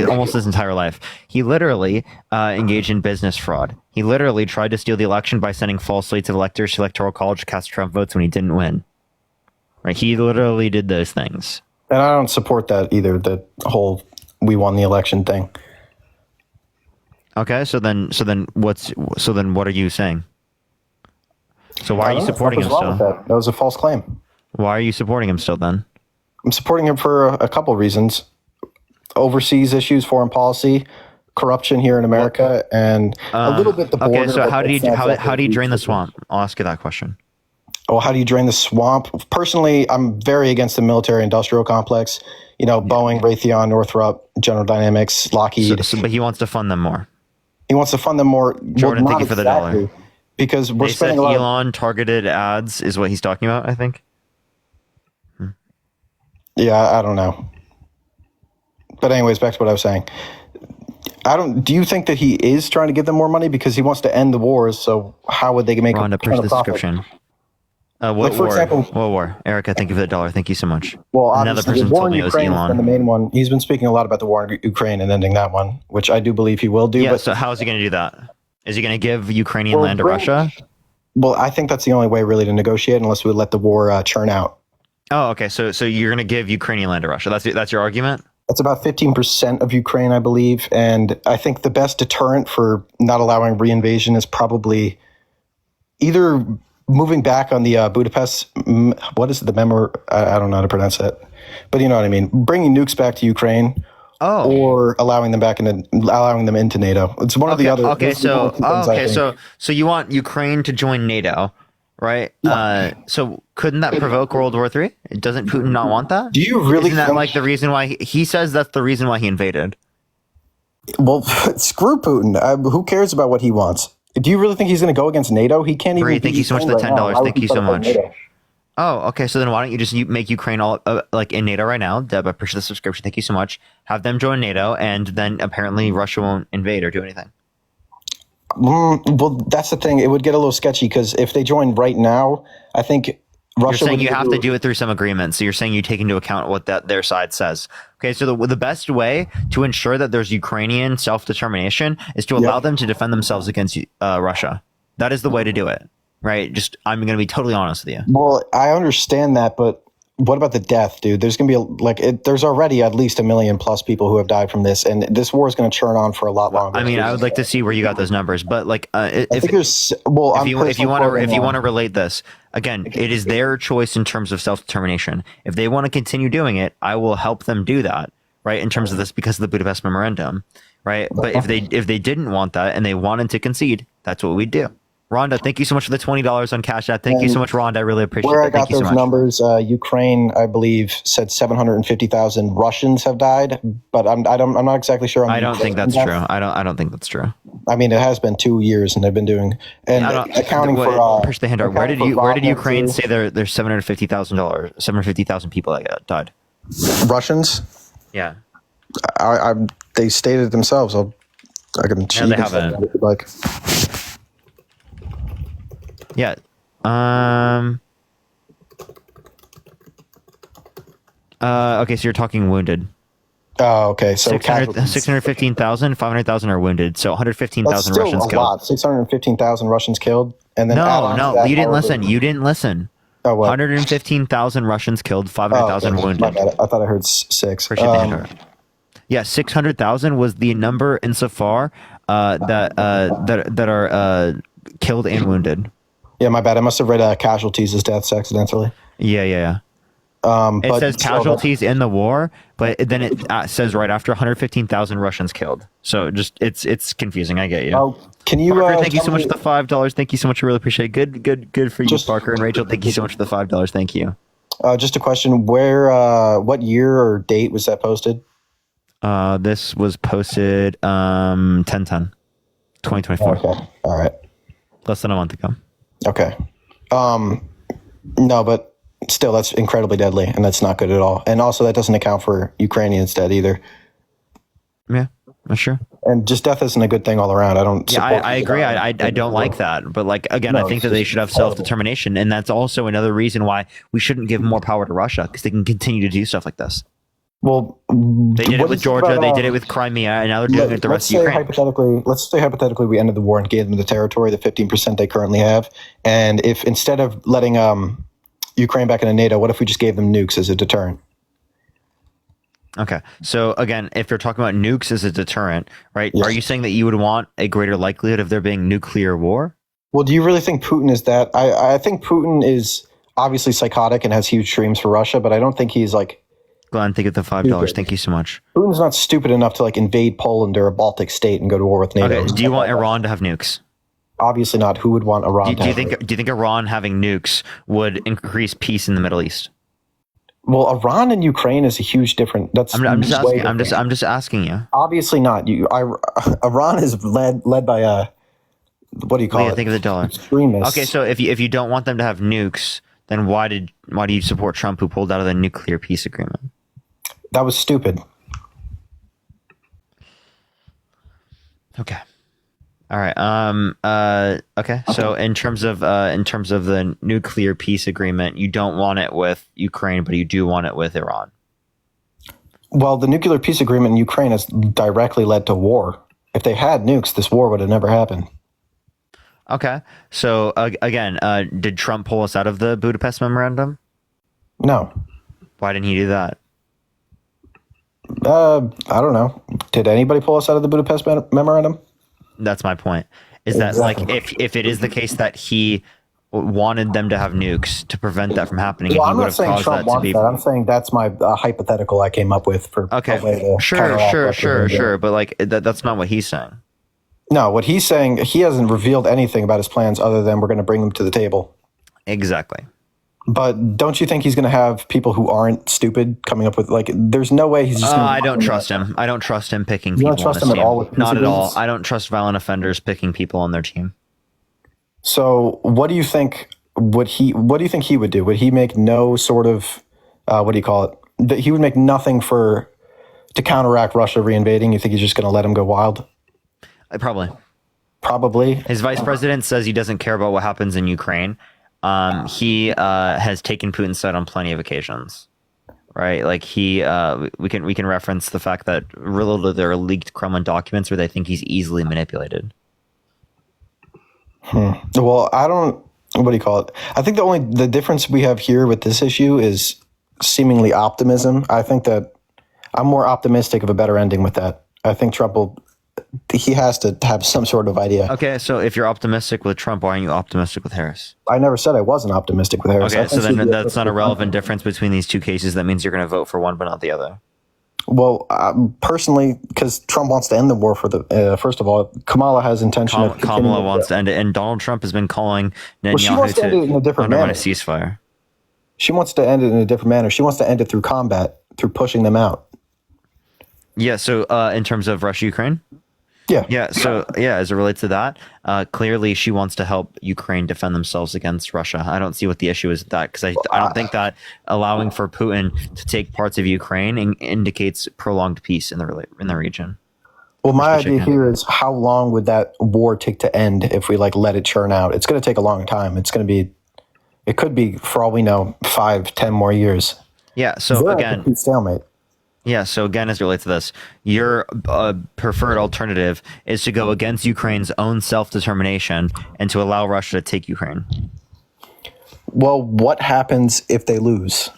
almost his entire life. He literally engaged in business fraud. He literally tried to steal the election by sending false slates of electors to Electoral College to cast Trump votes when he didn't win. Right? He literally did those things. And I don't support that either, the whole we won the election thing. Okay, so then what are you saying? So why are you supporting him still? That was a false claim. Why are you supporting him still then? I'm supporting him for a couple reasons. Overseas issues, foreign policy, corruption here in America, and a little bit the border. Okay, so how do you drain the swamp? I'll ask you that question. Oh, how do you drain the swamp? Personally, I'm very against the military-industrial complex. You know, Boeing, Raytheon, Northrop, General Dynamics, Lockheed. But he wants to fund them more. He wants to fund them more. Jordan, thank you for the $1. Because we're spending a lot of Elon targeted ads is what he's talking about, I think. Yeah, I don't know. But anyways, back to what I was saying. Do you think that he is trying to give them more money because he wants to end the wars? So how would they make a push the description? What war? Example, what war? Erica, thank you for the $1. Thank you so much. Well, another person told me it was Elon. The main one. He's been speaking a lot about the war in Ukraine and ending that one, which I do believe he will do. Yeah. So how is he going to do that? Is he going to give Ukrainian land to Russia? Well, I think that's the only way really to negotiate unless we let the war churn out. Oh, okay. So you're going to give Ukrainian land to Russia. That's your argument? That's about 15% of Ukraine, I believe. And I think the best deterrent for not allowing reinvasion is probably either moving back on the Budapest, what is it, the memo? I don't know how to pronounce that. But you know what I mean? Bringing nukes back to Ukraine. Oh. Or allowing them into NATO. It's one of the other. Okay, so you want Ukraine to join NATO, right? Yeah. So couldn't that provoke World War III? Doesn't Putin not want that? Do you really? Isn't that like the reason why he says that's the reason why he invaded? Well, screw Putin. Who cares about what he wants? Do you really think he's going to go against NATO? He can't even. Thank you so much for the $10. Thank you so much. Oh, okay. So then why don't you just make Ukraine all like in NATO right now? Deb, I appreciate the subscription. Thank you so much. Have them join NATO, and then apparently Russia won't invade or do anything. Well, that's the thing. It would get a little sketchy because if they join right now, I think Russia. You're saying you have to do it through some agreement. So you're saying you take into account what their side says. Okay. So the best way to ensure that there's Ukrainian self-determination is to allow them to defend themselves against Russia. That is the way to do it. Right? I'm going to be totally honest with you. Well, I understand that, but what about the death, dude? There's going to be there's already at least 1 million plus people who have died from this, and this war is going to churn on for a lot longer. I mean, I would like to see where you got those numbers, but if you want to relate this again, it is their choice in terms of self-determination. If they want to continue doing it, I will help them do that, right? In terms of this, because of the Budapest Memorandum, right? But if they didn't want that and they wanted to concede, that's what we'd do. Rhonda, thank you so much for the $20 on Cash App. Thank you so much, Rhonda. I really appreciate it. Where I got those numbers, Ukraine, I believe, said 750,000 Russians have died, but I'm not exactly sure. I don't think that's true. I don't think that's true. I mean, it has been 2 years, and they've been doing accounting for. Push the hand out. Where did Ukraine say there's 750,000 people that died? Russians. Yeah. They stated it themselves. I can. Yeah, they haven't. Yeah. Okay, so you're talking wounded. Oh, okay. So 615,000, 500,000 are wounded. So 115,000 Russians killed. Lot. 615,000 Russians killed, and then no, you didn't listen. You didn't listen. Oh, what? 115,000 Russians killed, 500,000 wounded. My bad. I thought I heard 6. Yeah, 600,000 was the number insofar that are killed and wounded. Yeah, my bad. I must have read casualties as deaths accidentally. Yeah. It says casualties in the war, but then it says right after 115,000 Russians killed. So it's confusing. I get you. Oh, can you? Parker, thank you so much for the $5. Thank you so much. I really appreciate it. Good for you, Parker and Rachel. Thank you so much for the $5. Thank you. Just a question: what year or date was that posted? This was posted 10/10, 2024. Okay. All right. Less than a month ago. Okay. No, but still, that's incredibly deadly, and that's not good at all. And also, that doesn't account for Ukrainians dead either. Yeah, sure. And just death isn't a good thing all around. I agree. I don't like that. But again, I think that they should have self-determination, and that's also another reason why we shouldn't give more power to Russia, because they can continue to do stuff like this. Well, they did it with Georgia, they did it with Crimea, and now they're doing it with the rest of Ukraine. Let's say hypothetically we ended the war and gave them the territory, the 15% they currently have. And if instead of letting Ukraine back into NATO, what if we just gave them nukes as a deterrent? Okay. So again, if you're talking about nukes as a deterrent, right? Yes. Are you saying that you would want a greater likelihood of there being nuclear war? Well, do you really think Putin is that? I think Putin is obviously psychotic and has huge dreams for Russia, but I don't think he's Glenn, thank you for the $5. Thank you so much. Putin's not stupid enough to invade Poland or a Baltic state and go to war with NATO. Okay. Do you want Iran to have nukes? Obviously not. Who would want Iran? Do you think Iran having nukes would increase peace in the Middle East? Well, Iran and Ukraine is a huge difference. I'm just asking you. Obviously not. Iran is led by what do you call it? Think of the dollar. Extremists. Okay, so if you don't want them to have nukes, then why do you support Trump, who pulled out of the nuclear peace agreement? That was stupid. Okay. All right. Okay. So in terms of the nuclear peace agreement, you don't want it with Ukraine, but you do want it with Iran. Well, the nuclear peace agreement in Ukraine has directly led to war. If they had nukes, this war would have never happened. Okay. So again, did Trump pull us out of the Budapest Memorandum? No. Why didn't he do that? I don't know. Did anybody pull us out of the Budapest Memorandum? That's my point. Is that if it is the case that he wanted them to have nukes to prevent that from happening, well, he I'm would not have saying caused Trump that to be. I'm saying that's my hypothetical I came up with for. Okay. Sure. But that's not what he's saying. No, what he's saying, he hasn't revealed anything about his plans other than we're going to bring them to the table. Exactly. But don't you think he's going to have people who aren't stupid coming up with there's no way he's just going to... I don't trust him. I don't trust him picking people on his team. You don't trust him at all? Not at all. I don't trust violent offenders picking people on their team. So what do you think what do you think he would do? Would he make no sort of what do you call it? That he would make nothing to counteract Russia reinvading? You think he's just going to let him go wild? Probably. His vice president says he doesn't care about what happens in Ukraine. He has taken Putin's side on plenty of occasions, right? Like we can reference the fact that there are leaked Kremlin documents where they think he's easily manipulated. Well, I don't. What do you call it? I think the difference we have here with this issue is seemingly optimism. I think that I'm more optimistic of a better ending with that. I think he has to have some sort of idea. Okay, so if you're optimistic with Trump, why aren't you optimistic with Harris? I never said I wasn't optimistic with Harris. Okay, so then that's not a relevant difference between these two cases. That means you're going to vote for one but not the other. Well, personally, because Trump wants to end the war first of all, Kamala has intention of... Kamala wants to end it, and Donald Trump has been calling Netanyahu she wants to end it in a different manner. A ceasefire. She wants to end it in a different manner. She wants to end it through combat, through pushing them out. Yeah, so in terms of Russia-Ukraine? Yeah. So as it relates to that, clearly she wants to help Ukraine defend themselves against Russia. I don't see what the issue is with that, because I don't think that allowing for Putin to take parts of Ukraine indicates prolonged peace in the region. Well, my idea here is, how long would that war take to end if we let it churn out? It's going to take a long time. It could be, for all we know, 5-10 more years. Yeah. So again, stalemate. Yeah, so again, as it relates to this, your preferred alternative is to go against Ukraine's own self-determination and to allow Russia to take Ukraine. Well, what happens if they lose?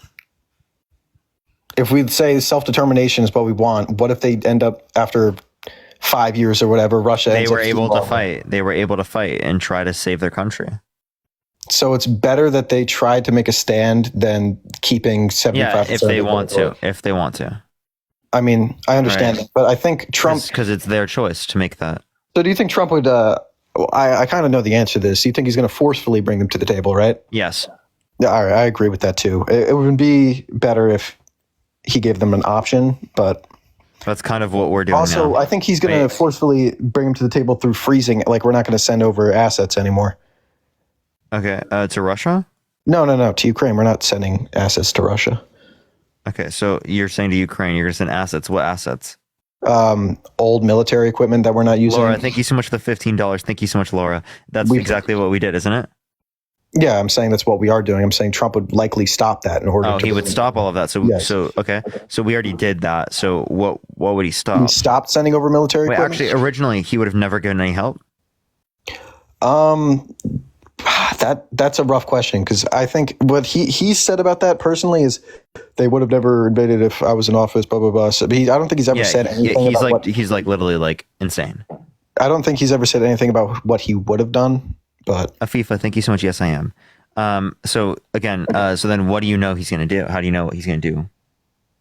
If we say self-determination is what we want, what if they end up, after 5 years or whatever, Russia ends up... They were able to fight and try to save their country. So it's better that they tried to make a stand than keeping 75%. Yeah, if they want to. I mean, I understand that, but I think Trump... Because it's their choice to make that. So do you think Trump would... I kind of know the answer to this. You think he's going to forcefully bring them to the table, right? Yes. Yeah, all right, I agree with that too. It would be better if he gave them an option, but... That's kind of what we're doing also, now. I think he's going to forcefully bring them to the table through freezing. We're not going to send over assets anymore. Okay, to Russia? No, to Ukraine. We're not sending assets to Russia. Okay, so you're saying to Ukraine you're going to send assets. What assets? Old military equipment that we're not using. Laura, thank you so much for the $15. Thank you so much, Laura. That's exactly what we did, isn't it? Yeah, I'm saying that's what we are doing. I'm saying Trump would likely stop that in order to... he would stop all of that. So, yes. Okay. So we already did that. So what would he stop? He stopped sending over military equipment? Actually, originally, he would have never given any help. That's a rough question, because I think what he said about that personally is they would have never invaded if I was in office, blah, blah, blah. So, but I don't think he's ever said anything he's literally insane. I don't think he's ever said anything about what he would have done, but... Afifa, thank you so much. Yes, I am. So again, so then what do you know he's going to do? How do you know what he's going to do?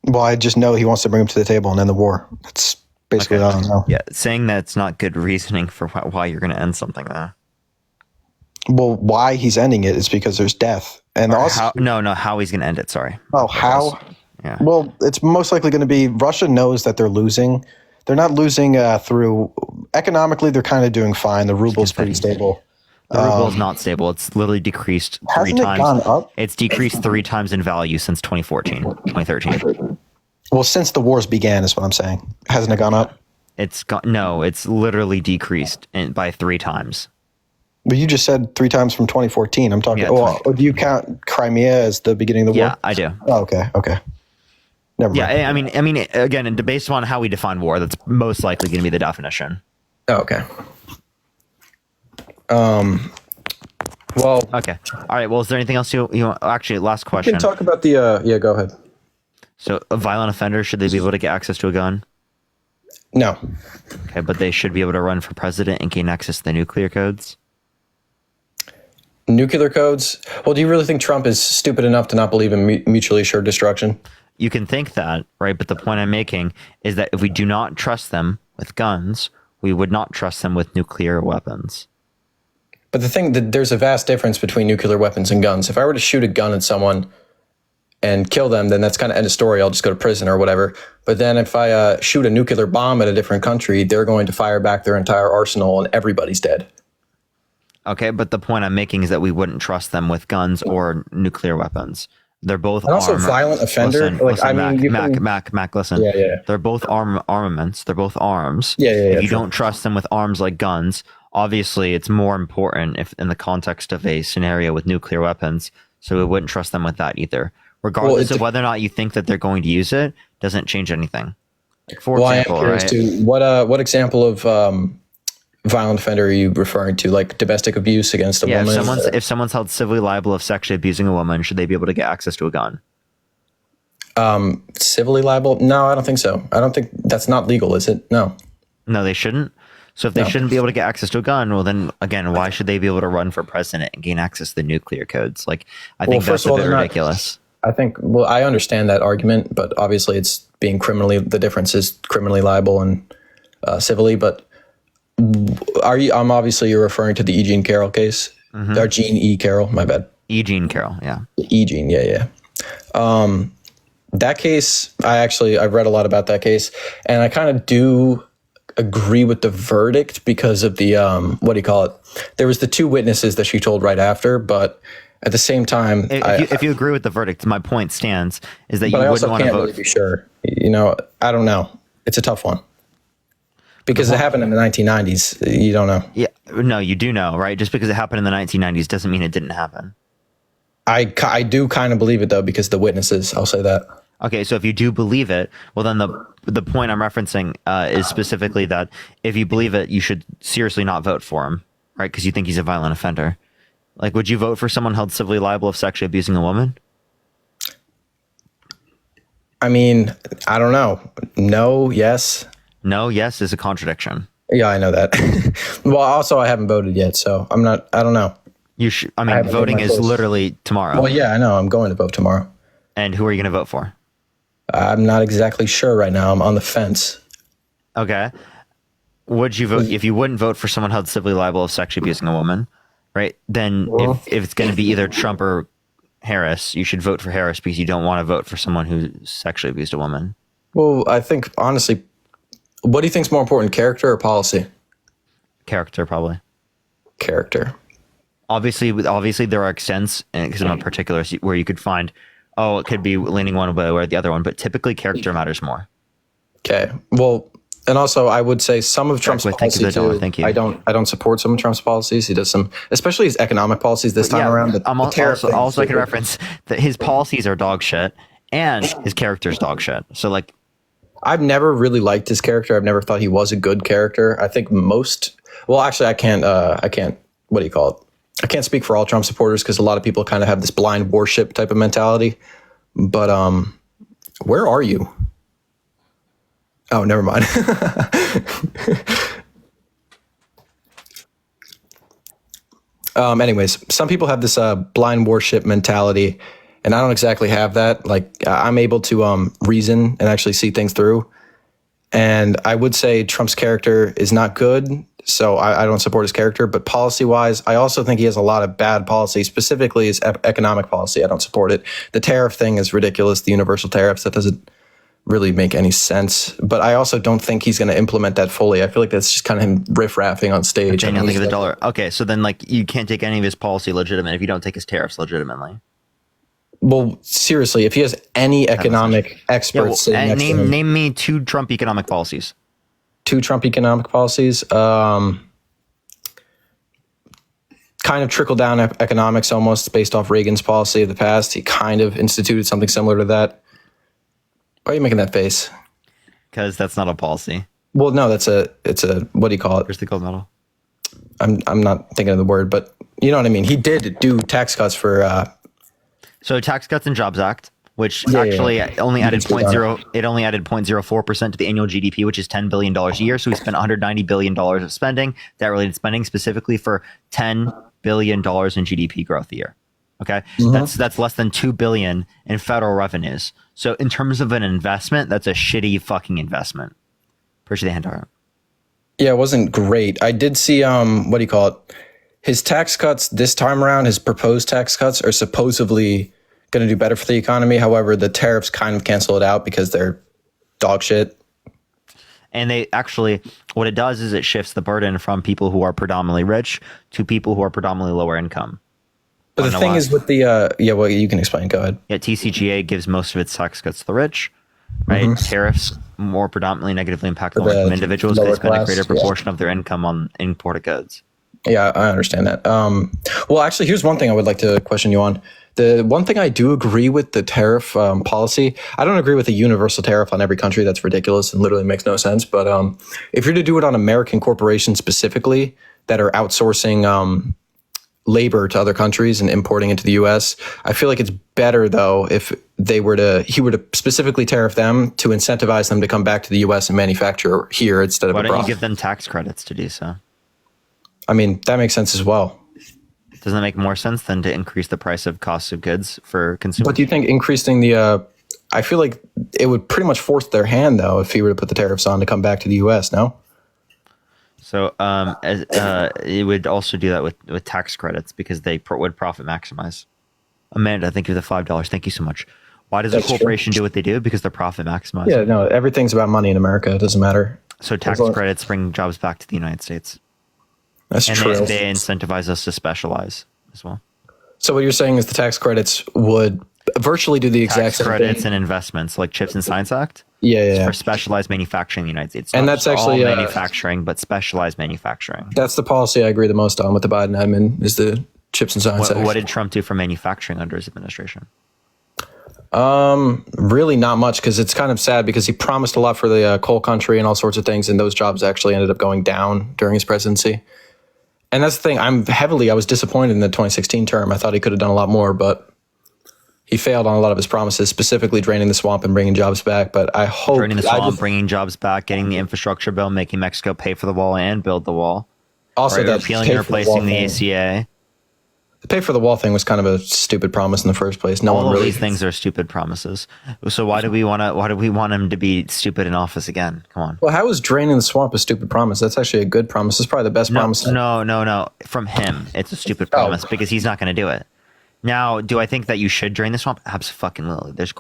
Well, I just know he wants to bring him to the table and end the war. That's basically all I know. Yeah, saying that's not good reasoning for why you're going to end something there. Well, why he's ending it is because there's death. And also... how he's going to end it, sorry. Oh, how? Yeah. Well, it's most likely going to be... Russia knows that they're losing. They're not losing through... Economically, they're kind of doing fine. The ruble's pretty stable. The ruble is not stable. It's literally decreased 3 times. Hasn't it gone up? It's decreased 3 times in value since 2013. Well, since the wars began is what I'm saying. Hasn't it gone up? It's literally decreased by 3 times. But you just said 3 times from 2014. I'm talking... do you count Crimea as the beginning of the war? Yeah, I do. Oh, okay. Never mind. Yeah, I mean, again, based on how we define war, that's most likely going to be the definition. Oh, okay. Well... Okay. All right, well, is there anything else you want... Actually, last question. We can talk about the... Yeah, go ahead. So, a violent offender, should they be able to get access to a gun? No. Okay, but they should be able to run for president and gain access to the nuclear codes? Nuclear codes? Well, do you really think Trump is stupid enough to not believe in mutually assured destruction? You can think that, right? But the point I'm making is that if we do not trust them with guns, we would not trust them with nuclear weapons. But the thing that there's a vast difference between nuclear weapons and guns. If I were to shoot a gun at someone and kill them, then that's kind of end of story. I'll just go to prison or whatever. But then if I shoot a nuclear bomb at a different country, they're going to fire back their entire arsenal and everybody's dead. Okay, but the point I'm making is that we wouldn't trust them with guns or nuclear weapons. They're both and also violent offender. Mac, listen. Yeah. They're both armaments. They're both arms. Yeah. If you don't trust them with arms like guns, obviously it's more important if in the context of a scenario with nuclear weapons. So we wouldn't trust them with that either. Regardless of whether or not you think that they're going to use it, doesn't change anything. For example, I am curious too. What example of violent offender are you referring to? Like domestic abuse against a woman? If someone's held civilly liable of sexually abusing a woman, should they be able to get access to a gun? Civilly liable? No, I don't think so. I don't think that's not legal, is it? No, they shouldn't. So if they shouldn't be able to get access to a gun, well, then again, why should they be able to run for president and gain access to the nuclear codes? Like, I think that's a bit ridiculous. I think, I understand that argument, but obviously it's being the difference is criminally liable and civilly, but you're referring to the E. Jean Carroll case? Mm-hmm. Or Jean E. Carroll, my bad. E. Jean Carroll, yeah. E. Jean, yeah. That case, I've read a lot about that case, and I kind of do agree with the verdict because of the, there was the two witnesses that she told right after, but at the same time, if you agree with the verdict, my point stands is that you wouldn't want to vote. Really be sure. I don't know. It's a tough one because it happened in the 1990s. You don't know. Yeah, no, you do know, right? Just because it happened in the 1990s doesn't mean it didn't happen. I do kind of believe it though because the witnesses. I'll say that. Okay, so if you do believe it, well then the point I'm referencing is specifically that if you believe it, you should seriously not vote for him, right? Because you think he's a violent offender. Like, would you vote for someone held civilly liable of sexually abusing a woman? I mean, I don't know. No, yes. No, yes is a contradiction. Yeah, I know that. Well, also, I haven't voted yet, so I don't know. You should. I mean, voting is literally tomorrow. Well, yeah, I know. I'm going to vote tomorrow. And who are you going to vote for? I'm not exactly sure right now. I'm on the fence. Okay. Would you vote if you wouldn't vote for someone held civilly liable of sexually abusing a woman? Right, then if it's going to be either Trump or Harris, you should vote for Harris because you don't want to vote for someone who sexually abused a woman. Well, I think, honestly, what do you think is more important, character or policy? Character, probably. Character. Obviously, there are extents, because I'm not particular, where you could find, it could be leaning one way or the other one, but typically character matters more. Okay, well... And also, I would say some of Trump's policies too. Thank you. I don't support some of Trump's policies. He does some, especially his economic policies this time around. Also, I can reference that his policies are dog shit and his character's dog shit. So, like, I've never really liked his character. I've never thought he was a good character. I think actually, I can't. What do you call it? I can't speak for all Trump supporters because a lot of people kind of have this blind worship type of mentality. But where are you? Oh, never mind. Anyways, some people have this blind worship mentality, and I don't exactly have that. Like, I'm able to reason and actually see things through. And I would say Trump's character is not good, so I don't support his character. But policy-wise, I also think he has a lot of bad policy, specifically his economic policy. I don't support it. The tariff thing is ridiculous, the universal tariffs. That doesn't really make any sense, but I also don't think he's going to implement that fully. I feel like that's just kind of him riff-raffing on stage. Daniel, think of the dollar. Okay, so then you can't take any of his policy legitimate if you don't take his tariffs legitimately. Well, seriously, if he has any economic experts sitting next to him, name me two Trump economic policies. Two Trump economic policies. Kind of trickle-down economics almost based off Reagan's policy of the past. He kind of instituted something similar to that. Why are you making that face? Because that's not a policy. Well, no, it's a, what do you call it? Where's the gold medal? I'm not thinking of the word, but you know what I mean? He did do tax cuts for... So Tax Cuts and Jobs Act, which only added 0.04% to the annual GDP, which is $10 billion a year. So we spent $190 billion of spending, debt-related spending, specifically for $10 billion in GDP growth a year. Okay, that's less than $2 billion in federal revenues. So in terms of an investment, that's a shitty fucking investment. Appreciate the hand art. Yeah, it wasn't great. I did see what do you call it? His tax cuts this time around, his proposed tax cuts are supposedly going to do better for the economy. However, the tariffs kind of cancel it out because they're dog shit. And they actually, what it does is it shifts the burden from people who are predominantly rich to people who are predominantly lower income. But the thing is with the, well, you can explain. Go ahead. Yeah, TCGA gives most of its tax cuts to the rich, right? Tariffs more predominantly negatively impact low-income individuals. They spend a greater proportion of their income on imported goods. Yeah, I understand that. Well, actually, here's one thing I would like to question you on. The one thing I do agree with the tariff policy, I don't agree with a universal tariff on every country. That's ridiculous and literally makes no sense. But if you're to do it on American corporations specifically that are outsourcing labor to other countries and importing into the U.S., I feel like it's better, though, if he were to specifically tariff them to incentivize them to come back to the U.S. and manufacture here instead of abroad. Why don't you give them tax credits to do so? I mean, that makes sense as well. Doesn't that make more sense than to increase the price of costs of goods for consumers? But do you think increasing the, I feel like it would pretty much force their hand, though, if he were to put the tariffs on to come back to the U.S., no? So it would also do that with tax credits because they would profit maximize. Amanda, thank you for the $5. Thank you so much. Why does a corporation do what they do? Because they're profit maximizing. Yeah, no, everything's about money in America. It doesn't matter. So tax credits bring jobs back to the United States. That's true. And they incentivize us to specialize as well. So what you're saying is the tax credits would virtually do the exact same thing. Tax credits and investments like CHIPS and Science Act. Yeah. For specialized manufacturing in the United States. And that's actually all manufacturing, but specialized manufacturing. That's the policy I agree the most on with the Biden admin is the CHIPS and Science Act. What did Trump do for manufacturing under his administration? Really not much, because it's kind of sad because he promised a lot for the coal country and all sorts of things, and those jobs actually ended up going down during his presidency. And that's the thing. I was disappointed in the 2016 term. I thought he could have done a lot more, but he failed on a lot of his promises, specifically draining the swamp and bringing jobs back. But I hope draining the swamp, bringing jobs back, getting the infrastructure bill, making Mexico pay for the wall and build the wall. Also, right? Repealing and replacing the ACA. The pay for the wall thing was kind of a stupid promise in the first place. All of these things are stupid promises. So why do we want him to be stupid in office again? Come on. Well, how is draining the swamp a stupid promise? That's actually a good promise. It's probably the best promise. No. From him, it's a stupid promise because he's not going to do it. Now, do I think that you should drain the swamp? Absolutely. There's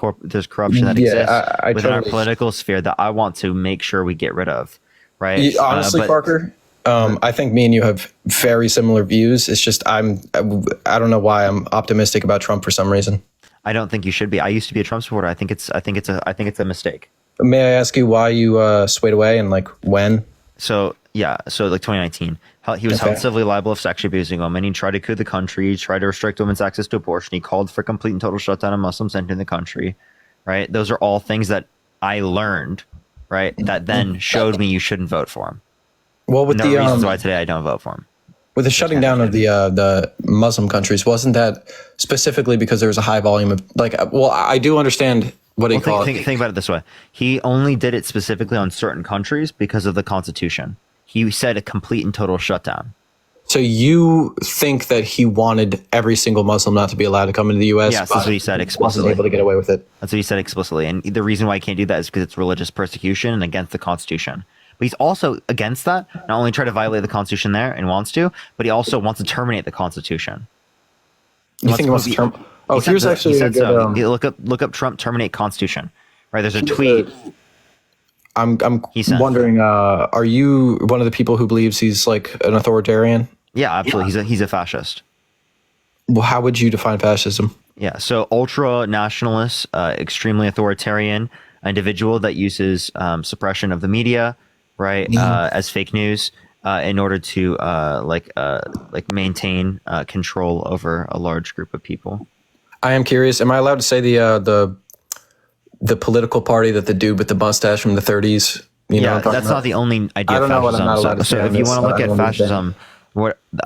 corruption that exists within our political sphere that I want to make sure we get rid of. Right? Honestly, Parker, I think me and you have very similar views. It's just I don't know why I'm optimistic about Trump for some reason. I don't think you should be. I used to be a Trump supporter. I think it's a mistake. May I ask you why you swayed away and like when? So like 2019, he was held civilly liable of sexually abusing women. He tried to coup the country. He tried to restrict women's access to abortion. He called for complete and total shutdown of Muslims entering the country. Right? Those are all things that I learned. Right? That then showed me you shouldn't vote for him. Well, with the reasons why today I don't vote for him. With the shutting down of the Muslim countries, wasn't that specifically because there was a high volume of I do understand what he called it. Think about it this way. He only did it specifically on certain countries because of the Constitution. He said a complete and total shutdown. So you think that he wanted every single Muslim not to be allowed to come into the U.S.? Yes, that's what he said explicitly. Wasn't able to get away with it. That's what he said explicitly. And the reason why he can't do that is because it's religious persecution and against the Constitution. But he's also against that. Not only try to violate the Constitution there and wants to, but he also wants to terminate the Constitution. You think he wants to terminate? Oh, here's actually a good... Look up Trump terminate Constitution. Right, there's a tweet. I'm wondering, are you one of the people who believes he's like an authoritarian? Yeah, absolutely. He's a fascist. Well, how would you define fascism? Yeah, so ultra nationalist, extremely authoritarian individual that uses suppression of the media, right, as fake news in order to maintain control over a large group of people. I am curious. Am I allowed to say the political party that the dude with the mustache from the 30s? That's not the only idea of fascism. So if you want to look at fascism,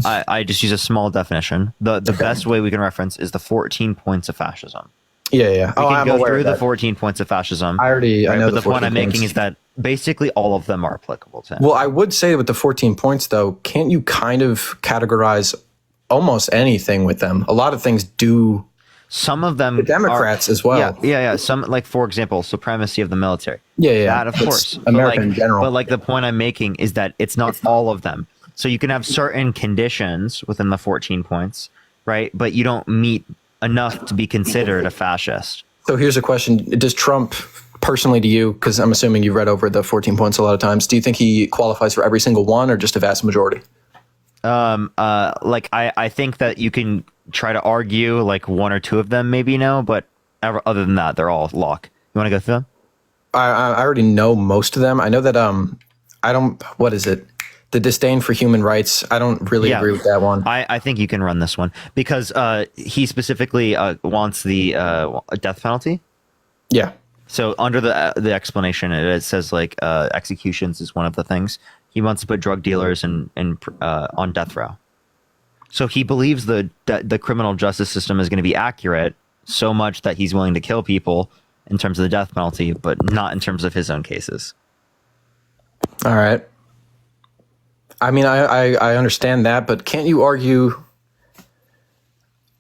I just use a small definition. The best way we can reference is the 14 points of fascism. Yeah. We can go through the 14 points of fascism. I know. But the point I'm making is that basically all of them are applicable to him. Well, I would say with the 14 points, though, can't you kind of categorize almost anything with them? A lot of things do. Some of them, the Democrats as well. Yeah. Some, like, for example, supremacy of the military. Yeah. That, of course. America in general. But like the point I'm making is that it's not all of them. So you can have certain conditions within the 14 points, right? But you don't meet enough to be considered a fascist. So here's a question. Does Trump personally to you, because I'm assuming you've read over the 14 points a lot of times, do you think he qualifies for every single one or just a vast majority? I think that you can try to argue like one or two of them, maybe no, but other than that, they're all lock. You want to go through them? I already know most of them. I know that what is it? The disdain for human rights. I don't really agree with that one. I think you can run this one because he specifically wants the death penalty. Yeah. So under the explanation, it says like executions is one of the things. He wants to put drug dealers on death row. So he believes the criminal justice system is going to be accurate so much that he's willing to kill people in terms of the death penalty, but not in terms of his own cases. All right. I mean, I understand that, but can't you argue?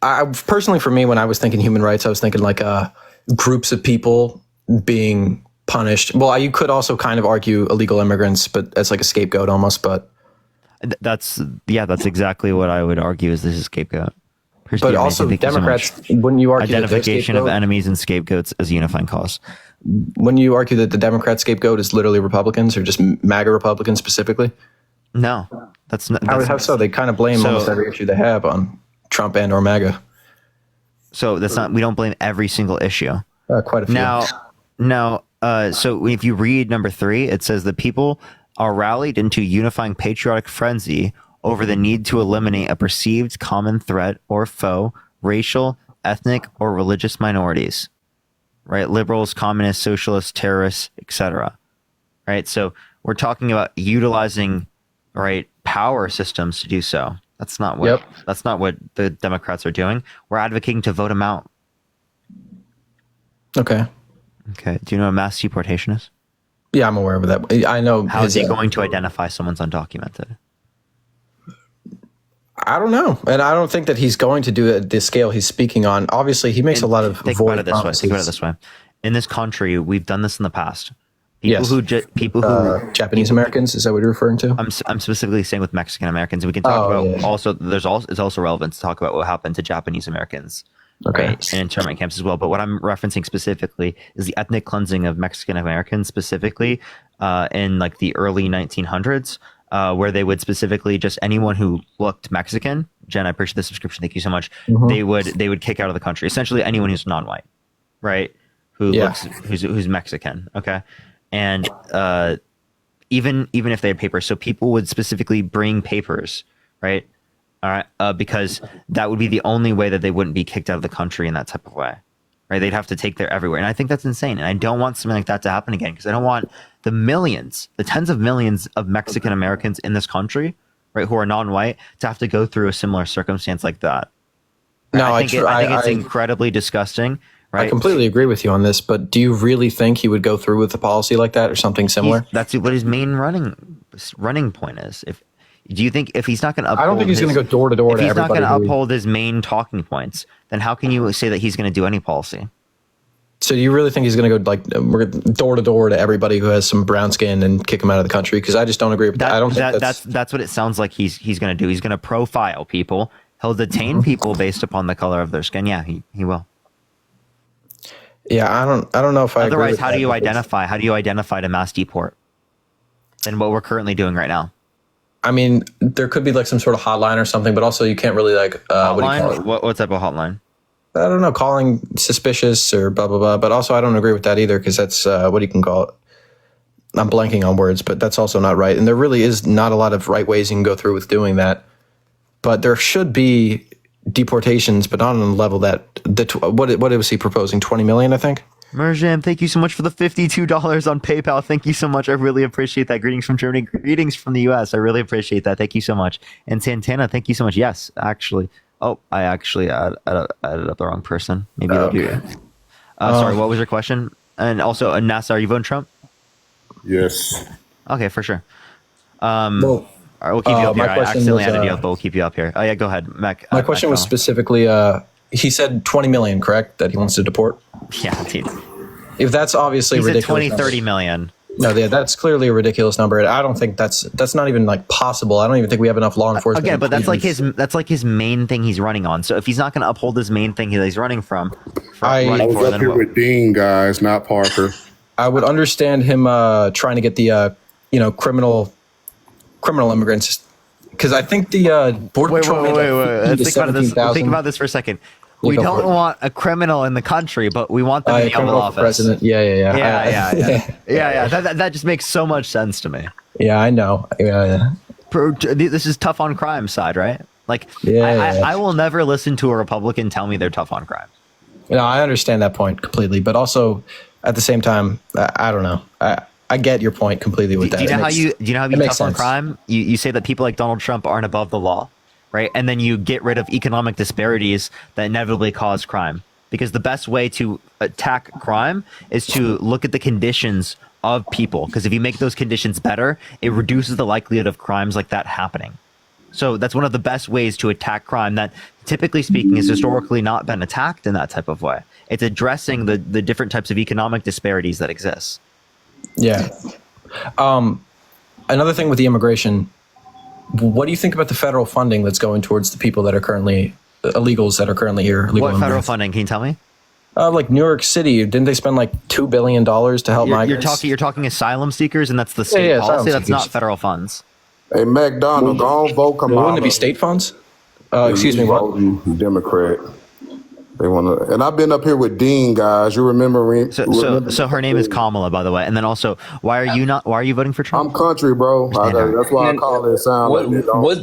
Personally, for me, when I was thinking human rights, I was thinking like groups of people being punished. Well, you could also kind of argue illegal immigrants, but as like a scapegoat almost. But that's exactly what I would argue is this is a scapegoat. But also Democrats, wouldn't you argue identification of enemies and scapegoats as a unifying cause? Wouldn't you argue that the Democrat scapegoat is literally Republicans or just MAGA Republicans specifically? No, that's not. How so? They kind of blame almost every issue they have on Trump and or MAGA. So that's not. We don't blame every single issue. Quite a few. Now, so if you read number 3, it says the people are rallied into unifying patriotic frenzy over the need to eliminate a perceived common threat or foe, racial, ethnic, or religious minorities. Right? Liberals, communists, socialists, terrorists, etc. Right? So we're talking about utilizing power systems to do so. That's not what the Democrats are doing. We're advocating to vote them out. Okay. Do you know what mass deportation is? Yeah, I'm aware of that. I know. How is he going to identify someone's undocumented? I don't know. And I don't think that he's going to do it at the scale he's speaking on. Obviously, he makes a lot of Think about it this way. In this country, we've done this in the past. People who Japanese Americans, is that what you're referring to? I'm specifically saying with Mexican Americans. We can talk about also. It's also relevant to talk about what happened to Japanese Americans, right, in internment camps as well. But what I'm referencing specifically is the ethnic cleansing of Mexican Americans, specifically in like the early 1900s, where they would specifically just anyone who looked Mexican. Jen, I appreciate the subscription. Thank you so much. Mm-hmm. They would kick out of the country. Essentially, anyone who's non-white, right, who's Mexican. Okay. And even if they had papers, so people would specifically bring papers, right? All right, because that would be the only way that they wouldn't be kicked out of the country in that type of way, right? They'd have to take their everywhere, and I think that's insane. And I don't want something like that to happen again because I don't want the tens of millions of Mexican Americans in this country, right, who are non-white, to have to go through a similar circumstance like that. Right? No, I think it's incredibly disgusting. Right. I completely agree with you on this, but do you really think he would go through with a policy like that or something similar? That's what his main running point is. Do you think if he's not going to uphold I don't think he's going to go door to door to everybody. If he's not going to uphold his main talking points, then how can you say that he's going to do any policy? So do you really think he's going to go like door to door to everybody who has some brown skin and kick him out of the country? Because I just don't agree with that. I don't think that's what it sounds like he's going to do. He's going to profile people. He'll detain people based upon the color of their skin. Yeah, he will. Yeah, I don't know if I. Otherwise, how do you identify to mass deport? Than what we're currently doing right now. I mean, there could be like some sort of hotline or something, but also you can't really like hotline. What type of hotline? I don't know, calling suspicious or blah blah blah. But also, I don't agree with that either because that's what you can call it. I'm blanking on words, but that's also not right. And there really is not a lot of right ways you can go through with doing that. But there should be deportations, but not on the level that what was he proposing? 20 million, I think. Merjam, thank you so much for the $52 on PayPal. Thank you so much. I really appreciate that. Greetings from Germany. Greetings from the US. I really appreciate that. Thank you so much. And Santana, thank you so much. Yes, actually. Oh, I actually added up the wrong person. Maybe sorry, what was your question? And also, NASA, are you voting Trump? Yes. Okay, for sure. We'll keep you up here. I accidentally added you up, but we'll keep you up here. Oh, yeah, go ahead, Mac. My question was specifically, he said 20 million, correct? That he wants to deport? Yeah, dude. If that's obviously ridiculous. He said 30 million. No, that's clearly a ridiculous number. I don't think that's not even like possible. I don't even think we have enough law enforcement. Again, but that's like his main thing he's running on. So if he's not going to uphold his main thing that he's running from, I was up here with Dean, guys, not Parker. I would understand him trying to get the criminal immigrants, because I think the border patrol. Wait. Think about this for a second. We don't want a criminal in the country, but we want them in the Oval Office. President. Yeah. That just makes so much sense to me. Yeah, I know. Yeah. This is tough on crime side, right? Like, I will never listen to a Republican tell me they're tough on crime. No, I understand that point completely, but also at the same time, I don't know. I get your point completely with that. Do you know how you tough on crime? You say that people like Donald Trump aren't above the law, right? And then you get rid of economic disparities that inevitably cause crime. Because the best way to attack crime is to look at the conditions of people. Because if you make those conditions better, it reduces the likelihood of crimes like that happening. So that's one of the best ways to attack crime that, typically speaking, has historically not been attacked in that type of way. It's addressing the different types of economic disparities that exist. Yeah. Another thing with the immigration, what do you think about the federal funding that's going towards the people that are currently illegals that are currently here? What federal funding? Can you tell me? Like New York City, didn't they spend like $2 billion to help migrants? You're talking asylum seekers, and that's the state policy. That's not federal funds. Hey, McDonald, go on, vote Kamala. Wouldn't it be state funds? Excuse me, what? Democrat. They want to, and I've been up here with Dean, guys. You remember? So her name is Kamala, by the way. And then also, why are you voting for Trump? I'm country, bro. That's why I call it sound.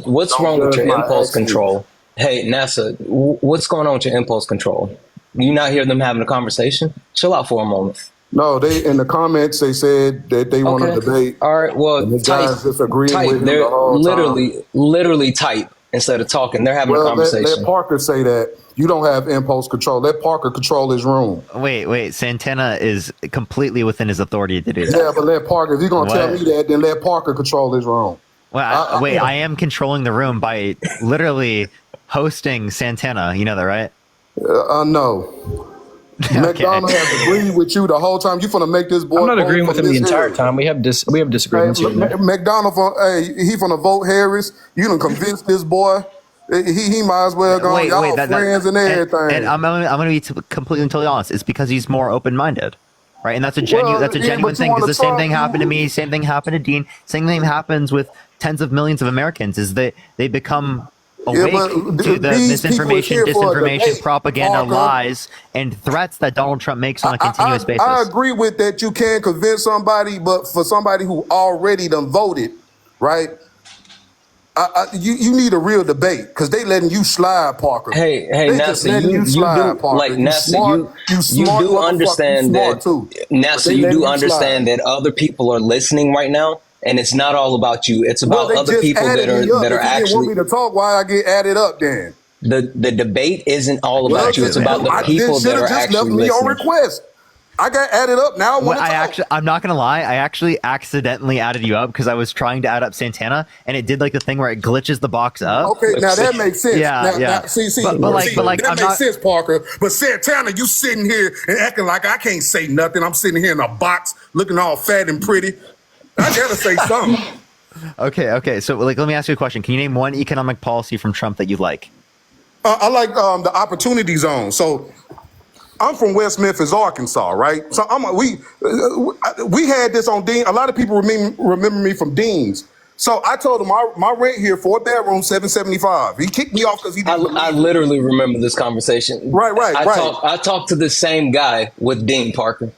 What's wrong with your impulse control? Hey, NASA, what's going on with your impulse control? You not hear them having a conversation? Chill out for a moment. No, they in the comments they said that they want to debate. All right, well, type. They're literally type instead of talking. They're having a conversation. Let Parker say that. You don't have impulse control. Let Parker control his room. Wait. Santana is completely within his authority to do that. Yeah, but let Parker. If you're going to tell me that, then let Parker control his room. Well, I am controlling the room by literally hosting Santana. You know that, right? No. McDonald has agreed with you the whole time. You finna make this boy. I'm not agreeing with him the entire time. We have disagreements here. McDonald, he finna vote Harris. You done convinced this boy. He might as well go. Y'all friends and everything. And I'm gonna be completely and totally honest. It's because he's more open-minded, right? And that's a genuine thing. Because the same thing happened to me. Same thing happened to Dean. Same thing happens with tens of millions of Americans. Is that they become awake to the misinformation, disinformation, propaganda, lies, and threats that Donald Trump makes on a continuous basis. I agree with that. You can convince somebody, but for somebody who already done voted, right? You need a real debate because they letting you slide, Parker. Hey, NASA, you do understand that. NASA, you do understand that other people are listening right now. And it's not all about you. It's about other people that are actually. You want me to talk? Why I get added up then? The debate isn't all about you. It's about the people that are actually listening. Left me on request. I got added up. Now I'm not gonna lie. I actually accidentally added you up because I was trying to add up Santana, and it did like the thing where it glitches the box up. Okay, now that makes sense. Yeah. See, but that makes sense, Parker. But Santana, you sitting here and acting like I can't say nothing. I'm sitting here in a box, looking all fat and pretty. I gotta say something. Okay. So, let me ask you a question. Can you name one economic policy from Trump that you like? I like the opportunity zone. So, I'm from West Memphis, Arkansas, right? So, we had this on Dean. A lot of people remember me from Dean's. So I told him my rent here, 4-bedroom, $775. He kicked me off because he didn't. I literally remember this conversation. Right. I talked to the same guy with Dean Parker.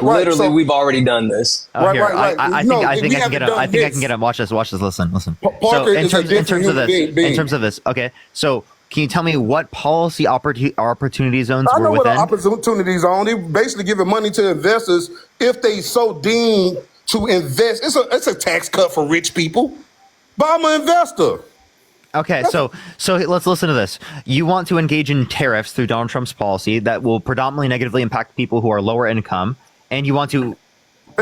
Literally, we've already done this. Right. I think I can get him. Watch this. Listen. Parker in terms of this. Okay. So can you tell me what policy opportunity zones were within? I know what an opportunity zone. They basically giving money to investors if they so deem to invest. It's a tax cut for rich people, but I'm an investor. Okay, so let's listen to this. You want to engage in tariffs through Donald Trump's policy that will predominantly negatively impact people who are lower income, and you want to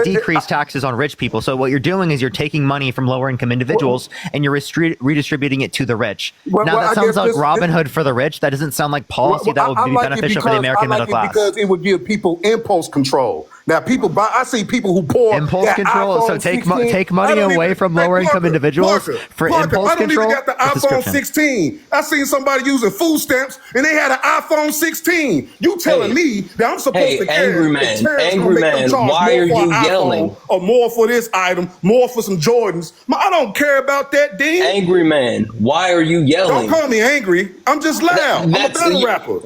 decrease taxes on rich people. So what you're doing is you're taking money from lower income individuals and you're redistributing it to the rich. Now that sounds like Robin Hood for the rich. That doesn't sound like policy that would be beneficial for the American middle class. Because it would give people impulse control. Now, I see people who pour impulse control. So take money away from lower income individuals for impulse control. I don't even got the iPhone 16. I seen somebody using food stamps and they had an iPhone 16. You telling me that I'm supposed to care? Angry man, why are you yelling? Or more for this item, more for some Jordans. I don't care about that, Dean. Angry man, why are you yelling? Don't call me angry. I'm just loud. I'm a battle rapper.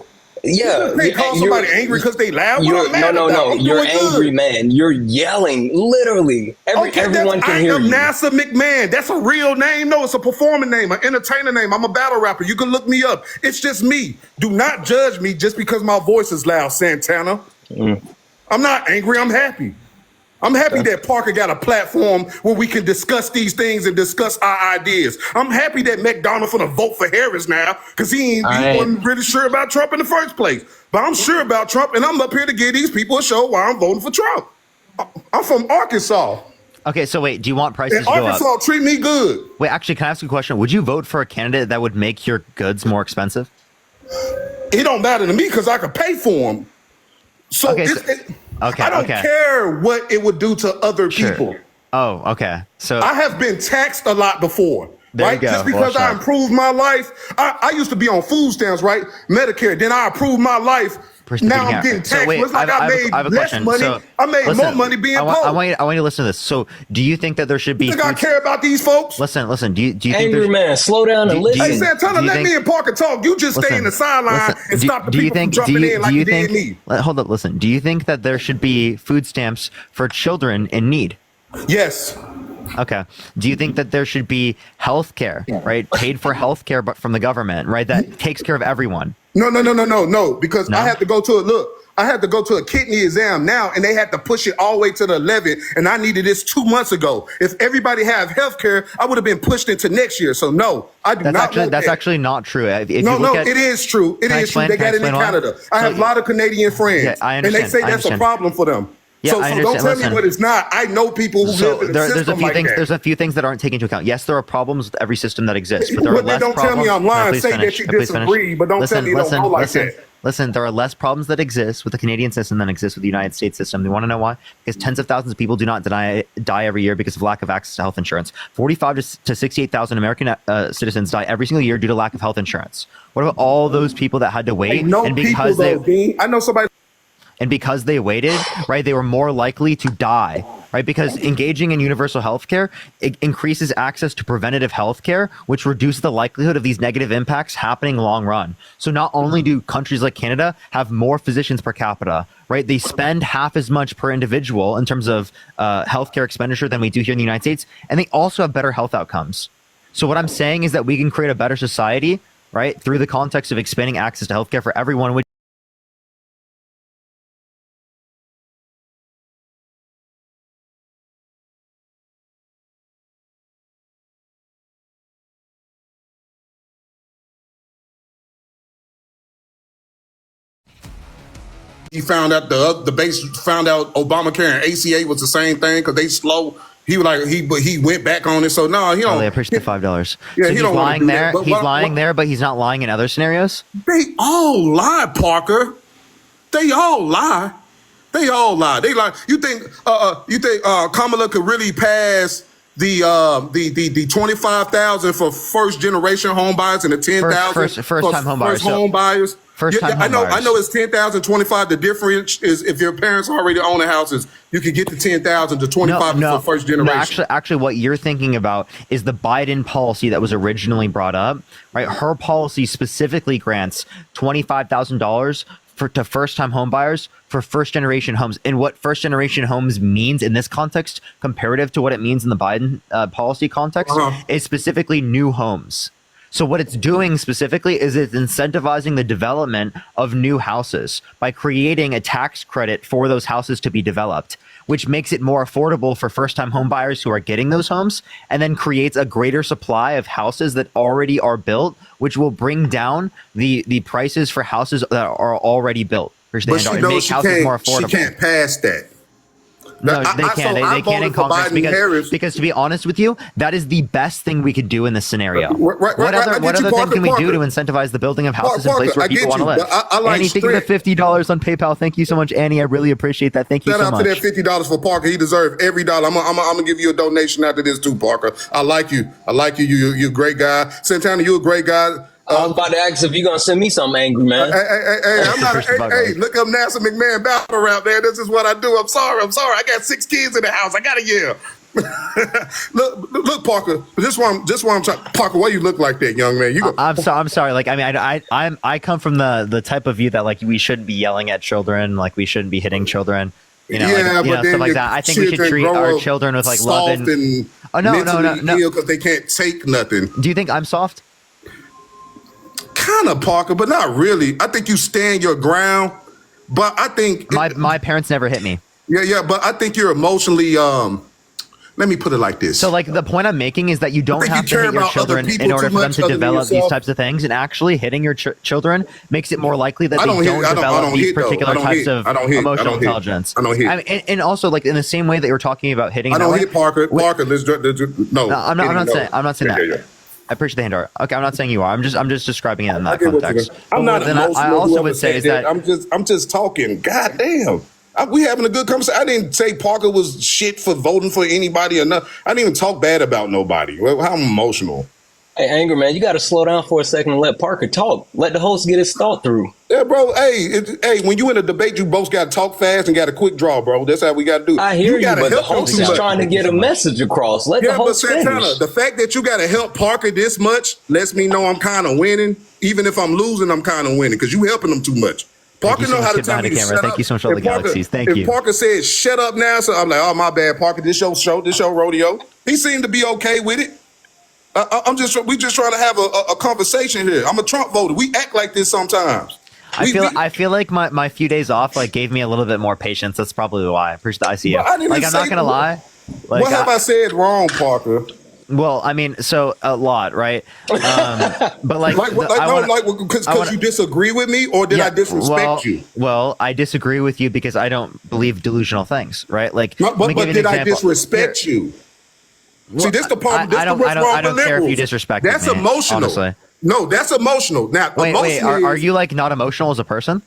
Yeah, you can't call somebody angry because they loud. No. You're angry, man. You're yelling, literally. Everyone can hear you. I am NASA McMahon. That's a real name. No, it's a performing name, an entertainer name. I'm a battle rapper. You can look me up. It's just me. Do not judge me just because my voice is loud, Santana. I'm not angry. I'm happy. I'm happy that Parker got a platform where we can discuss these things and discuss our ideas. I'm happy that McDonald's gonna vote for Harris now because he wasn't really sure about Trump in the first place. But I'm sure about Trump, and I'm up here to give these people a show why I'm voting for Trump. I'm from Arkansas. Okay, so wait, do you want prices to go up? Arkansas treat me good. Wait, actually, can I ask you a question? Would you vote for a candidate that would make your goods more expensive? It don't matter to me because I could pay for them. So, I don't care what it would do to other people. Oh, okay. So I have been taxed a lot before. There right? You go. Just because I improved my life. I used to be on food stamps, right? Medicare. Then I improved my life. Now I'm getting taxed. So wait, it's like I made less money. So, I made more money being poor. I want you to listen to this. So do you think that there should be... You think I care about these folks? Listen. Do you think Angry man, slow down and listen. Hey, Santana, let me and Parker talk. You just stay in the sideline and stop the people from jumping in like you did me. Hold up, listen. Do you think that there should be food stamps for children in need? Yes. Okay. Do you think that there should be health care, right? Paid for health care, but from the government, right? That takes care of everyone. No. Because I had to go to a kidney exam now, and they had to push it all the way to the 11th, and I needed this 2 months ago. If everybody have health care, I would have been pushed into next year. So no, I do not. That's actually not true. It is true. It is true. They got it in Canada. I have a lot of Canadian friends, and they say that's a problem for them. Yeah, so don't tell me what it's not. I know people who live in a system like that. There's a few things that aren't taken into account. Yes, there are problems with every system that exists, but there are less don't problems. Tell me I'm lying. Say that you disagree, but don't tell me you don't go like that. Listen, there are less problems that exist with the Canadian system than exist with the United States system. You want to know why? Because tens of thousands of people do not die every year because of lack of access to health insurance. 45 to 68,000 American citizens die every single year due to lack of health insurance. What about all those people that had to wait? I know somebody. And because they waited, right, they were more likely to die, right? Because engaging in universal health care, it increases access to preventative health care, which reduces the likelihood of these negative impacts happening long run. So not only do countries like Canada have more physicians per capita, right? They spend half as much per individual in terms of healthcare expenditure than we do here in the United States. And they also have better health outcomes. So what I'm saying is that we can create a better society, right? Through the context of expanding access to healthcare for everyone, which he found out the base found out Obamacare and ACA was the same thing because they slow. He was like he went back on it. So no, he don't. I appreciate the $5. Yeah, so he he's don't lying there. That, he's lying there, but he's not lying in other scenarios. They all lie, Parker. They all lie. They all lie. They lie. You think Kamala could really pass the 25,000 for first generation home buyers and the 10,000 first time home buyers? Home buyers. First time home buyers. I know it's 10,000, 25. The difference is if your parents already own the houses, you can get the 10,000 to 25 for first generation. No, actually, what you're thinking about is the Biden policy that was originally brought up, right? Her policy specifically grants $25,000 to first-time home buyers for first-generation homes. And what first-generation homes means in this context, comparative to what it means in the Biden policy context, is specifically new homes. So what it's doing specifically is it's incentivizing the development of new houses by creating a tax credit for those houses to be developed, which makes it more affordable for first-time home buyers who are getting those homes, and then creates a greater supply of houses that already are built, which will bring down the prices for houses that are already built. But she knows she can't pass that. No, they can't. They can't in Congress because, to be honest with you, that is the best thing we could do in this scenario. What other thing can we do to incentivize the building of houses in places where people want to live? Annie, thank you for $50 on PayPal. Thank you so much, Annie. I really appreciate that. Thank you so much. Shout out to that $50 for Parker. He deserves every dollar. I'm gonna give you a donation after this too, Parker. I like you. You're a great guy. Santana, you're a great guy. I was about to ask if you're gonna send me something angry, man. Hey, I'm not. Hey, look up NASA McMahon battle rap, man. This is what I do. I'm sorry. I got 6 kids in the house. I gotta yell. look, Parker. This one I'm trying. Parker, why you look like that, young man? I'm sorry. Like, I mean, I come from the type of view that like we shouldn't be yelling at children, like we shouldn't be hitting children. You know, stuff like that. I think we should treat our children with like love and no, because they can't take nothing. Do you think I'm soft? Kind of, Parker, but not really. I think you stand your ground, but I think my parents never hit me. Yeah, but I think you're emotionally. Let me put it like this. So, like, the point I'm making is that you don't have to hit your children in order for them to develop these types of things, and actually hitting your children makes it more likely that they don't develop these particular types of emotional intelligence. And also, like, in the same way that you're talking about hitting. I don't hit Parker. Parker, no. I'm not saying that. I appreciate the hand art. Okay, I'm not saying you are. I'm just describing it in that context. I'm not emotional. I also would say is that I'm just talking. God damn. We having a good conversation. I didn't say Parker was shit for voting for anybody or nothing. I didn't even talk bad about nobody. How I'm emotional. Hey, Anger Man, you got to slow down for a second and let Parker talk. Let the host get his thought through. Yeah, bro. Hey, when you in a debate, you both got to talk fast and got a quick draw, bro. That's how we got to do it. I hear you, but the host is trying to get a message across. Let the host finish. The fact that you got to help Parker this much lets me know I'm kind of winning. Even if I'm losing, I'm kind of winning because you helping them too much. Parker know how to tell me to shut up. Thank you so much for all the galaxies. Thank you. If Parker said, shut up now, so I'm like, oh, my bad, Parker. This your show, this your rodeo. He seemed to be okay with it. We just trying to have a conversation here. I'm a Trump voter. We act like this sometimes. I feel like my few days off like gave me a little bit more patience. That's probably why. I appreciate the ICU. Well, I'm not gonna lie. Like, what have I said wrong, Parker? Well, I mean, so a lot, right? But because you disagree with me, or did I disrespect you? Well, I disagree with you because I don't believe delusional things, right? Like, but did I disrespect you? See, this the problem. I don't care if you disrespect me. That's emotional. Honestly. No, that's emotional. Now, wait, are you like not emotional as a person?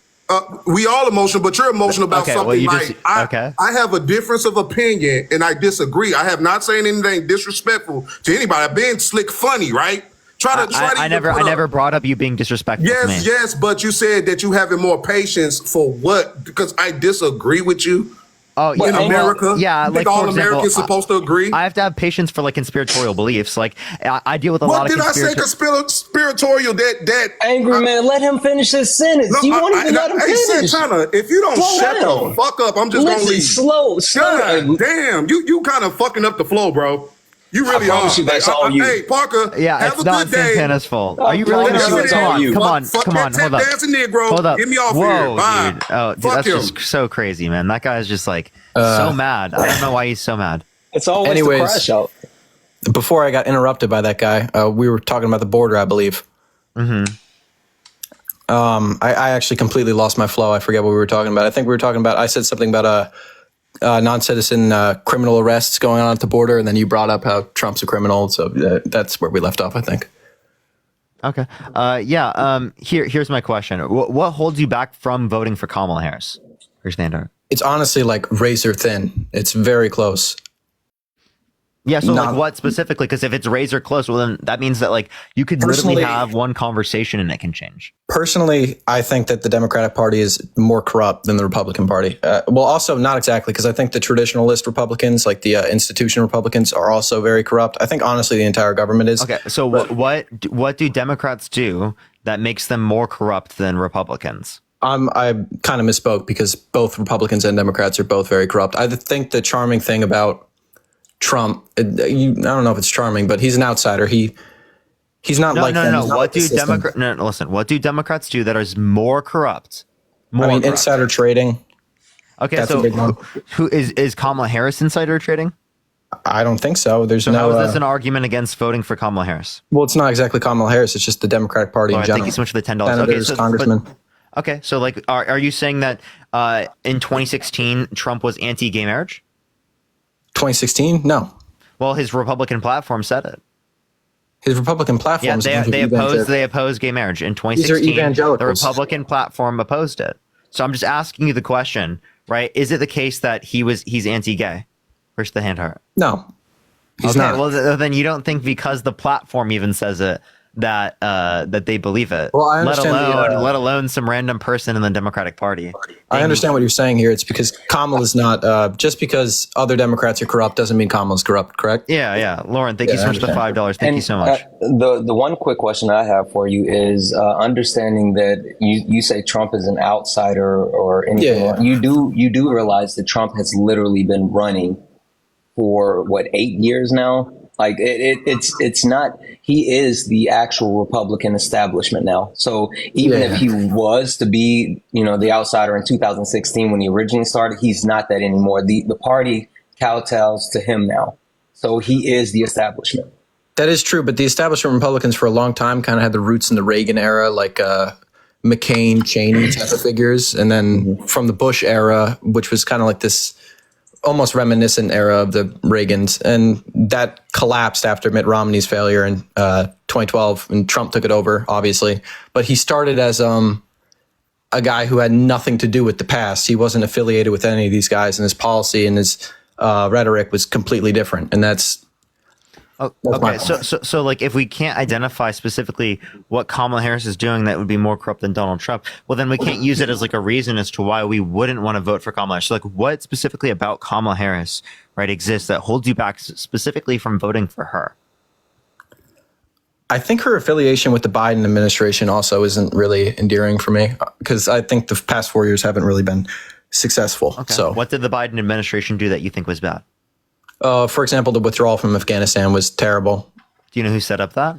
We all emotional, but you're emotional about something I have a difference of opinion and I disagree. I have not saying anything disrespectful to anybody. I've been slick funny, right? I never brought up you being disrespectful to me. Yes, but you said that you having more patience for what? Because I disagree with you. Oh, in America, yeah, like all Americans supposed to agree. I have to have patience for like conspiratorial beliefs. Like I deal with a lot of. What did I say? Conspiratorial? That Angry man, let him finish his sentence. You won't even let him finish. Santana, if you don't shut the fuck up, I'm just gonna leave. Slow. God damn, you kind of fucking up the flow, bro. You really are. That's all you. Hey, Parker, it's not Santana's fault. Are you really going to do it? Come on, hold up. Hold up. Get me off here. Bye. Dude. Oh, dude, that's just so crazy, man. That guy is just like so mad. I don't know why he's so mad. It's always the crash out. Before I got interrupted by that guy, we were talking about the border, I believe. Mm-hmm. I actually completely lost my flow. I forget what we were talking about. I think we were talking about, I said something about non-citizen criminal arrests going on at the border, and then you brought up how Trump's a criminal, so that's where we left off, I think. Okay. Here's my question. What holds you back from voting for Kamala Harris? Here's the answer. It's honestly like razor thin. It's very close. Yeah, so like what specifically? Because if it's razor close, well then that means that like you could literally have one conversation and it can change. Personally, I think that the Democratic Party is more corrupt than the Republican Party. Well, also not exactly, because I think the traditionalist Republicans, like the institution Republicans, are also very corrupt. I think honestly the entire government is. Okay, so what do Democrats do that makes them more corrupt than Republicans? I kind of misspoke because both Republicans and Democrats are both very corrupt. I think the charming thing about Trump, I don't know if it's charming, but he's an outsider. He's not like them. No. What do Democrats do that is more corrupt? Insider trading. Okay, that's so who is Kamala Harris insider trading? I don't think so. So how is this an argument against voting for Kamala Harris? Well, it's not exactly Kamala Harris. It's just the Democratic Party in general. Thank you so much for the $10. Senators, congressmen. Okay, so like, are you saying that in 2016 Trump was anti-gay marriage? 2016? No. Well, his Republican platform said it. His Republican platform. Yeah, they oppose gay marriage in 2016. The Republican platform opposed it. So I'm just asking you the question, right? Is it the case that he's anti-gay? Where's the hand heart? No, he's not. Well, then you don't think because the platform even says it that they believe it. Well, I understand let alone some random person in the Democratic Party. I understand what you're saying here. It's because Kamala's not just because other Democrats are corrupt doesn't mean Kamala's corrupt, correct? Yeah. Lauren, thank you so much for the $5. Thank you so much. The one quick question I have for you is understanding that you say Trump is an outsider or anything. Yeah. You do realize that Trump has literally been running for what 8 years now. Like it's not. He is the actual Republican establishment now. So even if he was to be, the outsider in 2016 when he originally started, he's not that anymore. The party kowtows to him now. So he is the establishment. That is true, but the establishment Republicans for a long time kind of had the roots in the Reagan era, like McCain, Cheney type of figures, and then from the Bush era, which was kind of like this almost reminiscent era of the Reagans, and that collapsed after Mitt Romney's failure in 2012, and Trump took it over, obviously. But he started as a guy who had nothing to do with the past. He wasn't affiliated with any of these guys, and his policy and his rhetoric was completely different. And that's okay. So like, if we can't identify specifically what Kamala Harris is doing that would be more corrupt than Donald Trump, well, then we can't use it as like a reason as to why we wouldn't want to vote for Kamala Harris. So like, what specifically about Kamala Harris, right, exists that holds you back specifically from voting for her? I think her affiliation with the Biden administration also isn't really endearing for me, because I think the past 4 years haven't really been successful. Okay. So what did the Biden administration do that you think was bad? For example, the withdrawal from Afghanistan was terrible. Do you know who set up that?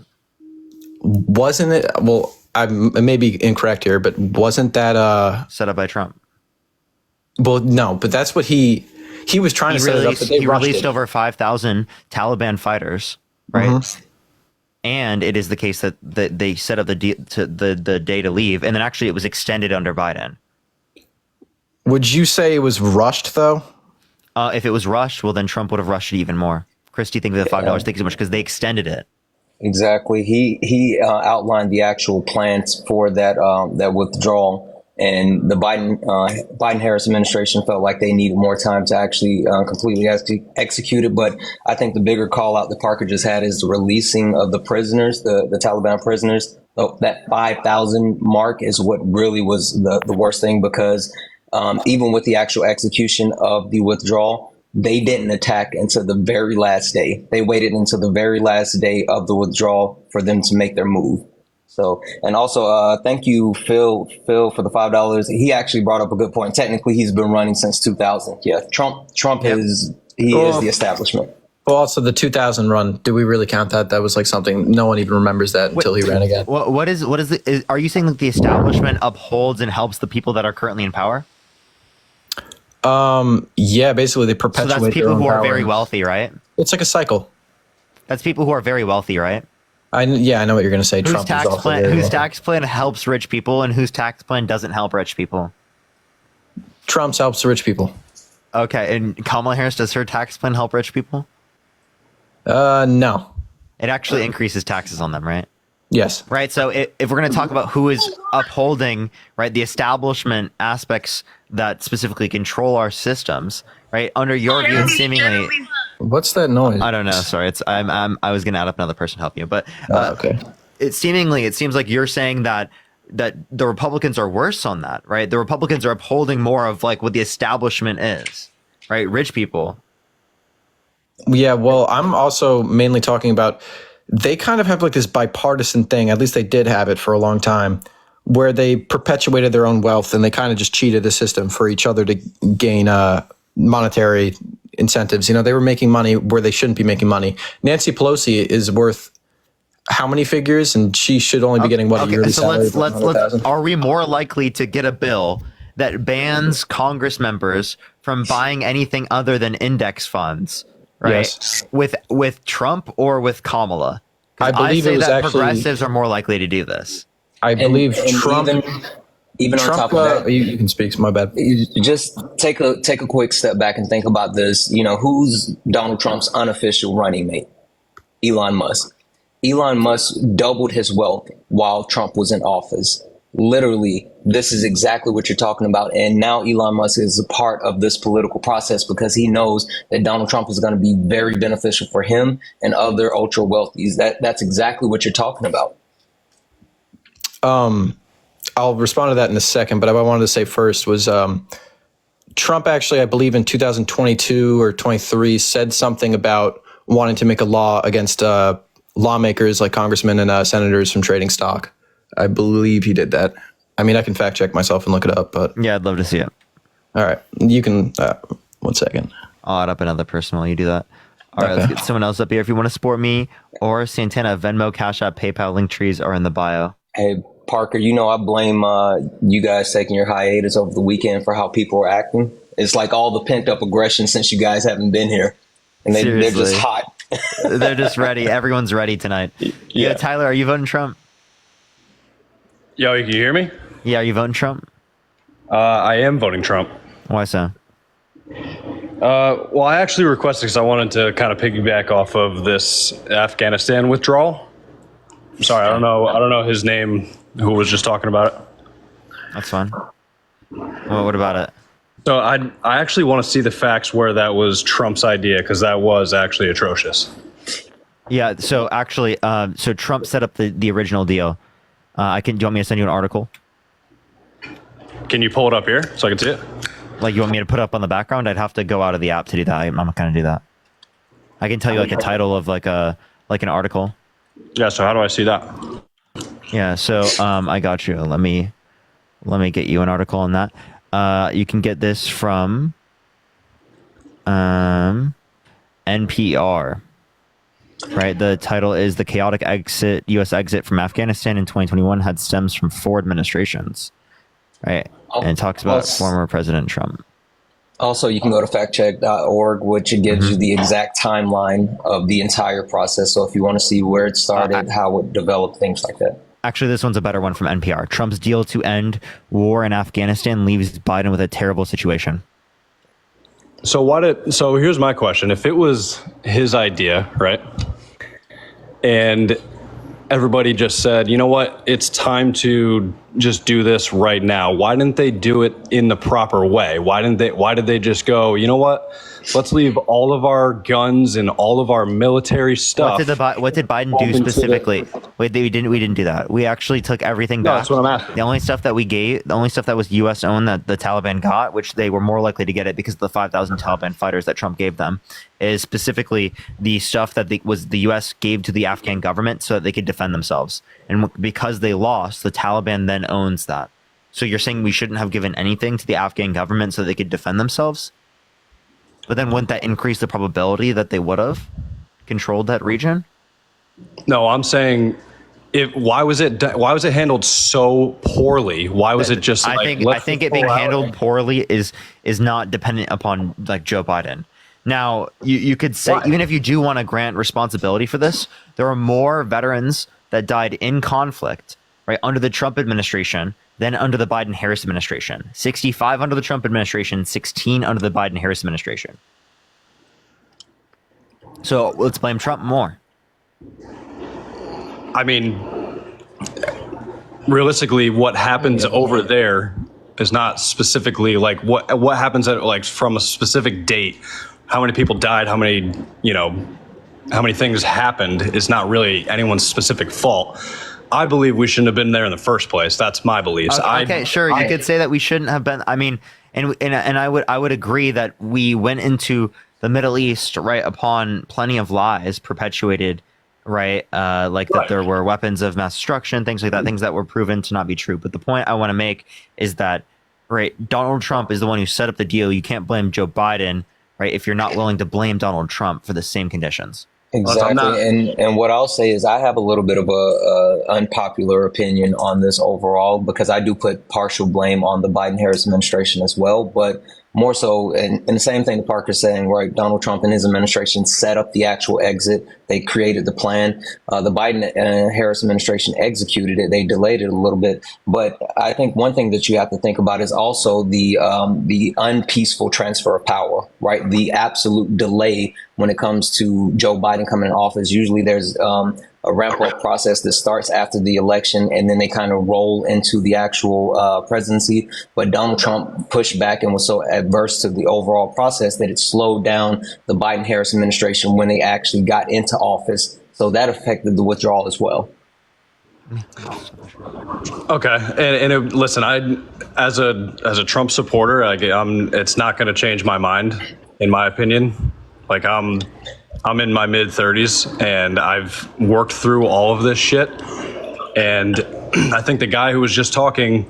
Wasn't it? Well, I may be incorrect here, but wasn't that set up by Trump? Well, no, but that's what he was trying to set it up. But they released over 5,000 Taliban fighters, right? Mm-hmm. And it is the case that they set up the day to leave, and then actually it was extended under Biden. Would you say it was rushed, though? If it was rushed, well, then Trump would have rushed it even more. Chris, do you think the $5 thank you so much because they extended it? Exactly. He outlined the actual plans for that withdrawal, and the Biden Harris administration felt like they needed more time to actually completely execute it. But I think the bigger call out that Parker just had is the releasing of the prisoners, the Taliban prisoners. That 5,000 mark is what really was the worst thing, because even with the actual execution of the withdrawal, they didn't attack until the very last day. They waited until the very last day of the withdrawal for them to make their move. So, and also, thank you, Phil, for the $5. He actually brought up a good point. Technically, he's been running since 2000. Yeah, Trump is the establishment. Well, also the 2000 run. Do we really count that? That was like something no one even remembers that until he ran again. What is are you saying that the establishment upholds and helps the people that are currently in power? Yeah, basically they perpetuate. So that's people who are very wealthy, right? It's like a cycle. That's people who are very wealthy, right? I know what you're going to say. Whose tax plan helps rich people and whose tax plan doesn't help rich people? Trump's helps rich people. Okay, and Kamala Harris, does her tax plan help rich people? No. It actually increases taxes on them, right? Yes. Right. So if we're going to talk about who is upholding, right, the establishment aspects that specifically control our systems, right, under your view, it's seemingly. What's that noise? I don't know. Sorry, I was going to add up another person to help you, but okay. It seems like you're saying that the Republicans are worse on that, right? The Republicans are upholding more of like what the establishment is, right? Rich people. Yeah. Well, I'm also mainly talking about. They kind of have like this bipartisan thing, at least they did have it for a long time, where they perpetuated their own wealth and they kind of just cheated the system for each other to gain monetary incentives. They were making money where they shouldn't be making money. Nancy Pelosi is worth how many figures, and she should only be getting a yearly salary? So let's are we more likely to get a bill that bans Congress members from buying anything other than index funds? Right, yes. With Trump or with Kamala? I believe it was that progressives are more likely to do this. I believe Trump. even Trump, on top of that, you can speak. My bad. Just take a quick step back and think about this. Who's Donald Trump's unofficial running mate? Elon Musk. Elon Musk doubled his wealth while Trump was in office. Literally, this is exactly what you're talking about. And now Elon Musk is a part of this political process because he knows that Donald Trump is going to be very beneficial for him and other ultra wealthies. That's exactly what you're talking about. I'll respond to that in a second, but what I wanted to say first was Trump actually, I believe in 2022 or 23, said something about wanting to make a law against lawmakers like congressmen and senators from trading stock. I believe he did that. I mean, I can fact check myself and look it up, but yeah, I'd love to see it. All right, you can. 1 second. I'll add up another person while you do that. All right, let's get someone else up here. If you want to support me or Santana, Venmo, Cash App, PayPal, link trees are in the bio. Hey, Parker, I blame you guys taking your hiatus over the weekend for how people are acting. It's like all the pent up aggression since you guys haven't been here, and they're just hot. They're just ready. Everyone's ready tonight. Yeah, Tyler, are you voting Trump? Yo, you can hear me? Yeah, are you voting Trump? I am voting Trump. Why so? Well, I actually requested because I wanted to kind of piggyback off of this Afghanistan withdrawal. Sorry, I don't know his name. Who was just talking about it? That's fine. Well, what about it? So I actually want to see the facts where that was Trump's idea because that was actually atrocious. Yeah. So actually, so Trump set up the original deal. Do you want me to send you an article? Can you pull it up here so I can see it? Like, you want me to put it up on the background? I'd have to go out of the app to do that. I'm not going to do that. I can tell you like a title of like an article. Yeah. So how do I see that? Yeah. So I got you. Let me get you an article on that. You can get this from NPR. Right. The title is "The Chaotic U.S. Exit from Afghanistan in 2021 Had Stems from 4 Administrations." Right. And it talks about former President Trump. Also, you can go to factcheck.org, which gives you the exact timeline of the entire process. So if you want to see where it started, how it developed, things like that. Actually, this one's a better one from NPR. Trump's deal to end war in Afghanistan leaves Biden with a terrible situation. So here's my question. If it was his idea, right? And everybody just said, you know what, it's time to just do this right now. Why didn't they do it in the proper way? Why did they just go, you know what, let's leave all of our guns and all of our military stuff. What did Biden do specifically? We didn't do that. We actually took everything back. That's what I'm asking. The only stuff that was U.S. owned that the Taliban got, which they were more likely to get it because of the 5,000 Taliban fighters that Trump gave them, is specifically the stuff that the U.S. gave to the Afghan government so that they could defend themselves. And because they lost, the Taliban then owns that. So you're saying we shouldn't have given anything to the Afghan government so they could defend themselves? But then wouldn't that increase the probability that they would have controlled that region? No, I'm saying, why was it handled so poorly? Why was it just? I think it being handled poorly is not dependent upon like Joe Biden. Now you could say, even if you do want to grant responsibility for this, there are more veterans that died in conflict, right, under the Trump administration than under the Biden-Harris administration. 65 under the Trump administration, 16 under the Biden-Harris administration. So let's blame Trump more. I mean, realistically, what happens over there is not specifically like what happens at like from a specific date. How many people died? How many things happened is not really anyone's specific fault. I believe we shouldn't have been there in the first place. That's my beliefs. Okay, sure. You could say that we shouldn't have been. I mean, and I would agree that we went into the Middle East right upon plenty of lies perpetuated, right? That there were weapons of mass destruction, things like that, things that were proven to not be true. But the point I want to make is that, right, Donald Trump is the one who set up the deal. You can't blame Joe Biden, right, if you're not willing to blame Donald Trump for the same conditions. Exactly. And what I'll say is I have a little bit of a unpopular opinion on this overall because I do put partial blame on the Biden-Harris administration as well. But more so, and the same thing that Parker's saying, right? Donald Trump and his administration set up the actual exit. They created the plan. The Biden and Harris administration executed it. They delayed it a little bit. But I think one thing that you have to think about is also the unpeaceful transfer of power, right? The absolute delay when it comes to Joe Biden coming in office. Usually there's a ramp up process that starts after the election, and then they kind of roll into the actual presidency. But Donald Trump pushed back and was so adverse to the overall process that it slowed down the Biden-Harris administration when they actually got into office. So that affected the withdrawal as well. Okay, and listen, as a Trump supporter, it's not going to change my mind, in my opinion. Like I'm in my mid 30s and I've worked through all of this shit. And I think the guy who was just talking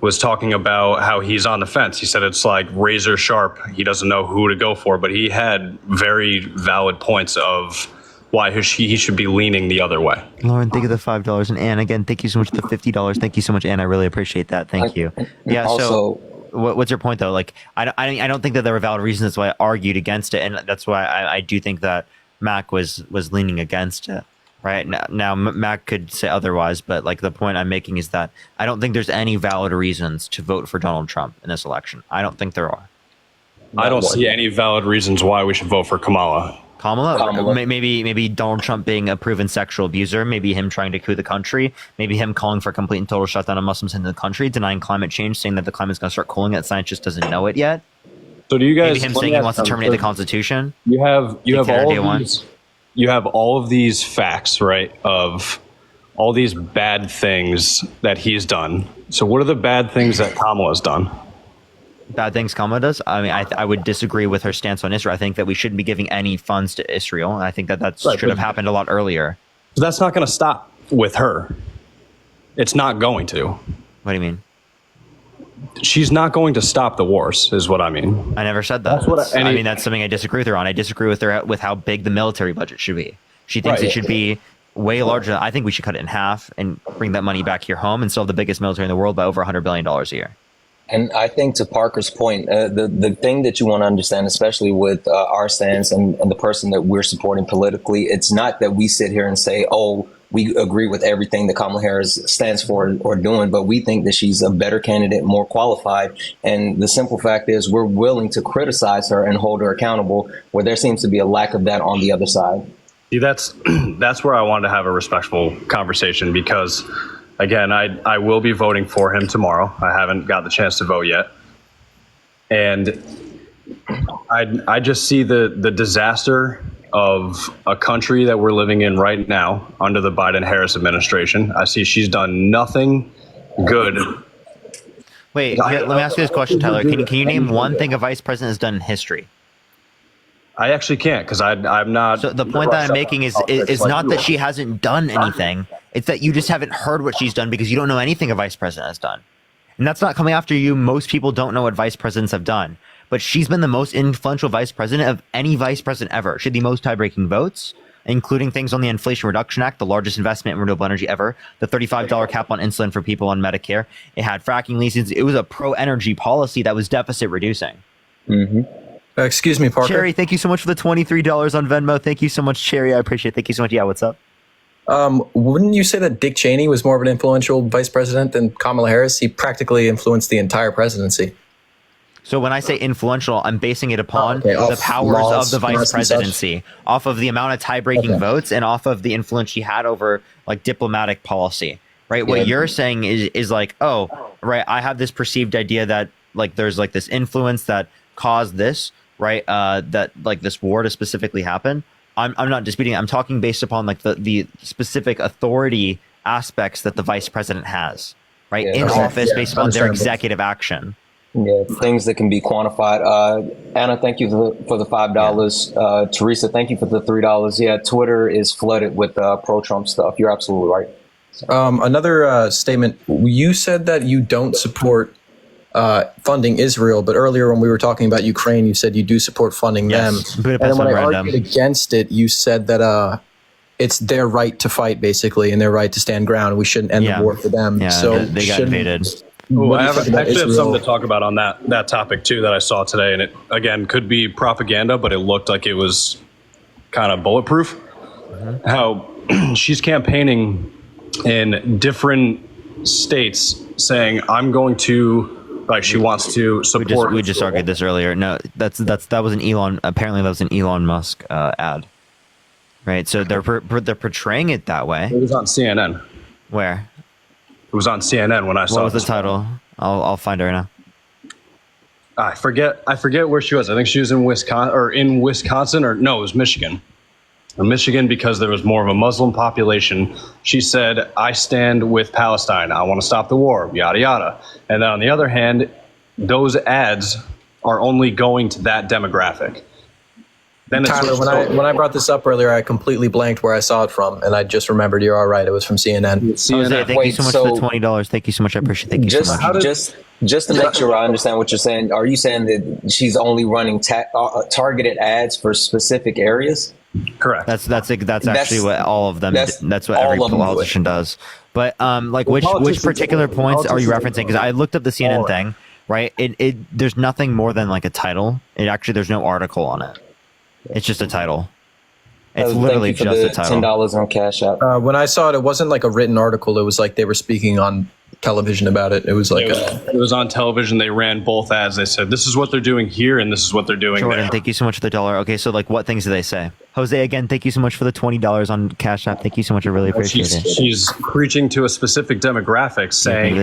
was talking about how he's on the fence. He said it's like razor sharp. He doesn't know who to go for, but he had very valid points of why he should be leaning the other way. Lauren, thank you for the $5. And Ann, again, thank you so much for the $50. Thank you so much, Ann. I really appreciate that. Thank you. Yeah. So what's your point though? Like, I don't think that there were valid reasons. That's why I argued against it. And that's why I do think that Mac was leaning against it. Right now, Mac could say otherwise, but like the point I'm making is that I don't think there's any valid reasons to vote for Donald Trump in this election. I don't think there are. I don't see any valid reasons why we should vote for Kamala. Maybe Donald Trump being a proven sexual abuser, maybe him trying to coup the country, maybe him calling for a complete and total shutdown of Muslims in the country, denying climate change, saying that the climate's going to start cooling, that science just doesn't know it yet. So do you guys? Maybe him saying he wants to terminate the Constitution. You have all of these facts, right, of all these bad things that he's done. So what are the bad things that Kamala's done? Bad things Kamala does? I mean, I would disagree with her stance on Israel. I think that we shouldn't be giving any funds to Israel. I think that should have happened a lot earlier. So that's not going to stop with her. It's not going to. What do you mean? She's not going to stop the wars, is what I mean. I never said that. I mean, that's something I disagree with her on. I disagree with her with how big the military budget should be. She thinks it should be way larger. I think we should cut it in half and bring that money back here home and still have the biggest military in the world by over $100 billion a year. And I think to Parker's point, the thing that you want to understand, especially with our stance and the person that we're supporting politically, it's not that we sit here and say, oh, we agree with everything that Kamala Harris stands for or doing, but we think that she's a better candidate, more qualified. And the simple fact is we're willing to criticize her and hold her accountable where there seems to be a lack of that on the other side. See, that's where I wanted to have a respectful conversation because, again, I will be voting for him tomorrow. I haven't got the chance to vote yet. And I just see the disaster of a country that we're living in right now under the Biden-Harris administration. I see she's done nothing good. Wait, let me ask you this question, Tyler. Can you name one thing a vice president has done in history? I actually can't because I'm not. So the point that I'm making is not that she hasn't done anything. It's that you just haven't heard what she's done because you don't know anything a vice president has done. And that's not coming after you. Most people don't know what vice presidents have done. But she's been the most influential vice president of any vice president ever. She had the most tie-breaking votes, including things on the Inflation Reduction Act, the largest investment in renewable energy ever, the $35 cap on insulin for people on Medicare. It had fracking leases. It was a pro-energy policy that was deficit reducing. Mm-hmm. Excuse me, Parker. Cherry, thank you so much for the $23 on Venmo. Thank you so much, Cherry. I appreciate it. Thank you so much. Yeah, what's up? Wouldn't you say that Dick Cheney was more of an influential vice president than Kamala Harris? He practically influenced the entire presidency. So when I say influential, I'm basing it upon the powers of the vice presidency, off of the amount of tie-breaking votes and off of the influence she had over like diplomatic policy, right? What you're saying is like, oh, right, I have this perceived idea that like there's like this influence that caused this, right? That like this war to specifically happen. I'm not disputing it. I'm talking based upon like the specific authority aspects that the vice president has, right? In office based upon their executive action. Yeah, things that can be quantified. Anna, thank you for the $5. Teresa, thank you for the $3. Yeah, Twitter is flooded with pro-Trump stuff. You're absolutely right. Another statement. You said that you don't support funding Israel, but earlier when we were talking about Ukraine, you said you do support funding them. And then when I argued against it, you said that it's their right to fight, basically, and their right to stand ground. We shouldn't end the war for them. Yeah, so they got invaded. what do I you have, think about actually have Israel? something to talk about on that topic too that I saw today, and it again could be propaganda, but it looked like it was kind of bulletproof. How she's campaigning in different states, saying I'm going to, like, she wants to support. We just argued this earlier. No, that was an Elon. Apparently, that was an Elon Musk ad, right? So they're portraying it that way. It was on CNN. Where? It was on CNN when I saw. What was the title? I'll find it right now. I forget where she was. I think she was in Wisconsin, or no, it was Michigan. In Michigan, because there was more of a Muslim population, she said, "I stand with Palestine. I want to stop the war." Yada yada. And then on the other hand, those ads are only going to that demographic. Then Tyler, when I brought this up earlier, I completely blanked where I saw it from, and I just remembered you're all right. It was from CNN. Jose, thank you so much for the $20. Thank you so much. I appreciate it. Thank you so much. Just to make sure I understand what you're saying, are you saying that she's only running targeted ads for specific areas? Correct. That's actually what all of them. That's what every politician does. But like, which particular points are you referencing? Because I looked up the CNN thing, right? There's nothing more than like a title. There's no article on it. It's just a title. It's literally just a title. $10 on Cash App. When I saw it, it wasn't like a written article. It was like they were speaking on television about it. It was like it was on television. They ran both ads. They said, "This is what they're doing here, and this is what they're doing Jordan, there." thank you so much for the $1. Okay, so like, what things do they say? Jose, again, thank you so much for the $20 on Cash App. Thank you so much. I really appreciate it. She's preaching to a specific demographic, saying,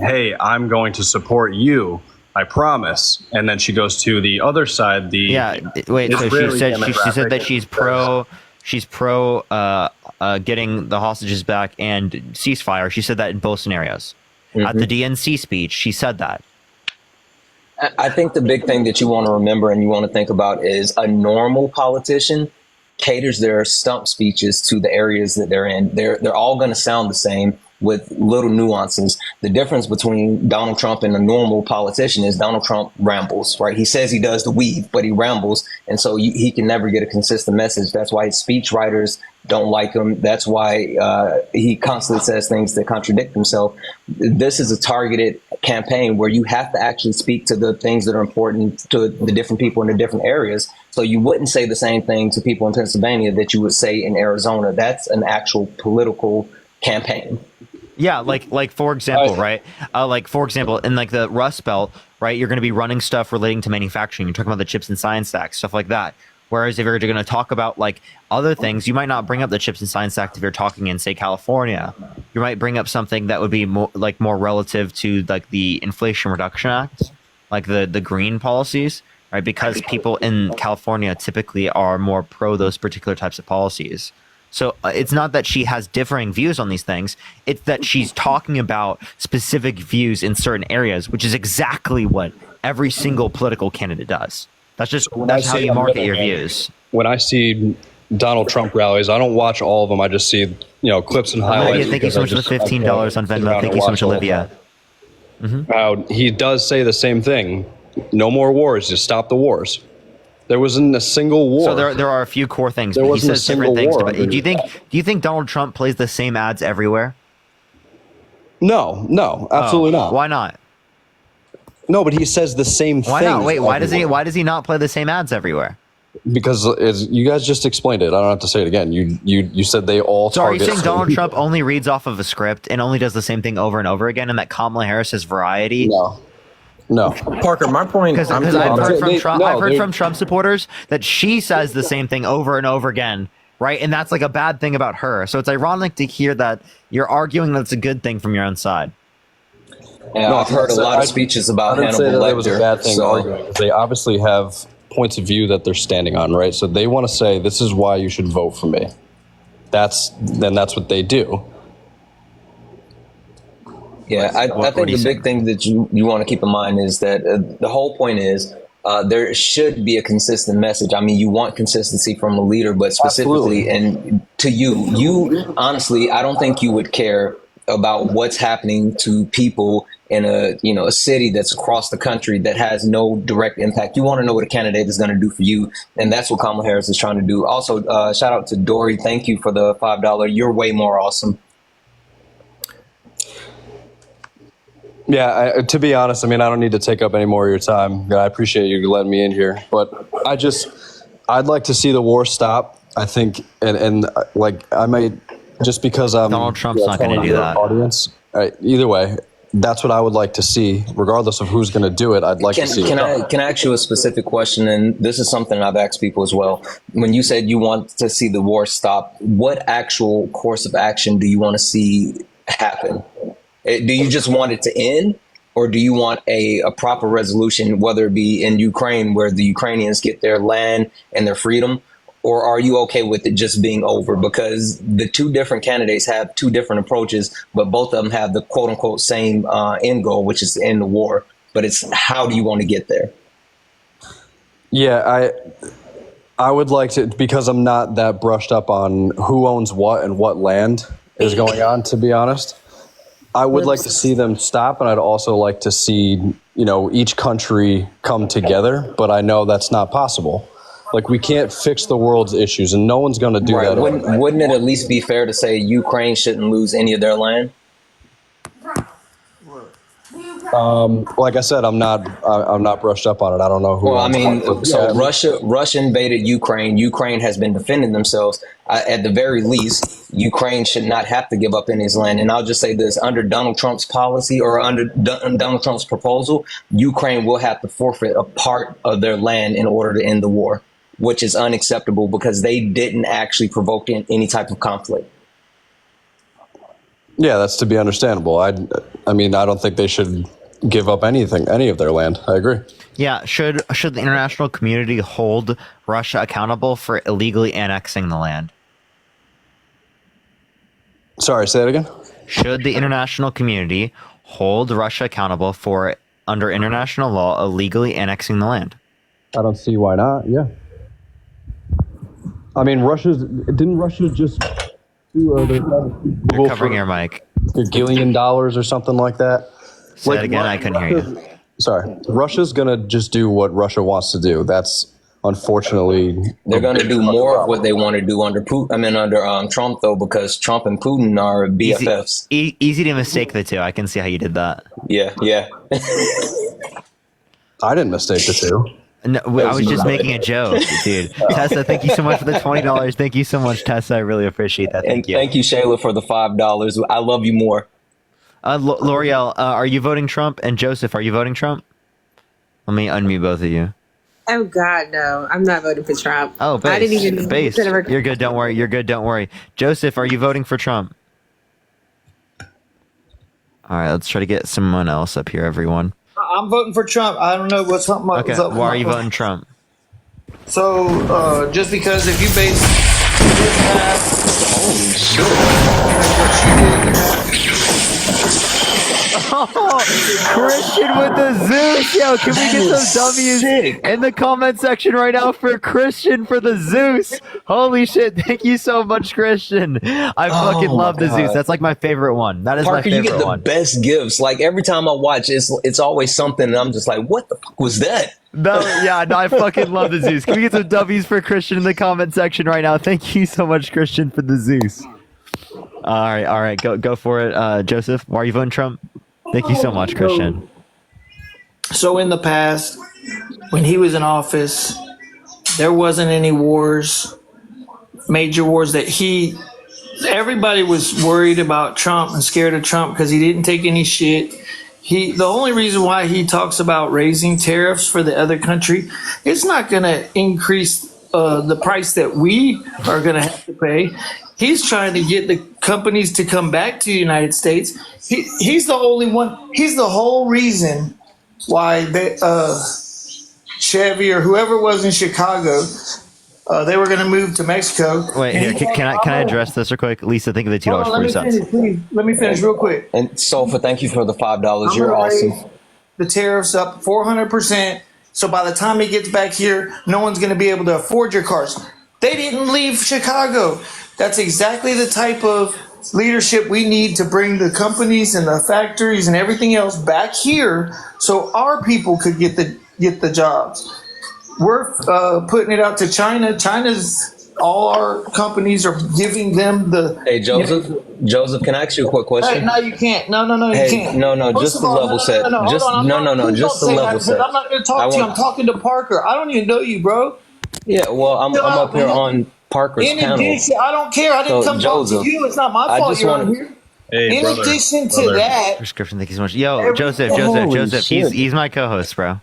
"Hey, I'm going to support you. I promise." And then she goes to the other side. Wait. So she said that she's pro getting the hostages back and ceasefire. She said that in both scenarios. At the DNC speech, she said that. I think the big thing that you want to remember and you want to think about is a normal politician caters their stump speeches to the areas that they're in. They're all going to sound the same with little nuances. The difference between Donald Trump and a normal politician is Donald Trump rambles, right? He says he does the weave, but he rambles. And so he can never get a consistent message. That's why his speech writers don't like him. That's why he constantly says things that contradict himself. This is a targeted campaign where you have to actually speak to the things that are important to the different people in the different areas. So you wouldn't say the same thing to people in Pennsylvania that you would say in Arizona. That's an actual political campaign. Yeah, like for example, right? Like for example, in like the Rust Belt, right? You're going to be running stuff relating to manufacturing. You're talking about the chips and science act, stuff like that. Whereas if you're going to talk about like other things, you might not bring up the chips and science act if you're talking in, say, California. You might bring up something that would be more relative to like the Inflation Reduction Act, like the green policies, right? Because people in California typically are more pro those particular types of policies. So it's not that she has differing views on these things. It's that she's talking about specific views in certain areas, which is exactly what every single political candidate does. That's how you market your views. When I see Donald Trump rallies, I don't watch all of them. I just see clips and highlights. Olivia, thank you so much for the $15 on Venmo. Thank you so much, Olivia. He does say the same thing. No more wars. Just stop the wars. There wasn't a single war. So there are a few core things. But he says different things. But do you think Donald Trump plays the same ads everywhere? No, absolutely not. Why not? No, but he says the same thing. Why not? Wait, why does he not play the same ads everywhere? Because as you guys just explained it, I don't have to say it again. You said they all. So are you saying Donald Trump only reads off of a script and only does the same thing over and over again, and that Kamala Harris is variety? No, Parker, my point. Because I've heard from Trump supporters that she says the same thing over and over again, right? And that's like a bad thing about her. So it's ironic to hear that you're arguing that it's a good thing from your own side. Yeah, I've heard a lot of speeches about Hannibal Lecter. That was a bad thing arguing. They obviously have points of view that they're standing on, right? So they want to say, this is why you should vote for me. That's what they do. Yeah, I think the big thing that you want to keep in mind is that the whole point is there should be a consistent message. I mean, you want consistency from a leader, but specifically and to you honestly, I don't think you would care about what's happening to people in a city that's across the country that has no direct impact. You want to know what a candidate is going to do for you, and that's what Kamala Harris is trying to do. Also, shout out to Dory. Thank you for the $5. You're way more awesome. Yeah, to be honest, I mean, I don't need to take up any more of your time. I appreciate you letting me in here, but I'd like to see the war stop. I think, and like I might, just because Donald Trump's not going to do that. Audience, either way, that's what I would like to see, regardless of who's going to do it. I'd like to see. Can I ask you a specific question? And this is something I've asked people as well. When you said you want to see the war stop, what actual course of action do you want to see happen? Do you just want it to end, or do you want a proper resolution, whether it be in Ukraine where the Ukrainians get their land and their freedom, or are you okay with it just being over? Because the two different candidates have two different approaches, but both of them have the quote unquote same end goal, which is to end the war. But it's how do you want to get there? Yeah, I would like to, because I'm not that brushed up on who owns what and what land is going on, to be honest. I would like to see them stop, and I'd also like to see, each country come together, but I know that's not possible. Like, we can't fix the world's issues, and no one's going to do that. Wouldn't it at least be fair to say Ukraine shouldn't lose any of their land? Like I said, I'm not brushed up on it. I don't know who. Well, I mean, so Russia invaded Ukraine. Ukraine has been defending themselves. At the very least, Ukraine should not have to give up any of its land. And I'll just say this: under Donald Trump's policy or under Donald Trump's proposal, Ukraine will have to forfeit a part of their land in order to end the war, which is unacceptable because they didn't actually provoke any type of conflict. Yeah, that's to be understandable. I mean, I don't think they should give up any of their land. I agree. Yeah, should the international community hold Russia accountable for illegally annexing the land? Sorry, say that again? Should the international community hold Russia accountable for, under international law, illegally annexing the land? I don't see why not, yeah. I mean, didn't Russia just do You're covering your mic. $1 billion or something like that? Say it again, I couldn't hear you. Sorry. Russia's going to just do what Russia wants to do. That's unfortunately... They're going to do more of what they want to do under Trump, though, because Trump and Putin are BFFs. Easy to mistake the two. I can see how you did that. Yeah. I didn't mistake the two. No, I was just making a joke, dude. Tessa, thank you so much for the $20. Thank you so much, Tessa. I really appreciate that. Thank you. Thank you, Shayla, for the $5. I love you more. L'Oreal, are you voting Trump? And Joseph, are you voting Trump? Let me unmute both of you. Oh God, no! I'm not voting for Trump. Oh, base. I didn't even base. You're good. Don't worry. You're good. Don't worry. Joseph, are you voting for Trump? All right, let's try to get someone else up here. Everyone. I'm voting for Trump. I don't know what's up. Okay. Why are you voting Trump? So, just because if you base Christian with the Zeus. Yo, can we get some W's in the comment section right now for Christian for the Zeus? Holy shit. Thank you so much, Christian. I fucking love the Zeus. That's like my favorite one. That is Parker, my favorite one. you get the best gifts. Like every time I watch, it's always something, and I'm just like, what the fuck was that? No, I fucking love the Zeus. Can we get some W's for Christian in the comment section right now? Thank you so much, Christian, for the Zeus. All right, go for it, Joseph. Why are you voting Trump? Thank you so much, Christian. So in the past, when he was in office, there wasn't any wars, major wars everybody was worried about Trump and scared of Trump because he didn't take any shit. The only reason why he talks about raising tariffs for the other country, it's not going to increase the price that we are going to have to pay. He's trying to get the companies to come back to the United States. He's the only one. He's the whole reason why Chevy or whoever was in Chicago, they were going to move to Mexico. Wait, here, can I address this real quick? Lisa, think of the $2.40. Let me finish real quick. And Sofa, thank you for the $5. You're awesome. The tariffs up 400%. So by the time he gets back here, no one's going to be able to afford your cars. They didn't leave Chicago. That's exactly the type of leadership we need to bring the companies and the factories and everything else back here so our people could get the jobs. We're putting it out to China. China's all our companies are giving them the. Hey, Joseph, can I ask you a quick question? Hey, no, you can't. No, you can't. No, First just of the all, level set. Hold on. Just the level set. I'm not going to talk to you. I'm talking to Parker. I don't even know you, bro. Yeah, well, I'm up here on Parker's In panel. addition, I don't care. I didn't come talk to you. It's not my fault you're on here. Hey, in addition to that, prescription. Thank you so much. Yo, Joseph. He's my co-host, bro.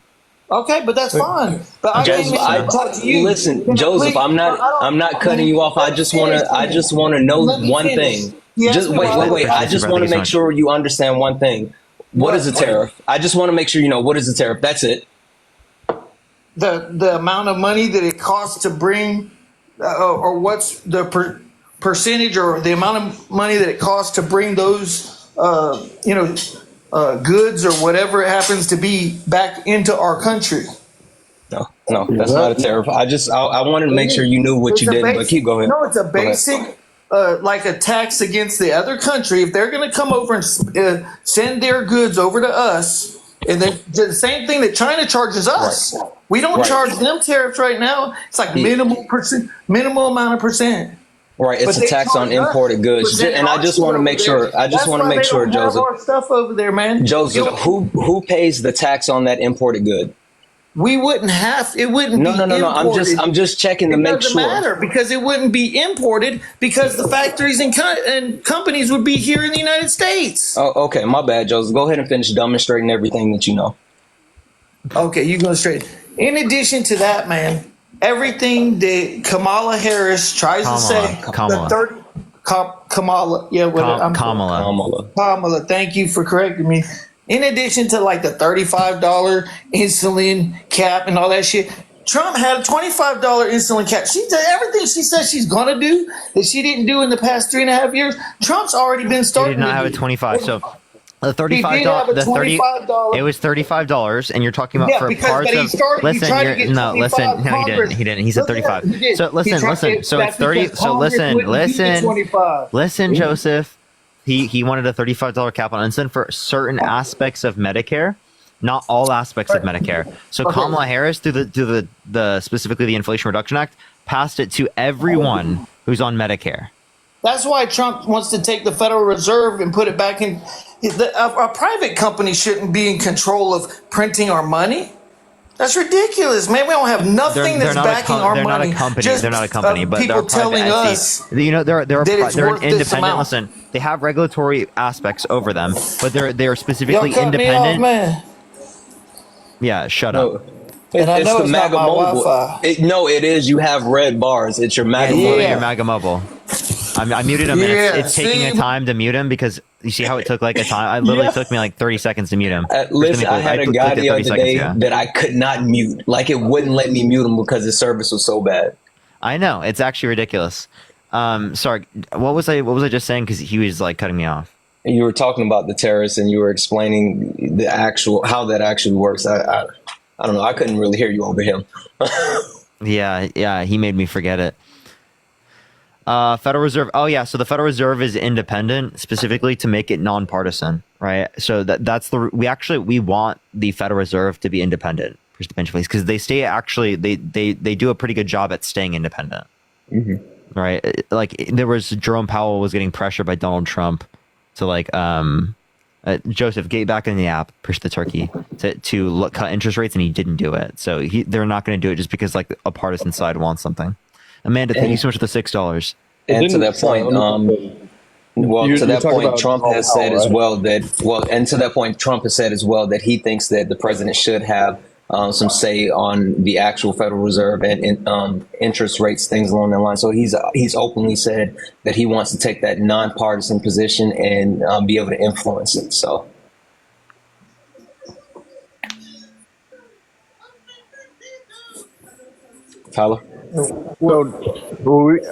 Okay, but that's fine. But I Joseph, can't talk to you. Listen, Joseph, I'm not cutting you off. I just wanna know one thing. Just wait. I just want to make sure you understand one thing. What is a tariff? I just want to make sure you know what is a tariff. That's it. The amount of money that it costs to bring, or what's the percentage or the amount of money that it costs to bring those, goods or whatever it happens to be back into our country. No, that's not a tariff. I wanted to make sure you knew what you did, but keep going. No, it's a basic, like a tax against the other country. If they're going to come over and send their goods over to us, and then the same thing that China charges us. Right. We don't charge them tariffs right now. It's like minimal amount of percent. Right, it's a tax on imported goods, and I just want to make sure. Joseph. Our stuff over there, man. Joseph, who pays the tax on that imported good? We wouldn't have. It wouldn't. No. I'm just checking to make sure. It doesn't matter because it wouldn't be imported because the factories and companies would be here in the United States. Oh, okay, my bad, Joseph. Go ahead and finish demonstrating everything that you know. Okay, you go straight. In addition to that, man, everything that Kamala Harris tries to say, Kamala, thank you for correcting me. In addition to like the $35 insulin cap and all that shit, Trump had a $25 insulin cap. She did everything she said she's gonna do that she didn't do in the past 3.5 years. Trump's already been starting. He did not have a 25. So the $35, it was $35, and you're talking about for parts of. He didn't. He said 35. So listen. So it's 30. So listen, Joseph. He wanted a $35 cap on insulin for certain aspects of Medicare, not all aspects of Medicare. So Kamala Harris, through the specifically the Inflation Reduction Act, passed it to everyone who's on Medicare. That's why Trump wants to take the Federal Reserve and put it back in. A private company shouldn't be in control of printing our money. That's ridiculous, man. We don't have nothing that's backing our money. They're not a company, but people telling us. They're independent. Listen, they have regulatory aspects over them, but they're specifically independent. Man. Yeah, shut up. And I know it's the MAGA mobile. It is. You have red bars. It's your MAGA mobile. Your MAGA mobile. I muted him. It's taking a time to mute him because you see how it took like a time. It literally took me like 30 seconds to mute him. Listen, I had a guy the other day that I could not mute. Like it wouldn't let me mute him because his service was so bad. I know, it's actually ridiculous. Sorry, what was I just saying? Because he was like cutting me off. You were talking about the terrorists, and you were explaining how that actually works. I don't know. I couldn't really hear you over him. Yeah. He made me forget it. Federal Reserve. Oh yeah. So the Federal Reserve is independent specifically to make it nonpartisan, right? So we want the Federal Reserve to be independent, because they they do a pretty good job at staying independent, right? Like Jerome Powell was getting pressured by Donald Trump to Joseph, get back in the app, push the turkey to cut interest rates, and he didn't do it. So they're not going to do it just because like a partisan side wants something. Amanda, thank you so much for the $6. And to that point, Trump has said as well that he thinks that the president should have some say on the actual Federal Reserve and interest rates, things along that line. So he's openly said that he wants to take that nonpartisan position and be able to influence it. So. Tyler? Well,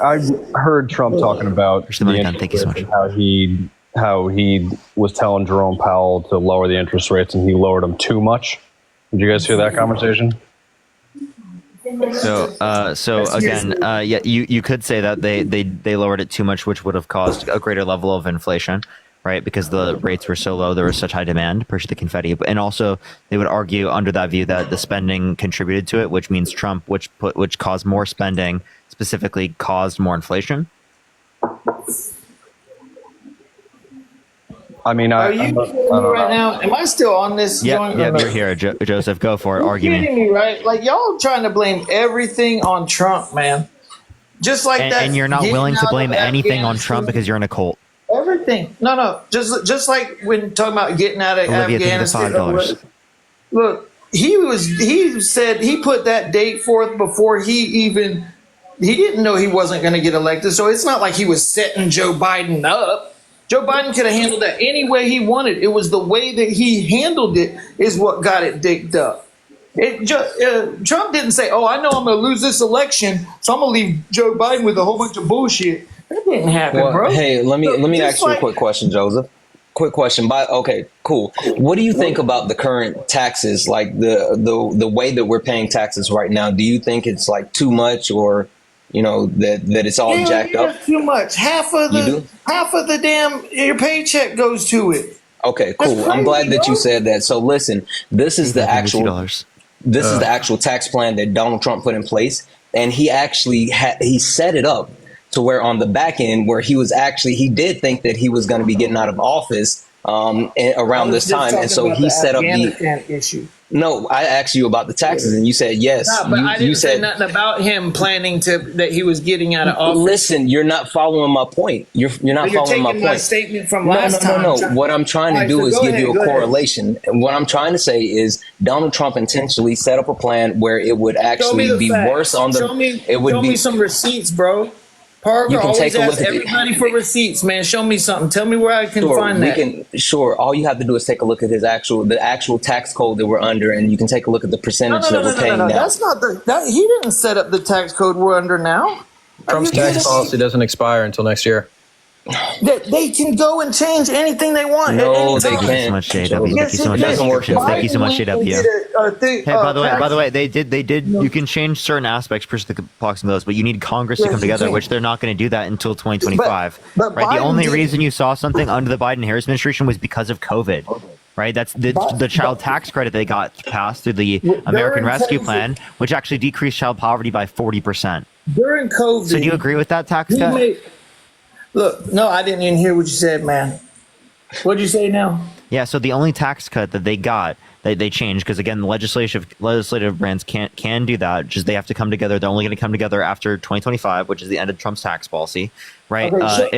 I heard Trump talking about thank you so much. how he was telling Jerome Powell to lower the interest rates, and he lowered them too much. Did you guys hear that conversation? So again, you could say that they lowered it too much, which would have caused a greater level of inflation. right? Because the rates were so low, there was such high demand, push the confetti. And also, they would argue under that view that the spending contributed to it, which means Trump, which caused more spending, specifically caused more inflation. I mean, are you kidding me right now? Am I still on this? Yeah, you're here, Joseph. Go for it. Argue kidding me, right? Like y'all trying to blame everything on Trump, man. Just like that. And you're not willing to blame anything on Trump because you're in a cult. Everything. No. Just like when talking about getting out of Afghanistan. Look, he said he put that date forth before he didn't know he wasn't going to get elected. So it's not like he was setting Joe Biden up. Joe Biden could have handled that any way he wanted. It was the way that he handled it is what got it digged up. Trump didn't say, "Oh, I know I'm going to lose this election, so I'm going to leave Joe Biden with a whole bunch of bullshit." That didn't happen, bro. Hey, let me ask you a quick question, Joseph. Quick question. Okay, cool. What do you think about the current taxes, like the way that we're paying taxes right now? Do you think it's like too much, or that it's all jacked up? Too much. Half of the damn your paycheck goes to it. Okay, cool. Crazy, I'm glad that you said that. So listen, this is the actual tax plan that Donald Trump put in place, and he actually he set it up to where on the back end where he did think that he was going to be getting out of office around this time, and so he set up the issue. No, I asked you about the taxes, and you said yes. No, but I didn't say nothing about him planning that he was getting out of office. Listen, you're not following my point. You're not following my point. My statement from last time. No. What I'm trying to do is give you a correlation. And what I'm trying to say is Donald Trump intentionally set up a plan where it would actually be worse on the. Show me some receipts, bro. Parker, you can take a look at everybody for receipts, man. Show me something. Tell me where I can find that. Sure. All you have to do is take a look at the actual tax code that we're under, and you can take a look at the percentage that we're paying now. That's not he didn't set up the tax code we're under now. Trump's tax policy doesn't expire until next year. They can go and change anything they want. No, they can't. Thank you so much, JW. Thank you so much. Thank you so much, JW. Hey, by the way, they did. You can change certain aspects, push the box and those, but you need Congress to come together, which they're not going to do that until 2025. But right? The only reason you saw something under the Biden-Harris administration was because of COVID. Right, that's the child tax credit they got passed through the American Rescue Plan, which actually decreased child poverty by 40%. During COVID. So do you agree with that tax cut? Look, no, I didn't even hear what you said, man. What did you say now? Yeah, so the only tax cut that they got, they changed, because again, the legislative branch can do that, just they have to come together. They're only going to come together after 2025, which is the end of Trump's tax policy, right? Okay,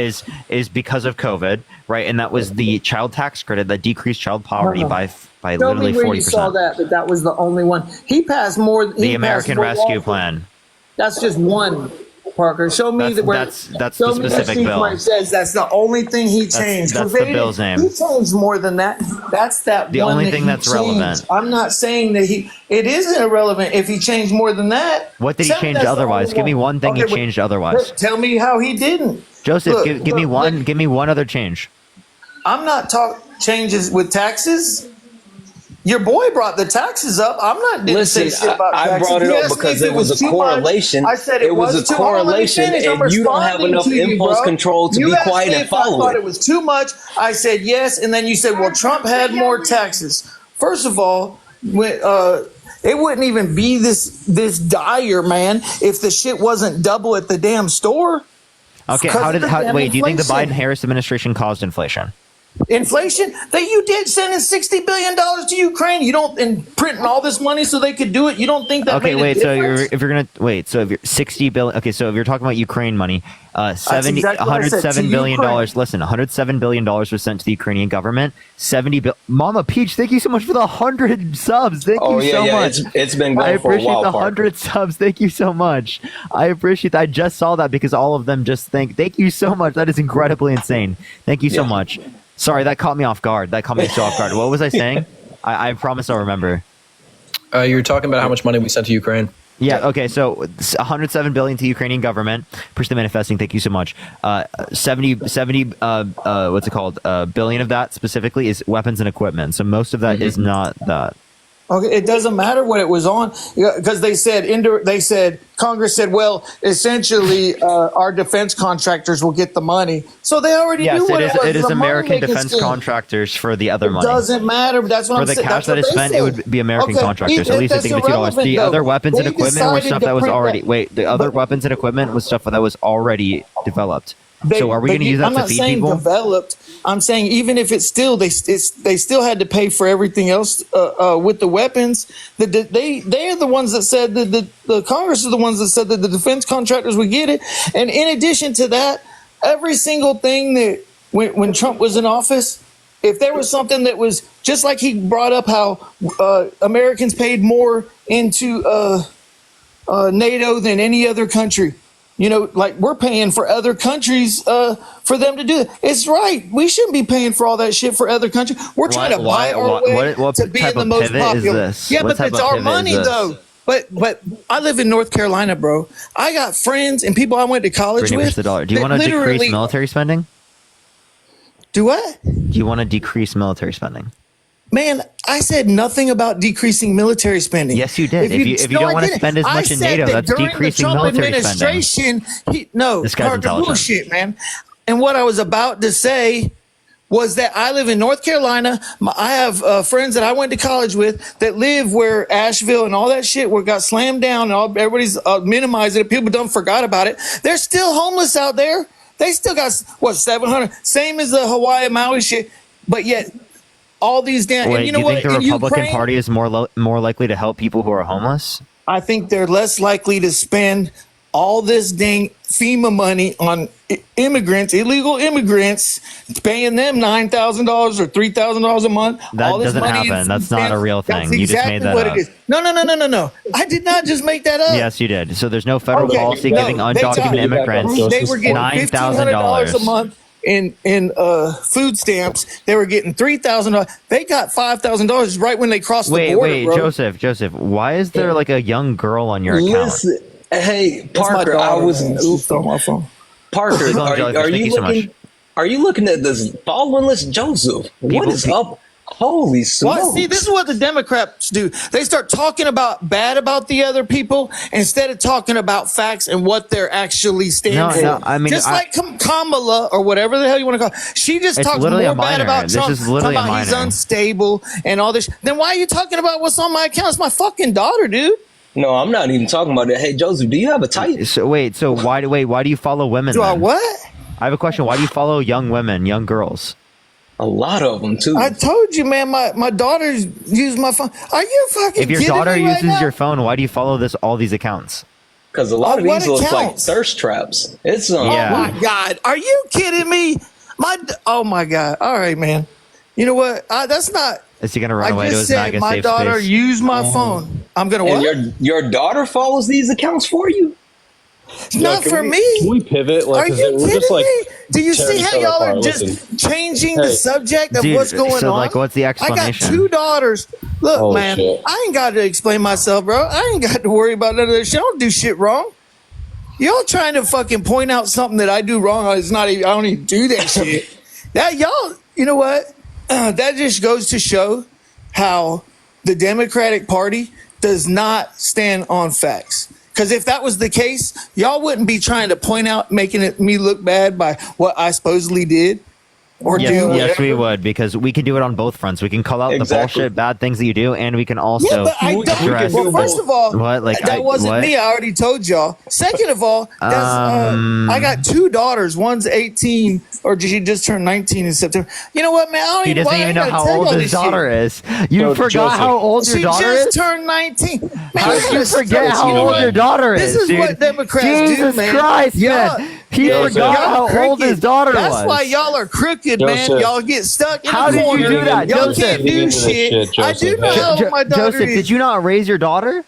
is because of COVID, right? And that was the child tax credit that decreased child poverty by literally 40%. You saw that was the only one. He passed more. The American Rescue Plan. That's just one. Parker, show me that's the specific bill. Where it says that's the only thing he changed. That's the bill's name. He changed more than that. That's the only thing that's relevant. I'm not saying that it isn't irrelevant if he changed more than that. What did he change otherwise? Give me one thing he changed otherwise. Tell me how he didn't. Joseph, give me one other change. I'm not talking changes with taxes. Your boy brought the taxes up. I'm not didn't say shit about taxes. I brought it up because it was a correlation. I said it was a correlation, and you don't have enough impulse control to be quiet and follow it. I thought it was too much. I said yes, and then you said, "Well, Trump had more taxes." First of all, it wouldn't even be this dire, man, if the shit wasn't double at the damn store. Okay, wait, do you think the Biden-Harris administration caused inflation? Inflation that you did sending $60 billion to Ukraine. You don't and printing all this money so they could do it. You don't think that? Okay, wait. So if you're 60 billion. Okay, so if you're talking about Ukraine money, $107 billion. Listen, $107 billion was sent to the Ukrainian government. Mama Peach, thank you so much for the 100 subs. Thank you so much. It's been going for a while. I appreciate the 100 subs. Thank you so much. I appreciate that. I just saw that because all of them just thank you so much. That is incredibly insane. Thank you so much. Sorry, that caught me off guard. What was I saying? I promise I'll remember. You were talking about how much money we sent to Ukraine. Yeah. Okay. So 107 billion to Ukrainian government. Push the manifesting. Thank you so much. 70 billion of that specifically is weapons and equipment. So most of that is not that. Okay, it doesn't matter what it was on, because they said Congress said, well, essentially our defense contractors will get the money, so they already knew what it was. It is American defense contractors for the other money. It doesn't matter. But that's what I'm saying. For the cash that is spent, it would be American contractors. At least I think $2. The other weapons and equipment were stuff that was already. Wait, the other weapons and equipment was stuff that was already developed. So are we going to use that to feed people? I'm not saying developed. I'm saying even if it's still, they still had to pay for everything else with the weapons. They are the ones that said that the Congress is the ones that said that the defense contractors would get it. And in addition to that, every single thing that when Trump was in office, if there was something that was just like he brought up how Americans paid more into NATO than any other country. You know, like we're paying for other countries for them to do it. It's right. We shouldn't be paying for all that shit for other countries. We're trying to buy our way to be in the most popular. Yeah, but it's our money though. But I live in North Carolina, bro. I got friends and people I went to college with. Do you want to decrease military spending? Do what? Do you want to decrease military spending? Man, I said nothing about decreasing military spending. Yes, you did. If you don't want to spend as much in NATO, that's decreasing military spending. This guy's bullshit, man. And what I was about to say was that I live in North Carolina. I have friends that I went to college with that live where Asheville and all that shit where it got slammed down and everybody's minimizing it. People done forgot about it. They're still homeless out there. They still got, 700? Same as the Hawaii Maui shit. But yet, all these damn. Wait, and you know do you what? think the Republican Party is more likely to help people who are homeless? I think they're less likely to spend all this dang FEMA money on immigrants, illegal immigrants, paying them $9,000 or $3,000 a month. That all this doesn't money happen. That's not a real thing. That's You just exactly made that what up. it is. No. I did not just make that up. Yes, you did. So there's no federal policy giving undocumented immigrants they were getting $1,500 a month in food stamps. They were getting $3,000. They got $5,000 right when they crossed the border. Wait, bro. Joseph, why is there like a young girl on your account? Listen, hey Parker, I was on my phone. Parker, are you looking? Are you looking at this following list, Joseph? What is up? Holy smokes! Well, see, this is what the Democrats do. They start talking bad about the other people instead of talking about facts and what they're actually standing for. No, I mean, just like Kamala or whatever the hell you want to call her. She just talks more bad about Trump. Talking about he's unstable and all this. Then why are you talking about what's on my account? It's my fucking daughter, dude. No, I'm not even talking about it. Hey, Joseph, do you have a type? So why do you follow women? Do I what? I have a question. Why do you follow young women, young girls? A lot of them too. I told you, man. My daughters use my phone. Are you fucking If your kidding daughter me right uses now? your phone, why do you follow all these accounts? Because a lot of what these look like accounts? thirst traps. It's Oh my God! Are you kidding me? Oh my God! All right, man. You know what? That's not. Is he gonna run away I to just his said MAGA my safe daughter space? used my phone. I'm gonna what? And your daughter follows these accounts for you? It's not for me. Can we pivot? Are you we're kidding just, like, me? Do you see tearing how each other y'all are apart. just Listen. changing the Hey. subject of Dude, what's going so, on? like, what's the I got explanation? 2 daughters. Look, Oh, man, shit. I ain't got to explain myself, bro. I ain't got to worry about none of this shit. I don't do shit wrong. Y'all trying to fucking point out something that I do wrong. It's not even, I don't even do that shit. That y'all, you know what? That just goes to show how the Democratic Party does not stand on facts. Because if that was the case, y'all wouldn't be trying to point out, making me look bad by what I supposedly did or do. Yes, whatever. we would, because we can do it on both fronts. We can call out the bullshit, bad things that you do, and we can also Yeah, but I don't. address. Well, first of all, that wasn't what? me. I already told y'all. Second of all, I got 2 daughters. One's 18, or she just turned 19 in September. You know what, man? I don't He even, doesn't why I even know gotta how tell old y'all his this daughter shit? is. You forgot how old your daughter She is? just turned 19. Man, How I did you gotta forget stress, how you know old what? your daughter This is, is dude? what Democrats Jesus do, man. Christ, Y'all- man. He y'all forgot how old crooked. his daughter was. That's why y'all are crooked, man. Joseph. Y'all get stuck in How a did you corner. do that, Y'all Joseph? can't do shit. I do know how old my daughter Joseph, is. did you not raise your daughter?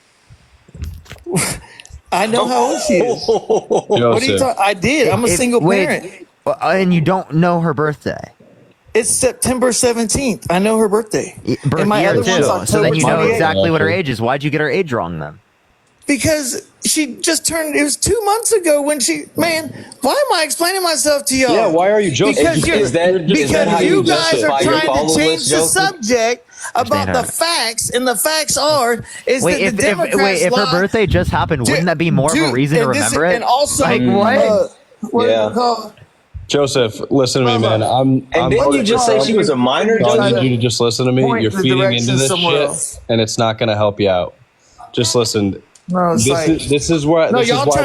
I know how old she is. What are you talking? I did. I'm a single parent. And you don't know her birthday. It's September 17th. I know her birthday. Birth and my year other too. one's October So then you know 28th. exactly what her age is. Why'd you get her age wrong then? Because she just turned, it was 2 months ago when man, why am I explaining myself to y'all? Yeah, why are you joking? Because you guys are trying to change the Joseph? subject about the facts, and the facts are is that the Democrats if her birthday just happened, wouldn't that be more of a reason to remember it? And also, like what? Yeah. Joseph, listen to me, man. And didn't you just say she was a minor? I need you to just listen to me. You're feeding into this shit, and it's not going to help you out. Just listen. No, this is why trying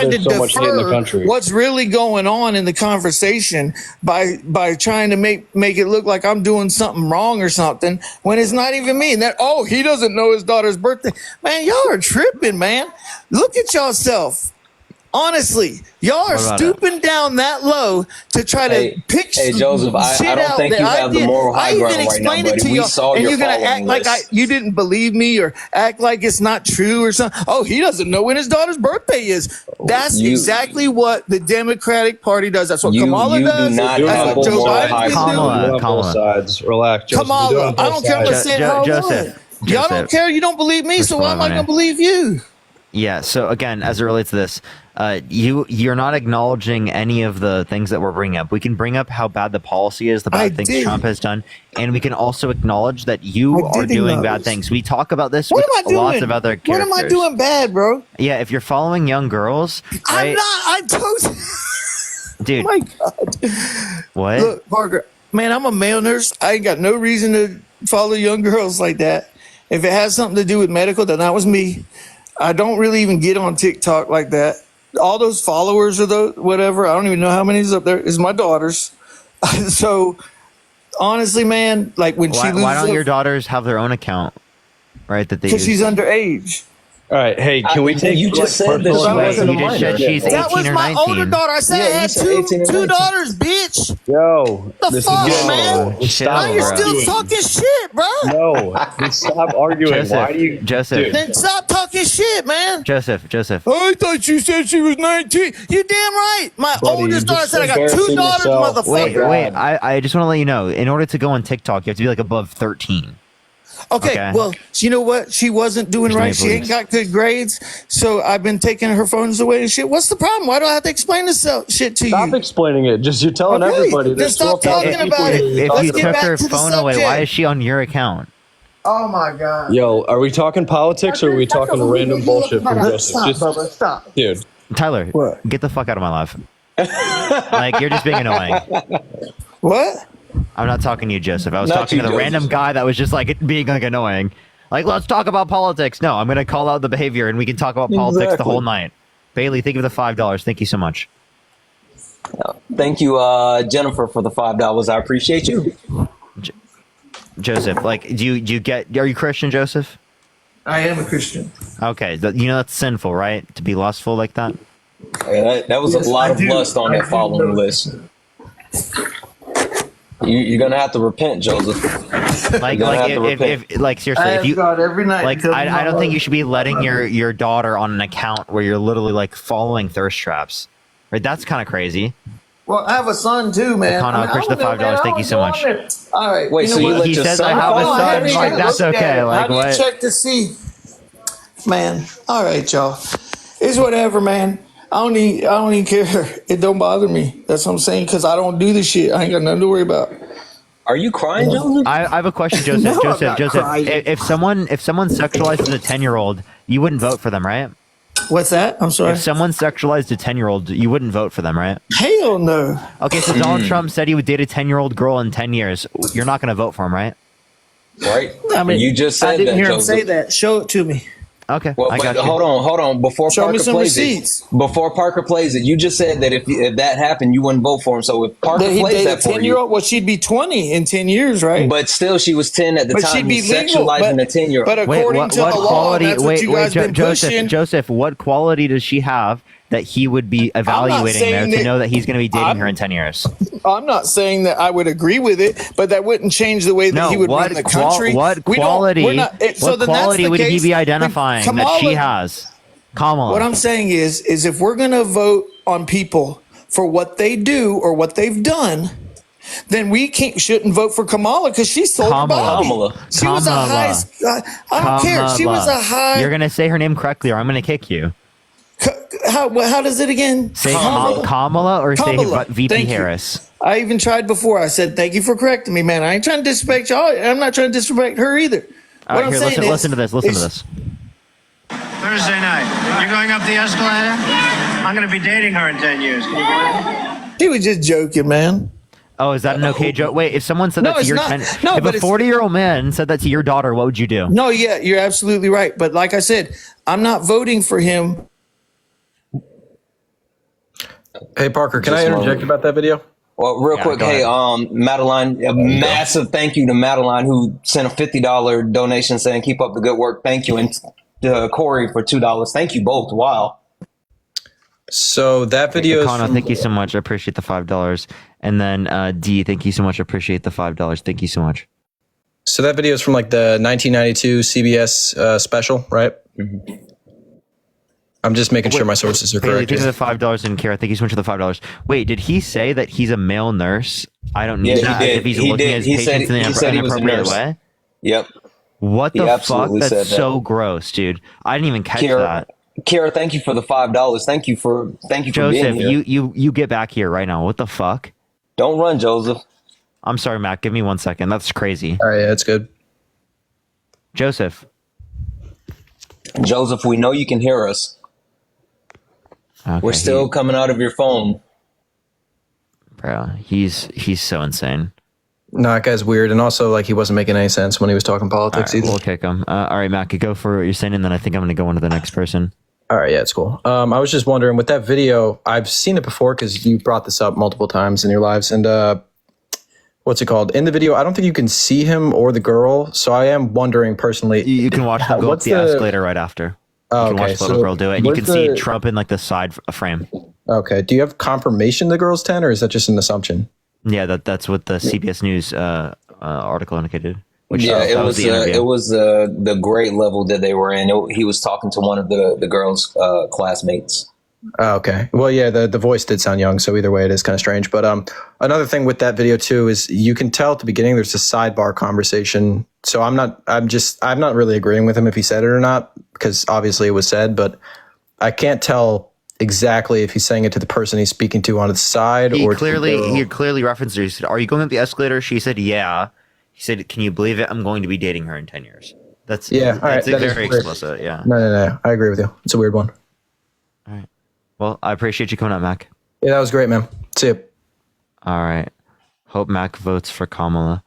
there's to so much hate in the defer country. what's really going on in the conversation by trying to make it look like I'm doing something wrong or something when it's not even me. And that he doesn't know his daughter's birthday. Man, y'all are tripping, man. Look at yourself. Honestly, y'all are stooping down that low to try to pick Hey, Joseph, I don't think you have the moral high ground right now, buddy. We saw your and you're going to act like you didn't believe me or act like it's not true or something. Oh, he doesn't know when his daughter's birthday is. That's exactly what the Democratic Party does. That's what Kamala does. That's what Joe Biden Kamala, both sides. Relax, Joseph. Kamala, I don't care. I'm saying Joseph. Y'all don't care. You don't believe me, so why am I going to believe you? Yeah. So again, as it relates to this, you're not acknowledging any of the things that we're bringing up. We can bring up how bad the policy is, the bad things Trump has done, and we can also acknowledge that you are doing bad things. We talk about this with lots of other characters. What am I doing bad, bro? Yeah, if you're following young girls, right? I'm not. I told dude. Oh my God. What? Look, Parker, man, I'm a male nurse. I ain't got no reason to follow young girls like that. If it has something to do with medical, then that was me. I don't really even get on TikTok like that. All those followers or those whatever, I don't even know how many is up there, is my daughter's. So honestly, man, like when she loses, why don't your daughters have their own account, right? That they because she's underage. All right, hey, can we take? You just said that she wasn't a minor. She's 18 that was or my 19. older daughter. I said I had two daughters, bitch. Yo, The fuck, man? Stop, Now you're still talking shit, bro. No, stop arguing. Joseph, Why do you, Joseph? Then stop talking shit, man. Joseph. I thought you said she was 19. You damn right. My oldest daughter said I got two daughters, motherfucker. Wait. I just want to let you know. In order to go on TikTok, you have to be like above 13. Okay, well, you know what? She wasn't doing right. She ain't got good grades, so I've been taking her phones away and shit. What's the problem? Why do I have to explain this shit to you? Stop explaining it. Just you're telling everybody. Then stop talking about it. If you took her phone away, why is she on your account? Oh my God. Yo, are we talking politics or are we talking random bullshit from Joseph? Stop, Bubba, stop. Dude. Tyler, get the fuck out of my life. Like, you're just being annoying. What? I'm not talking to you, Joseph. I was talking to the random guy that was just like being like annoying. Like, let's talk about politics. No, I'm going to call out the behavior and we can talk about politics the whole night. Bailey, thank you for the $5. Thank you so much. Thank you, Jennifer, for the $5. I appreciate you. Joseph, like, are you Christian, Joseph? I am a Christian. Okay. You know that's sinful, right? To be lustful like that? Yeah, that was a lot of lust on that following list. You're gonna have to repent, Joseph. Like seriously, if you God every night. like, I don't think you should be letting your daughter on an account where you're literally like following thirst traps, right? That's kind of crazy. Well, I have a son too, man. Connor, appreciate the $5. Thank you so much. All right. Wait, so you let he your says son I have a son. Hey, Like, that's look at okay. it. Like, How do you what? check to see? Man, all right, y'all. It's whatever, man. I don't even care. It don't bother me. That's what I'm saying, because I don't do this shit. I ain't got nothing to worry about. Are you crying, Joseph? I have a question, Joseph. No, I'm Joseph. not crying. If someone sexualizes a 10-year-old, you wouldn't vote for them, right? What's that? I'm sorry. If someone sexualized a 10-year-old, you wouldn't vote for them, right? Hell no. Okay, so Donald Trump said he would date a 10-year-old girl in 10 years. You're not going to vote for him, right? Right. I mean, you just said I didn't that, hear Joseph. him say that. Show it to me. Okay, well, I got you. Hold on. Before Show Parker me some plays receipts. Before Parker plays it, you just said that if that happened, you wouldn't vote for him. So if Parker That he plays dated that a for 10-year-old, you, well, she'd be 20 in 10 years, right? but still, she was 10 at the But time. she'd be He's legal. sexualizing a 10-year-old. But according to the law, that's what you guys been pushing. Joseph, what quality does she have that he would be evaluating there to know that he's going to be dating her in 10 years? I'm not saying that I would agree with it, but that wouldn't change the way that he would run the country. What quality would he be identifying that she has? Kamala. What I'm saying is if we're going to vote on people for what they do or what they've done, then we shouldn't vote for Kamala because she sold her body. She was a high. I don't care. She was a high. You're gonna say her name correctly, or I'm gonna kick you. How does it again? Say Kamala or Kamala. say VP Thank you. Harris. I even tried before. I said, thank you for correcting me, man. I ain't trying to disrespect y'all. I'm not trying to disrespect her either. All right, here, listen to this. Listen to this. Thursday night, you're going up the escalator? I'm going to be dating her in 10 years. Can you believe it? He was just joking, man. Oh, is that an okay joke? Wait, if someone said No, that to it's your not. 10, No, if but a it's- 40-year-old man said that to your daughter, what would you do? No, yeah, you're absolutely right. But like I said, I'm not voting for him. Hey, Parker, can I interject about that video? Well, real quick, hey, Madeline, a massive thank you to Madeline who sent a $50 donation saying keep up the good work. Thank you. And Corey for $2. Thank you both. Wow. So that video is Connor, from, thank you so much. I appreciate the $5. And then D, thank you so much. I appreciate the $5. Thank you so much. So that video is from like the 1992 CBS special, right? Mm-hmm. I'm just making sure my sources are Haley, correct. thank you for the $5, and Kara, thank you so much for the $5. Wait, did he say that he's a male nurse? I don't need that. If he's looking at his patients in an inappropriate way? Yep. What He the fuck? absolutely That's said that. so gross, dude. I didn't even catch that. Kara, thank you for the $5. Thank you for Joseph, being here. you get back here right now. What the fuck? Don't run, Joseph. I'm sorry, Matt. Give me 1 second. That's crazy. All right, yeah, that's good. Joseph, we know you can hear us. Okay, We're still coming out of your phone. Bro, he's so insane. No, that guy's weird, and also like he wasn't making any sense when he was talking politics either. We'll kick him. All right, Matt, go for what you're saying, and then I think I'm going to go on to the next person. All right, yeah, it's cool. I was just wondering with that video, I've seen it before because you brought this up multiple times in your lives, and what's it called? In the video, I don't think you can see him or the girl, so I am wondering personally. You can watch them go up the escalator right after. Oh, you can watch the little girl do it, and you can see Trump in like the side frame. Okay. Do you have confirmation the girl's 10, or is that just an assumption? Yeah, that's what the CBS News article indicated. Which, Yeah, that was the interview. it was the grade level that they were in. He was talking to one of the girls' classmates. Oh, okay. Well, yeah, the voice did sound young, so either way, it is kind of strange. But another thing with that video too is you can tell at the beginning there's a sidebar conversation. So I'm not really agreeing with him if he said it or not, because obviously it was said, but I can't tell exactly if he's saying it to the person he's speaking to on the side He or clearly referenced her. He said, "Are you going up the escalator?" She said, "Yeah." He said, "Can you believe it? I'm going to be dating her in 10 years." That's all right. That is very weird. explicit. Yeah. No. I agree with you. It's a weird one. All right. Well, I appreciate you coming up, Mac. Yeah, that was great, man. See you. All right. Hope Mac votes for Kamala.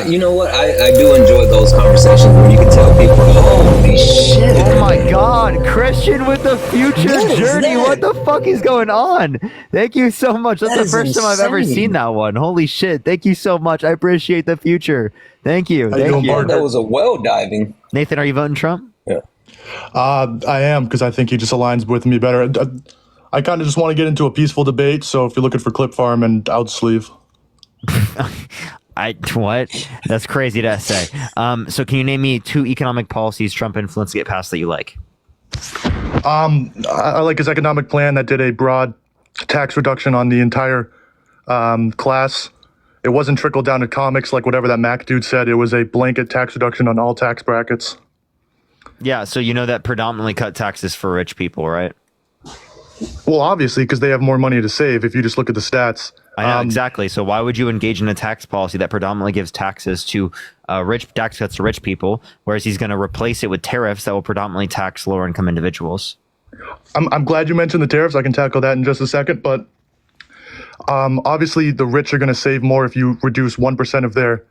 You know what? I do enjoy those conversations where you can tell people, holy shit. Oh my God, Christian with the future journey. What the fuck is going on? Thank you so much. That's the first time I've ever seen that one. Holy shit. Thank you so much. I appreciate the future. Thank you. Thank you. That was a well diving. Nathan, are you voting Trump? Yeah. I am, because I think he just aligns with me better. I kind of just want to get into a peaceful debate. So if you're looking for clip farm and outsleeve. What? That's crazy to say. So can you name me 2 economic policies Trump influenced to get passed that you like? I like his economic plan that did a broad tax reduction on the entire class. It wasn't trickled down to comics like whatever that Mac dude said. It was a blanket tax reduction on all tax brackets. Yeah, so you know that predominantly cut taxes for rich people, right? Well, obviously, because they have more money to save if you just look at the stats. I know, exactly. So why would you engage in a tax policy that predominantly gives taxes to tax cuts to rich people, whereas he's going to replace it with tariffs that will predominantly tax lower income individuals? I'm glad you mentioned the tariffs. I can tackle that in just a second. But obviously, the rich are going to save more if you reduce 1% of their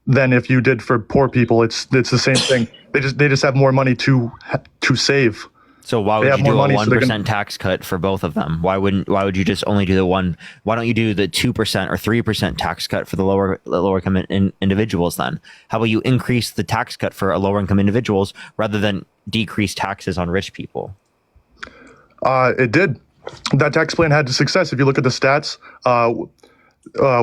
than if you did for poor people. It's the same thing. They just have more money to save. So why would you do a 1% tax cut for both of them? Why would you just only do the one? Why don't you do the 2% or 3% tax cut for the lower income individuals then? How about you increase the tax cut for lower income individuals rather than decrease taxes on rich people? It did. That tax plan had success. If you look at the stats,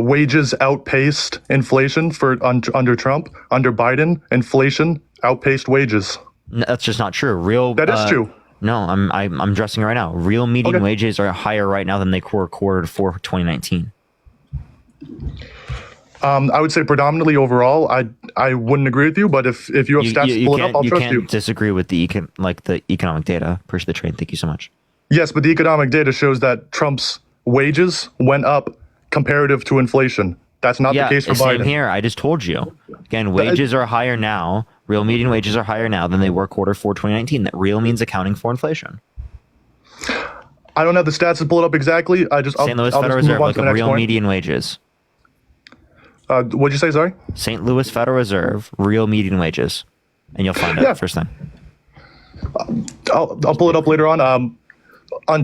wages outpaced inflation under Trump. Under Biden, inflation outpaced wages. No, that's just not true. That is true. No, I'm addressing it right now. Real median wages are higher right now than they were quarter 4 2019. I would say predominantly overall. I wouldn't agree with you, but if you have stats to pull it up, I'll trust you. You can't disagree with the economic data. Appreciate the trade. Thank you so much. Yes, but the economic data shows that Trump's wages went up comparative to inflation. That's not the case for Biden. Same here. I just told you. Again, wages are higher now. Real median wages are higher now than they were quarter 4 2019. That real means accounting for inflation. I don't have the stats to pull it up exactly. St. Louis Federal Reserve, look up real median wages. What'd you say, sorry? St. Louis Federal Reserve, real median wages. And you'll find out first time. I'll pull it up later on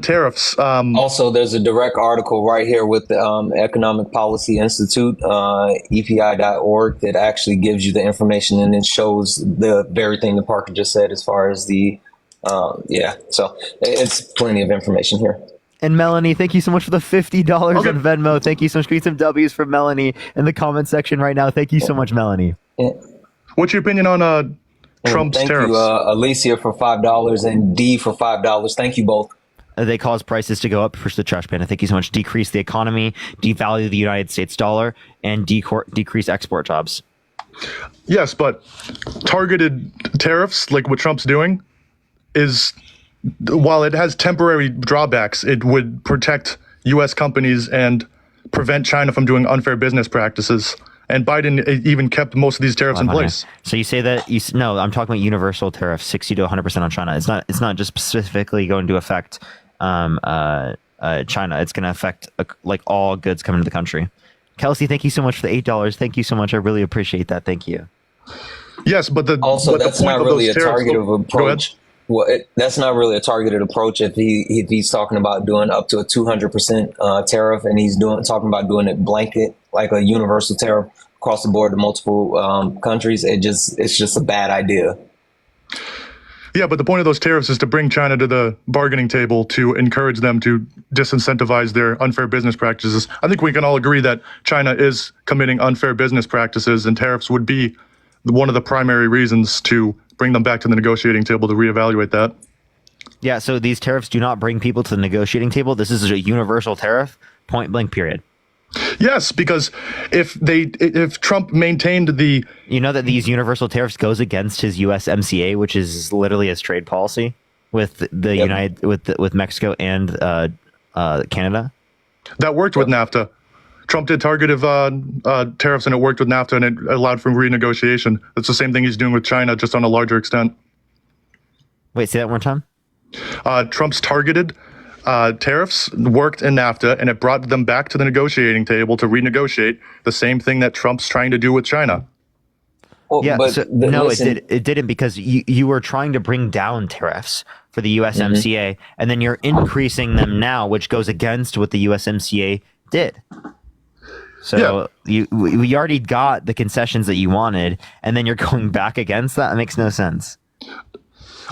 tariffs. Also, there's a direct article right here with the Economic Policy Institute, EPI.org, that actually gives you the information, and it shows the very thing that Parker just said as far as the, so it's plenty of information here. And Melanie, thank you so much for the $50 on Venmo. Thank you so much. Create some W's for Melanie in the comment section right now. Thank you so much, Melanie. Yeah. What's your opinion on Trump's tariffs? Thank you, Alicia, for $5 and D for $5. Thank you both. They cause prices to go up. Push the trash pan. Thank you so much. Decrease the economy, devalue the United States dollar, and decrease export jobs. Yes, but targeted tariffs, like what Trump's doing, is, while it has temporary drawbacks, it would protect U.S. companies and prevent China from doing unfair business practices. And Biden even kept most of these tariffs in place. So you say that no, I'm talking about universal tariffs, 60 to 100% on China. It's not just specifically going to affect China. It's going to affect like all goods coming to the country. Kelsey, thank you so much for the $8. Thank you so much. I really appreciate that. Thank you. Yes, but that's not really a targeted approach. Well, that's not really a targeted approach if he's talking about doing up to a 200% tariff, and he's talking about doing it blanket, like a universal tariff across the board to multiple countries. It's just a bad idea. Yeah, but the point of those tariffs is to bring China to the bargaining table to encourage them to disincentivize their unfair business practices. I think we can all agree that China is committing unfair business practices, and tariffs would be one of the primary reasons to bring them back to the negotiating table to reevaluate that. Yeah, so these tariffs do not bring people to the negotiating table. This is a universal tariff, point blank, period. Yes, because if Trump maintained the... You know that these universal tariffs goes against his USMCA, which is literally his trade policy with the with Mexico and Canada? That worked with NAFTA. Trump did targeted tariffs, and it worked with NAFTA, and it allowed for renegotiation. That's the same thing he's doing with China, just on a larger extent. Wait, say that one more time. Trump's targeted tariffs worked in NAFTA, and it brought them back to the negotiating table to renegotiate the same thing that Trump's trying to do with China. Well, yeah, it didn't, because you were trying to bring down tariffs for the USMCA, and then you're increasing them now, which goes against what the USMCA did. So we already got the concessions that you wanted, and then you're going back against that? It makes no sense.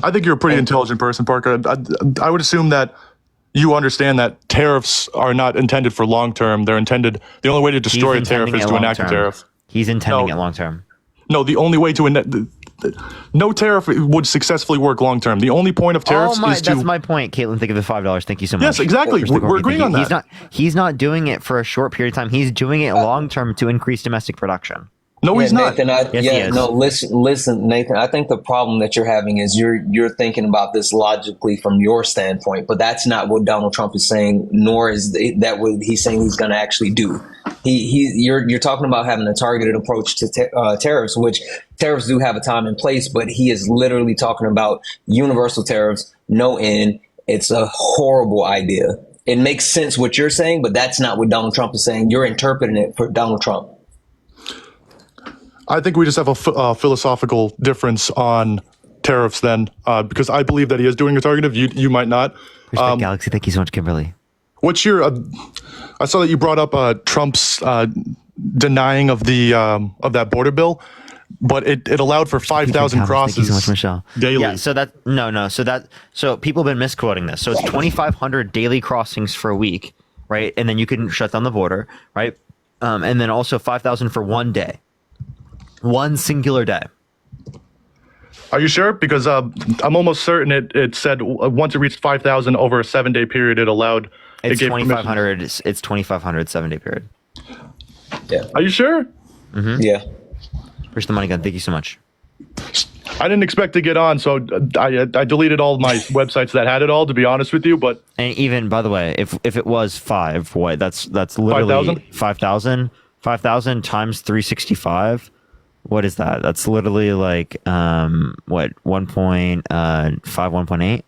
I think you're a pretty intelligent person, Parker. I would assume that you understand that tariffs are not intended for long term. They're intended. The only way to destroy a tariff is to enact a tariff. He's intending it long term. No, the only way to no tariff would successfully work long term. The only point of tariffs is to... That's my point, Caitlin. Think of the $5. Thank you so much. Yes, exactly. We're agreeing on that. He's not doing it for a short period of time. He's doing it long term to increase domestic production. No, he's not. Nathan, listen, Nathan. I think the problem that you're having is you're thinking about this logically from your standpoint, but that's not what Donald Trump is saying, nor is that what he's saying he's going to actually do. You're talking about having a targeted approach to tariffs, which tariffs do have a time and place, but he is literally talking about universal tariffs, no end. It's a horrible idea. It makes sense what you're saying, but that's not what Donald Trump is saying. You're interpreting it for Donald Trump. I think we just have a philosophical difference on tariffs then, because I believe that he is doing a targeted. You might not. Galaxy, thank you so much, Kimberly. What's your? I saw that you brought up Trump's denying of the of that border bill, but it allowed for 5,000 crosses. Thank you so much, Michelle. Daily. Yeah. So people have been misquoting this. So it's 2,500 daily crossings for a week, right? And then you can shut down the border, right? And then also 5,000 for one day. One singular day. Are you sure? Because I'm almost certain it said once it reached 5,000 over a 7-day period, it allowed. It's 2,500. It's 2,500 7-day period. Yeah. Are you sure? Yeah. Where's the money gun? Thank you so much. I didn't expect to get on, so I deleted all my websites that had it all. To be honest with you, but and even by the way, if it was 5, what that's literally 5,000 times 365. What is that? That's literally like what 1.5 1.8.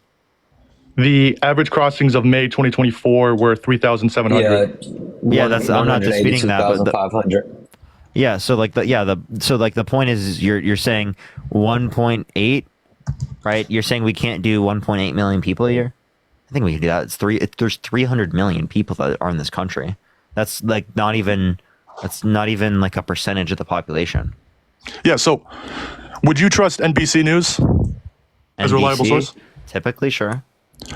The average crossings of May 2024 were 3,700. Yeah, that's I'm not disputing that, but 500. Yeah, so like the point is you're saying 1.8, right? You're saying we can't do 1.8 million people a year? I think we can do that. There's 300 million people that are in this country. That's not even like a percentage of the population. Yeah, so would you trust NBC News as a reliable source? Typically, sure.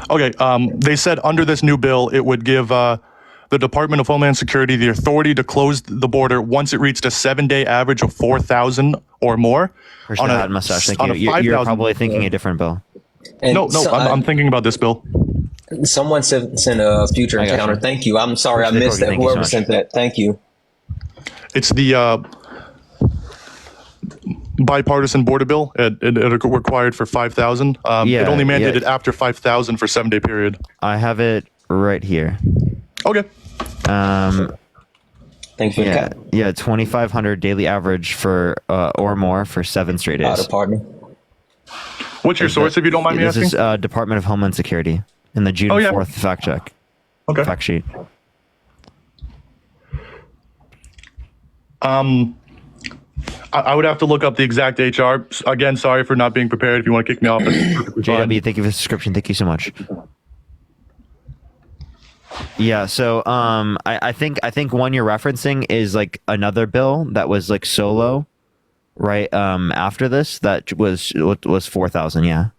Okay, they said under this new bill, it would give the Department of Homeland Security the authority to close the border once it reached a 7-day average of 4,000 or more. On a mustache. You're probably thinking a different bill. And no, I'm thinking about this bill. Someone sent a future encounter. Thank you. I'm sorry I missed that. Whoever sent that. Thank you. It's the bipartisan border bill. It required for 5,000. It only mandated after 5,000 for 7-day period. I have it right here. Okay. Thank you. Yeah, 2,500 daily average for or more for 7 straight days. Pardon. What's your source, if you don't mind me asking? This is Department of Homeland Security in the June 4th fact check. Okay. Fact sheet. I would have to look up the exact HR. Again, sorry for not being prepared. If you want to kick me off, JW, thank you for the subscription. Thank you so much. Yeah, so I think one you're referencing is like another bill that was like solo, right? After this, that was 4,000. Yeah.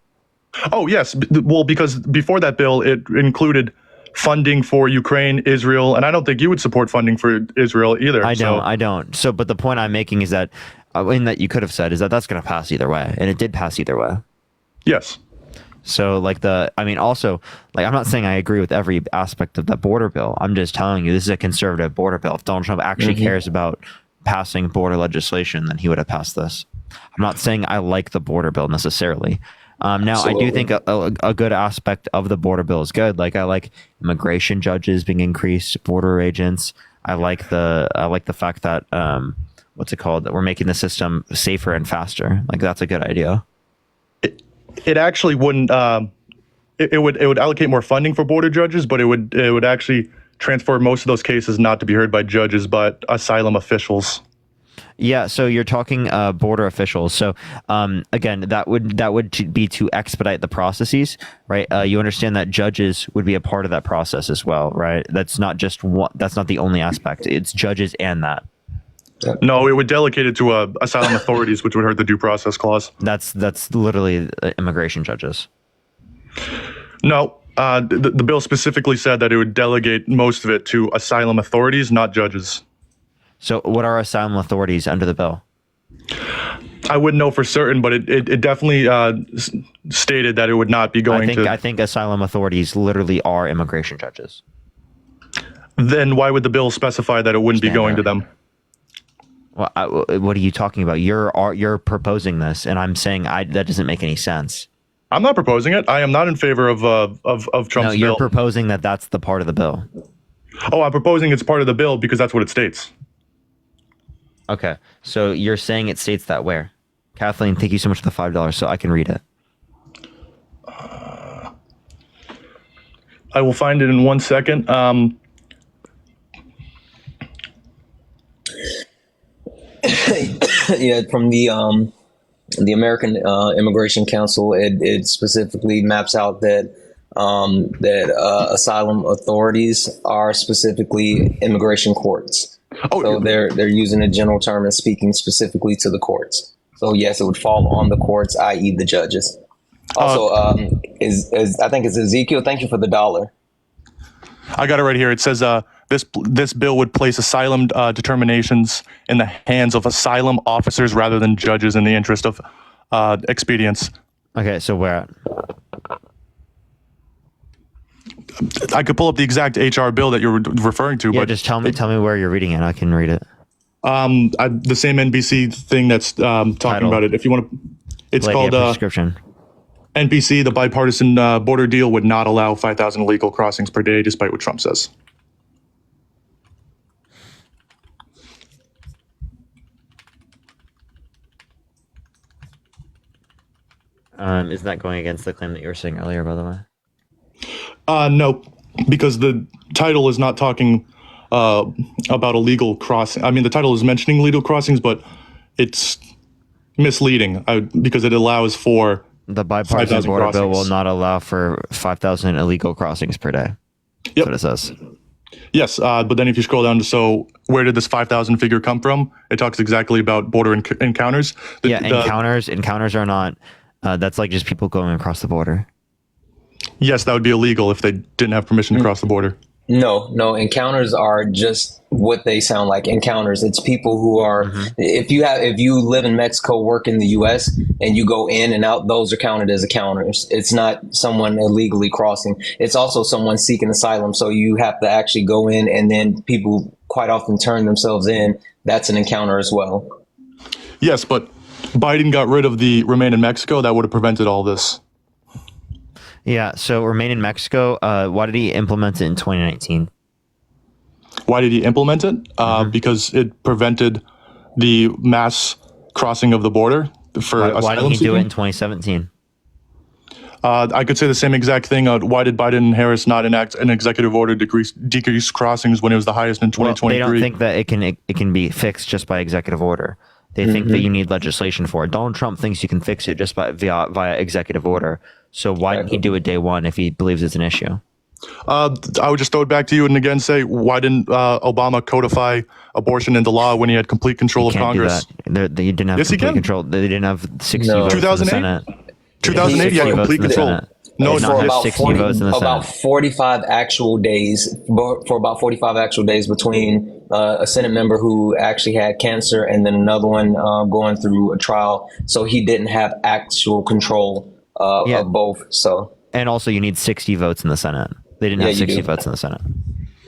Oh yes, well because before that bill, it included funding for Ukraine, Israel, and I don't think you would support funding for Israel either. I don't. So, but the point I'm making is that, that you could have said is that that's going to pass either way, and it did pass either way. Yes. So also, I'm not saying I agree with every aspect of that border bill. I'm just telling you this is a conservative border bill. If Donald Trump actually cares about passing border legislation, then he would have passed this. I'm not saying I like the border bill necessarily. Now, I do think a good aspect of the border bill is good. Like I like immigration judges being increased, border agents. I like the fact that that we're making the system safer and faster. Like that's a good idea. It actually wouldn't. It would allocate more funding for border judges, but it would actually transfer most of those cases not to be heard by judges, but asylum officials. Yeah, so you're talking border officials. So again, that would be to expedite the processes, right? You understand that judges would be a part of that process as well, right? That's not just one. That's not the only aspect. It's judges and that. No, it would delegate it to asylum authorities, which would hurt the due process clause. That's literally immigration judges. No, the bill specifically said that it would delegate most of it to asylum authorities, not judges. So what are asylum authorities under the bill? I wouldn't know for certain, but it definitely stated that it would not be going I think asylum authorities literally are immigration judges. Then why would the bill specify that it wouldn't be going to them? Well, what are you talking about? You're proposing this, and I'm saying that doesn't make any sense. I'm not proposing it. I am not in favor of Trump's bill. No, you're proposing that that's the part of the bill. Oh, I'm proposing it's part of the bill because that's what it states. Okay, so you're saying it states that where? Kathleen, thank you so much for the $5 so I can read it. I will find it in 1 second. Yeah, from the American Immigration Council, it specifically maps out that asylum authorities are specifically immigration courts. So they're using a general term and speaking specifically to the courts. So yes, it would fall on the courts, i.e. the judges. Also, I think it's Ezekiel. Thank you for the $1. I got it right here. It says this bill would place asylum determinations in the hands of asylum officers rather than judges in the interest of expedience. Okay, so where at? I could pull up the exact HR bill that you're referring to, Yeah, but just tell me where you're reading it. I can read it. The same NBC thing that's talking about it. If you want to, it's called prescription. NBC. The bipartisan border deal would not allow 5,000 illegal crossings per day, despite what Trump says. Isn't that going against the claim that you were saying earlier, by the way? No, because the title is not talking about illegal crossing. I mean, the title is mentioning illegal crossings, but it's misleading because it allows for the bipartisan border bill will not allow for 5,000 illegal crossings per day. That's what it says. Yes, but then if you scroll down to, so where did this 5,000 figure come from? It talks exactly about border encounters. Encounters are not, that's like just people going across the border. Yes, that would be illegal if they didn't have permission to cross the border. No, encounters are just what they sound like. Encounters. It's people who are, if you live in Mexico, work in the US, and you go in and out, those are counted as encounters. It's not someone illegally crossing. It's also someone seeking asylum. So you have to actually go in, and then people quite often turn themselves in. That's an encounter as well. Yes, but Biden got rid of the Remain in Mexico. That would have prevented all this. Yeah, so Remain in Mexico, why did he implement it in 2019? Why did he implement it? Because it prevented the mass crossing of the border for asylum Why didn't he do it in seeking. 2017? I could say the same exact thing. Why did Biden and Harris not enact an executive order to decrease crossings when it was the highest in 2023? They don't think that it can be fixed just by executive order. They think that you need legislation for it. Donald Trump thinks you can fix it just via executive order. So why didn't he do it day one if he believes it's an issue? I would just throw it back to you and again say, why didn't Obama codify abortion into law when he had complete control of Congress? They didn't have complete control. They didn't have 60 votes in the Senate. 2008, he had complete control. No, for about 45 actual days, between a Senate member who actually had cancer and then another one going through a trial. So he didn't have actual control of both. So, and also you need 60 votes in the Senate. They didn't have 60 votes in the Senate.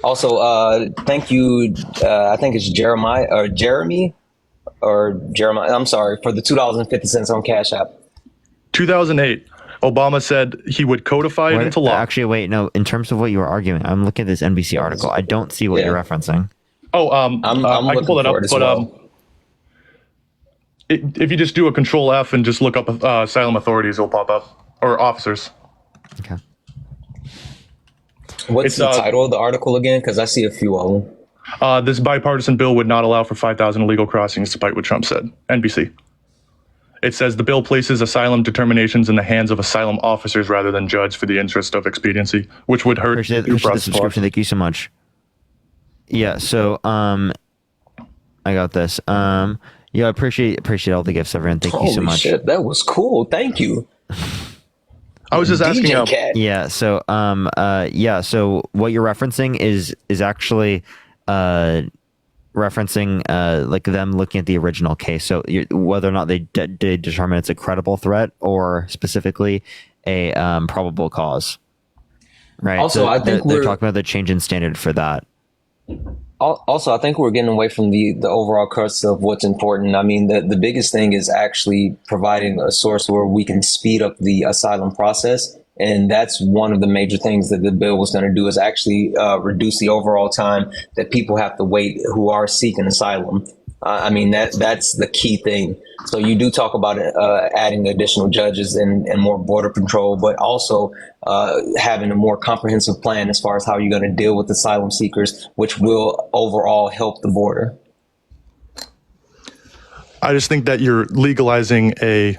Also, thank you. I think it's Jeremy. I'm sorry for the $2.50 on Cash App. 2008. Obama said he would codify it into law. Actually, wait, no. In terms of what you were arguing, I'm looking at this NBC article. I don't see what you're referencing. Oh, I can pull that up, but if you just do a Control F and just look up asylum authorities, it'll pop up, or officers. Okay. What's the title of the article again? Because I see a few of them. This bipartisan bill would not allow for 5,000 illegal crossings, despite what Trump said. NBC. It says the bill places asylum determinations in the hands of asylum officers rather than judge for the interest of expediency, which would hurt due process. Thank you so much. Yeah, so I got this. Yeah, I appreciate all the gifts, everyone. Thank you so much. Shit, that was cool. Thank you. I was just asking. Yeah. So So what you're referencing is actually referencing like them looking at the original case. So whether or not they determine it's a credible threat or specifically a probable cause. Right. Also, so I think they're talking about the change in standard for that. Also, I think we're getting away from the overall crux of what's important. I mean, the biggest thing is actually providing a source where we can speed up the asylum process. And that's one of the major things that the bill was going to do is actually reduce the overall time that people have to wait who are seeking asylum. I mean, that's the key thing. So you do talk about adding additional judges and more border control, but also having a more comprehensive plan as far as how you're going to deal with asylum seekers, which will overall help the border. I just think that you're legalizing a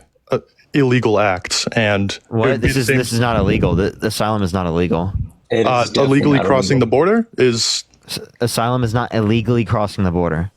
illegal acts and this is not illegal. The asylum is not illegal. Illegally crossing the border is asylum is not illegally crossing the border.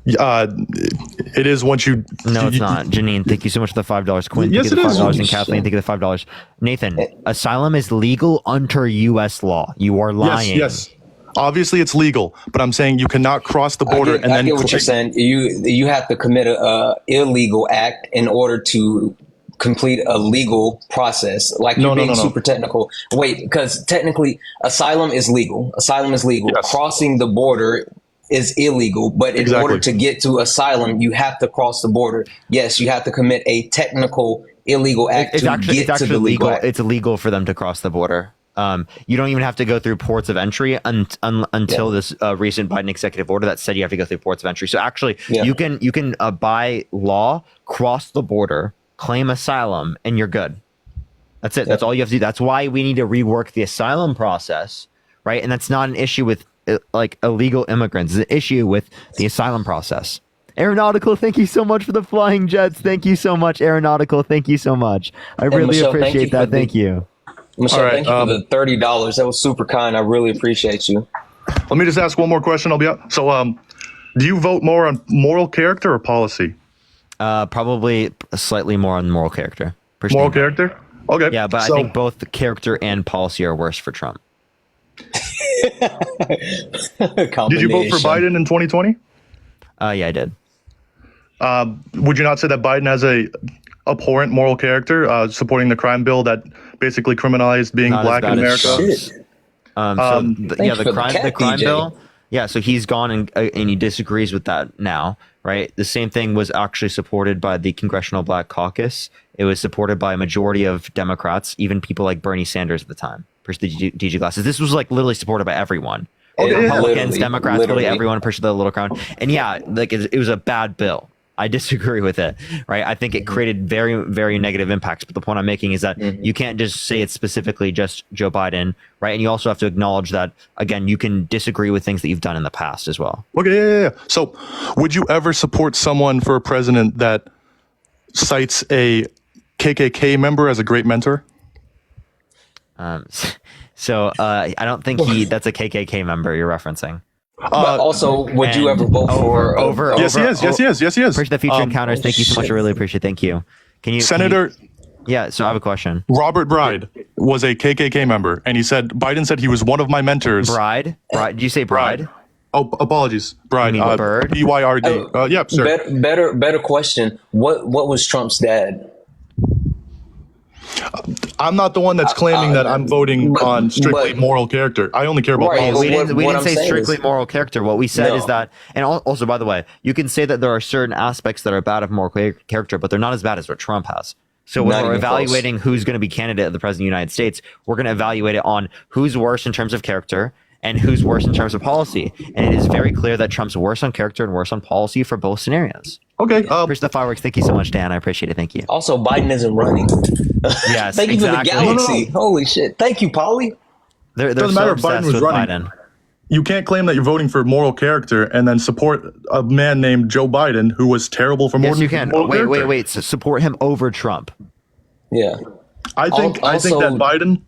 It is once you. No, it's not. Janine, thank you so much for the $5. Quinn, yes, thank you it for the $5. is. And Kathleen, thank you for the $5. Nathan, asylum is legal under U.S. law. You are lying. Yes. Obviously, it's legal, but I'm saying you cannot cross the border I get what you're saying. You have to commit a illegal act in order to complete a legal process. Like you're being super technical. Wait, because technically asylum is legal. Asylum is legal. Yes. Crossing the border is illegal. But in order to get to asylum, you have to cross the border. Yes, you have to commit a technical illegal act It's to actually get to the legal legal. act. It's illegal for them to cross the border. You don't even have to go through ports of entry until this recent Biden executive order that said you have to go through ports of entry. So actually, you can by law cross the border, claim asylum, and you're good. That's it. That's all you have to do. That's why we need to rework the asylum process, right? And that's not an issue with like illegal immigrants. It's an issue with the asylum process. Aeronautical, thank you so much for the flying jets. Thank you so much, Aeronautical. Thank you so much. I really Michelle, appreciate that. Thank you. Michelle, thank you for the $30. That was super kind. I really appreciate you. Let me just ask one more question. I'll be out. So, do you vote more on moral character or policy? Probably slightly more on moral character. Moral character? Okay. Yeah, but I think both the character and policy are worse for Trump. Did you vote for Biden in 2020? Yeah, I did. Would you not say that Biden has a abhorrent moral character, supporting the crime bill that basically criminalized being Not black in as bad as America? Trump's. The crime bill. Yeah, so he's gone and he disagrees with that now, right? The same thing was actually supported by the Congressional Black Caucus. It was supported by a majority of Democrats, even people like Bernie Sanders at the time. Push the DG glasses. This was like literally supported by everyone. Republicans, Democrats, literally everyone pushed the little crown. And yeah, like it was a bad bill. I disagree with it, right? I think it created very, very negative impacts. But the point I'm making is that you can't just say it's specifically just Joe Biden, right? And you also have to acknowledge that, again, you can disagree with things that you've done in the past as well. Okay, yeah. So would you ever support someone for a president that cites a KKK member as a great mentor? So I don't think that's a KKK member you're referencing. But also, would you ever vote for over? Yes, he is. Appreciate the future encounters. Thank you so much. I really appreciate it. Thank you. Senator? Yeah, so I have a question. Robert Bride was a KKK member, and Biden said he was one of my mentors. Bride? Did you say Bride? Oh, apologies. Bride. You mean Bird? BYRD. Yep, sir. Better question. What was Trump's dad? I'm not the one that's claiming that I'm voting on strictly moral character. I only care about policy. We didn't say strictly moral character. What we said is that, and also, by the way, you can say that there are certain aspects that are bad of moral character, but they're not as bad as what Trump has. So when we're evaluating who's going to be candidate of the president of the United States, we're going to evaluate it on who's worse in terms of character and who's worse in terms of policy. And it is very clear that Trump's worse on character and worse on policy for both scenarios. Okay. Appreciate the fireworks. Thank you so much, Dan. I appreciate it. Thank you. Also, Biden isn't running. Yes, Thank you for the exactly. galaxy. Holy shit. Thank you, Polly. They're doesn't so matter if Biden obsessed was with running. Biden. You can't claim that you're voting for moral character and then support a man named Joe Biden who was terrible for Yes, you can. moral character. Wait. So support him over Trump. Yeah. I think that Biden,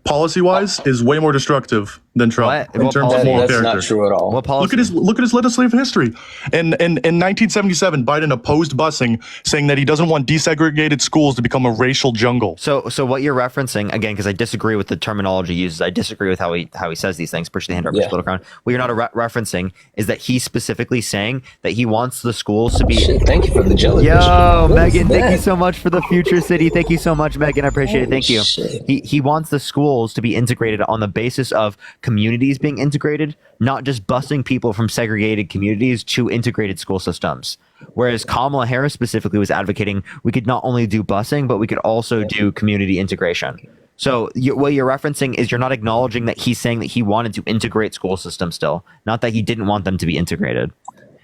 policy-wise, is way more destructive than Trump in terms of moral character. That's not true at all. What policy? Look at his legislative history. In 1977, Biden opposed busing, saying that he doesn't want desegregated schools to become a racial jungle. So what you're referencing, again, because I disagree with the terminology used, I disagree with how he says these things. Push the hand up, little crown. What you're not referencing is that he's specifically saying that he wants the schools to be. Thank you for the jellyfish. Yo, Megan, thank you so much for the future city. Thank you so much, Megan. I appreciate it. Thank you. He wants the schools to be integrated on the basis of communities being integrated, not just busing people from segregated communities to integrated school systems. Whereas Kamala Harris specifically was advocating we could not only do busing, but we could also do community integration. So what you're referencing is you're not acknowledging that he's saying that he wanted to integrate school systems still, not that he didn't want them to be integrated.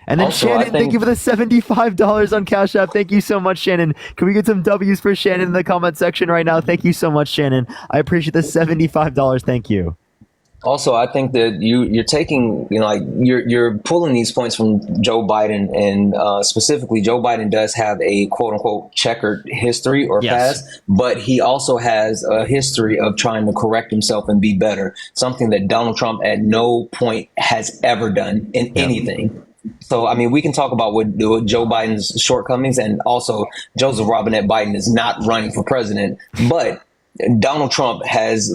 And then Also, Shannon, thank you for the $75 on Cash App. Thank you so much, Shannon. Can we get some W's for Shannon in the comment section right now? Thank you so much, Shannon. I appreciate the $75. Thank you. Also, I think that you're taking, you're pulling these points from Joe Biden, and specifically, Joe Biden does have a quote unquote checkered history or past, but he also has a history of trying to correct himself and be better. Something that Donald Trump at no point has ever done in anything. So, I mean, we can talk about what Joe Biden's shortcomings, and also Joseph Robinette Biden is not running for president, but Donald Trump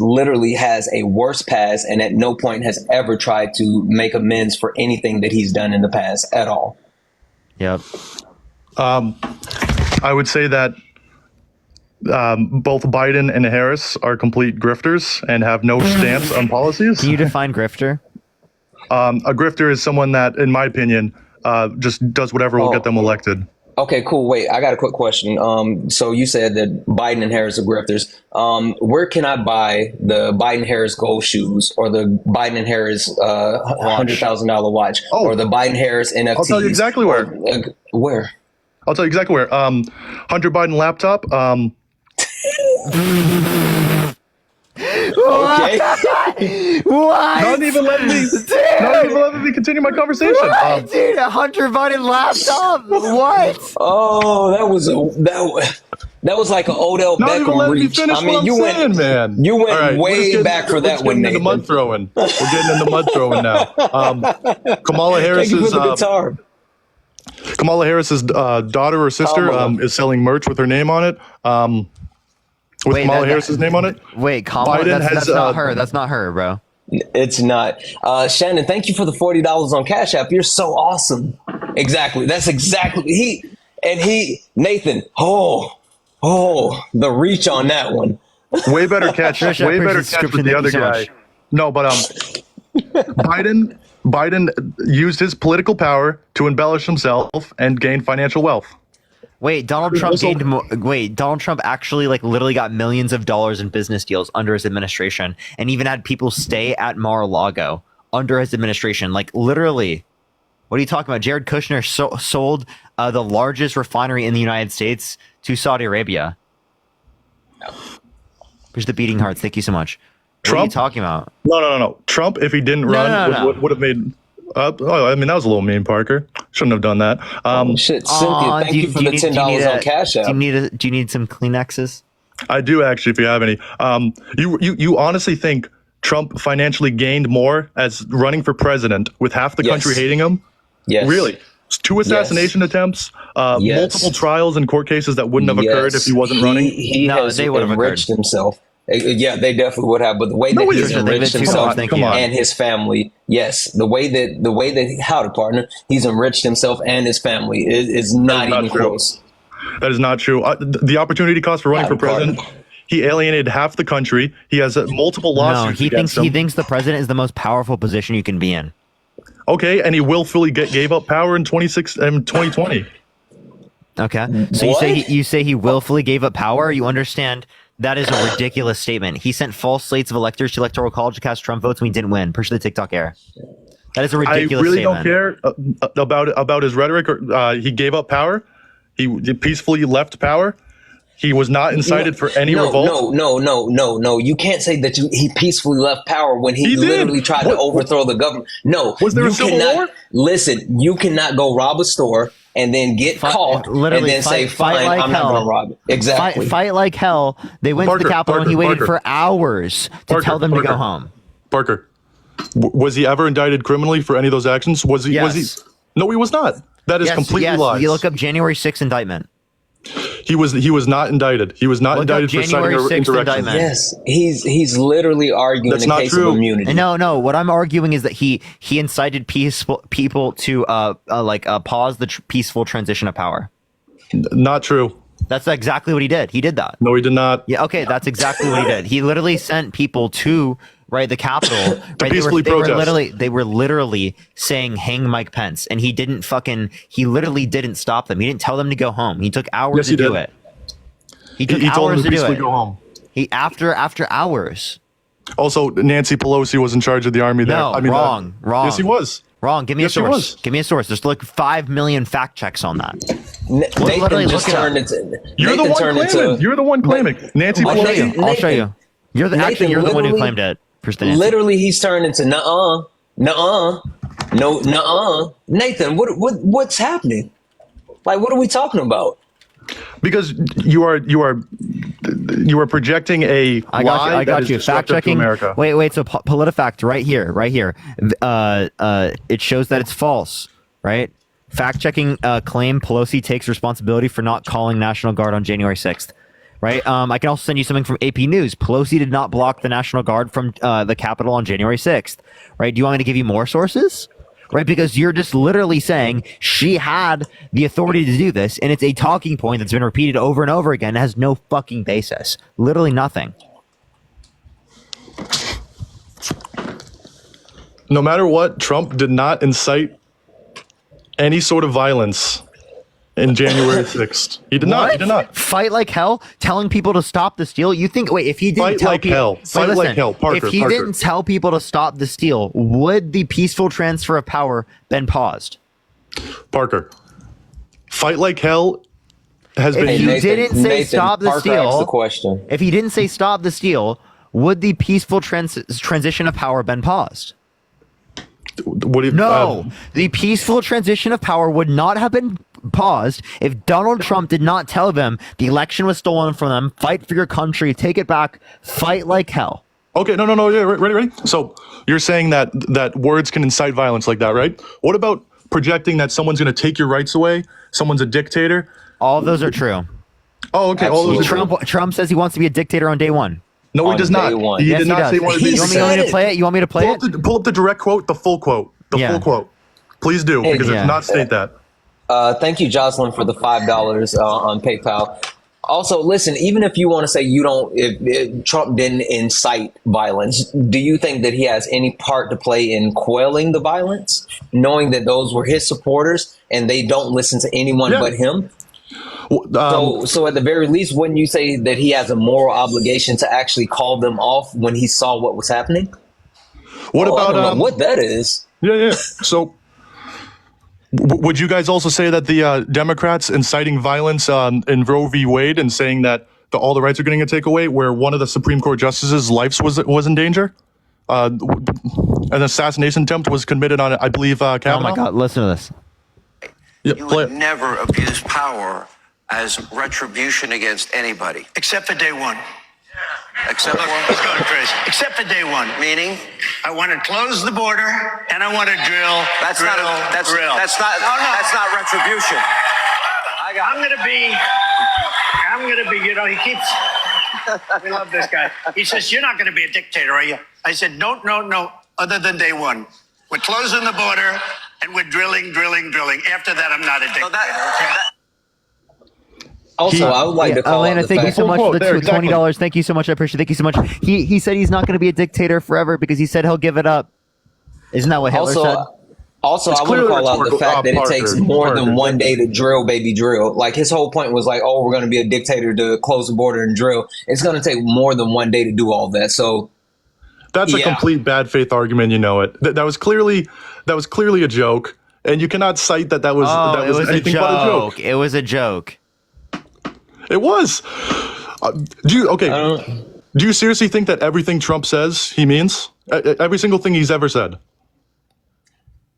literally has a worse past, and at no point has ever tried to make amends for anything that he's done in the past at all. Yep. I would say that both Biden and Harris are complete grifters and have no stance on policies. Can you define grifter? A grifter is someone that, in my opinion, just does whatever will get them elected. Okay, cool. Wait, I got a quick question. So you said that Biden and Harris are grifters. Where can I buy the Biden Harris gold shoes or the Biden and Harris $100,000 watch or the Biden Harris NFTs? I'll tell you exactly where. Where? I'll tell you exactly where. Hunter Biden laptop. Okay. What? Not even letting me continue my conversation. What? Dude, a Hunter Biden laptop. What? Oh, that was like an Odell Not even Beckham letting me reach. finish I mean, what I'm saying, man. You went All right, way back for that one, We're getting into mud throwing. We're getting into mud throwing now. Kamala Thank you Harris's for the guitar. Kamala Harris's daughter or sister is selling merch with her name on it. With Kamala Harris's name on it. Wait, Kamala, Biden that's not her. That's not her, bro. It's not. Shannon, thank you for the $40 on Cash App. You're so awesome. Exactly. That's exactly Nathan. The reach on that one. Way better catch. Way better catch with the other guy. No, but Biden used his political power to embellish himself and gain financial wealth. Wait, Donald Trump actually like literally got millions of dollars in business deals under his administration, and even had people stay at Mar-a-Lago under his administration. Like literally, what are you talking about? Jared Kushner sold the largest refinery in the United States to Saudi Arabia. Here's the beating hearts. Thank you so much. What are you talking about? No. Trump, if he didn't run, would have made. I mean, that was a little mean, Parker. Shouldn't have done that. Shit, Cynthia, thank you for the $10 on Cash App. Do you need some Kleenexes? I do actually, if you have any. You honestly think Trump financially gained more as running for president with half the country hating him? Yes. Really? 2 assassination attempts, multiple trials and court cases that wouldn't have occurred if he wasn't running. He has enriched himself. Yeah, they definitely would have. But the way that he's enriched himself and his family, yes, the way that howdy partner, he's enriched himself and his family is not even close. That is not true. The opportunity cost for running for president. He alienated half the country. He has multiple lawsuits. No, he thinks the president is the most powerful position you can be in. Okay, and he willfully gave up power in 2020. Okay, so you say he willfully gave up power? You understand? That is a ridiculous statement. He sent false slates of electors to Electoral College to cast Trump votes when he didn't win. Push the TikTok air. That is a ridiculous statement. I really don't care about his rhetoric. He gave up power. He peacefully left power. He was not incited for any revolt. No. You can't say that he peacefully left power when he literally tried to overthrow the government. No. Was there a civil war? Listen, you cannot go rob a store and then get caught and then say, fine, like I'm not going to rob it. Exactly. Fight like hell. They went to the Capitol and he waited for hours to tell them to go home. Parker, was he ever indicted criminally for any of those actions? Was he? No, he was not. That is completely lies. You look up January 6th indictment. He was not indicted. He was not indicted for citing an insurrection. Yes, he's literally arguing in case of immunity. No. What I'm arguing is that he incited peaceful people to pause the peaceful transition of power. Not true. That's exactly what he did. He did that. No, he did not. Yeah. Okay, that's exactly what he did. He literally sent people to the Capitol. To peacefully protest. They were literally saying hang Mike Pence, and he literally didn't stop them. He didn't tell them to go home. He took hours to do it. He took hours to do it. Go home. He after hours. Also, Nancy Pelosi was in charge of the army there. No, wrong. Yes, he was. Wrong. Give me a source. Give me a source. There's like 5 million fact checks on that. Nathan just turned into. You're the one claiming. Nancy Pelosi. I'll show you. You're the one who claimed it. Literally, he's turned into nuh-uh. Nathan, what's happening? Like, what are we talking about? Because you are projecting a lie. I got you. Fact checking. America. Wait. So PolitiFact right here. It shows that it's false. Right. Fact checking claim Pelosi takes responsibility for not calling National Guard on January 6th. Right. I can also send you something from AP News. Pelosi did not block the National Guard from the Capitol on January 6th. Right. Do you want me to give you more sources? Right, because you're just literally saying she had the authority to do this, and it's a talking point that's been repeated over and over again. It has no fucking basis. Literally nothing. No matter what, Trump did not incite any sort of violence in January 6th. He did not. He did not. Fight like hell, telling people to stop the steal. You think? Wait, if he didn't Fight tell like people, hell. Fight like hell. Parker, if he didn't tell people to stop the steal, would the peaceful transfer of power been paused? Parker, fight like hell has been. If he didn't say stop the Parker steal, asked the question. if he didn't say stop the steal, would the peaceful transition of power been paused? What do you, no, the peaceful transition of power would not have been paused if Donald Trump did not tell them the election was stolen from them. Fight for your country, take it back, fight like hell. Okay, no, yeah, ready. So you're saying that words can incite violence like that, right? What about projecting that someone's going to take your rights away? Someone's a dictator. All of those are true. Oh, okay. All those are true. Trump says he wants to be a dictator on day one. No, he does not. He did not say he wanted to be. You want me to play it? You want me to play it? Pull up the direct quote, the full quote, full quote. Please do, because it does not state that. Thank you, Jocelyn, for the $5 on PayPal. Also, listen, even if you want to say if Trump didn't incite violence, do you think that he has any part to play in quelling the violence, knowing that those were his supporters and they don't listen to anyone but him? So at the very least, wouldn't you say that he has a moral obligation to actually call them off when he saw what was happening? What about I don't know what that is? Yeah. So would you guys also say that the Democrats inciting violence in Roe v. Wade and saying that all the rights are going to get taken away, where one of the Supreme Court justices' lives was in danger? An assassination attempt was committed on, I believe, Kavanaugh. Oh my God! Listen to this. You would never abuse power as retribution against anybody. Except for day one. Except Look, for? he's going crazy. Except for day one. Meaning? I want to close the border and I want to drill. That's not retribution. I'm gonna be, you know, he keeps, we love this guy. He says, you're not gonna be a dictator, are you? I said, no, other than day one. We're closing the border and we're drilling. After that, I'm not a dictator. Also, I would like to call Elena, thank you so much for the $20. Thank you so much. I appreciate it. Thank you so much. He said he's not going to be a dictator forever because he said he'll give it up. Isn't that what Hitler said? Also, I want to call out the fact that it takes more than one day to drill, baby, drill. Like, his whole point was like, oh, we're going to be a dictator to close the border and drill. It's going to take more than one day to do all that. So that's a complete bad faith argument. You know it. That was clearly a joke, and you cannot cite that was anything but a joke. It was a joke. It was. Do you seriously think that everything Trump says he means? Every single thing he's ever said?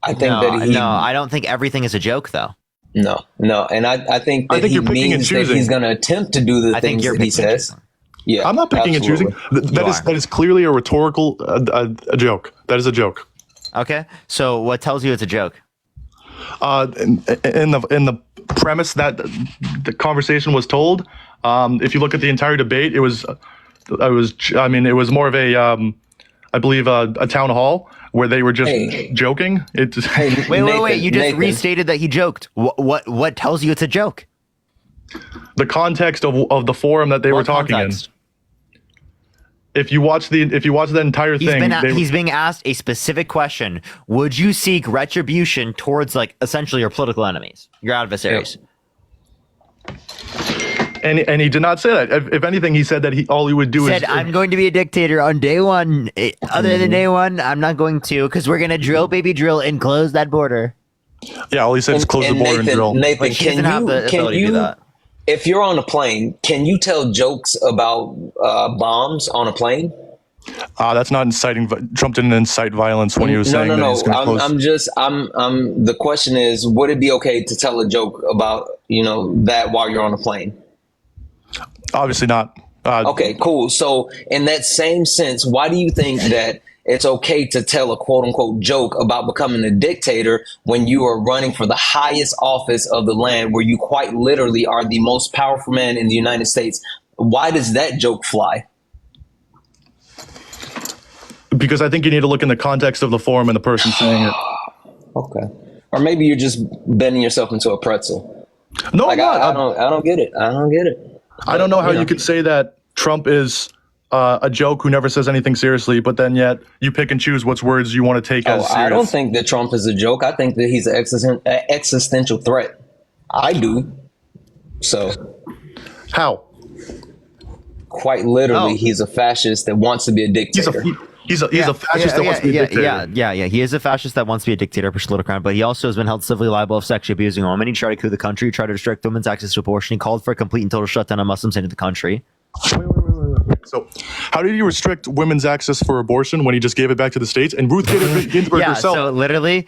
I think I don't think everything is a joke, though. No, and I think that he means that he's going to attempt to do the things that he says. Yeah, I'm not picking and choosing. That is clearly a rhetorical a joke. That is a joke. Okay, so what tells you it's a joke? In the premise that the conversation was told, if you look at the entire debate, it was more of a I believe a town hall where they were just joking. Wait! You just restated that he joked. What tells you it's a joke? The context of the forum that they were talking in. If you watch the entire thing, he's being asked a specific question. Would you seek retribution towards, like, essentially your political enemies, your adversaries? Yeah. And he did not say that. If anything, he said that all he would do is I'm going to be a dictator on day one. Other than day one, I'm not going to, because we're going to drill, baby, drill, and close that border. Yeah, all he said is close the border and drill. Nathan, can you do that? If you're on a plane, can you tell jokes about bombs on a plane? That's not inciting. Trump didn't incite violence when he was saying that he's going to close. The question is, would it be okay to tell a joke about, that while you're on a plane? Obviously not. Okay, cool. So in that same sense, why do you think that it's okay to tell a quote unquote joke about becoming a dictator when you are running for the highest office of the land, where you quite literally are the most powerful man in the United States? Why does that joke fly? Because I think you need to look in the context of the forum and the person saying it. Okay. Or maybe you're just bending yourself into a pretzel. No, I don't get it. I don't get it. I don't know how you could say that Trump is a joke who never says anything seriously, but then yet you pick and choose which words you want to take as serious. I don't think that Trump is a joke. I think that he's an existential threat. I do. So. How? Quite literally, he's a fascist that wants to be a dictator. He's a fascist that wants to be a dictator. Yeah. He is a fascist that wants to be a dictator for political crime, but he also has been held civilly liable of sexually abusing a woman. He tried to coup the country, he tried to restrict women's access to abortion, he called for a complete and total shutdown of Muslims into the country. Wait. So, how did he restrict women's access for abortion when he just gave it back to the states? And Ruth Bader Ginsburg herself. So literally,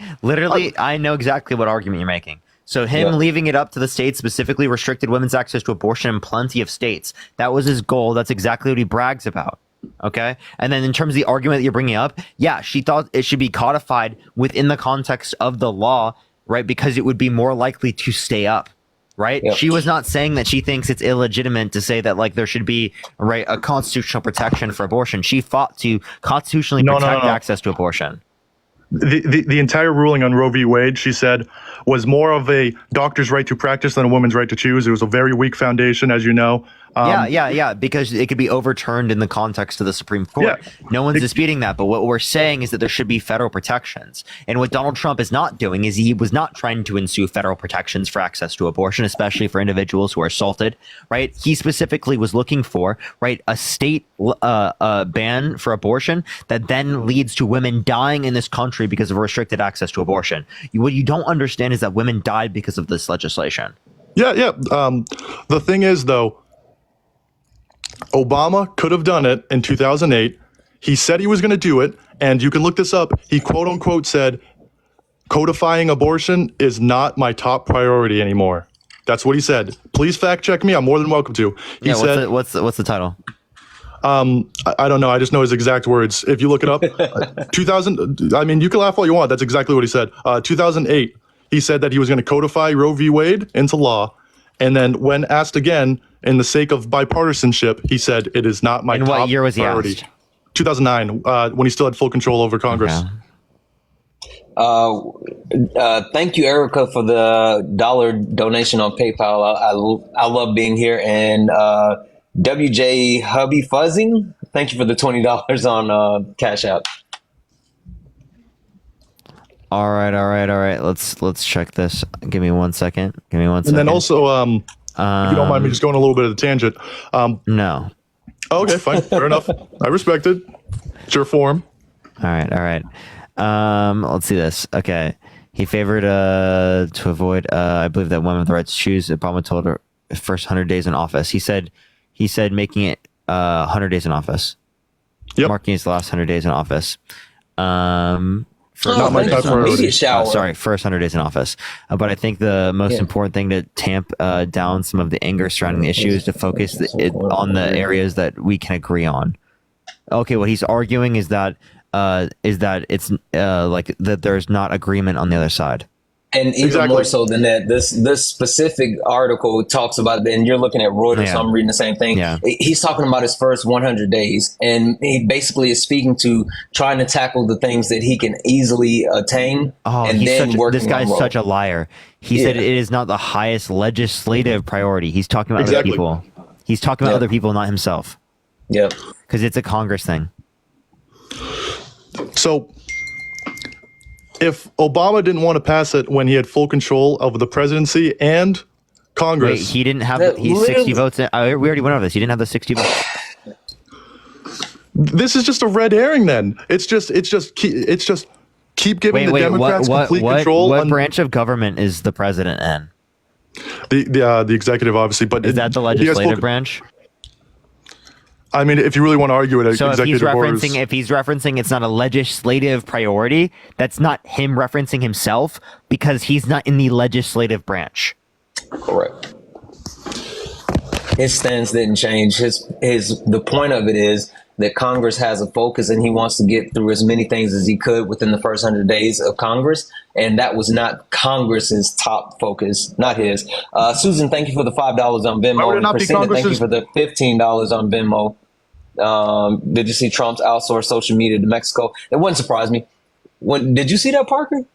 I know exactly what argument you're making. So him leaving it up to the states specifically restricted women's access to abortion in plenty of states. That was his goal. That's exactly what he brags about. Okay. And then in terms of the argument that you're bringing up, she thought it should be codified within the context of the law, right? Because it would be more likely to stay up. Right. Yep. She was not saying that she thinks it's illegitimate to say that like there should be a constitutional protection for abortion. She fought to constitutionally protect access to abortion. The entire ruling on Roe v. Wade, she said, was more of a doctor's right to practice than a woman's right to choose. It was a very weak foundation, as you know. Because it could be overturned in the context of the Supreme Court. No one's disputing that. But what we're saying is that there should be federal protections. And what Donald Trump is not doing is he was not trying to ensue federal protections for access to abortion, especially for individuals who are assaulted. Right. He specifically was looking for a state ban for abortion that then leads to women dying in this country because of restricted access to abortion. What you don't understand is that women died because of this legislation. The thing is, though, Obama could have done it in 2008. He said he was going to do it, and you can look this up. He quote unquote said, "Codifying abortion is not my top priority anymore." That's what he said. Please fact check me. I'm more than welcome to. He said, "What's the title?" I don't know. I just know his exact words. If you look it up, 2000. I mean, you can laugh all you want. That's exactly what he said. 2008. He said that he was going to codify Roe v. Wade into law, and then when asked again, in the sake of bipartisanship, he said it is not my top priority. What year was he asked? 2009, when he still had full control over Congress. Okay. Thank you, Erica, for the $1 donation on PayPal. I love being here. And WJ Hubby Fuzzing, thank you for the $20 on Cash App. All right. Let's check this. Give me 1 second. And then also, if you don't mind me just going a little bit of a tangent. No. Oh, okay, fine. Fair enough. I respect it. It's your form. All right. Let's see this. Okay. He favored to avoid, I believe that women with the right to choose. Obama told her first 100 days in office. He said making it 100 days in office. Yep. Marking his last 100 days in office. First 100 days in office. But I think the most important thing to tamp down some of the anger surrounding the issue is to focus on the areas that we can agree on. Okay, what he's arguing is that it's like that there's not agreement on the other side. And even more so than that, this specific article talks about, and you're looking at Reuters, so I'm reading the same thing. Yeah. He's talking about his first 100 days, and he basically is speaking to trying to tackle the things that he can easily attain. This guy's such a liar. He said it is not the highest legislative priority. He's talking about other people. He's talking about other people, not himself. Yep. Because it's a Congress thing. So, if Obama didn't want to pass it when he had full control of the presidency and Congress, wait, he didn't have he's 60 votes. We already went over this. He didn't have the 60 votes. This is just a red herring. Then it's just keep giving the Democrats complete control. What branch of government is the president in? The executive, obviously, but is that the legislative branch? I mean, if you really want to argue it, so if he's referencing it's not a legislative priority, that's not him referencing himself because he's not in the legislative branch. Correct. His stance didn't change. The point of it is that Congress has a focus and he wants to get through as many things as he could within the first 100 days of Congress. And that was not Congress's top focus, not his. Susan, thank you for the $5 on Venmo. Christina, thank you for the $15 on Venmo. Did you see Trump's outsourced social media to Mexico? It wouldn't surprise me. Did you see that, Parker?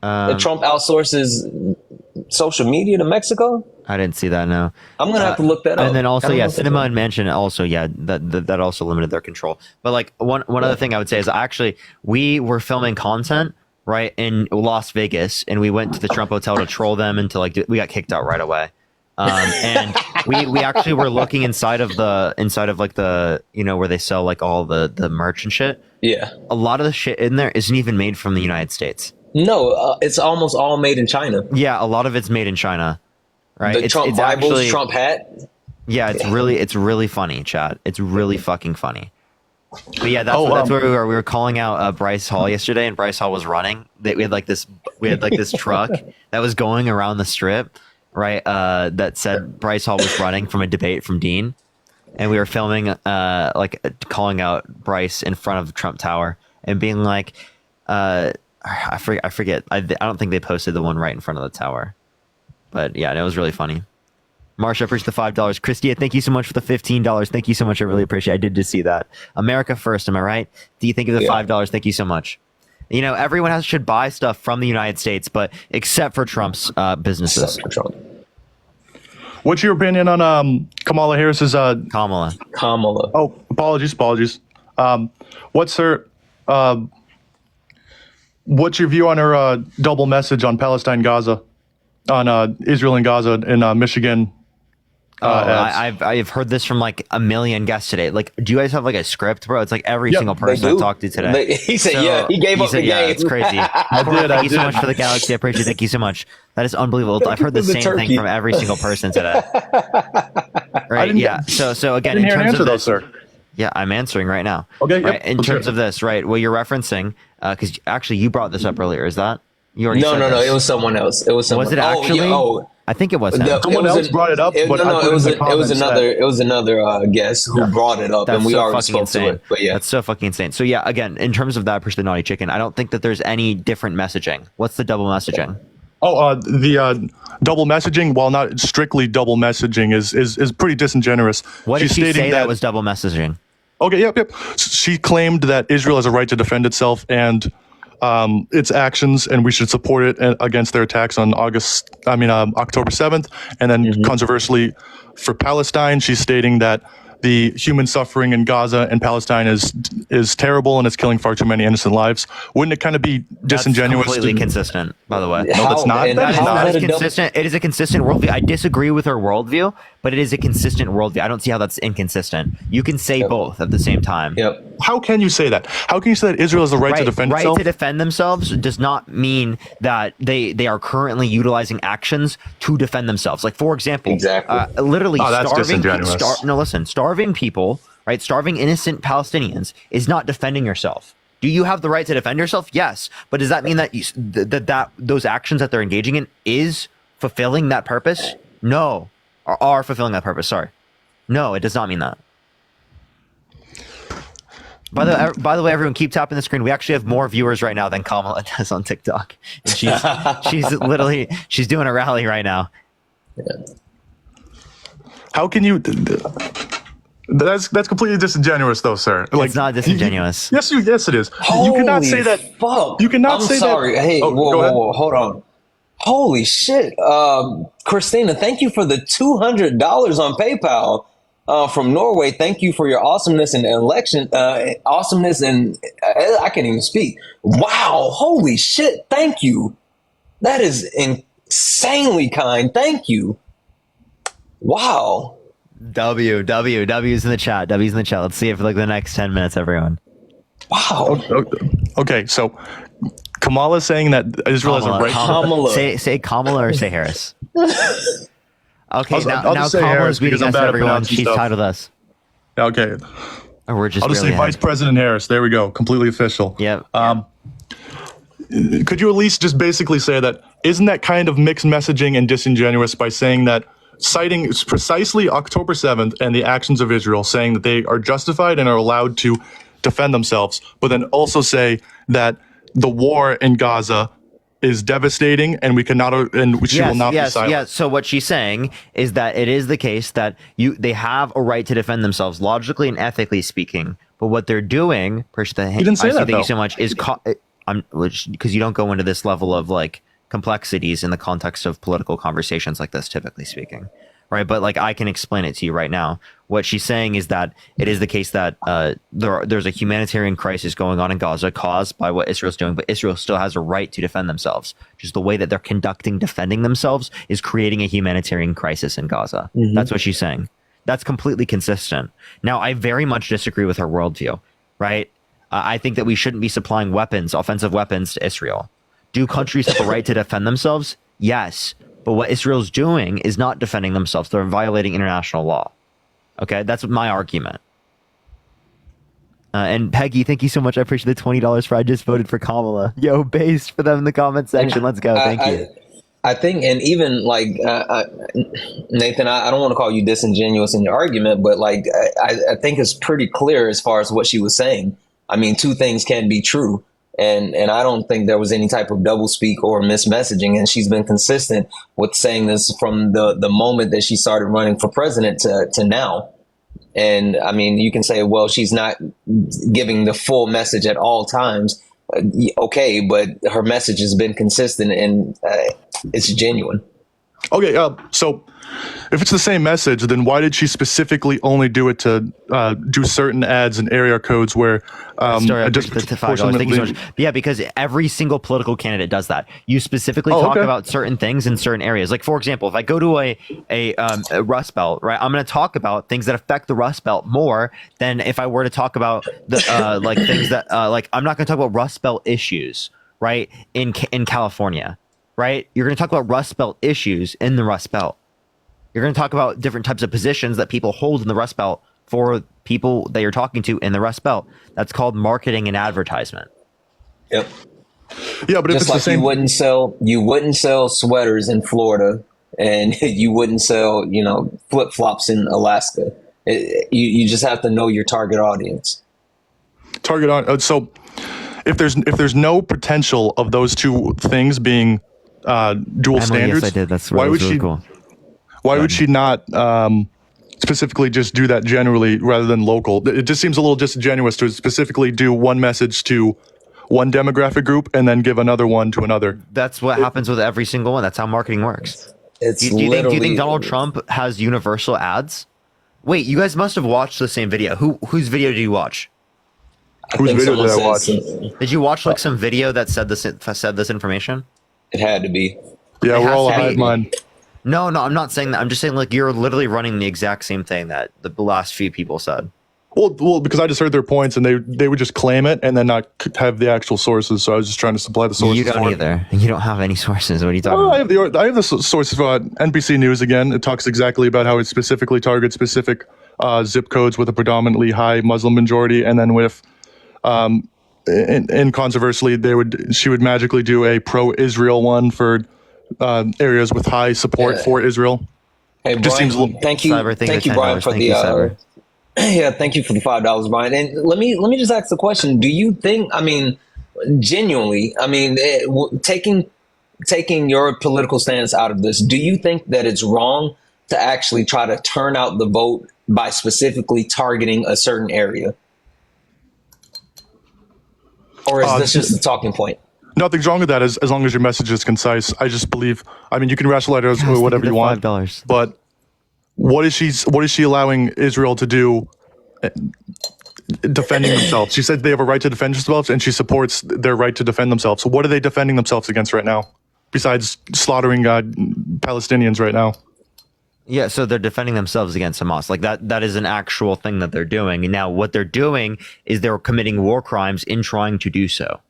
That Trump outsources social media to Mexico? I didn't see that. No, I'm gonna have to look that up. And then also, yeah, Cinema and Mansion also, that also limited their control. But like one other thing I would say is actually we were filming content right in Las Vegas, and we went to the Trump Hotel to troll them until we got kicked out right away. And we actually were looking inside of like the where they sell like all the merch and shit. Yeah, a lot of the shit in there isn't even made from the United States. No, it's almost all made in China. Yeah, a lot of it's made in China. Right, The Trump Bibles, actually, Trump hat. Yeah, it's really funny, Chad. It's really fucking funny. But yeah, that's where we were. We were calling out Bryce Hall yesterday, and Bryce Hall was running. We had like this truck that was going around the strip, right? That said Bryce Hall was running from a debate from Dean, and we were filming, calling out Bryce in front of the Trump Tower and being like, I forget. I don't think they posted the one right in front of the tower. But yeah, it was really funny. Marsha, appreciate the $5. Christia, thank you so much for the $15. Thank you so much. I really appreciate it. I did just see that. America first, am I right? Do you think of the $5? Thank you so much. Everyone should buy stuff from the United States, but except for Trump's businesses. What's your opinion on Kamala Harris's Kamala? Oh, apologies. What's your view on her double message on Palestine, Gaza? On Israel and Gaza in Michigan. I've heard this from like a million guests today. Like, do you guys have like a script, bro? It's like every single person I've talked to today. He said, he gave up the game. Yeah, it's crazy. Thank you so much for the Galaxy. I appreciate it. Thank you so much. That is unbelievable. I've heard the same thing from every single person today. Right? Yeah. So again, in terms of this, sir. Yeah, I'm answering right now. Okay. Right? In terms of this, right? What you're referencing, because actually you brought this up earlier. Is that? No. It was someone else. Was it actually? I think it was him. Someone else brought it up. It was another guest who brought it up, and we already spoke to it. But yeah, that's so fucking insane. So yeah, again, in terms of that, the naughty chicken, I don't think that there's any different messaging. What's the double messaging? The double messaging, while not strictly double messaging, is pretty disingenuous. What did she say that was double messaging? Okay, yep. She claimed that Israel has a right to defend itself and its actions, and we should support it against their attacks on October 7th. And then controversially for Palestine, she's stating that the human suffering in Gaza and Palestine is terrible and it's killing far too many innocent lives. Wouldn't it kind of be disingenuous? That's completely consistent, by the way. No, that's not. That is consistent. It is a consistent worldview. I disagree with her worldview, but it is a consistent worldview. I don't see how that's inconsistent. You can say both at the same time. Yep. How can you say that? How can you say that Israel has the right to defend itself? Right to defend themselves does not mean that they are currently utilizing actions to defend themselves. Like, for example, literally starving people, right? Starving innocent Palestinians is not defending yourself. Do you have the right to defend yourself? Yes. But does that mean that that those actions that they're engaging in is fulfilling that purpose? No. Or are fulfilling that purpose, sorry. No, it does not mean that. By the way, everyone, keep tapping the screen. We actually have more viewers right now than Kamala does on TikTok. And she's doing a rally right now. How can you? That's completely disingenuous, though, sir. It's not disingenuous. Yes, it is. Holy you cannot say that. Fuck. You cannot say sorry. that. Hey, whoa, hold on. Holy shit, Christina! Thank you for the $200 on PayPal. From Norway, thank you for your awesomeness and awesomeness and I can't even speak. Wow, holy shit, thank you. That is insanely kind. Thank you. Wow. W's in the chat. W's in the chat. Let's see it for like the next 10 minutes, everyone. Wow. Okay, so Kamala saying that Israel has a right to say Kamala or say Harris. Okay, now Kamala's beating us, everyone. She's tied with us. Okay. Or we're just I'll just say Vice President Harris. There we go. Completely official. Yep. Could you at least just basically say that, isn't that kind of mixed messaging and disingenuous by saying that, citing precisely October 7th and the actions of Israel, saying that they are justified and are allowed to defend themselves, but then also say that the war in Gaza is devastating and we cannot, and she will not be silent. Yes. So what she's saying is that it is the case that they have a right to defend themselves, logically and ethically speaking. But what they're doing, you didn't say that, thank you so much, is because you don't go into this level of like complexities in the context of political conversations like this, typically speaking. Right. But like, I can explain it to you right now. What she's saying is that it is the case that there's a humanitarian crisis going on in Gaza caused by what Israel's doing, but Israel still has a right to defend themselves. Just the way that they're defending themselves is creating a humanitarian crisis in Gaza. Mm-hmm. That's what she's saying. That's completely consistent. Now, I very much disagree with her worldview, right? I think that we shouldn't be supplying weapons, offensive weapons to Israel. Do countries have the right to defend themselves? Yes. But what Israel's doing is not defending themselves. They're violating international law. Okay, that's my argument. And Peggy, thank you so much. I appreciate the $20 for I just voted for Kamala. Yo, based for them in the comment section. Let's go. Thank you. I think, and even like Nathan, I don't want to call you disingenuous in your argument, but like I think it's pretty clear as far as what she was saying. I mean, two things can be true. And I don't think there was any type of doublespeak or mismessaging. And she's been consistent with saying this from the moment that she started running for president to now. And I mean, you can say, well, she's not giving the full message at all times. Okay, but her message has been consistent and it's genuine. Okay, so if it's the same message, then why did she specifically only do it to do certain ads and area codes where just $5? Thank you so much. Yeah, because every single political candidate does that. You specifically talk about certain things in certain areas. Like, for example, if I go to a Rust Belt, right, I'm going to talk about things that affect the Rust Belt more than if I were to talk about the like things that like I'm not going to talk about Rust Belt issues, right, in California. Right? You're going to talk about Rust Belt issues in the Rust Belt. You're going to talk about different types of positions that people hold in the Rust Belt for people that you're talking to in the Rust Belt. That's called marketing and advertisement. Yep. Yeah, but if just it's like the same, you wouldn't sell sweaters in Florida, and you wouldn't sell, flip flops in Alaska. You just have to know your target audience. So if there's no potential of those two things being dual standards, yes, I did. That's why would really she? Cool. Why would she not specifically just do that generally rather than local? It just seems a little disingenuous to specifically do one message to one demographic group and then give another one to another. That's what happens with every single one. That's how marketing works. Do you think Donald Trump has universal ads? Wait, you guys must have watched the same video. Whose video did you watch? Whose video did I watch? Did you watch like some video that said this information? It had to be. Yeah, we're all hive mind. No, I'm not saying that. I'm just saying like you're literally running the exact same thing that the last few people said. Well, because I just heard their points and they would just claim it and then not have the actual sources. So I was just trying to supply the sources. You don't either. You don't have any sources. What are you talking about? I have the source of NBC News again. It talks exactly about how it specifically targets specific zip codes with a predominantly high Muslim majority, and then with and controversially, she would magically do a pro-Israel one for areas with high support for Israel. Hey, Brian, thank you, Brian, for the yeah, thank you for the $5, Brian. And let me just ask the question: do you think? I mean, genuinely, I mean, taking your political stance out of this, do you think that it's wrong to actually try to turn out the vote by specifically targeting a certain area? Or is this just a talking point? Nothing's wrong with that as long as your message is concise. I just believe, I mean, you can rationalize it whatever you want, but what is she allowing Israel to do defending themselves? She said they have a right to defend themselves and she supports their right to defend themselves. So what are they defending themselves against right now besides slaughtering Palestinians right now? Yeah, so they're defending themselves against Hamas. Like that is an actual thing that they're doing. And now what they're doing is they're committing war crimes in trying to do so.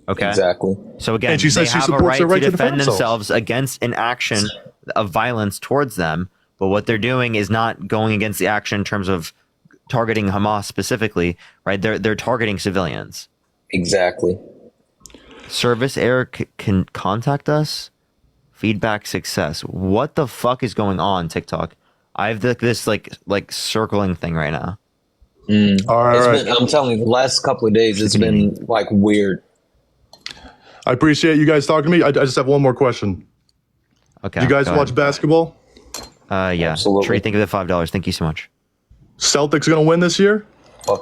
Okay. Exactly. So again, they have a right to defend themselves against an action of violence towards them. But what they're doing is not going against the action in terms of targeting Hamas specifically, right? They're targeting civilians. Exactly. Service error can contact us. Feedback success. What the fuck is going on, TikTok? I have this like circling thing right now. All right. I'm telling you, the last couple of days it's been like weird. I appreciate you guys talking to me. I just have one more question. Okay. Do you guys watch basketball? Yeah. Absolutely. Trey, think of the $5. Thank you so much. Celtics gonna win this year?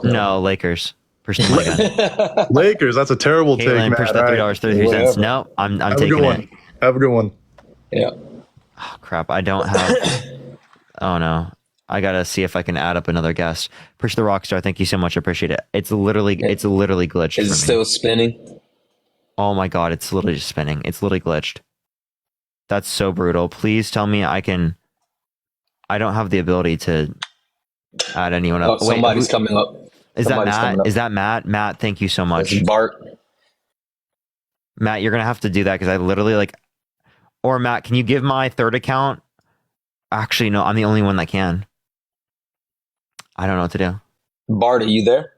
No, Lakers. Lakers. That's a terrible take, man. Push that $3.33. No, I'm taking it. Have a good one. Yeah. Oh, crap. I don't have. Oh, no. I gotta see if I can add up another guest. Push the Rockstar. Thank you so much. I appreciate it. It's literally glitched. Is it still spinning? Oh my god, it's literally just spinning. It's literally glitched. That's so brutal. Please tell me I don't have the ability to add anyone up. Oh, somebody's coming up. Is that Matt? Is that Matt? Matt, thank you so much. This is Bart. Matt, you're gonna have to do that because I literally or Matt, can you give my third account? Actually, no, I'm the only one that can. I don't know what to do. Bart, are you there?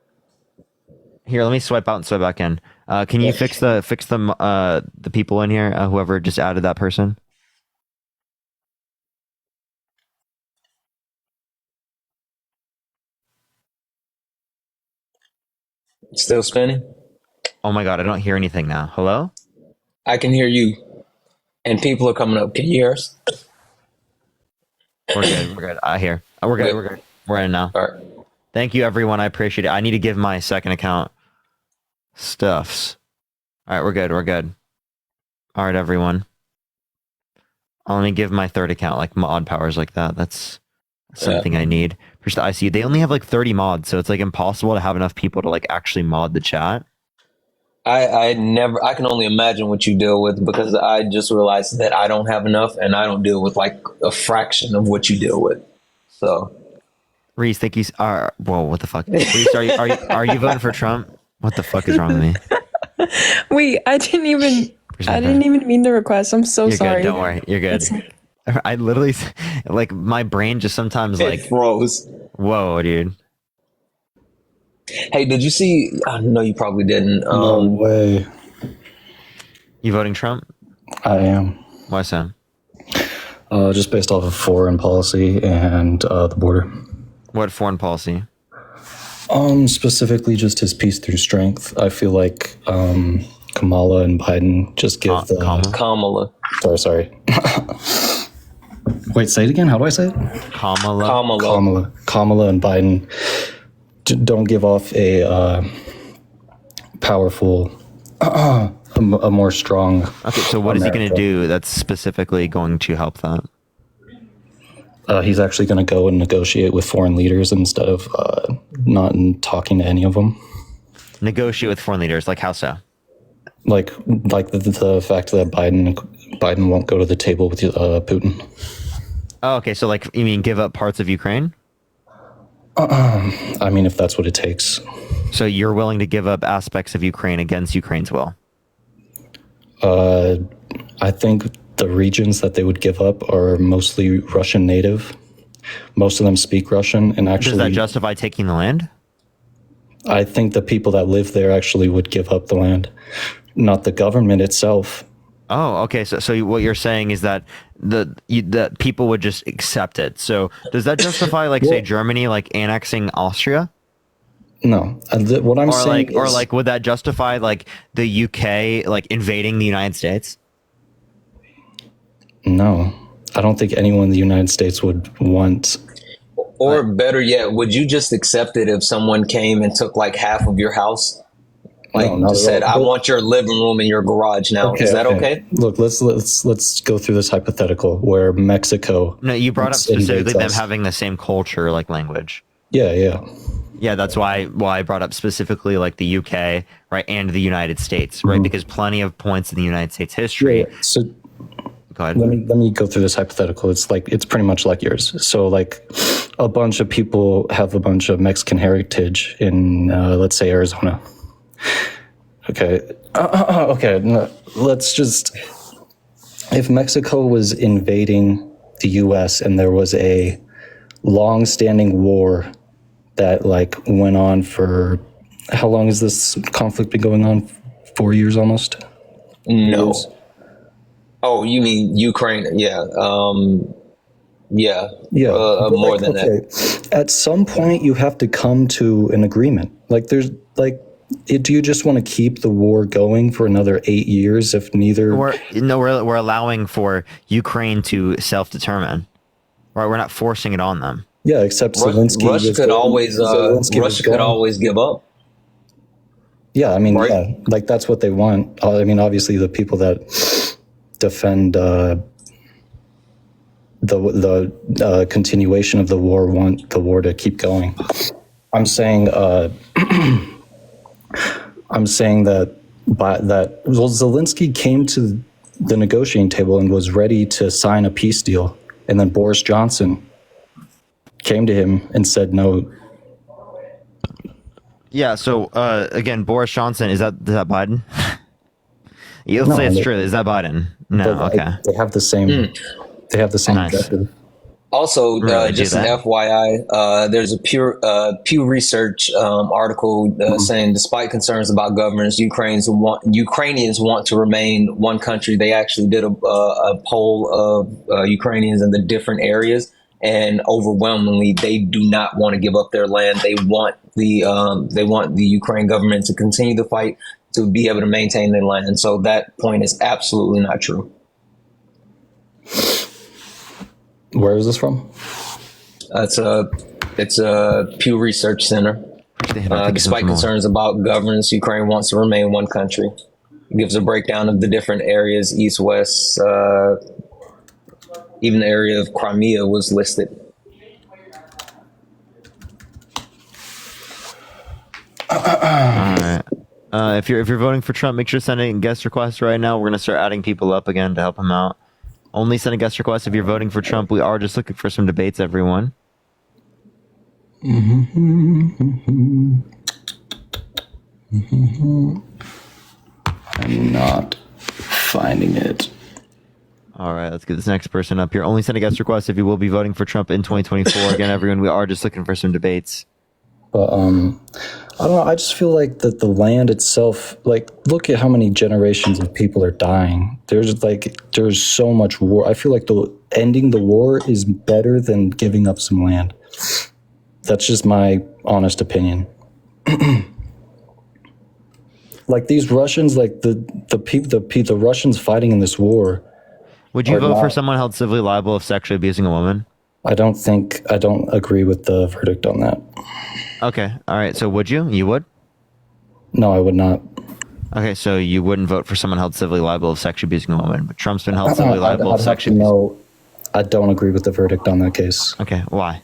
Here, let me swipe out and swipe back in. Can you fix the people in here? Whoever just added that person. Still spinning? Oh my god, I don't hear anything now. Hello? I can hear you. And people are coming up. Can you hear us? We're good. We're good. I hear. We're good. We're good. We're in now. All right. Thank you, everyone. I appreciate it. I need to give my second account stuffs. All right, we're good. We're good. All right, everyone. I'll let me give my third account like mod powers like that. That's something I need. Push the ICU. They only have like 30 mods, so it's like impossible to have enough people to like actually mod the chat. I can only imagine what you deal with because I just realized that I don't have enough and I don't deal with like a fraction of what you deal with. So Reese, think you are whoa, what the fuck? Reese, are you voting for Trump? What the fuck is wrong with me? Wait, I didn't even mean the request. I'm so You're sorry. good, don't worry. You're good. I literally like my brain just sometimes like froze. Whoa, dude. Hey, did you see? No, you probably didn't. No way. You voting Trump? I am. Why so? Just based off of foreign policy and the border. What foreign policy? Specifically just his peace through strength. I feel like Kamala and Biden just give Kamala. Sorry. Wait, say it again. How do I say it? Kamala and Biden don't give off a powerful, a more strong. Okay, so what is he going to do that's specifically going to help that? He's actually going to go and negotiate with foreign leaders instead of not talking to any of them. Negotiate with foreign leaders, like how so? Like the fact that Biden won't go to the table with Putin. Oh, okay. So like, you mean give up parts of Ukraine? I mean, if that's what it takes. So you're willing to give up aspects of Ukraine against Ukraine's will? I think the regions that they would give up are mostly Russian native. Most of them speak Russian, and actually, does that justify taking the land? I think the people that live there actually would give up the land, not the government itself. Oh, okay. So what you're saying is that the people would just accept it. So does that justify, like, say, Germany, like, annexing Austria? No. What I'm saying is... Or, like, would that justify, like, the UK, like, invading the United States? No. I don't think anyone in the United States would want... Or better yet, would you just accept it if someone came and took, like, half of your house? Like, just said, I want your living room and your garage now. Okay, is that okay? Look, let's go through this hypothetical where Mexico... No, you brought up specifically them having the same culture, like language. Yeah. Yeah, that's why I brought up specifically like the UK, right, and the United States, right? Because plenty of points in the United States history. Yeah, so go ahead. Let me go through this hypothetical. It's pretty much like yours. So like a bunch of people have a bunch of Mexican heritage in let's say Arizona. Okay. Okay. No, let's just, if Mexico was invading the U.S. and there was a long-standing war that like went on for, how long has this conflict been going on? 4 years almost? No. Years? Oh, you mean Ukraine? Yeah. Yeah. More than that. At some point, you have to come to an agreement. Like there's like, do you just want to keep the war going for another 8 years if neither? We're allowing for Ukraine to self-determine. Right, we're not forcing it on them. Yeah, except Zelensky. Russia could always give up. Yeah, I mean, right? Yeah, like that's what they want. I mean, obviously, the people that defend the continuation of the war, want the war to keep going. I'm saying I'm saying that Zelensky came to the negotiating table and was ready to sign a peace deal, and then Boris Johnson came to him and said no. Yeah. So again, Boris Johnson, is that Biden? Let's No, say it's true. Is that Biden? No. But, Okay. they have the same. They have the same objective. Also, Really, do just an that? FYI, there's a Pew Research article saying, despite concerns about governance, Ukrainians want to remain one country. They actually did a poll of Ukrainians in the different areas, and overwhelmingly, they do not want to give up their land. They want the Ukraine government to continue the fight to be able to maintain their land. So that point is absolutely not true. Where is this from? It's a Pew Research Center. Despite concerns about governance, Ukraine wants to remain one country. It gives a breakdown of the different areas, east, west. Even the area of Crimea was listed. All right. If you're voting for Trump, make sure to send in guest requests right now. We're gonna start adding people up again to help him out. Only send a guest request if you're voting for Trump. We are just looking for some debates, everyone. I'm not finding it. All right, let's get this next person up here. Only send a guest request if you will be voting for Trump in 2024. Again, everyone, we are just looking for some debates. But I don't know. I just feel like that the land itself, like, look at how many generations of people are dying. There's so much war. I feel like ending the war is better than giving up some land. That's just my honest opinion. Like these Russians, like the Russians fighting in this war. Would you vote for someone held civilly liable of sexually abusing a woman? I don't agree with the verdict on that. Okay. All right. So would you? You would? No, I would not. Okay. So you wouldn't vote for someone held civilly liable of sexually abusing a woman, but Trump's been held civilly liable of sexually abusing. No, I don't agree with the verdict on that case. Okay. Why?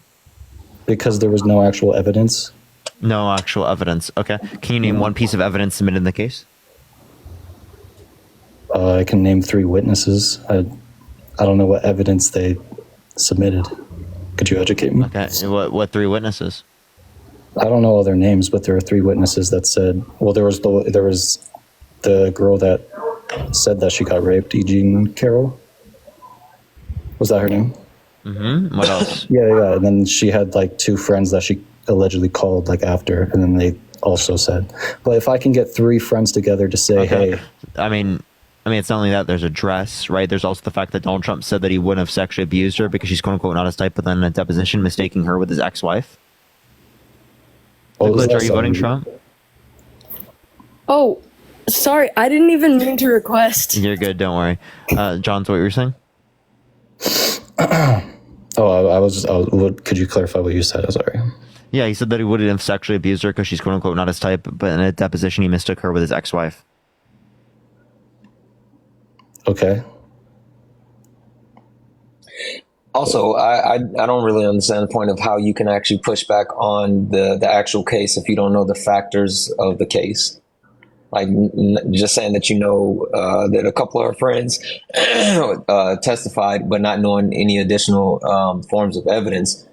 Because there was no actual evidence. No actual evidence. Okay. Can you name one piece of evidence submitted in the case? I can name 3 witnesses. I don't know what evidence they submitted. Could you educate me? Okay. What 3 witnesses? I don't know all their names, but there are 3 witnesses that said. Well, there was the girl that said that she got raped, E. Jean Carroll. Was that her name? Mm-hmm. What else? Yeah. And then she had like 2 friends that she allegedly called like after, and then they also said. But if I can get 3 friends together to say, hey, I mean, it's not only that. There's a dress, right? There's also the fact that Donald Trump said that he wouldn't have sexually abused her because she's quote unquote not his type, but then in a deposition mistaking her with his ex-wife. Glitch, are you voting Trump? Oh, sorry. I didn't even mean to request. You're good. Don't worry. John, so what you were saying? Could you clarify what you said? I'm sorry. Yeah, he said that he wouldn't have sexually abused her because she's quote unquote not his type, but in a deposition he mistook her with his ex-wife. Okay. Also, I don't really understand the point of how you can actually push back on the actual case if you don't know the factors of the case. Like just saying that that a couple of our friends testified, but not knowing any additional forms of evidence.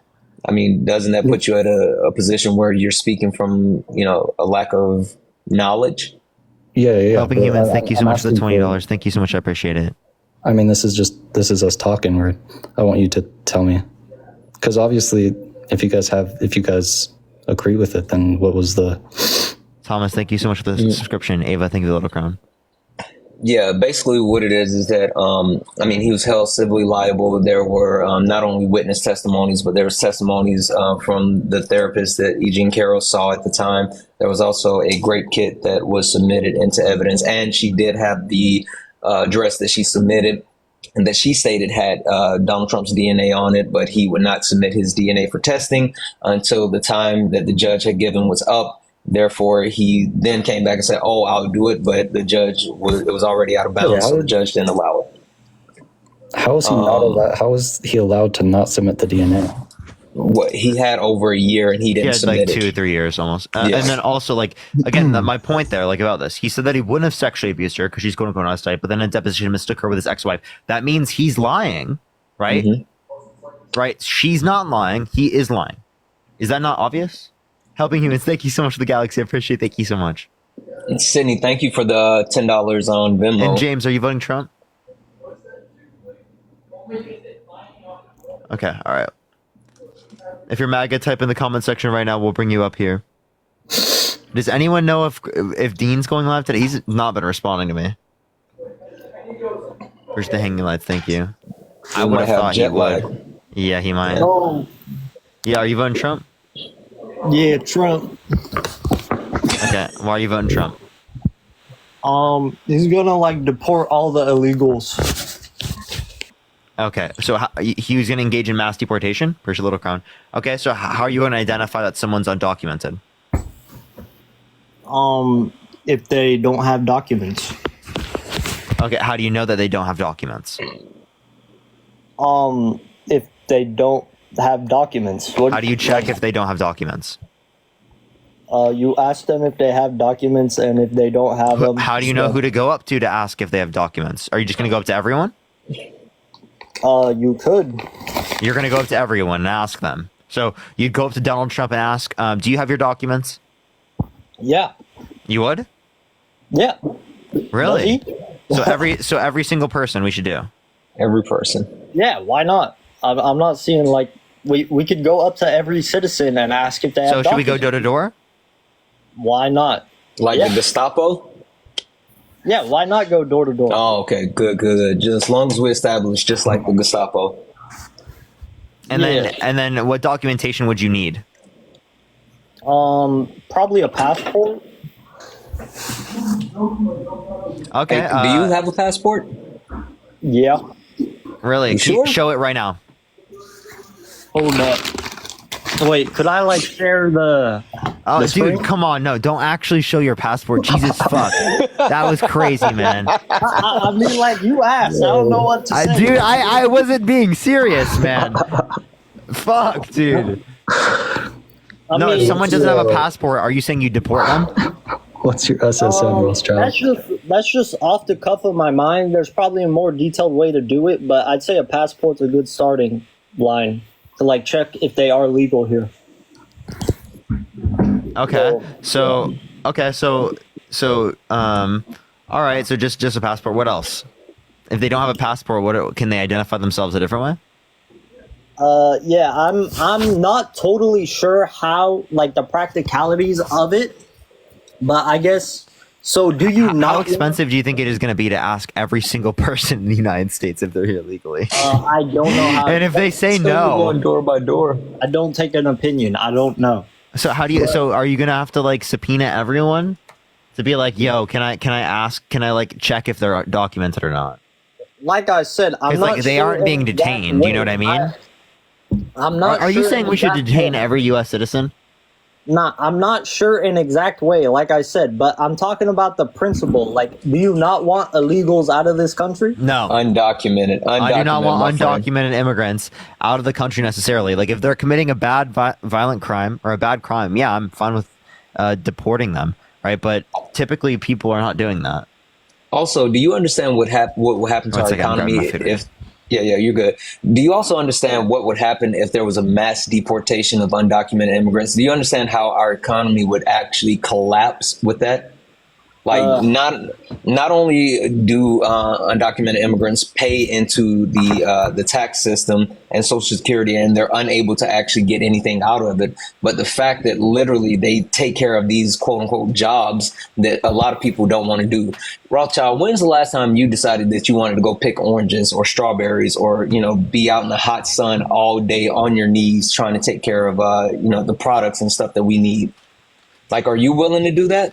I mean, doesn't that put you at a position where you're speaking from a lack of knowledge? Yeah. Helping Humans, thank you so much for the $20. Thank you so much. I appreciate it. I mean, this is us talking. Where I want you to tell me, because obviously, if you guys agree with it, then what was the? Thomas, thank you so much for the subscription. Ava, thank you for the little crown. Yeah, basically what it is that, he was held civilly liable. There were not only witness testimonies, but there was testimonies from the therapist that E. Jean Carroll saw at the time. There was also a grape kit that was submitted into evidence, and she did have the dress that she submitted and that she stated had Donald Trump's DNA on it, but he would not submit his DNA for testing until the time that the judge had given was up. Therefore, he then came back and said, "Oh, I'll do it," but the judge it was already out of bounds, so the judge didn't allow it. How is he not allowed? How is he allowed to not submit the DNA? What he had over a year and he didn't He had submit like it. 2 or 3 years almost. Yeah. And then also, like, again, my point there, like, about this, he said that he wouldn't have sexually abused her because she's quote unquote type, but then in deposition mistook her with his ex-wife. That means he's lying, right? Right? She's not lying. He is lying. Is that not obvious? Helping humans. Thank you so much for the galaxy. I appreciate it. Thank you so much. And Sydney, thank you for the $10 on Venmo. And James, are you voting Trump? Okay, all right. If you're MAGA, type in the comment section right now. We'll bring you up here. Does anyone know if Dean's going live today? He's not been responding to me. Where's the hanging lights? Thank you. I would have thought he would. Yeah, he might. Oh. Yeah, are you voting Trump? Yeah, Trump. Okay, why are you voting Trump? He's gonna like deport all the illegals. Okay, so he was going to engage in mass deportation? Where's your little crown? Okay, so how are you going to identify that someone's undocumented? If they don't have documents. Okay, how do you know that they don't have documents? If they don't have documents. How do you check if they don't have documents? You ask them if they have documents, and if they don't have them. How do you know who to go up to ask if they have documents? Are you just going to go up to everyone? You could. You're going to go up to everyone and ask them. So you'd go up to Donald Trump and ask, do you have your documents? Yeah. You would? Yeah. Really? So every single person we should do. Every person. Yeah, why not? I'm not seeing like we could go up to every citizen and ask if they have documents. So should we go door to door? Why not? Like the Gestapo? Yeah, why not go door to door? Oh, okay, good. Just as long as we establish, just like the Gestapo. And then what documentation would you need? Probably a passport. Okay. Hey, do you have a passport? Yeah. Really? You sure? Show it right now. Hold up. Wait, could I like share the? Oh, the dude, screen? come on! No, don't actually show your passport. Jesus fuck, that was crazy, man. I mean, like you asked. I don't know what to say. Dude, I wasn't being serious, man. Fuck, dude. No, if someone doesn't have a passport, are you saying you deport them? What's your SSN, Rothschild? That's just off the cuff of my mind. There's probably a more detailed way to do it, but I'd say a passport's a good starting line to like check if they are legal here. Okay. So all right, so just a passport. What else? If they don't have a passport, can they identify themselves a different way? Yeah, I'm not totally sure how like the practicalities of it, but I guess so. Do you not? How expensive do you think it is going to be to ask every single person in the United States if they're here legally? I don't know how. And if they say no, going door by door. I don't take an opinion. I don't know. So how do you? So are you gonna have to like subpoena everyone to be like, yo, can I ask? Can I like check if they're documented or not? Like I said, I'm not. Like they aren't being detained. Do you know what I mean? I'm not. Are you saying we should detain every U.S. citizen? I'm not sure in exact way, like I said, but I'm talking about the principle. Like, do you not want illegals out of this country? No. Undocumented. I do not want undocumented immigrants out of the country necessarily. Like, if they're committing a bad violent crime or a bad crime, yeah, I'm fine with deporting them, right? But typically, people are not doing that. Also, do you understand what would happen to our economy if? Yeah, you're good. Do you also understand what would happen if there was a mass deportation of undocumented immigrants? Do you understand how our economy would actually collapse with that? Like, not only do undocumented immigrants pay into the tax system and Social Security, and they're unable to actually get anything out of it, but the fact that literally they take care of these quote unquote jobs that a lot of people don't want to do. Rothschild, when's the last time you decided that you wanted to go pick oranges or strawberries or, be out in the hot sun all day on your knees trying to take care of, the products and stuff that we need? Like, are you willing to do that?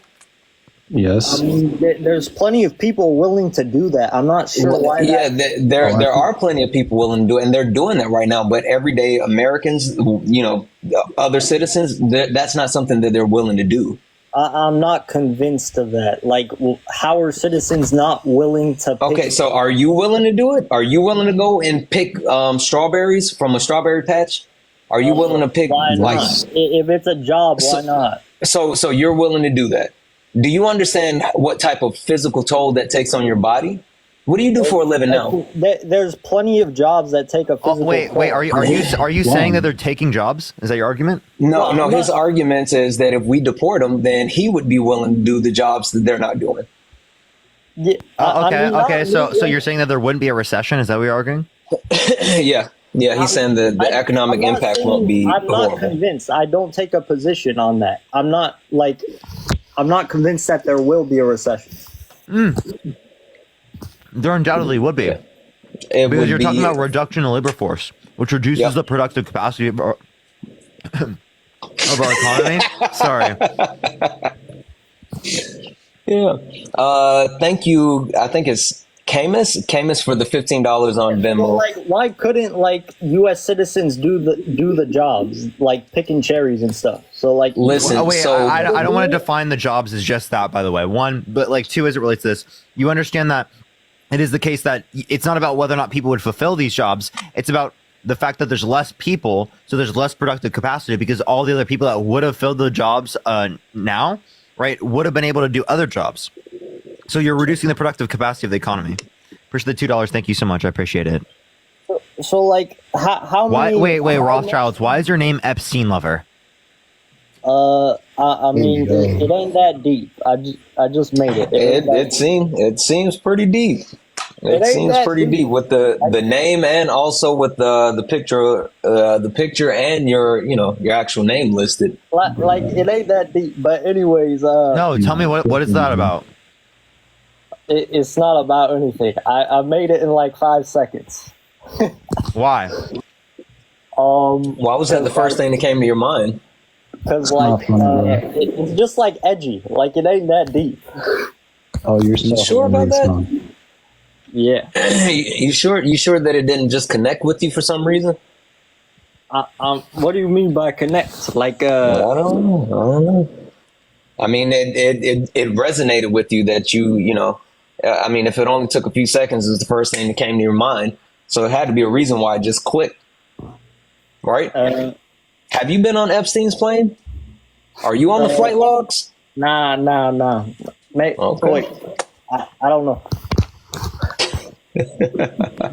Yes. I mean, there's plenty of people willing to do that. I'm not sure why. Yeah, there are plenty of people willing to do it, and they're doing that right now. But everyday Americans, other citizens, that's not something that they're willing to do. I'm not convinced of that. Like, how are citizens not willing to pick? Okay, so are you willing to do it? Are you willing to go and pick strawberries from a strawberry patch? Are you willing to pick? Why not? If it's a job, why not? So you're willing to do that? Do you understand what type of physical toll that takes on your body? What do you do for a living now? There's plenty of jobs that take a physical toll. Are you saying that they're taking jobs? Is that your argument? No. His argument is that if we deport them, then he would be willing to do the jobs that they're not doing. Yeah. Okay. So you're saying that there wouldn't be a recession? Is that what you're arguing? Yeah. He's saying the economic impact won't be. I'm not convinced. I don't take a position on that. I'm not convinced that there will be a recession. There undoubtedly would be. Because you're talking about reduction in labor force, which reduces the productive capacity of our economy. Sorry. Yeah. Thank you. I think it's Camus for the $15 on Venmo. Like, why couldn't U.S. citizens do the jobs, like picking cherries and stuff? So listen. I don't want to define the jobs as just that. By the way, one, but two, as it relates to this, you understand that it is the case that it's not about whether or not people would fulfill these jobs. It's about the fact that there's less people, so there's less productive capacity because all the other people that would have filled the jobs now, right, would have been able to do other jobs. So you're reducing the productive capacity of the economy. Appreciate the $2. Thank you so much. I appreciate it. So how many? Wait, Rothschilds. Why is your name Epstein Lover? I mean, it ain't that deep. I just made it. It seems pretty deep. It seems pretty deep with the name and also with the picture and your actual name listed. It ain't that deep. But anyways, no, tell me what is that about? It's not about anything. I made it in 5 seconds. Why? Why was that the first thing that came to your mind? Because it's just edgy. It ain't that deep. Oh, you're sure about that? Yeah. You sure that it didn't just connect with you for some reason? What do you mean by connect? I don't know. I mean, it resonated with you that I mean, if it only took a few seconds, it was the first thing that came to your mind. So it had to be a reason why it just clicked. Right? Have you been on Epstein's plane? Are you on the flight logs? Nah. Mate, wait. I don't know.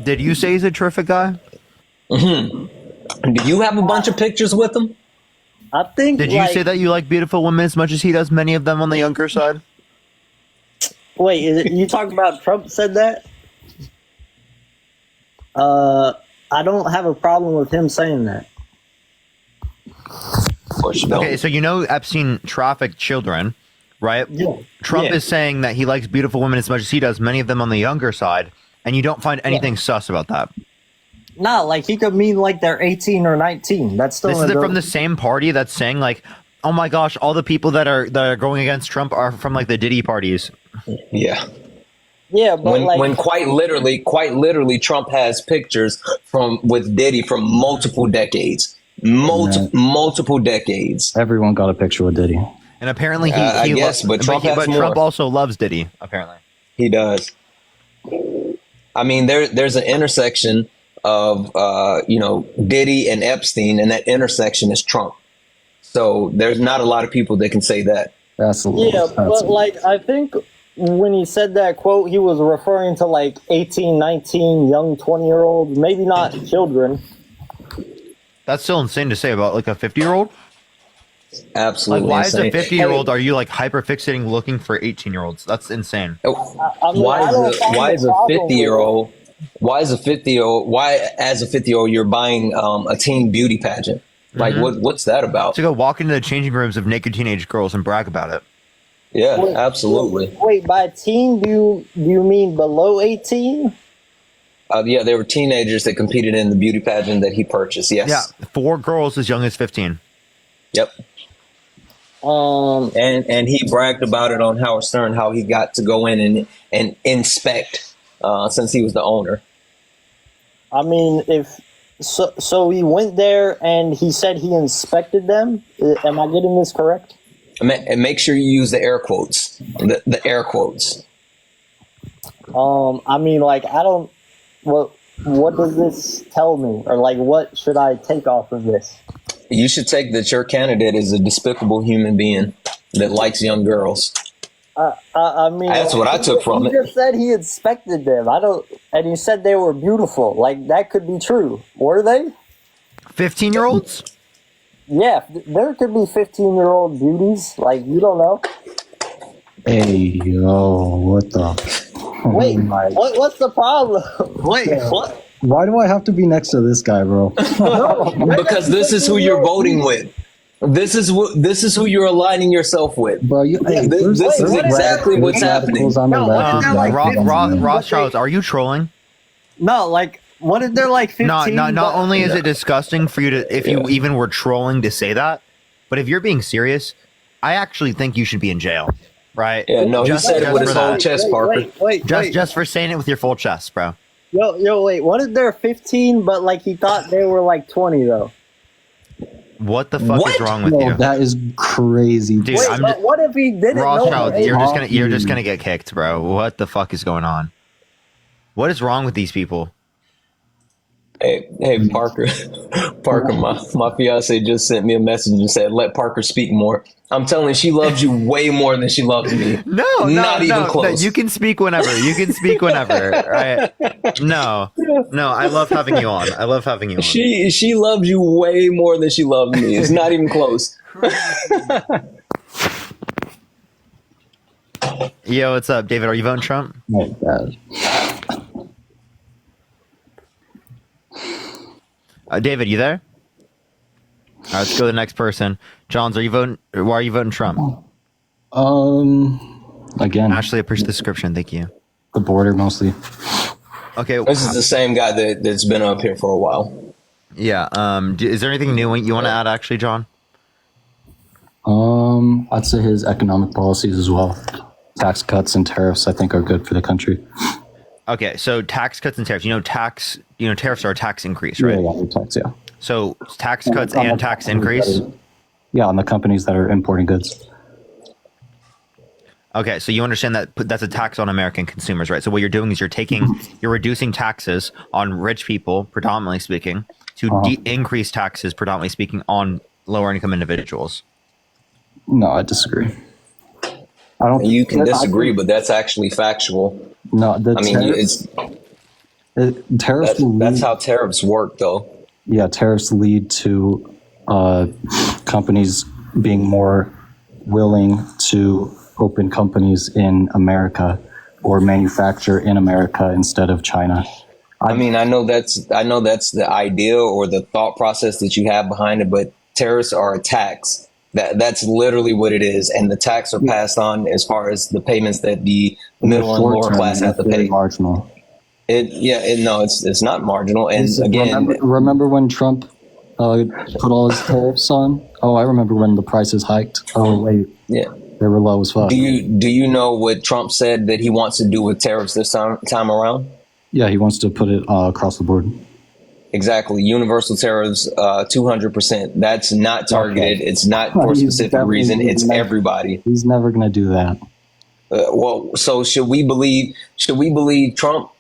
Did you say he's a terrific guy? Mm-hmm. Do you have a bunch of pictures with him? I think. Did you say that you like beautiful women as much as he does? Many of them on the younger side. Wait, you talking about Trump said that? I don't have a problem with him saying that. Okay, so Epstein trafficked children, right? Yeah. Trump is saying that he likes beautiful women as much as he does, many of them on the younger side, and you don't find anything sus about that. Nah, he could mean they're 18 or 19. That's still. This is from the same party that's saying oh my gosh, all the people that are going against Trump are from the Diddy parties. Yeah. Yeah, but when quite literally, Trump has pictures with Diddy from multiple decades. Multiple decades. Everyone got a picture with Diddy. And apparently but Trump also loves Diddy, apparently. He does. I mean, there's an intersection of Diddy and Epstein, and that intersection is Trump. So there's not a lot of people that can say that. Absolutely. Yeah, but I think when he said that quote, he was referring to 18, 19, young 20-year-olds, maybe not children. That's still insane to say about a 50-year-old. Absolutely. Why is a 50-year-old? Are you hyper fixating looking for 18-year-olds? That's insane. Why as a 50-year-old you're buying a teen beauty pageant? What's that about? To go walk into the changing rooms of naked teenage girls and brag about it. Yeah, absolutely. Wait, by teen, do you mean below 18? Yeah, they were teenagers that competed in the beauty pageant that he purchased. Yes. Yeah, 4 girls as young as 15. Yep. And he bragged about it on Howard Stern, how he got to go in and inspect since he was the owner. I mean, so he went there and he said he inspected them. Am I getting this correct? And make sure you use the air quotes. The air quotes. I mean, like, I don't. What does this tell me, or like, what should I take off of this? You should take that your candidate is a despicable human being that likes young girls. I mean, that's what I took from it. He just said he inspected them. And he said they were beautiful. Like, that could be true. Were they? 15-year-olds? Yeah, there could be 15-year-old beauties. Like, you don't know. Hey, yo, what the? Wait, what's the problem? Wait, what? Why do I have to be next to this guy, bro? Because this is who you're voting with. This is who you're aligning yourself with. Bro, this is exactly what's happening. Rothschilds, are you trolling? No, like, what if they're like 15? Not only is it disgusting for you to, if you even were trolling to say that, but if you're being serious, I actually think you should be in jail. Right? Yeah, no, he said it with his whole chest, Parker. Wait. Just for saying it with your full chest, bro. Yo, wait. What if they're 15, but like he thought they were like 20 though? What the fuck is wrong with you? That is crazy, dude. Wait, what if he didn't know? You're just gonna get kicked, bro. What the fuck is going on? What is wrong with these people? Hey, Parker. Parker, my fiance just sent me a message and said, "Let Parker speak more." I'm telling you, she loves you way more than she loves me. Not even close. You can speak whenever. Right? No. I love having you on. She loves you way more than she loves me. It's not even close. Yo, what's up, David? Are you voting Trump? Oh, God. David, you there? All right, let's go to the next person. Johns, why are you voting Trump? Again, Ashley, I appreciate the description. Thank you. The border, mostly. Okay. This is the same guy that's been up here for a while. Yeah. Is there anything new you want to add, actually, John? I'd say his economic policies as well. Tax cuts and tariffs, I think, are good for the country. Okay, so tax cuts and tariffs. Tariffs are a tax increase, right? Yeah, tax, yeah. So tax cuts and tax increase? Yeah, on the companies that are importing goods. Okay, so you understand that that's a tax on American consumers, right? So what you're doing is you're reducing taxes on rich people, predominantly speaking, to increase taxes, predominantly speaking, on lower income individuals. No, I disagree. You can disagree, but that's actually factual. No, tariffs. That's how tariffs work, though. Yeah, tariffs lead to companies being more willing to open companies in America or manufacture in America instead of China. I know that's the idea or the thought process that you have behind it, but tariffs are a tax. That's literally what it is, and the tax are passed on as far as the payments that the middle and lower class have to pay. Marginal. It's not marginal. And again, remember when Trump put all his tariffs on? Oh, I remember when the prices hiked. Oh wait, yeah, they were low as fuck. Do you know what Trump said that he wants to do with tariffs this time around? Yeah, he wants to put it across the board. Exactly. Universal tariffs, 200%. That's not targeted. Okay. It's not for a specific reason. It's everybody. He's never going to do that. So should we believe Trump,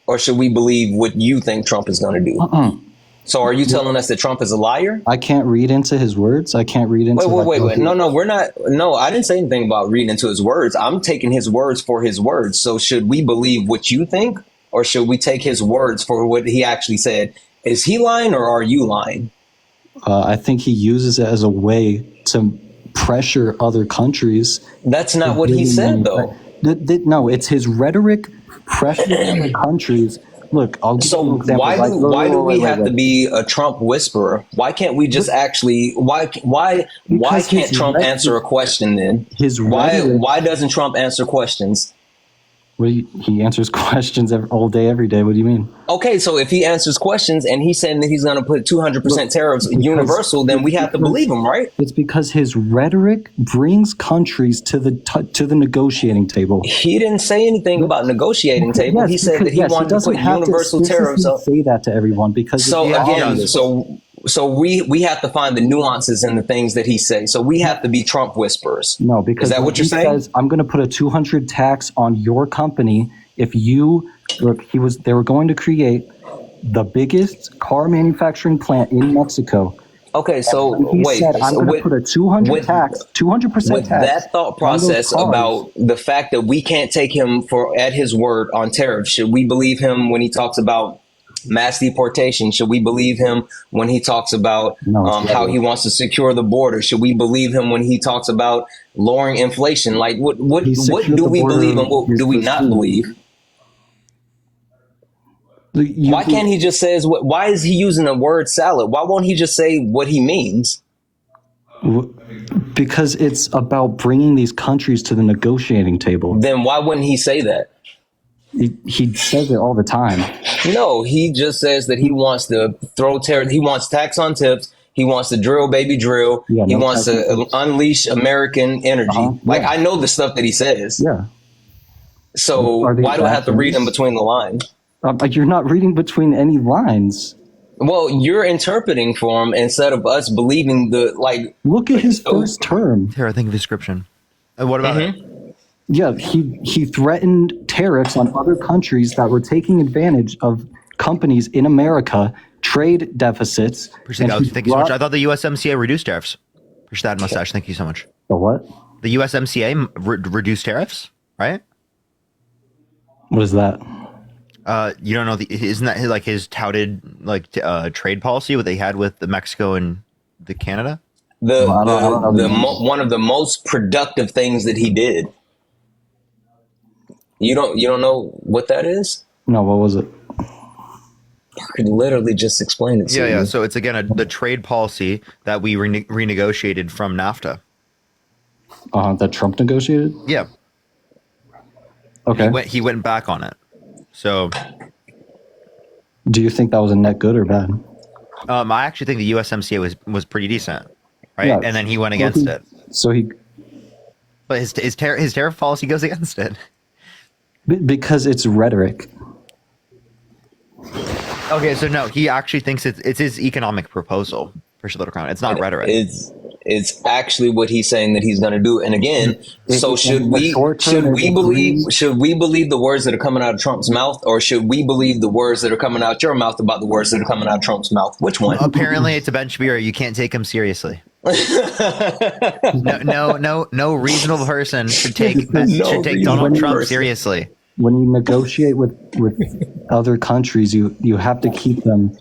or should we believe what you think Trump is going to do? So are you telling us that Trump is a liar? I can't read into his words. I can't read into. Wait. No, we're not. No, I didn't say anything about reading into his words. I'm taking his words for his words. So should we believe what you think, or should we take his words for what he actually said? Is he lying, or are you lying? I think he uses it as a way to pressure other countries. That's not what he said, though. No, it's his rhetoric pressuring the countries. Look, I'll give you an example. Why do we have to be a Trump whisperer? Why can't we just actually? Why can't Trump answer a question then? Why doesn't Trump answer questions? He answers questions all day, every day. What do you mean? Okay, so if he answers questions and he's saying that he's going to put 200% tariffs universal, then we have to believe him, right? It's because his rhetoric brings countries to the negotiating table. He didn't say anything about negotiating table. He said that he wanted to put universal tariffs. Say that to everyone because we have to find the nuances in the things that he says. So we have to be Trump whisperers. No, because is that what you're saying? Says, I'm going to put a 200 tax on your company if they were going to create the biggest car manufacturing plant in Mexico. Okay, so wait. Said, I'm going to put a 200% tax. With that thought process about the fact that we can't take him at his word on tariffs, should we believe him when he talks about mass deportation? Should we believe him when he talks about how he wants to secure the border? Should we believe him when he talks about lowering inflation? Like, what do we believe and what do we not believe? Why can't he just say why is he using the word salad? Why won't he just say what he means? Because it's about bringing these countries to the negotiating table. Then why wouldn't he say that? He says it all the time. No, he just says that he wants to he wants tax on tips. He wants to drill, baby, drill. Yeah, he wants to unleash American energy. Like, I know the stuff that he says. Yeah. So why do I have to read in between the lines? You're not reading between any lines. Well, you're interpreting for him instead of us believing Look at his first term. Here, I think of description. What about it? Yeah, he threatened tariffs on other countries that were taking advantage of companies in America, trade deficits. Appreciate that. Thank you so much. I thought the USMCA reduced tariffs. Appreciate that mustache. Thank you so much. The what? The USMCA reduced tariffs, right? What is that? You don't know isn't that like his touted trade policy what they had with the Mexico and the Canada? One of the most productive things that he did. You don't know what that is? No, what was it? I could literally just explain it to you. Yeah. So it's again the trade policy that we renegotiated from NAFTA. That Trump negotiated? Yeah. Okay. He went back on it. So, do you think that was a net good or bad? I actually think the USMCA was pretty decent, right? Yeah, and then he went against it. But his tariff policy goes against it because it's rhetoric. Okay, so no, he actually thinks it's his economic proposal for Little Crown. It's not rhetoric. It's actually what he's saying that he's going to do. And again, so should we believe the words that are coming out of Trump's mouth, or should we believe the words that are coming out your mouth about the words that are coming out of Trump's mouth? Which one? Apparently, it's a Ben Shapiro. You can't take him seriously. No reasonable person should take Donald Trump seriously. When you negotiate with other countries, you have to keep them.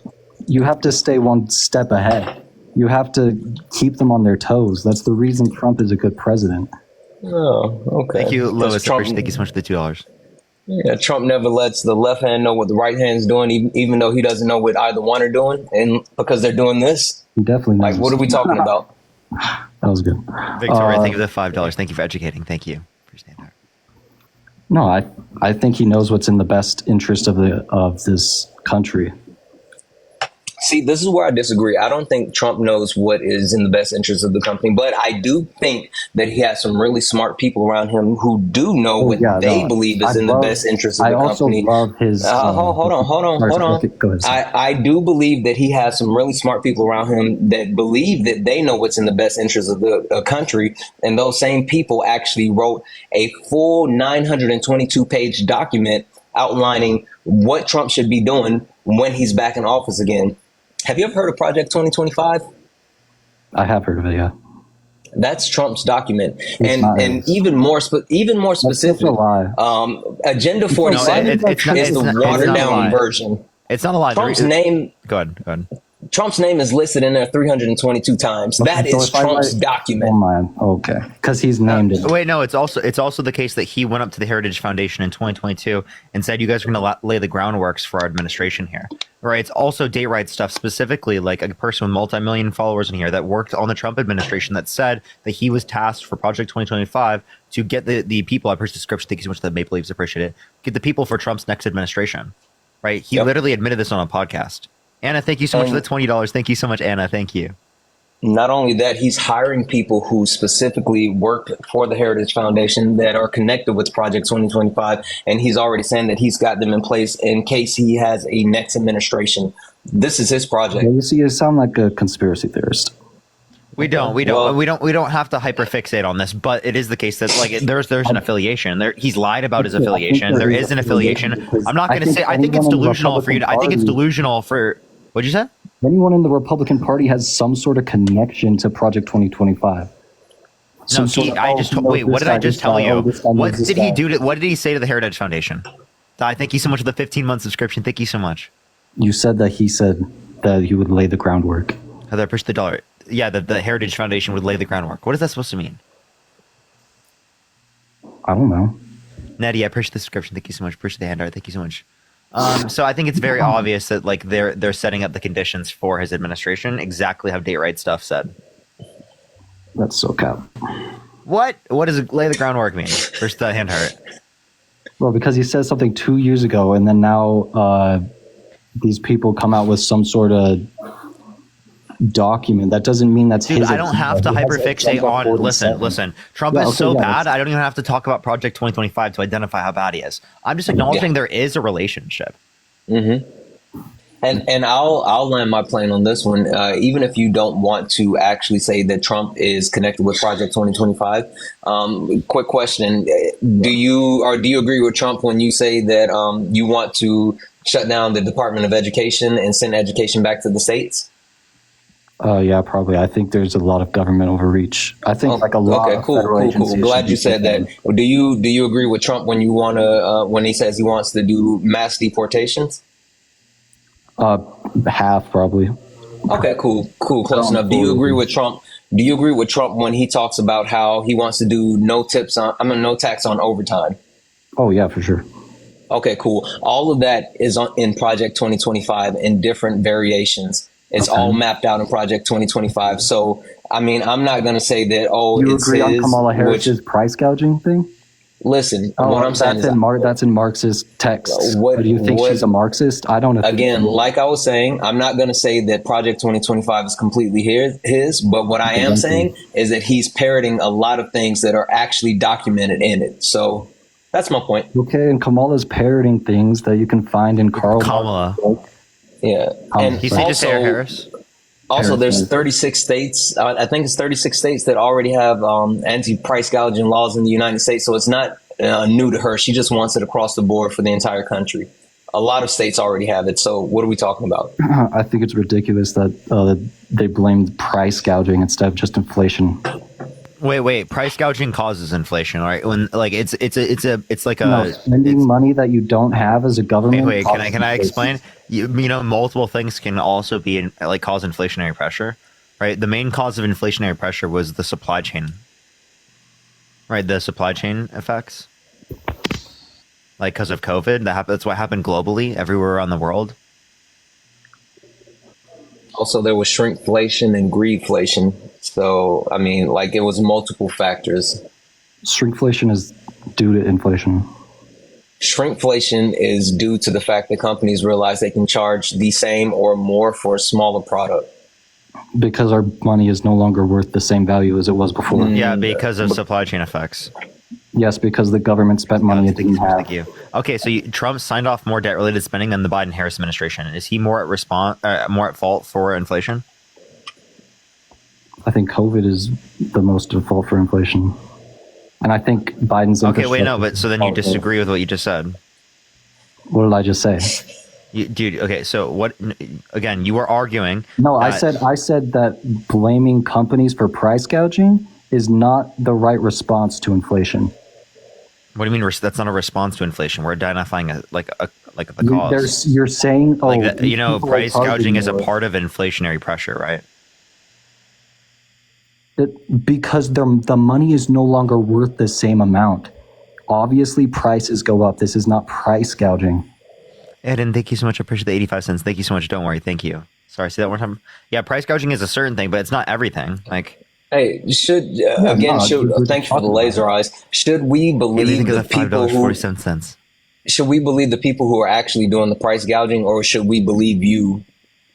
You have to stay one step ahead. You have to keep them on their toes. That's the reason Trump is a good president. Oh, okay. Thank you, Lois. Thank you so much for the $2. Yeah, Trump never lets the left hand know what the right hand's doing, even though he doesn't know what either one are doing. And because they're doing this, he definitely knows. What are we talking about? That was good. Victoria, thank you for the $5. Thank you for educating. Thank you. Appreciate that. No, I think he knows what's in the best interest of this country. See, this is where I disagree. I don't think Trump knows what is in the best interest of the company, but I do think that he has some really smart people around him who do know what they believe is in the best interest of the company. I also love his... hold on. Go ahead. I do believe that he has some really smart people around him that believe that they know what's in the best interest of the country, and those same people actually wrote a full 922-page document outlining what Trump should be doing when he's back in office again. Have you ever heard of Project 2025? I have heard of it, yeah. That's Trump's document, and even more specific. Agenda 47 is the watered down version. It's not a lie. Trump's name. Go ahead. Trump's name is listed in there 322 times. That is Trump's document. Oh man, okay, because he's named it. Wait, no, it's also the case that he went up to the Heritage Foundation in 2022 and said, "You guys are going to lay the groundworks for our administration here." Right? It's also date right stuff, specifically like a person with multi-million followers in here that worked on the Trump administration that said that he was tasked for Project 2025 to get the people. I appreciate the description. Thank you so much. The Maple Leaves appreciate it. Get the people for Trump's next administration. Right? He literally admitted this on a podcast. Anna, thank you so much for the $20. Thank you so much, Anna. Thank you. Not only that, he's hiring people who specifically worked for the Heritage Foundation that are connected with Project 2025. And he's already saying that he's got them in place in case he has a next administration. This is his project. Yeah, you see, you sound like a conspiracy theorist. We don't have to hyperfixate on this, but it is the case that like there's an affiliation. He's lied about his affiliation. There is an affiliation. I'm not going to say. I think it's delusional for you. I think it's delusional for. What'd you say? Anyone in the Republican Party has some sort of connection to Project 2025. No, wait. What did I just tell you? What did he do? What did he say to the Heritage Foundation? Thank you so much for the 15-month subscription. Thank you so much. You said that he said that he would lay the groundwork. Heather, push the dollar. Yeah, the Heritage Foundation would lay the groundwork. What is that supposed to mean? I don't know. Nettie, I appreciate the subscription. Thank you so much. Appreciate the handout. Thank you so much. So I think it's very obvious that like they're setting up the conditions for his administration exactly how Date Right Stuff said. That's so cap. What does lay the groundwork mean? Where's the hand heart? Well, because he said something 2 years ago, and then now these people come out with some sort of document. That doesn't mean that's Dude, his. I don't have to hyperfixate on. Listen. Trump is so bad. I don't even have to talk about Project 2025 to identify how bad he is. I'm just acknowledging there is a relationship. Mm-hmm. And I'll land my plane on this one. Even if you don't want to actually say that Trump is connected with Project 2025, quick question: Do you agree with Trump when you say that you want to shut down the Department of Education and send education back to the states? Yeah, probably. I think there's a lot of government overreach. I think like a lot of federal agencies. Glad you said that. Do you agree with Trump when you want to when he says he wants to do mass deportations? Half probably. Okay, cool, close enough. Do you agree with Trump? Do you agree with Trump when he talks about how he wants to do no tax on overtime? Oh yeah, for sure. Okay, cool. All of that is in Project 2025 in different variations. It's all mapped out in Project 2025. So, I mean, I'm not going to say that, you agree on Kamala Harris's price gouging thing? Listen, what I'm saying is that's in Marxist text. Do you think she's a Marxist? I don't know. Again, like I was saying, I'm not going to say that Project 2025 is completely his, but what I am saying is that he's parroting a lot of things that are actually documented in it. So that's my point. Okay, and Kamala's parroting things that you can find in Kamala. Yeah. And you say just Sarah Harris? Also, there's 36 states. I think it's 36 states that already have anti-price gouging laws in the United States. So it's not new to her. She just wants it across the board for the entire country. A lot of states already have it. So what are we talking about? I think it's ridiculous that they blamed price gouging instead of just inflation. Wait. Price gouging causes inflation, right? When like it's like spending money that you don't have as a government. Wait. Can I explain? You know, multiple things can also be cause inflationary pressure, right? The main cause of inflationary pressure was the supply chain, right? The supply chain effects, like because of COVID. That's what happened globally, everywhere around the world. Also, there was shrinkflation and greedflation. So, I mean, like it was multiple factors. Shrinkflation is due to inflation. Shrinkflation is due to the fact that companies realize they can charge the same or more for a smaller product. Because our money is no longer worth the same value as it was before. Yeah, because of supply chain effects. Yes, because the government spent money it didn't have. Thank you. Okay, so Trump signed off more debt-related spending than the Biden-Harris administration. Is he more at fault for inflation? I think COVID is the most at fault for inflation. And I think Biden's... Okay, wait, no, but so then you disagree with what you just said. What did I just say? Dude, okay, so what... Again, you were arguing... No, I said that blaming companies for price gouging is not the right response to inflation. What do you mean that's not a response to inflation? We're identifying the cause. You're saying... price gouging is a part of inflationary pressure, right? Because the money is no longer worth the same amount. Obviously, prices go up. This is not price gouging. Eden, thank you so much. I appreciate the 85 cents. Thank you so much. Don't worry. Thank you. Sorry, say that one time. Yeah, price gouging is a certain thing, but it's not everything. Like, hey, thank you for the laser eyes. Should we believe the people who... $5.47. Should we believe the people who are actually doing the price gouging, or should we believe you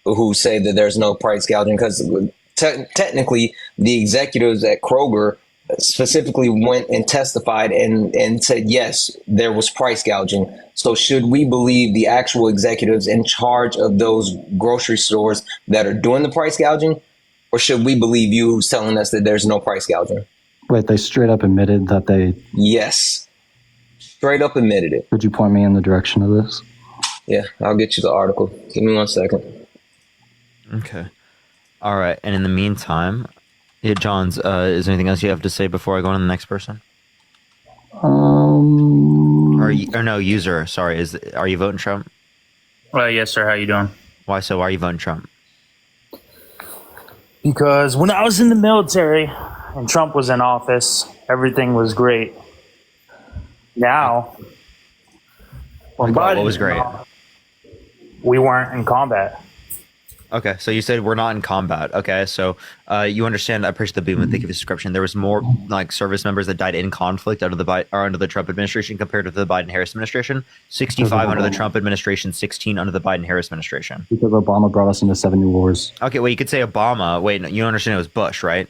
who say that there's no price gouging? Because technically the executives at Kroger specifically went and testified and said, yes, there was price gouging. So should we believe the actual executives in charge of those grocery stores that are doing the price gouging? Or should we believe you who's telling us that there's no price gouging? Wait, they straight up admitted that they... Yes. Straight up admitted it. Could you point me in the direction of this? Yeah, I'll get you the article. Give me 1 second. Okay. All right. And in the meantime, yeah, Johns, is there anything else you have to say before I go on to the next person? Or no, user. Sorry. Are you voting Trump? Yes, sir. How you doing? Why so? Why are you voting Trump? Because when I was in the military and Trump was in office, everything was great. Now, when Biden what was great? We weren't in combat. Okay, so you said we're not in combat. Okay, so you understand. I appreciate the boom and thank you for the description. There was more like service members that died in conflict under the Trump administration compared to the Biden-Harris administration. 65 under the Trump administration, 16 under the Biden-Harris administration. Because Obama brought us into 7 new wars. Okay, well you could say Obama. Wait, no, you don't understand it was Bush, right?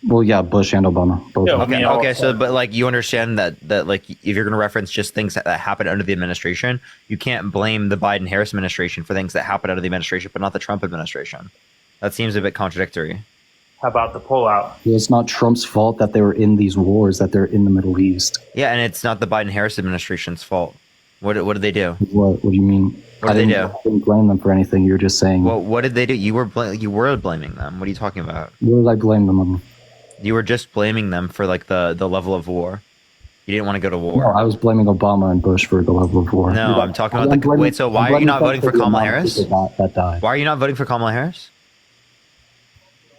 Well, yeah, Bush and Obama. Both. Yeah, okay. So, but like, you understand that like, if you're going to reference just things that happened under the administration, you can't blame the Biden-Harris administration for things that happened under the administration, but not the Trump administration. That seems a bit contradictory. How about the pullout? It's not Trump's fault that they were in these wars, that they're in the Middle East. Yeah, and it's not the Biden-Harris administration's fault. What did they do? What do you mean? What did they do? I didn't blame them for anything. You're just saying. Well, what did they do? You were blaming them. What are you talking about? What did I blame them on? You were just blaming them for like the level of war. You didn't want to go to war. No, I was blaming Obama and Bush for the level of war. No, I'm talking about the... Wait, so why are you not voting for Kamala Harris? That died. Why are you not voting for Kamala Harris?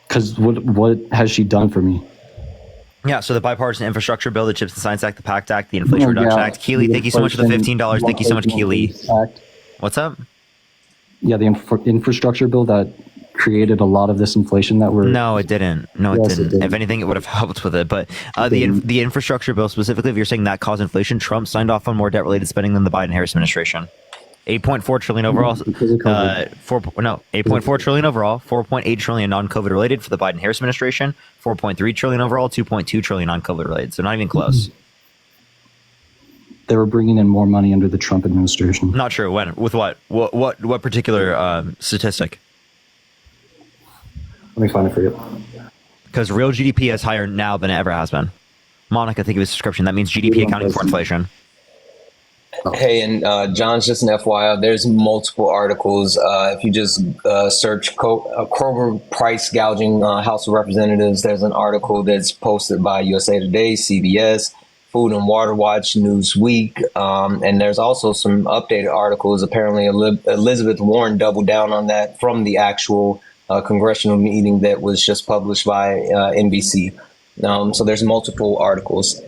Because what has she done for me? Yeah, so the bipartisan infrastructure bill, the CHIPS and Science Act, the PACT Act, the Inflation Reduction Act. Keely, thank you so much for the $15. Thank you so much, Keely. What's up? Yeah, the infrastructure bill that created a lot of this inflation that we're... No, it didn't. No, it didn't. If anything, it would have helped with it. But the infrastructure bill specifically, if you're saying that caused inflation, Trump signed off on more debt-related spending than the Biden-Harris administration. 8.4 trillion overall. 8.4 trillion overall. 4.8 trillion non-COVID related for the Biden-Harris administration. 4.3 trillion overall. 2.2 trillion non-COVID related. So not even close. They were bringing in more money under the Trump administration. Not true. When? With what? What particular statistic? Let me find it for you. Because real GDP is higher now than it ever has been. Monica, think of his description. That means GDP accounting for inflation. Hey, and John's, just an FYI, there's multiple articles. If you just search Kroger price gouging House of Representatives, there's an article that's posted by USA Today, CBS, Food and Water Watch, Newsweek, and there's also some updated articles. Apparently, Elizabeth Warren doubled down on that from the actual congressional meeting that was just published by NBC. So there's multiple articles.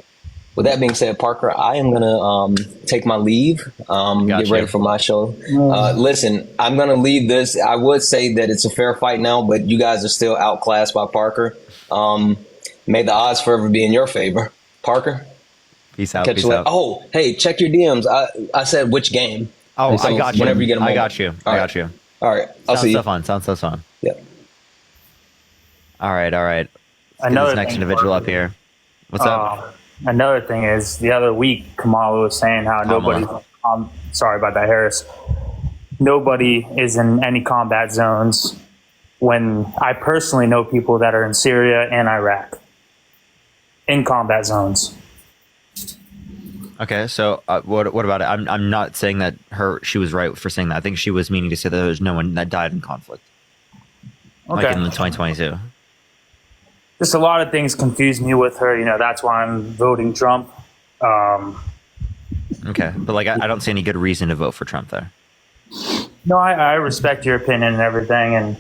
With that being said, Parker, I am going to take my leave, get ready for my show. Listen, I'm going to leave this. I would say that it's a fair fight now, but you guys are still outclassed by Parker. May the odds forever be in your favor. Parker? Peace out. Catch you later. Oh, hey, check your DMs. I said which game. Oh, so I got you. Whenever you get a moment. I got you. All right. All right. I'll see you. Sounds so fun. Yeah. All right. Let's get this next individual up here. What's up? Another thing is, the other week, Kamala was saying how nobody, sorry about that, Harris, nobody is in any combat zones, when I personally know people that are in Syria and Iraq in combat zones. Okay, so what about it? I'm not saying that she was right for saying that. I think she was meaning to say that there's no one that died in conflict. Okay. Like in the 2022. Just a lot of things confuse me with her. That's why I'm voting Trump. Okay, but like I don't see any good reason to vote for Trump there. No, I respect your opinion and everything, and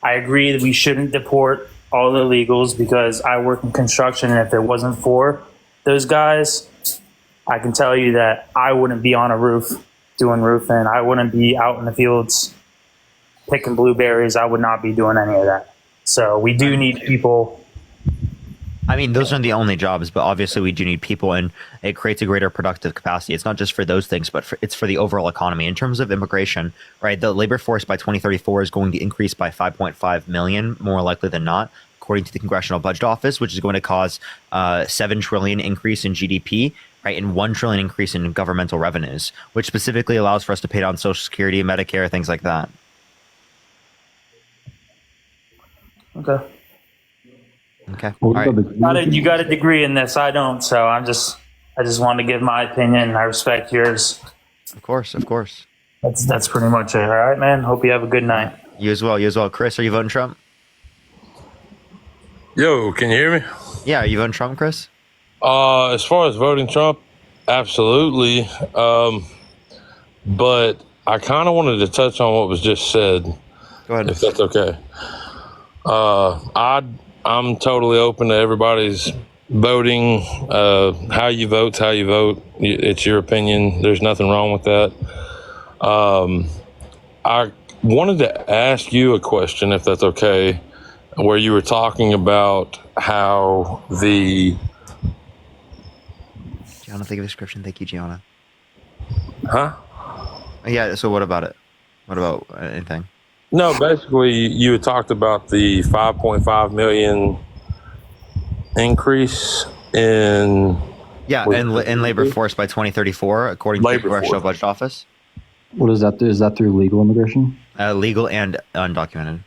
I agree that we shouldn't deport all the illegals, because I work in construction, and if it wasn't for those guys, I can tell you that I wouldn't be on a roof doing roofing. I wouldn't be out in the fields picking blueberries. I would not be doing any of that. So we do need people I mean, those aren't the only jobs, but obviously we do need people, and it creates a greater productive capacity. It's not just for those things, but it's for the overall economy. In terms of immigration, right, the labor force by 2034 is going to increase by 5.5 million, more likely than not, according to the Congressional Budget Office, which is going to cause 7 trillion increase in GDP, right, and 1 trillion increase in governmental revenues, which specifically allows for us to pay down Social Security, Medicare, things like that. Okay. Okay. All right. You got a degree in this. I don't. So I just want to give my opinion. I respect yours. Of course. That's pretty much it. All right, man. Hope you have a good night. You as well. Chris, are you voting Trump? Yo, can you hear me? Yeah, are you voting Trump, Chris? As far as voting Trump, absolutely. But I kind of wanted to touch on what was just said. Go ahead. If that's okay. I'm totally open to everybody's voting. How you vote's how you vote. It's your opinion. There's nothing wrong with that. I wanted to ask you a question, if that's okay, where you were talking about how the... Gianna, thank you for the description. Thank you, Gianna. Huh? Yeah, so what about it? What about anything? No, basically, you had talked about the 5.5 million increase in... Yeah, in labor force by 2034, according to the Congressional Budget Office. What is that? Is that through legal immigration? Legal and undocumented.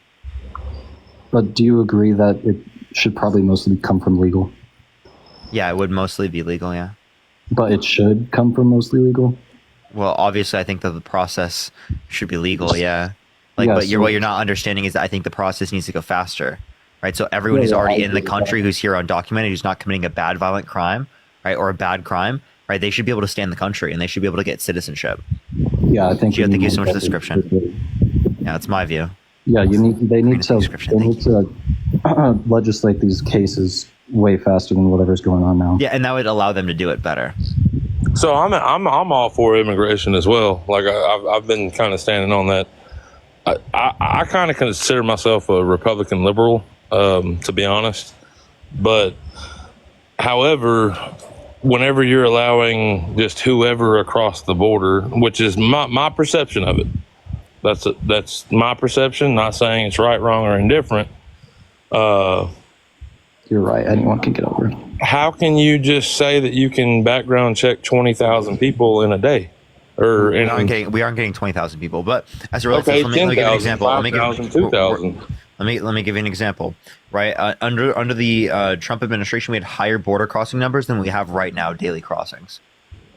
But do you agree that it should probably mostly come from legal? Yeah, it would mostly be legal, yeah. But it should come from mostly legal? Well, obviously, I think that the process should be legal, yeah. But what you're not understanding is that I think the process needs to go faster, right? So everyone who's already in the country, who's here undocumented, who's not committing a bad violent crime, right, or a bad crime, right, they should be able to stay in the country and they should be able to get citizenship. Yeah, I think. Thank you so much for the description. Yeah, that's my view. Yeah, they need to legislate these cases way faster than whatever's going on now. Yeah, and that would allow them to do it better. So I'm all for immigration as well. Like I've been kind of standing on that. I kind of consider myself a Republican liberal, to be honest. But however, whenever you're allowing just whoever across the border, which is my perception of it, that's my perception. Not saying it's right, wrong, or indifferent. You're right. Anyone can get over it. How can you just say that you can background check 20,000 people in a day? Or we aren't getting 20,000 people, but as it relates to, let me give you an example. 2,000. Let me give you an example. Right, under the Trump administration, we had higher border crossing numbers than we have right now daily crossings.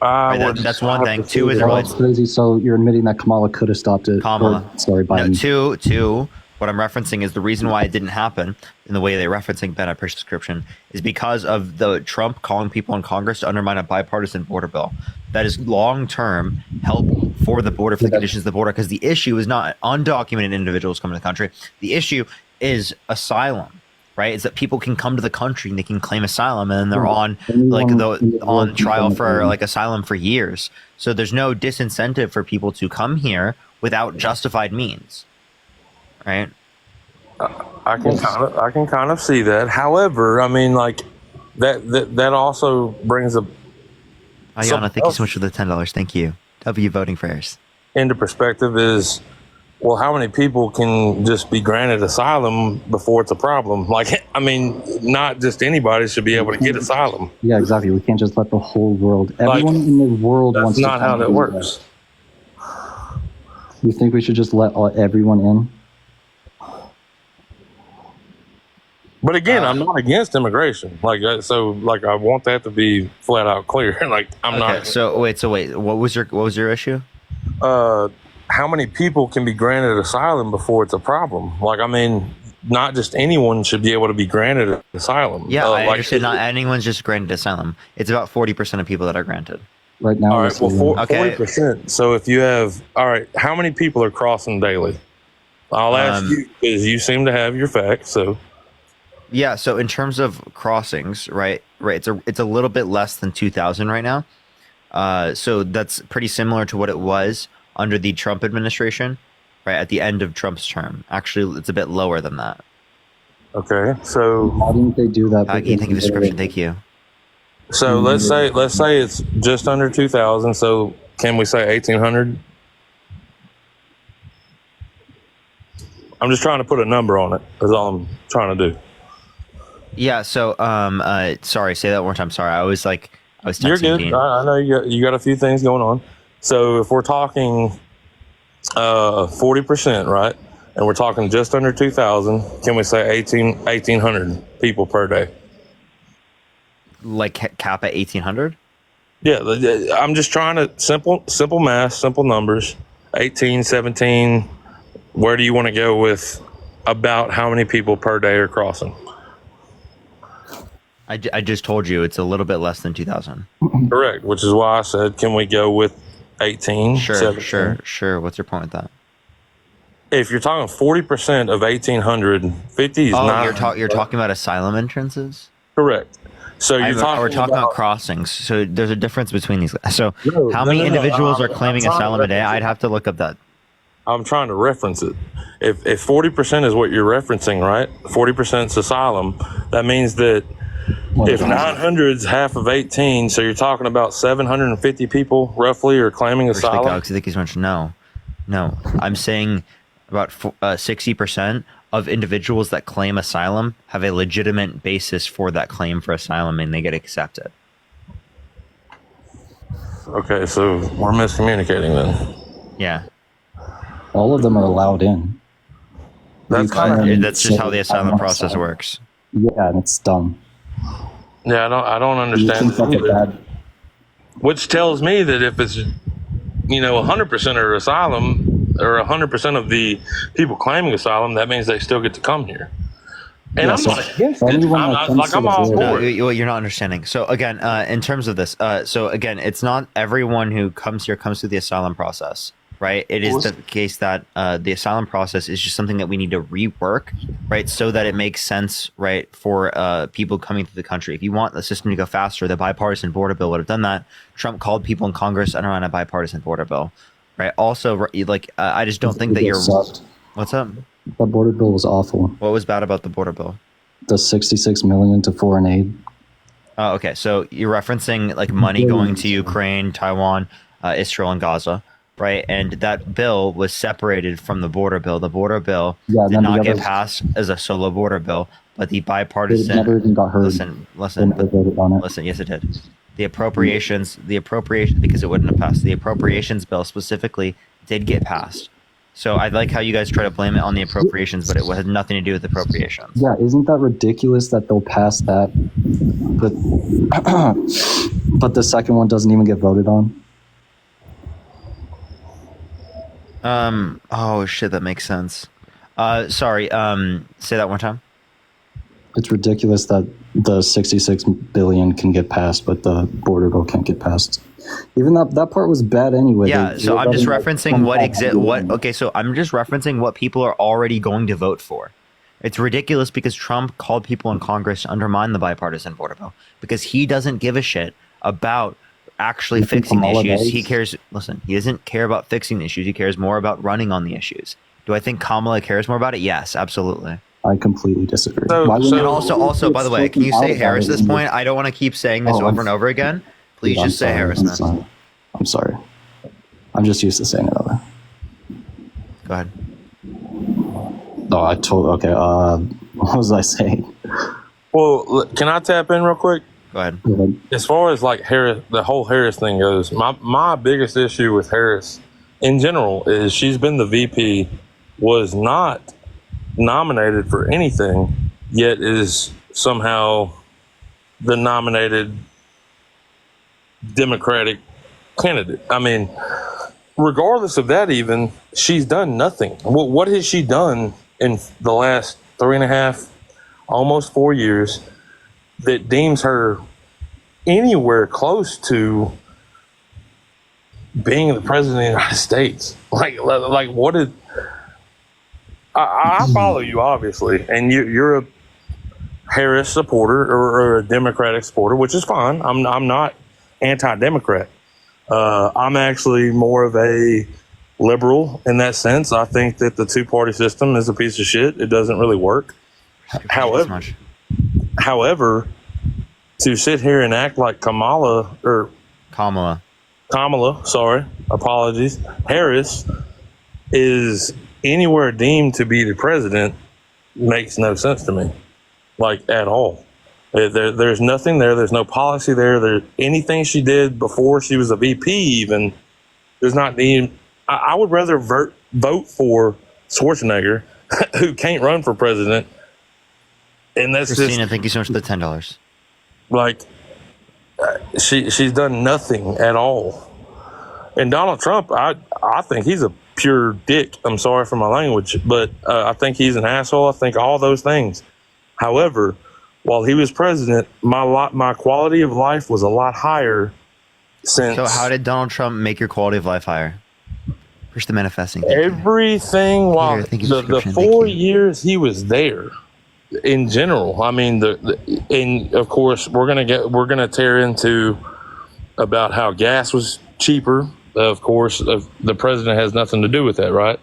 Right, that's one thing. Two is it's crazy. So you're admitting that Kamala could have stopped it. Biden. No, two. What I'm referencing is the reason why it didn't happen in the way they're referencing Ben, I appreciate the description, is because of the Trump calling people in Congress to undermine a bipartisan border bill. That is long-term help for the border, for the conditions of the border, because the issue is not undocumented individuals coming to the country. The issue is asylum, right? Is that people can come to the country and they can claim asylum, and then they're on trial for asylum for years. So there's no disincentive for people to come here without justified means. Right. I can kind of see that. However, I mean, like that also brings up. Ayana, thank you so much for the $10. Thank you. W voting first. Into perspective is, well, how many people can just be granted asylum before it's a problem? Like, I mean, not just anybody should be able to get asylum. Yeah, exactly. We can't just let the whole world. Everyone in the world wants to. That's not how that works. You think we should just let everyone in? But again, I'm not against immigration. I want that to be flat out clear. I'm not. So wait. What was your issue? How many people can be granted asylum before it's a problem? Not just anyone should be able to be granted asylum. Yeah, I understand. Not anyone's just granted asylum. It's about 40% of people that are granted. Right now. All right. Well, 40%. So if you have, how many people are crossing daily? I'll ask you because you seem to have your facts. So. Yeah, so in terms of crossings, right, it's a little bit less than 2,000 right now. So that's pretty similar to what it was under the Trump administration, right, at the end of Trump's term. Actually, it's a bit lower than that. Okay, so why didn't they do that? Thank you for the description. Thank you. So let's say it's just under 2,000. So can we say 1,800? I'm just trying to put a number on it. That's all I'm trying to do. Yeah. So sorry. Say that one more time. Sorry. I was texting You're good. Dean. I know you got a few things going on. So if we're talking 40%, right? And we're talking just under 2,000, can we say 1,800 people per day? Like cap at 1,800? Yeah, I'm just trying to simple math, simple numbers. 18, 17. Where do you want to go with about how many people per day are crossing? I just told you it's a little bit less than 2,000. Correct, which is why I said, can we go with 18? Sure, 17? sure. What's your point with that? If you're talking 40% of 1,800, 50 is not. You're talking about asylum entrances? Correct. So we're talking about crossings. So there's a difference between these. So how many individuals are claiming asylum a day? I'd have to look up that. I'm trying to reference it. If 40% is what you're referencing, right? 40% is asylum. That means that if 900 is half of 18, so you're talking about 750 people roughly are claiming asylum. I think he's mentioned no. I'm saying about 60% of individuals that claim asylum have a legitimate basis for that claim for asylum, and they get accepted. Okay, so we're miscommunicating then. Yeah. All of them are allowed in. That's just how the asylum process works. Yeah, and it's dumb. Yeah, I don't understand that either. Which tells me that if it's 100% are asylum or 100% of the people claiming asylum, that means they still get to come here. And I'm not against it. I'm all for it. You're not understanding. So again, in terms of this, it's not everyone who comes here comes through the asylum process. Right. It is the case that the asylum process is just something that we need to rework, right, so that it makes sense, right, for people coming to the country. If you want the system to go faster, the bipartisan border bill would have done that. Trump called people in Congress and around a bipartisan border bill, right? Also, I just don't think that you're. What's up? The border bill was awful. What was bad about the border bill? The $66 million to foreign aid. Oh, okay. So you're referencing money going to Ukraine, Taiwan, Israel, and Gaza. Right, and that bill was separated from the border bill. The border bill did not get passed as a solo border bill, but the bipartisan. It never even got heard. Listen. Yes, it did. The appropriations, because it wouldn't have passed. The appropriations bill specifically did get passed. So I like how you guys try to blame it on the appropriations, but it had nothing to do with appropriations. Yeah, isn't that ridiculous that they'll pass that, but the second one doesn't even get voted on? Oh shit, that makes sense. Sorry, say that one time. It's ridiculous that the 66 billion can get passed, but the border bill can't get passed. Even that part was bad anyway. Yeah, so I'm just referencing I'm just referencing what people are already going to vote for. It's ridiculous because Trump called people in Congress to undermine the bipartisan border bill because he doesn't give a shit about actually fixing the issues. He cares. Listen, he doesn't care about fixing the issues. He cares more about running on the issues. Do I think Kamala cares more about it? Yes, absolutely. I completely disagree. And also, by the way, can you say Harris at this point? I don't want to keep saying this over and over again. Please just say Harris. I'm sorry. I'm just used to saying it over. Go ahead. Okay. What was I saying? Well, can I tap in real quick? Go ahead. As far as Harris, the whole Harris thing goes, my biggest issue with Harris in general is she's been the VP, was not nominated for anything, yet is somehow the nominated Democratic candidate. I mean, regardless of that, even she's done nothing. What has she done in the last 3.5, almost 4 years that deems her anywhere close to being the president of the United States? Like what did I follow you, obviously, and you're a Harris supporter or a Democratic supporter, which is fine. I'm not anti-Democrat. I'm actually more of a liberal in that sense. I think that the two-party system is a piece of shit. It doesn't really work. However, to sit here and act like Kamala, sorry, apologies, Harris is anywhere deemed to be the president makes no sense to me, like at all. There's nothing there. There's no policy there. Anything she did before she was a VP even does not need. I would rather vote for Schwarzenegger, who can't run for president. And that's Christina, thank you so much for the $10. Like, she's done nothing at all. And Donald Trump, I think he's a pure dick. I'm sorry for my language, but I think he's an asshole. I think all those things. However, while he was president, my quality of life was a lot higher since. So how did Donald Trump make your quality of life higher? Push the manifesting. Everything while the 4 years he was there, in general. I mean, and of course we're gonna tear into about how gas was cheaper. Of course, the president has nothing to do with that, right?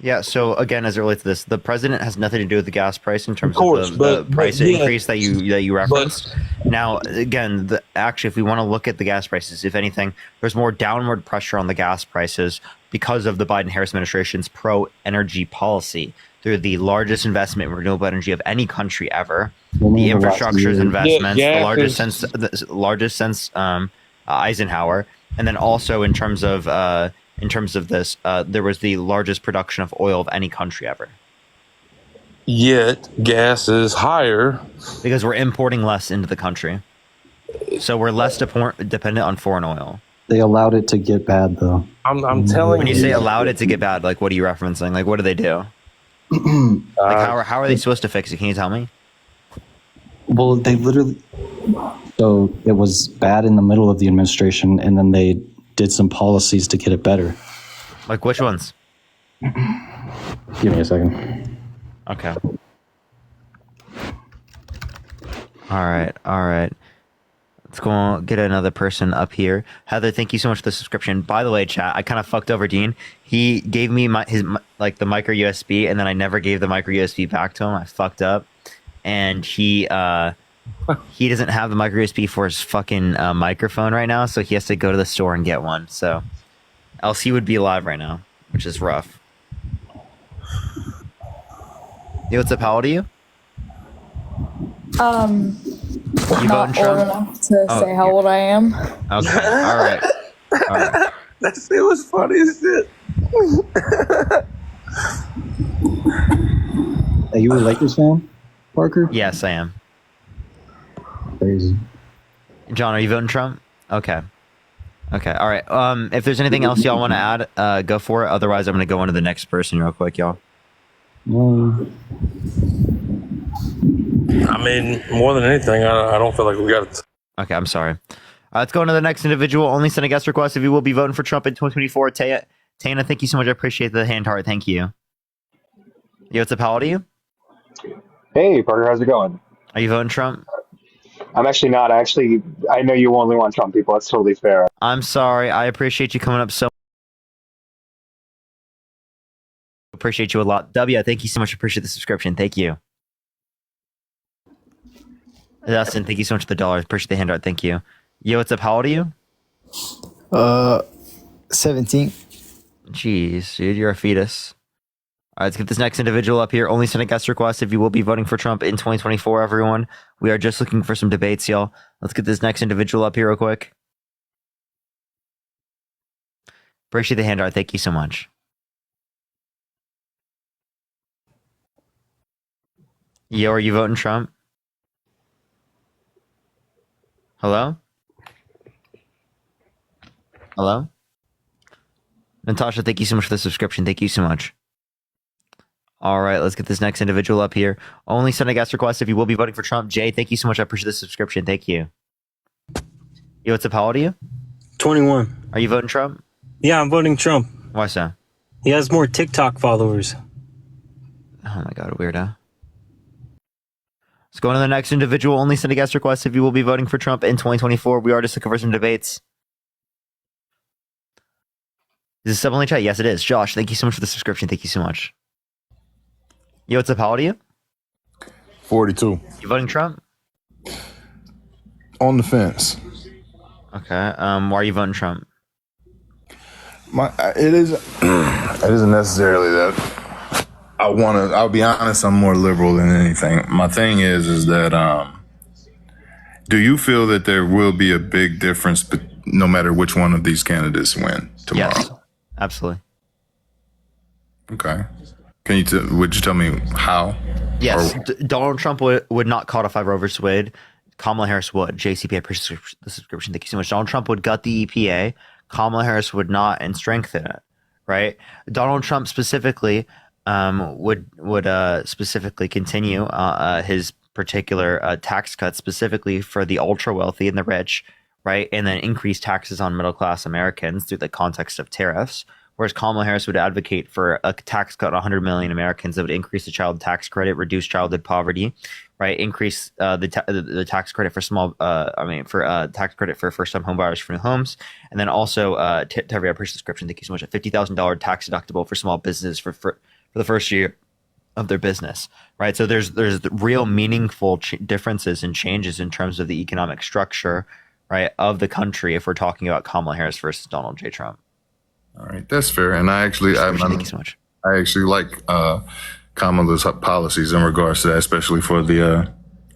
Yeah, so again, as it relates to this, the president has nothing to do with the gas price in terms of the price increase that you referenced. Now, again, actually, if we want to look at the gas prices, if anything, there's more downward pressure on the gas prices because of the Biden-Harris administration's pro-energy policy through the largest investment in renewable energy of any country ever. The infrastructure's investments, the largest since Eisenhower, and then also in terms of this, there was the largest production of oil of any country ever. Yet gas is higher because we're importing less into the country, so we're less dependent on foreign oil. They allowed it to get bad, though. I'm telling you. When you say allowed it to get bad, like what are you referencing? Like what do they do? Like how are they supposed to fix it? Can you tell me? Well, they literally. So it was bad in the middle of the administration, and then they did some policies to get it better. Like which ones? Give me a second. Okay. All right. Let's go get another person up here. Heather, thank you so much for the subscription. By the way, chat, I kind of fucked over Dean. He gave me the micro USB, and then I never gave the micro USB back to him. I fucked up, and he doesn't have the micro USB for his fucking microphone right now, so he has to go to the store and get one. So, else he would be alive right now, which is rough. Hey, what's up? How old are you? You not old enough to say how old I am. Okay. All right. That shit was funny as shit. Are you a Lakers fan, Parker? Yes, I am. Crazy. John, are you voting Trump? Okay. All right. If there's anything else y'all want to add, go for it. Otherwise, I'm going to go on to the next person real quick, y'all. I mean, more than anything, I don't feel like we got it. Okay, I'm sorry. Let's go on to the next individual. Only send a guest request if you will be voting for Trump in 2024. Tana, thank you so much. I appreciate the hand heart. Thank you. Yo, what's up? How old are you? Hey, Parker, how's it going? Are you voting Trump? I'm actually not. I know you only want Trump people. That's totally fair. I'm sorry. I appreciate you coming up so appreciate you a lot. W, thank you so much. Appreciate the subscription. Thank you. Dustin, thank you so much for the $. Appreciate the handout. Thank you. Yo, what's up? How old are you? 17. Jeez, dude, you're a fetus. All right, let's get this next individual up here. Only send a guest request if you will be voting for Trump in 2024, everyone. We are just looking for some debates, y'all. Let's get this next individual up here real quick. Appreciate the handout. Thank you so much. Yo, are you voting Trump? Hello? Hello? Natasha, thank you so much for the subscription. Thank you so much. All right, let's get this next individual up here. Only send a guest request if you will be voting for Trump. Jay, thank you so much. I appreciate the subscription. Thank you. Yo, what's up? How old are you? 21. Are you voting Trump? Yeah, I'm voting Trump. Why so? He has more TikTok followers. Oh my god, weirdo. Let's go on to the next individual. Only send a guest request if you will be voting for Trump in 2024. We are just looking for some debates. Is this sub-only chat? Yes, it is. Josh, thank you so much for the subscription. Thank you so much. Yo, what's up? How old are you? 42. You voting Trump? On the fence. Okay. Why are you voting Trump? It isn't necessarily that I'll be honest, I'm more liberal than anything. My thing is that do you feel that there will be a big difference no matter which one of these candidates win tomorrow? Yes, absolutely. Okay. Would you tell me how? Yes, Donald Trump would not codify Roe versus Wade. Kamala Harris would. JCP, I appreciate the subscription. Thank you so much. Donald Trump would gut the EPA. Kamala Harris would not and strengthen it. Right? Donald Trump specifically would specifically continue his particular tax cuts specifically for the ultra wealthy and the rich, right? And then increase taxes on middle class Americans through the context of tariffs. Whereas Kamala Harris would advocate for a tax cut on 100 million Americans that would increase the child tax credit, reduce childhood poverty, right? Increase the tax credit for tax credit for first-time homebuyers for new homes, and then also Terry, I appreciate the description. Thank you so much. A $50,000 tax deductible for small business for the first year of their business, right? So there's real meaningful differences and changes in terms of the economic structure, right, of the country if we're talking about Kamala Harris versus Donald J. Trump. All right, that's fair. And thank you so much. I actually like Kamala's policies in regards to that, especially for the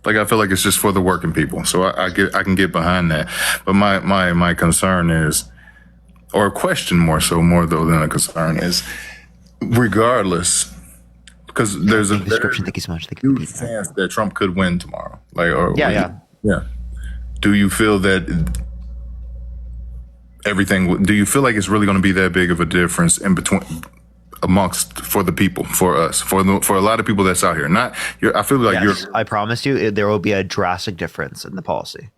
I feel like it's just for the working people. So I can get behind that. But my concern is, or a question more though than a concern is, regardless, because there's a description. Thank you so much. Huge chance that Trump could win tomorrow. Yeah. Do you feel that? Do you feel like it's really going to be that big of a difference in between for the people, for us, for a lot of people that's out here? I feel like I promise you there will be a drastic difference in the policy.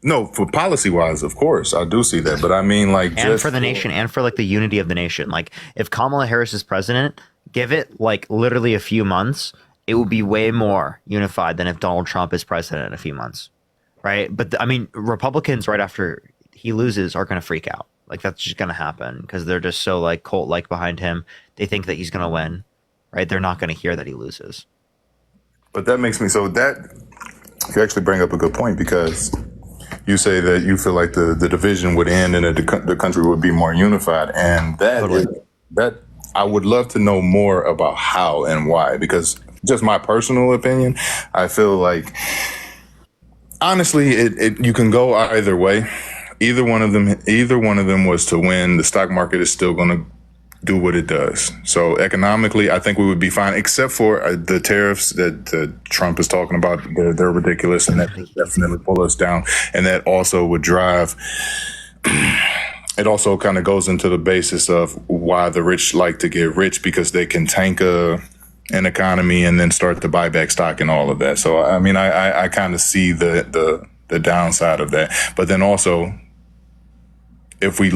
No, for policy wise, of course, I do see that. But I mean, and for the nation and for the unity of the nation. Like if Kamala Harris is president, give it literally a few months, it will be way more unified than if Donald Trump is president in a few months. Right. But Republicans right after he loses are going to freak out. That's just going to happen because they're just so cult behind him. They think that he's going to win, right? They're not going to hear that he loses. But that makes me you actually bring up a good point, because you say that you feel like the division would end and that the country would be more unified. And that I would love to know more about how and why, because just my personal opinion, I feel like honestly, you can go either way. Either one of them was to win, the stock market is still going to do what it does. So economically, I think we would be fine, except for the tariffs that Trump is talking about. They're ridiculous, and that would definitely pull us down. And that also would drive. It also kind of goes into the basis of why the rich like to get rich, because they can tank an economy and then start to buy back stock and all of that. So I mean, I kind of see the downside of that, but then also, if we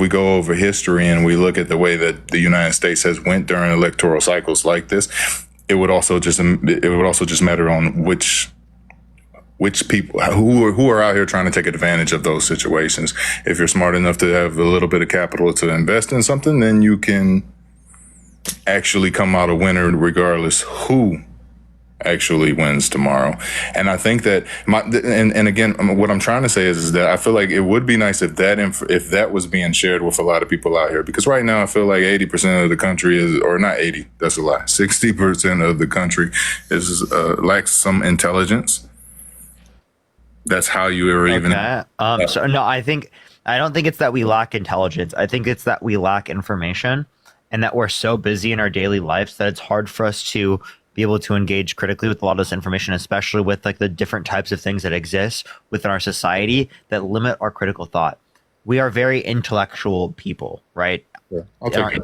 go over history and we look at the way that the United States has went during electoral cycles like this, it would also just matter on which people who are out here trying to take advantage of those situations. If you're smart enough to have a little bit of capital to invest in something, then you can actually come out a winner regardless who actually wins tomorrow. And I think that and again, what I'm trying to say is that I feel like it would be nice if that was being shared with a lot of people out here, because right now I feel like 80% of the country is, or not 80, that's a lie, 60% of the country is lacks some intelligence. That's how you are even. So no, I don't think it's that we lack intelligence. I think it's that we lack information, and that we're so busy in our daily lives that it's hard for us to be able to engage critically with a lot of this information, especially with the different types of things that exist within our society that limit our critical thought. We are very intellectual people, right? Yeah.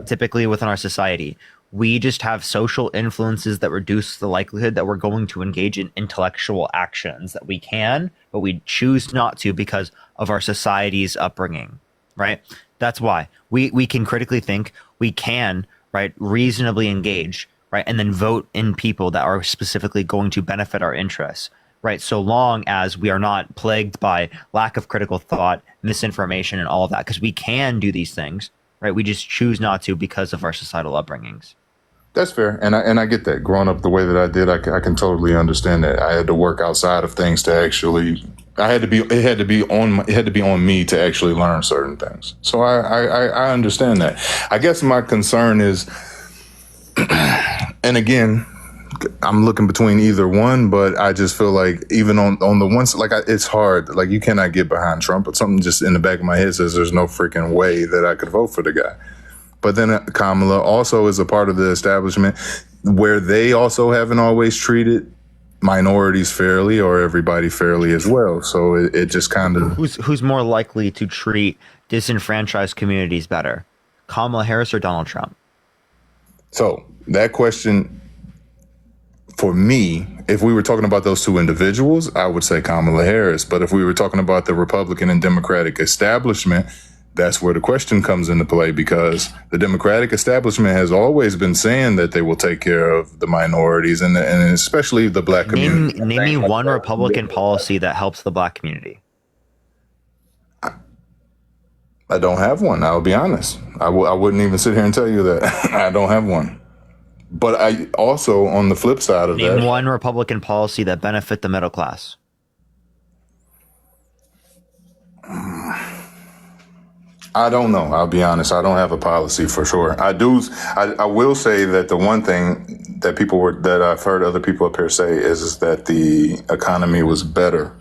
Typically within our society, we just have social influences that reduce the likelihood that we're going to engage in intellectual actions that we can, but we choose not to because of our society's upbringing, right? That's why we can critically think, we can, right, reasonably engage, right, and then vote in people that are specifically going to benefit our interests, right? So long as we are not plagued by lack of critical thought, misinformation, and all of that, because we can do these things, right? We just choose not to because of our societal upbringings. That's fair, and I get that. Growing up the way that I did, I can totally understand that. I had to work outside of things to actually. It had to be on me to actually learn certain things. So I understand that. I guess my concern is, and again, I'm looking between either one, but I just feel like even on the ones it's hard. Like you cannot get behind Trump, but something just in the back of my head says there's no freaking way that I could vote for the guy. But then Kamala also is a part of the establishment where they also haven't always treated minorities fairly or everybody fairly as well. So it just kind of... Who's more likely to treat disenfranchised communities better? Kamala Harris or Donald Trump? So that question, for me, if we were talking about those two individuals, I would say Kamala Harris. But if we were talking about the Republican and Democratic establishment, that's where the question comes into play, because the Democratic establishment has always been saying that they will take care of the minorities and especially the black community. Name me one Republican policy that helps the black community. I don't have one. I'll be honest. I wouldn't even sit here and tell you that. I don't have one. But I also, on the flip side of that... Name one Republican policy that benefit the middle class. I don't know. I'll be honest. I don't have a policy for sure. I will say that the one thing that I've heard other people up here say is that the economy was better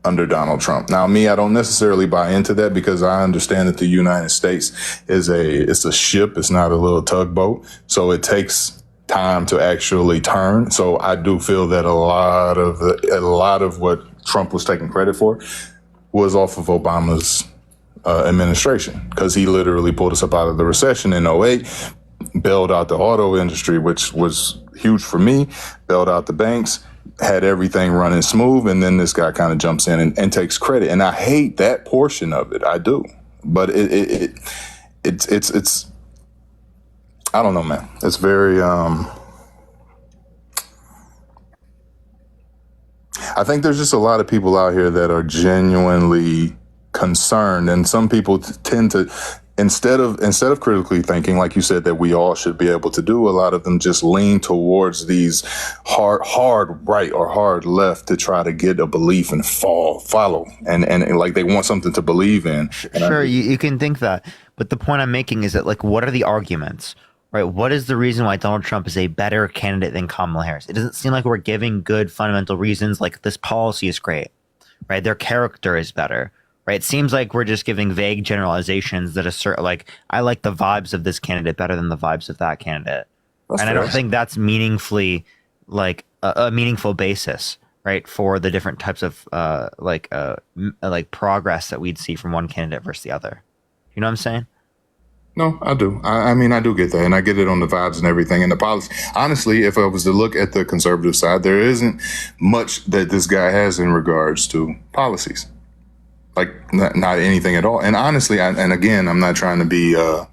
under Donald Trump. Now, me, I don't necessarily buy into that because I understand that the United States it's a ship. It's not a little tugboat. So it takes time to actually turn. So I do feel that a lot of what Trump was taking credit for was off of Obama's administration, because he literally pulled us up out of the recession in '08, bailed out the auto industry, which was huge for me, bailed out the banks, had everything running smooth, and then this guy kind of jumps in and takes credit. And I hate that portion of it. I do. But it's I don't know, man. It's very I think there's just a lot of people out here that are genuinely concerned, and some people tend to, instead of critically thinking, like you said, that we all should be able to do, a lot of them just lean towards these hard right or hard left to try to get a belief and follow and like they want something to believe in. Sure, you can think that, but the point I'm making is that, like, what are the arguments, right? What is the reason why Donald Trump is a better candidate than Kamala Harris? It doesn't seem like we're giving good fundamental reasons, like this policy is great, right? Their character is better. Right. It seems like we're just giving vague generalizations that assert, like, I like the vibes of this candidate better than the vibes of that candidate. That's and fair. I don't think that's meaningfully like a meaningful basis, right, for the different types of like progress that we'd see from one candidate versus the other. You know what I'm saying? No, I do. I mean, I do get that, and I get it on the vibes and everything. And the policy, honestly, if I was to look at the conservative side, there isn't much that this guy has in regards to policies. Like not anything at all. And honestly, and again, I'm not trying to be, I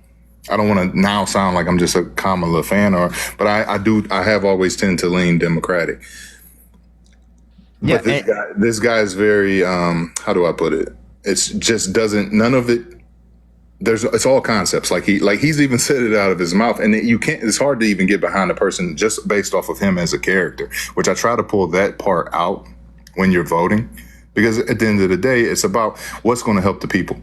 don't want to now sound like I'm just a Kamala fan, but I have always tend to lean Democratic. Yeah, but this guy is very, how do I put it? It's just none of it. It's all concepts. Like he's even said it out of his mouth, and it's hard to even get behind a person just based off of him as a character, which I try to pull that part out when you're voting. Because at the end of the day, it's about what's going to help the people.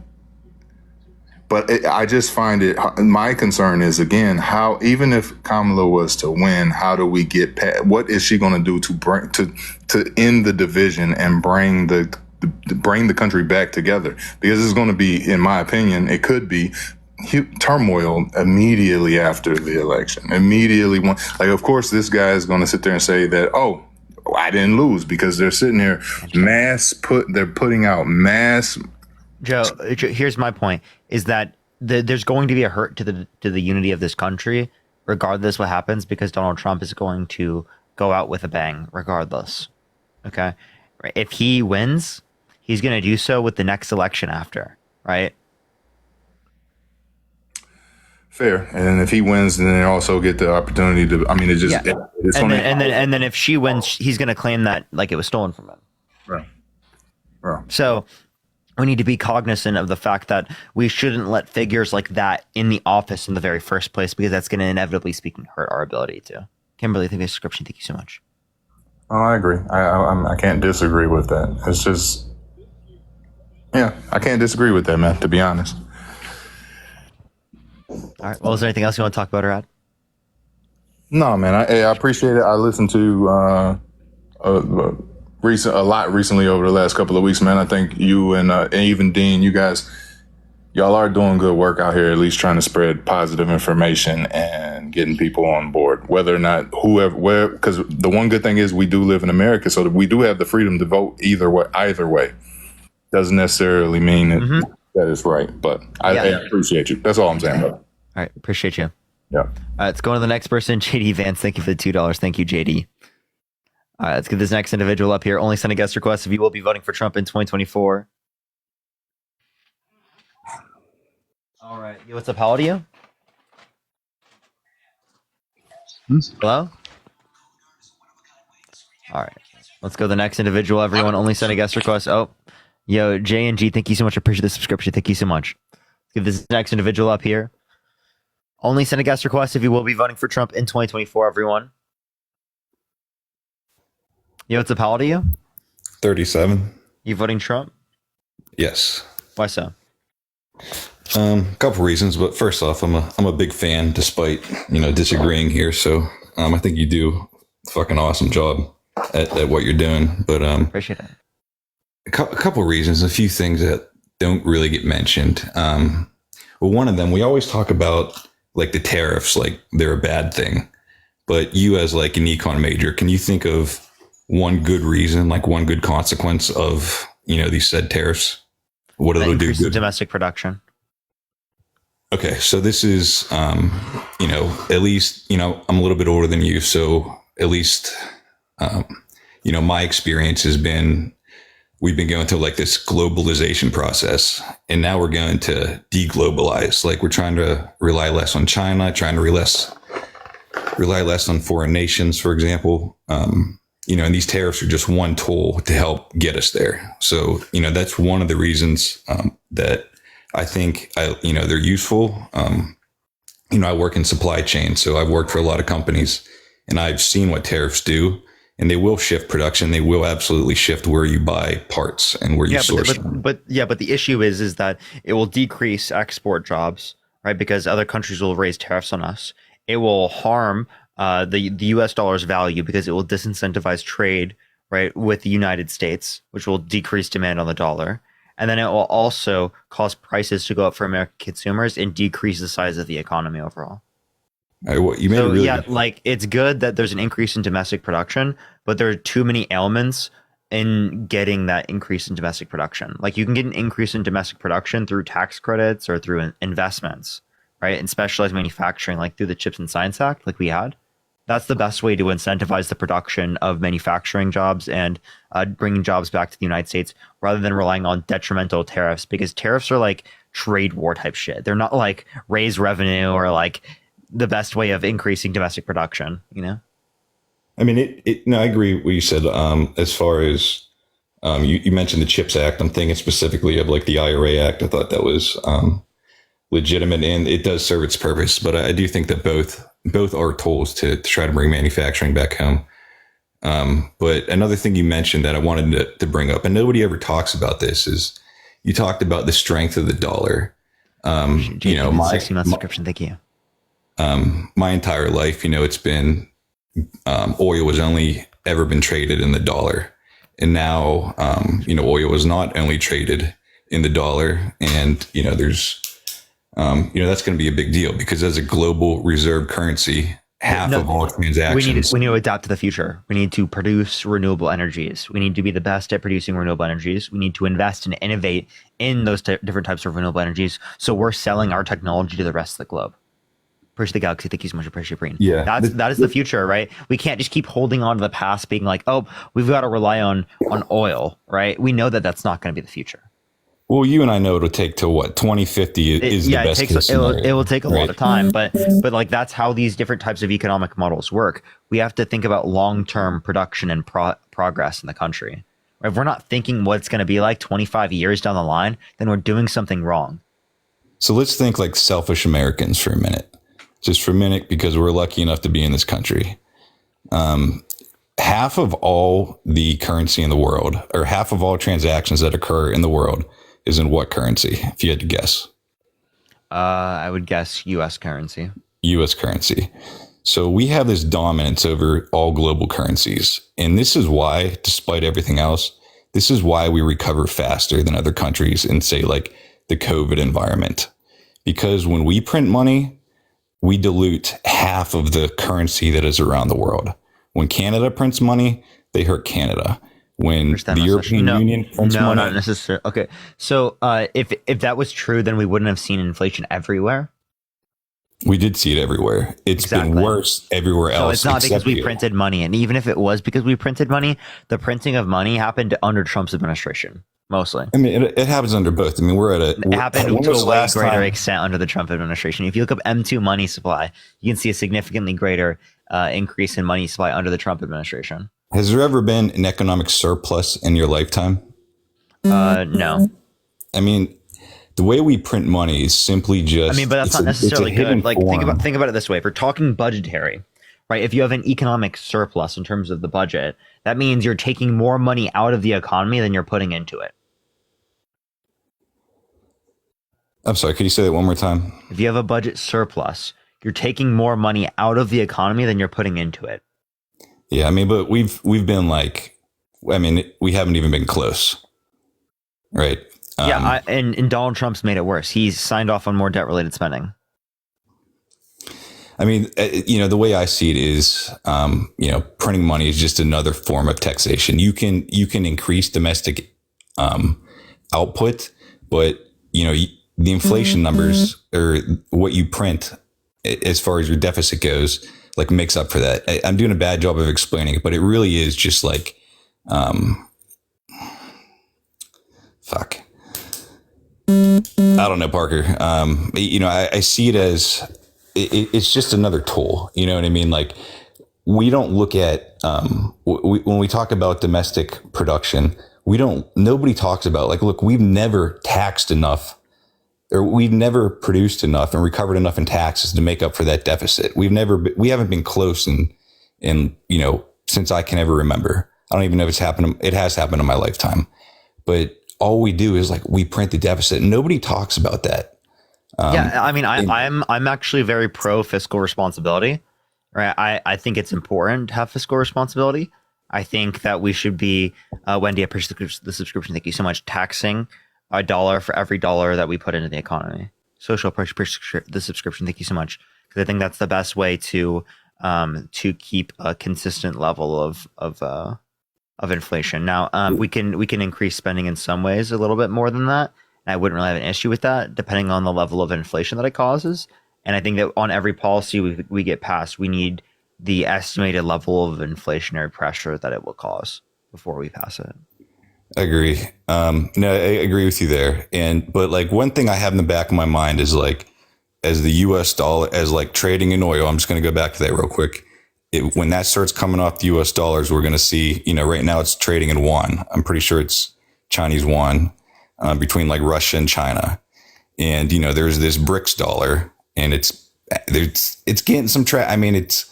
But I just find my concern is, again, how, even if Kamala was to win, how do we get past, what is she going to do to end the division and bring the country back together? Because it's going to be, in my opinion, it could be turmoil immediately after the election. Of course, this guy is going to sit there and say that, oh, I didn't lose, because they're sitting here they're putting out mass. Joe, here's my point: is that there's going to be a hurt to the unity of this country, regardless what happens, because Donald Trump is going to go out with a bang, regardless. Okay, if he wins, he's going to do so with the next election after, right? Fair. And if he wins, then they also get the opportunity to, I mean, it's just, and then if she wins, he's going to claim that like it was stolen from him. Right. So we need to be cognizant of the fact that we shouldn't let figures like that in the office in the very first place, because that's going to inevitably speaking hurt our ability to. Kimberly, thank you for the subscription. Thank you so much. Oh, I agree. I can't disagree with that. It's just, yeah, I can't disagree with that, man, to be honest. All right. Well, is there anything else you want to talk about or add? No, man, I appreciate it. I listened to a lot recently over the last couple of weeks, man. I think you and even Dean, y'all are doing good work out here, at least trying to spread positive information and getting people on board, whether or not because the one good thing is we do live in America, so that we do have the freedom to vote either way. Doesn't necessarily mean that it's right, but I appreciate you. That's all I'm saying, bro. All right. Appreciate you. Yeah. Let's go to the next person. JD Vance, thank you for the $2. Thank you, JD. All right, let's get this next individual up here. Only send a guest request if you will be voting for Trump in 2024. All right. Yo, what's up? How old are you? Hello? All right. Let's go to the next individual. Everyone, only send a guest request. Oh, yo, J and G, thank you so much. I appreciate the subscription. Thank you so much. Let's give this next individual up here. Only send a guest request if you will be voting for Trump in 2024, everyone. Yo, what's up? How old are you? 37. You voting Trump? Yes. Why so? A couple reasons, but first off, I'm a big fan, despite disagreeing here. So I think you do a fucking awesome job at what you're doing. But appreciate it. A couple reasons, a few things that don't really get mentioned. Well, one of them, we always talk about like the tariffs, like they're a bad thing. But you, as like an econ major, can you think of one good reason, like one good consequence of these said tariffs? What do they do? Good? Domestic production. Okay, so this is, at least, I'm a little bit older than you, so at least, my experience has been, we've been going through like this globalization process, and now we're going to deglobalize. Like we're trying to rely less on China, trying to rely less on foreign nations, for example. And these tariffs are just one tool to help get us there. So, that's one of the reasons that I think they're useful. I work in supply chain, so I've worked for a lot of companies, and I've seen what tariffs do, and they will shift production. They will absolutely shift where you buy parts and where you source them. But the issue is that it will decrease export jobs, right? Because other countries will raise tariffs on us. It will harm the U.S. dollar's value because it will disincentivize trade, right, with the United States, which will decrease demand on the dollar. And then it will also cause prices to go up for American consumers and decrease the size of the economy overall. It's good that there's an increase in domestic production, but there are too many ailments in getting that increase in domestic production. Like you can get an increase in domestic production through tax credits or through investments, right? And specialized manufacturing, like through the Chips and Science Act, like we had. That's the best way to incentivize the production of manufacturing jobs and bringing jobs back to the United States rather than relying on detrimental tariffs, because tariffs are like trade war type shit. They're not like raise revenue or like the best way of increasing domestic production, I mean, I agree with what you said. As far as you mentioned the CHIPS Act, I'm thinking specifically of like the IRA Act. I thought that was legitimate, and it does serve its purpose. But I do think that both are tools to try to bring manufacturing back home. But another thing you mentioned that I wanted to bring up, and nobody ever talks about this, is you talked about the strength of the dollar. My 16 month subscription. Thank you. My entire life, it's been oil has only ever been traded in the dollar, and now oil is not only traded in the dollar, and there's that's going to be a big deal because as a global reserve currency, half of all transactions. We need to adapt to the future. We need to produce renewable energies. We need to be the best at producing renewable energies. We need to invest and innovate in those different types of renewable energies. So we're selling our technology to the rest of the globe. Appreciate the galaxy. Thank you so much. Appreciate Breen. Yeah, that is the future, right? We can't just keep holding on to the past, being like, oh, we've got to rely on oil, right? We know that that's not going to be the future. Well, you and I know it'll take to what 2050 is the best case scenario. It will take a lot of time, but like that's how these different types of economic models work. We have to think about long-term production and progress in the country, If we're not thinking what it's going to be like 25 years down the line, then we're doing something wrong. So let's think like selfish Americans for a minute, just for a minute, because we're lucky enough to be in this country. Half of all the currency in the world, or half of all transactions that occur in the world, is in what currency? If you had to guess. I would guess U.S. currency. U.S. currency. So we have this dominance over all global currencies. And this is why, despite everything else, this is why we recover faster than other countries in, say, like the COVID environment. Because when we print money, we dilute half of the currency that is around the world. When Canada prints money, they hurt Canada. When the European Union prints money... not necessarily. Okay, so if that was true, then we wouldn't have seen inflation everywhere. We did see it everywhere. It's been worse everywhere else. So it's not because we printed money. And even if it was because we printed money, the printing of money happened under Trump's administration, mostly. I mean, it happens under both. I mean, it happened to a way greater extent under the Trump administration. If you look up M2 money supply, you can see a significantly greater increase in money supply under the Trump administration. Has there ever been an economic surplus in your lifetime? No. I mean, the way we print money is simply just... I mean, but that's not necessarily good. Like, think about it this way. If we're talking budgetary, right? If you have an economic surplus in terms of the budget, that means you're taking more money out of the economy than you're putting into it. I'm sorry, could you say that one more time? If you have a budget surplus, you're taking more money out of the economy than you're putting into it. Yeah, I mean, but we've been like... I mean, we haven't even been close, right? And Donald Trump's made it worse. He's signed off on more debt-related spending. I mean, the way I see it is, printing money is just another form of taxation. You can increase domestic output, but the inflation numbers or what you print as far as your deficit goes, like makes up for that. I'm doing a bad job of explaining it, but it really is just like, fuck. I don't know, Parker. I see it as it's just another tool. You know what I mean? Like, we don't look at when we talk about domestic production, nobody talks about like, look, we've never taxed enough, or we've never produced enough and recovered enough in taxes to make up for that deficit. We haven't been close in since I can ever remember. I don't even know if it's happened. It has happened in my lifetime, but all we do is like we print the deficit. Nobody talks about that. I mean, I'm actually very pro fiscal responsibility. Right? I think it's important to have fiscal responsibility. I think that we should be, Wendy, I appreciate the subscription. Thank you so much. Taxing $1 for every dollar that we put into the economy. Social appreciate the subscription. Thank you so much. Because I think that's the best way to keep a consistent level of inflation. Now, we can increase spending in some ways a little bit more than that. And I wouldn't really have an issue with that, depending on the level of inflation that it causes. And I think that on every policy we get passed, we need the estimated level of inflationary pressure that it will cause before we pass it. I agree. No, I agree with you there. But like one thing I have in the back of my mind is like, as the U.S. dollar, as like trading in oil, I'm just going to go back to that real quick. When that starts coming off the U.S. dollars, we're going to see, right now it's trading in yuan. I'm pretty sure it's Chinese yuan between like Russia and China. And, there's this BRICS dollar and it's getting some I mean, it's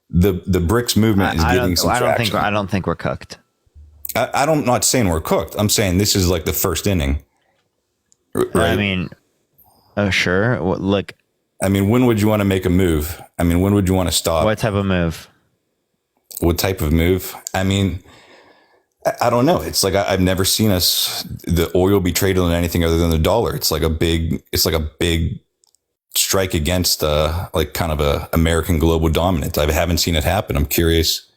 the BRICS movement is getting some traction. I don't think we're cooked. I'm not saying we're cooked. I'm saying this is like the first inning. Right? I mean, oh, sure. Look, I mean, when would you want to make a move? I mean, when would you want to stop? What type of move? What type of move? I mean, I don't know. It's like I've never seen the oil be traded on anything other than the dollar. It's like a big strike against like kind of a American global dominance. I haven't seen it happen. I'm curious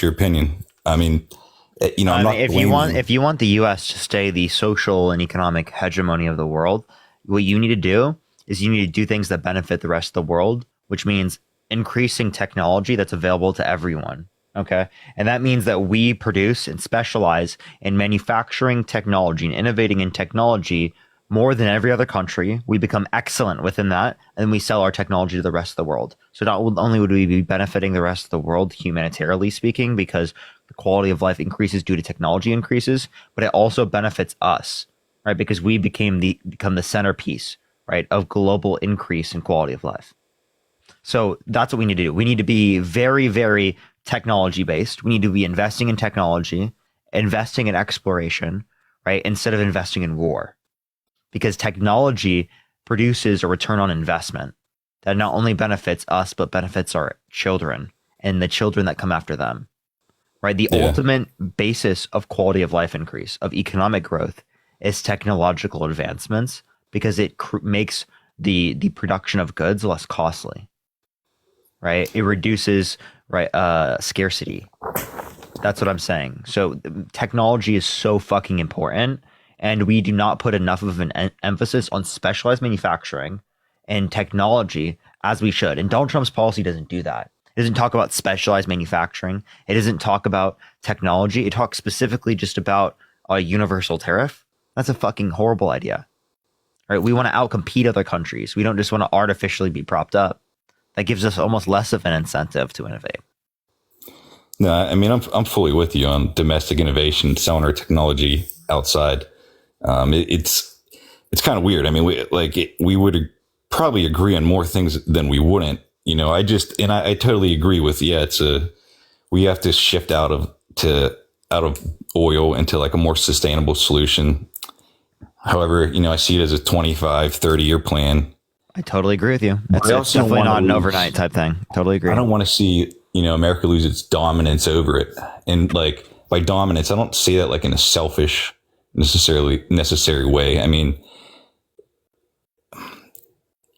your opinion. I mean, I'm not. If you want the U.S. to stay the social and economic hegemony of the world, what you need to do is you need to do things that benefit the rest of the world, which means increasing technology that's available to everyone. Okay. And that means that we produce and specialize in manufacturing technology and innovating in technology more than every other country. We become excellent within that, and we sell our technology to the rest of the world. So not only would we be benefiting the rest of the world humanitarily speaking, because the quality of life increases due to technology increases, but it also benefits us, right? Because we become the centerpiece, right, of global increase in quality of life. So that's what we need to do. We need to be very, very technology based. We need to be investing in technology, investing in exploration, right, instead of investing in war, because technology produces a return on investment that not only benefits us, but benefits our children and the children that come after them, right? The ultimate basis of quality of life increase, of economic growth, is technological advancements, because it makes the production of goods less costly, right? It reduces scarcity. That's what I'm saying. So technology is so fucking important, and we do not put enough of an emphasis on specialized manufacturing and technology as we should. And Donald Trump's policy doesn't do that. It doesn't talk about specialized manufacturing. It doesn't talk about technology. It talks specifically just about a universal tariff. That's a fucking horrible idea, right? We want to outcompete other countries. We don't just want to artificially be propped up. That gives us almost less of an incentive to innovate. No, I mean, I'm fully with you on domestic innovation, selling our technology outside. It's kind of weird. I mean, we would probably agree on more things than we wouldn't. You know, I totally agree with, we have to shift out of oil into like a more sustainable solution. However, I see it as a 25, 30-year plan. I totally agree with you. It's definitely not an overnight type thing. Totally agree. I don't want to see, America lose its dominance over it. And like by dominance, I don't say that like in a selfish, necessary way. I mean,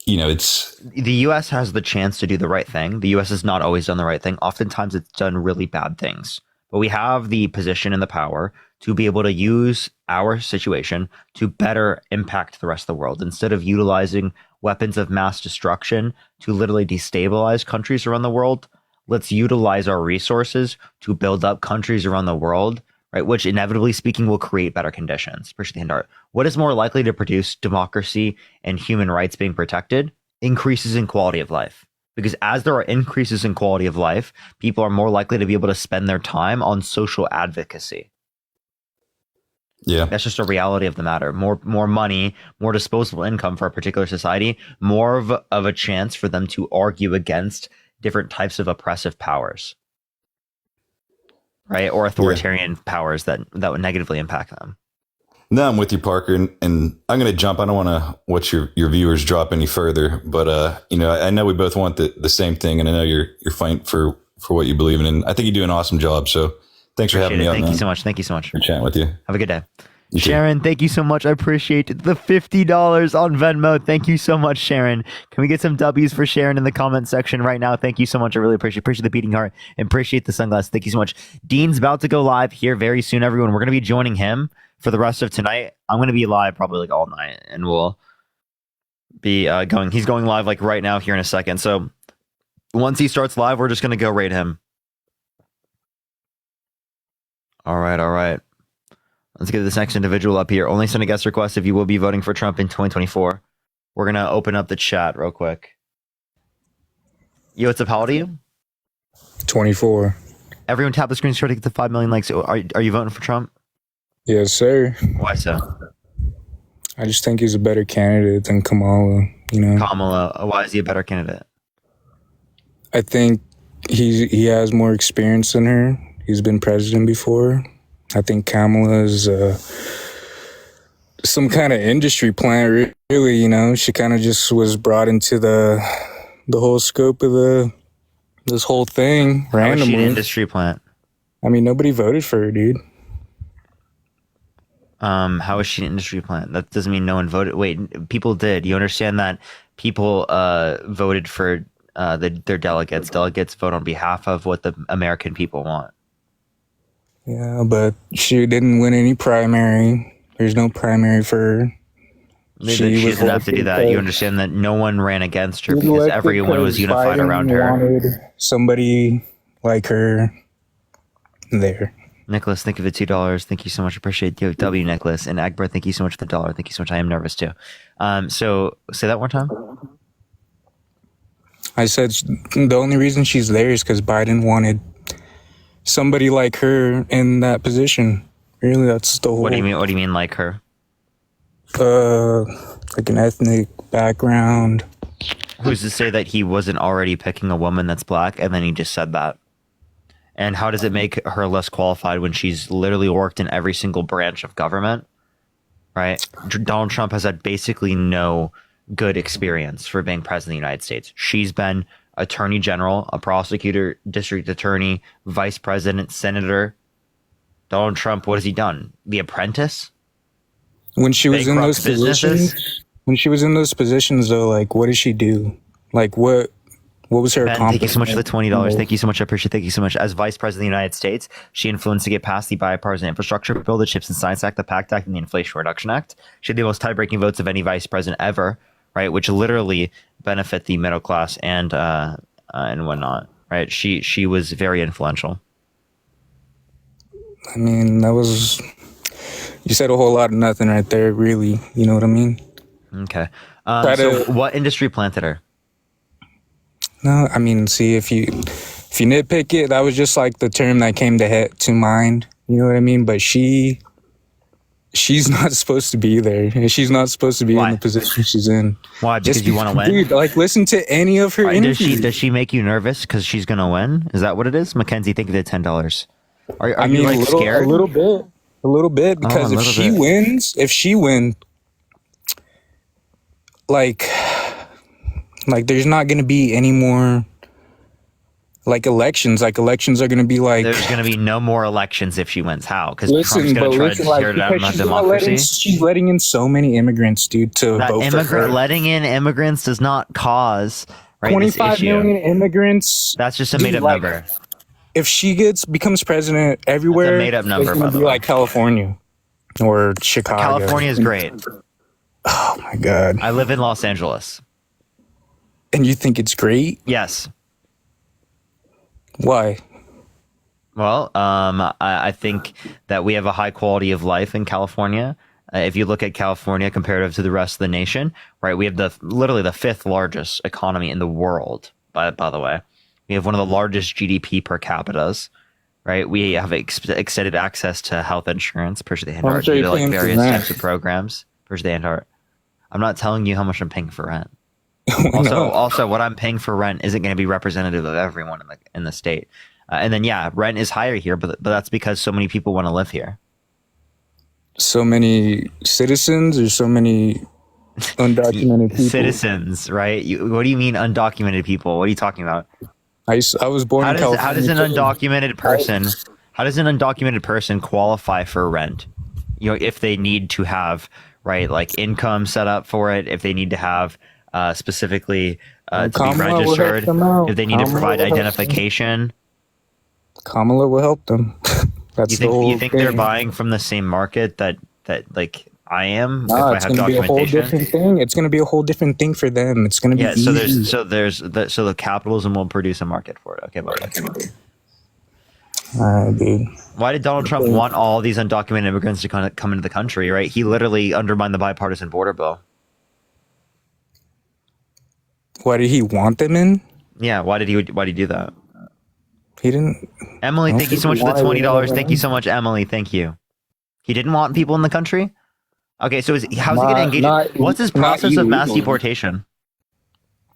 it's the U.S. has the chance to do the right thing. The U.S. has not always done the right thing. Oftentimes it's done really bad things, but we have the position and the power to be able to use our situation to better impact the rest of the world, instead of utilizing weapons of mass destruction to literally destabilize countries around the world. Let's utilize our resources to build up countries around the world, right? Which inevitably speaking will create better conditions. Appreciate the hand art. What is more likely to produce democracy and human rights being protected? Increases in quality of life. Because as there are increases in quality of life, people are more likely to be able to spend their time on social advocacy. Yeah. That's just a reality of the matter. More money, more disposable income for a particular society, more of a chance for them to argue against different types of oppressive powers, right? Or authoritarian powers that would negatively impact them. No, I'm with you, Parker, and I'm going to jump. I don't want to watch your viewers drop any further, but I know we both want the same thing, and I know you're fighting for what you believe in, and I think you do an awesome job. So thanks for having me on. Thank you so much. Thank you so much for chatting with you. Have a good day. You Sharon, thank you so much. I appreciate the $50 on Venmo. Thank you so much, Sharon. Can we get some W's for Sharon in the comment section right now? Thank you so much. I really appreciate the beating heart and appreciate the sunglasses. Thank you so much. Dean's about to go live here very soon, everyone. We're going to be joining him for the rest of tonight. I'm going to be live probably like all night, and we'll be going. He's going live like right now here in a second. So once he starts live, we're just going to go raid him. All right. Let's get this next individual up here. Only send a guest request if you will be voting for Trump in 2024. We're going to open up the chat real quick. Yo, what's up? How old are you? 24. Everyone tap the screen to get to 5 million likes. Are you voting for Trump? Yes, sir. Why so? I just think he's a better candidate than Kamala, Kamala, why is he a better candidate? I think he has more experience than her. He's been president before. I think Kamala is some kind of industry plant, really, She kind of just was brought into the whole scope of this whole thing randomly. How is she an industry plant? I mean, nobody voted for her, dude. How is she an industry plant? That doesn't mean no one voted. Wait, people did. You understand that people voted for their delegates. Delegates vote on behalf of what the American people want. Yeah, but she didn't win any primary. There's no primary for her. She doesn't have to do that. You understand that no one ran against her because everyone was unified around her. Wanted somebody like her there. Nicholas, thank you for the $2. Thank you so much. Appreciate you, W. Nicholas. And Akbar, thank you so much for the $1. Thank you so much. I am nervous too. So say that one time. I said the only reason she's there is because Biden wanted somebody like her in that position. Really, that's the whole. What do you mean? What do you mean, like her? Like an ethnic background. Who's to say that he wasn't already picking a woman that's black, and then he just said that? And how does it make her less qualified when she's literally worked in every single branch of government? Right? Donald Trump has had basically no good experience for being president of the United States. She's been attorney general, a prosecutor, district attorney, vice president, senator. Donald Trump, what has he done? The Apprentice? When she was in those businesses? positions, though, like, what did she do? Like, what was her Ben, accomplishment? thank you so much for the $20. Thank you so much. I appreciate it. Thank you so much. As Vice President of the United States, she influenced to get passed the Bipartisan Infrastructure Bill, the CHIPS and Science Act, the PACT Act, and the Inflation Reduction Act. She had the most tie-breaking votes of any vice president ever, right? Which literally benefit the middle class and whatnot, right? She was very influential. I mean, you said a whole lot of nothing right there, really. You know what I mean? Okay. So what industry planted her? No, I mean, see, if you nitpick it, that was just like the term that came to mind. You know what I mean? But she's not supposed to be there. And she's not supposed to be in the position she's in. Why? Because you want to win? Dude, like, listen to any of her interviews. Does she make you nervous because she's going to win? Is that what it is? Mackenzie, think of the $10. Are you like scared? A little bit, because if she wins, like there's not going to be any more like elections. Like, elections are going to be like, there's going to be no more elections if she wins. How? Because Trump's listen, going to try to like, tear down because democracy. she's letting in so many immigrants, dude, to vote for her. Letting in immigrants does not cause 25 million immigrants. That's just a made up number. If she becomes president everywhere, made up number, it's going to be like California or Chicago. California is great. Oh my God. I live in Los Angeles. And you think it's great? Yes. Why? Well, I think that we have a high quality of life in California. If you look at California comparative to the rest of the nation, right, we have literally the 5th largest economy in the world, by the way. We have one of the largest GDP per capitas, right? We have extended access to health insurance, Persia the Handart, due to like various types of programs. Persia the Handart. I'm not telling you how much I'm paying for rent. Also, what I'm paying for rent isn't going to be representative of everyone in the state. And then, yeah, rent is higher here, but that's because so many people want to live here. So many citizens, or so many undocumented people? Citizens, right? What do you mean undocumented people? What are you talking about? I was born in California. How does an undocumented person qualify for rent? You know, if they need to have like income set up for it, if they need to have specifically to be registered, if they need to provide identification. Kamala will help them. That's you think they're buying from the same market that like I am? No, it's going to be a whole different thing. It's going to be a whole different thing for them. It's going to be easy. So the capitalism will produce a market for it. Okay, dude. Why did Donald Trump want all these undocumented immigrants to come into the country? Right, he literally undermined the bipartisan border bill. Why did he want them in? Yeah, why did he do that? He didn't. Emily, thank you so much for the $20. Thank you so much, Emily. Thank you. He didn't want people in the country? Okay, so how's he going to engage? What's his process of mass deportation?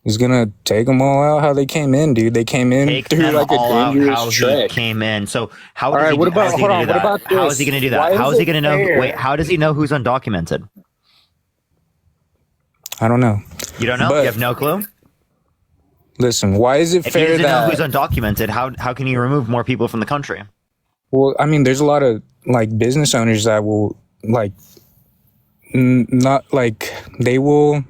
He's going to take them all out how they came in, dude. They came in through like a dangerous trek. Came in. So how is he going to do that? How is he going to do that? How is he going to know? Wait, how does he know who's undocumented? I don't know. You don't know? You have no clue? Listen, why is it fair that... If he doesn't know who's undocumented, how can you remove more people from the country? Well, I mean, there's a lot of like business owners that will like they will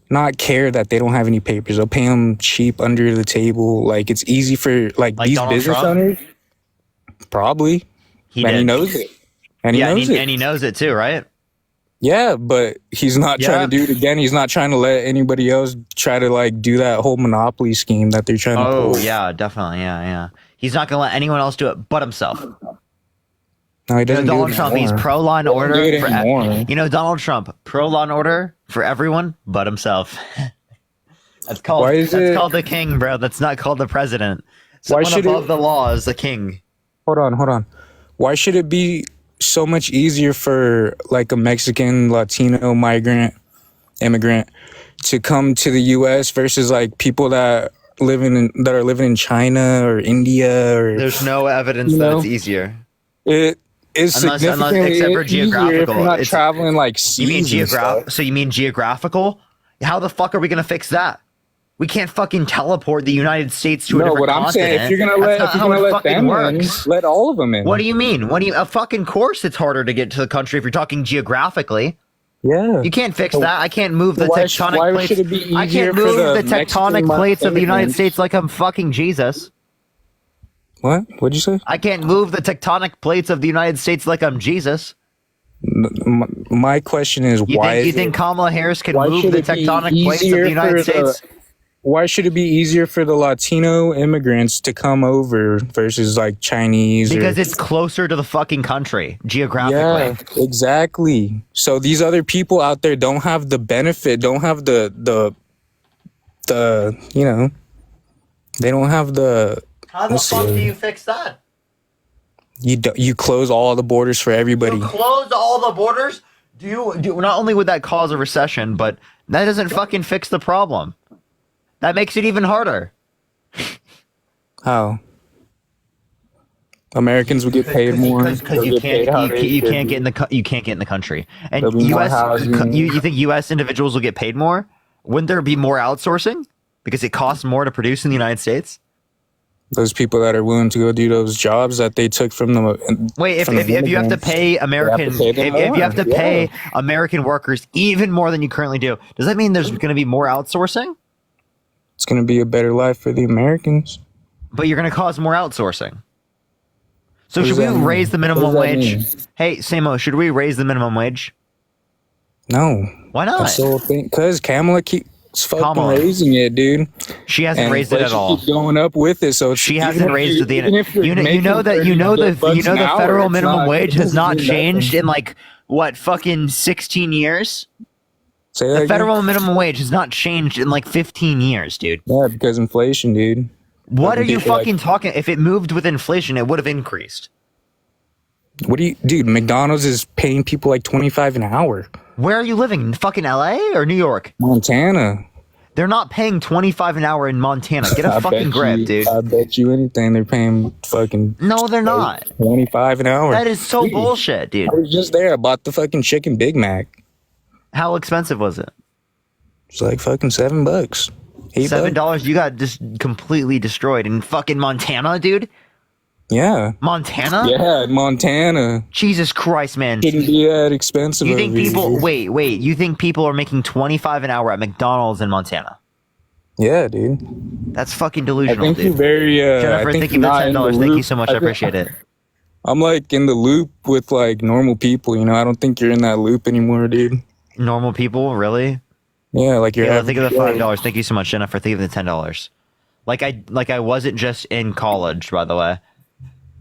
not care that they don't have any papers. They'll pay them cheap under the table. Like, it's easy for like these Donald business Trump? owners. Probably. He knows it. And he knows it too, right? Yeah, but he's not trying to do it again. He's not trying to let anybody else try to like do that whole monopoly scheme that they're trying to pull. Oh, yeah, definitely. Yeah. He's not going to let anyone else do it but himself. No, he doesn't. Donald Trump, he's pro law and order. Donald Trump, pro law and order for everyone but himself. That's called the king, bro. That's not called the president. Someone should above it? the law is the king. Hold on. Why should it be so much easier for like a Mexican, Latino immigrant to come to the U.S. versus like people that are living in China or India or There's no evidence that it's easier. It is significantly except for easier if geographical. you're not It's- traveling like You mean seas and stuff. So you mean geographical? How the fuck are we gonna fix that? We can't fucking teleport the United States to a No, different what I'm saying, continent. if you're gonna That's let not how it fucking them works. in, let all of them in. What do you mean? A fucking course it's harder to get to the country if you're talking geographically. Yeah. You can't fix that. I can't move the Why tectonic plates. should it be I easier can't for move the the tectonic Mexican plates of the United immigrants? States like I'm fucking Jesus. What? What'd you say? I can't move the tectonic plates of the United States like I'm Jesus. My question is why? You think Kamala Harris can why move should the it be tectonic plates of easier the United for States? Why should it be easier for the Latino immigrants to come over versus like Chinese? Because it's closer to the fucking country geographically. Yeah, exactly. So these other people out there don't have the benefit, don't have the you know, they don't have the. How the fuck do you fix that? You close all the borders for everybody. Close all the borders? Not only would that cause a recession, but that doesn't fucking fix the problem. That makes it even harder. How? Americans would get paid more Because you can't get in the country. And There'll be more US housing. you think US individuals will get paid more? Wouldn't there be more outsourcing? Because it costs more to produce in the United States? Those people that are willing to go do those jobs that they took from them. Wait, if you have to pay American, if you have to pay American workers even more than you currently do, does that mean there's going to be more outsourcing? It's going to be a better life for the Americans. But you're going to cause more outsourcing. So What should does we that mean? raise the What minimum does that wage? mean? Hey, Samo, should we raise the minimum wage? No. Why not? That's the whole thing. Because Kamala keeps fucking Kamala. raising it, dude. She hasn't And raised it at inflation all. keeps going up with it, so She even hasn't if raised you- it. The even if you're you know making the $30 an hour, federal it's minimum not- wage it has not doesn't mean changed nothing. in like what fucking 16 years. Say that The again? federal minimum wage has not changed in like 15 years, dude. Yeah, because inflation, dude. What are Fucking you people like- fucking talking? If it moved with inflation, it would have increased. What do you, dude? McDonald's is paying people like $25 an hour. Where are you living? In fucking LA or New York? Montana. They're not paying $25 an hour in Montana. Get a I fucking bet grip, you- dude. I bet you anything they're paying fucking. No, they're not. 25 an hour. That is so Dude, bullshit, dude. I was just there. I bought the fucking chicken Big Mac. How expensive was it? It's like fucking $7. $8. $7. You got just completely destroyed in fucking Montana, dude. Yeah. Montana? Yeah, Montana. Jesus Christ, man. Shouldn't be that expensive. You think over people? here. Wait. You think people are making $25 an hour at McDonald's in Montana? Yeah, dude. That's fucking I delusional, think dude. you're very. Jennifer, I think thank you you're for not in the $10. Thank you loop. so much. I appreciate it. I'm like in the loop with like normal people. You know, I don't think you're in that loop anymore, dude. Normal people, really? Yeah, like you're. Yeah, think of the $5. Thank you so much, Jennifer. Think of the $10. Like I wasn't just in college, by the way.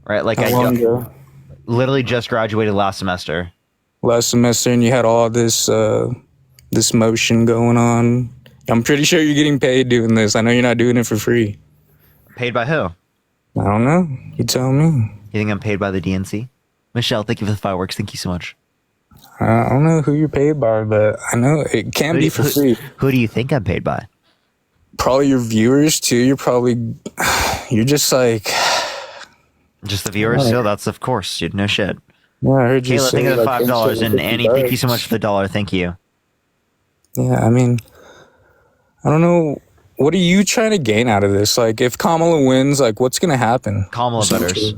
Right? Like How long ago? literally just graduated last semester. Last semester, and you had all this this motion going on. I'm pretty sure you're getting paid doing this. I know you're not doing it for free. Paid by who? I don't know. You tell me. You think I'm paid by the DNC? Michelle, thank you for the fireworks. Thank you so much. I don't know who you're paid by, but I know it can be for free. Who do you think I'm paid by? Probably your viewers too. You're just like. Just the viewers? Yeah. So that's of course, dude. No shit. Yeah, I heard you Kayla, say think of the like $5, and $50. Annie, thank you so much for the $1. Thank you. Yeah, I mean, I don't know. What are you trying to gain out of this? Like, if Kamala wins, like, what's gonna happen? Kamala voters.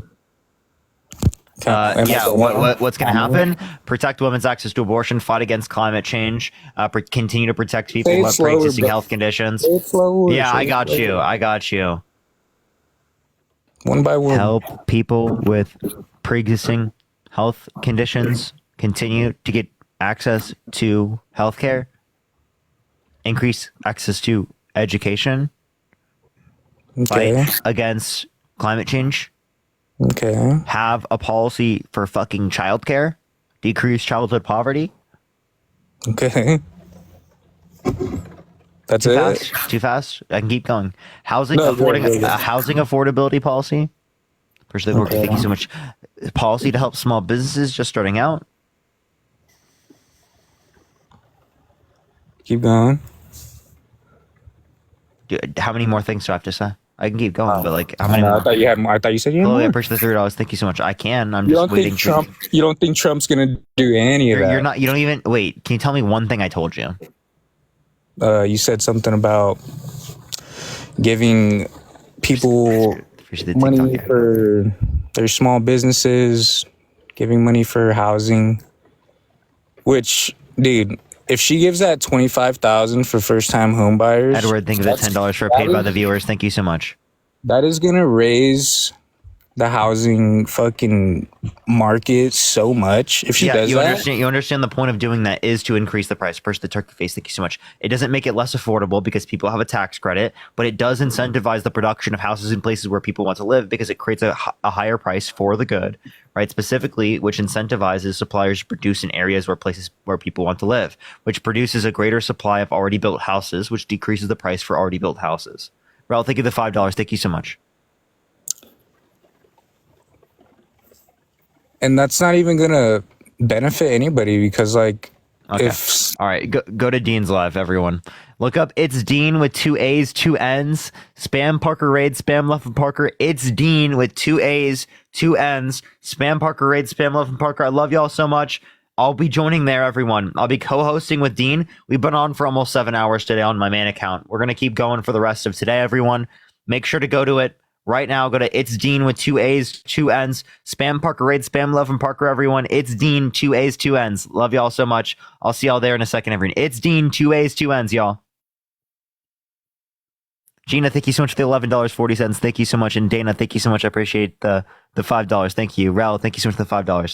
Am I Yeah, the one? what's going to happen? Protect women's access to abortion, fight against climate change, continue to protect people Say who it have slower, pre-existing bro. health conditions. Say it slower, Yeah, say I it got slower. you. I got you. One by one. Help people with pre-existing health conditions continue to get access to healthcare. Increase access to education. Okay. Fight against climate change. Okay. Have a policy for fucking childcare. Decrease childhood poverty. Okay. That's Too it. fast? Too fast? I can keep going. Housing No, go ahead, go ahead. housing affordability policy. Appreciate the work. Okay. Thank you so much. Policy to help small businesses just starting out. Keep going. How many more things do I have to say? I can keep going, but like, how many I more? thought you had more. I thought you said you had Oh, more. I appreciate the $3. Thank you so much. I can. I'm You just don't waiting. think Trump? You don't think Trump's gonna do any of that? You're not. You don't even wait. Can you tell me one thing I told you? You said something about giving people money for their small businesses, giving money for housing. Which, dude, if she gives that $25,000 for first-time home buyers, Edward, thank you for the $10 for paid by the viewers. Thank you so much. That is gonna raise the housing fucking market so much if she does you that. You understand the point of doing that is to increase the price. First, the turkey face. Thank you so much. It doesn't make it less affordable because people have a tax credit, but it does incentivize the production of houses in places where people want to live because it creates a higher price for the good, right? Specifically, which incentivizes suppliers to produce in areas where people want to live, which produces a greater supply of already built houses, which decreases the price for already built houses. Raul, thank you for the $5. Thank you so much. And that's not even gonna benefit anybody because, like, okay. All right, go to Dean's Live, everyone. Look up It's Dean with 2 A's, 2 N's. Spam Parker Raid, spam Left and Parker. It's Dean with 2 A's, 2 N's. Spam Parker Raid, spam Left and Parker. I love y'all so much. I'll be joining there, everyone. I'll be co-hosting with Dean. We've been on for almost 7 hours today on my main account. We're gonna keep going for the rest of today, everyone. Make sure to go to it. Right now, go to It's Dean with 2 A's, 2 N's. Spam Parker Raid, spam Love and Parker, everyone. It's Dean, 2 A's, 2 N's. Love y'all so much. I'll see y'all there in a second, everyone. It's Dean, 2 A's, 2 N's, y'all. Gina, thank you so much for the $11.40. Thank you so much. And Dana, thank you so much. I appreciate the $5. Thank you. Rel, thank you so much for the $5.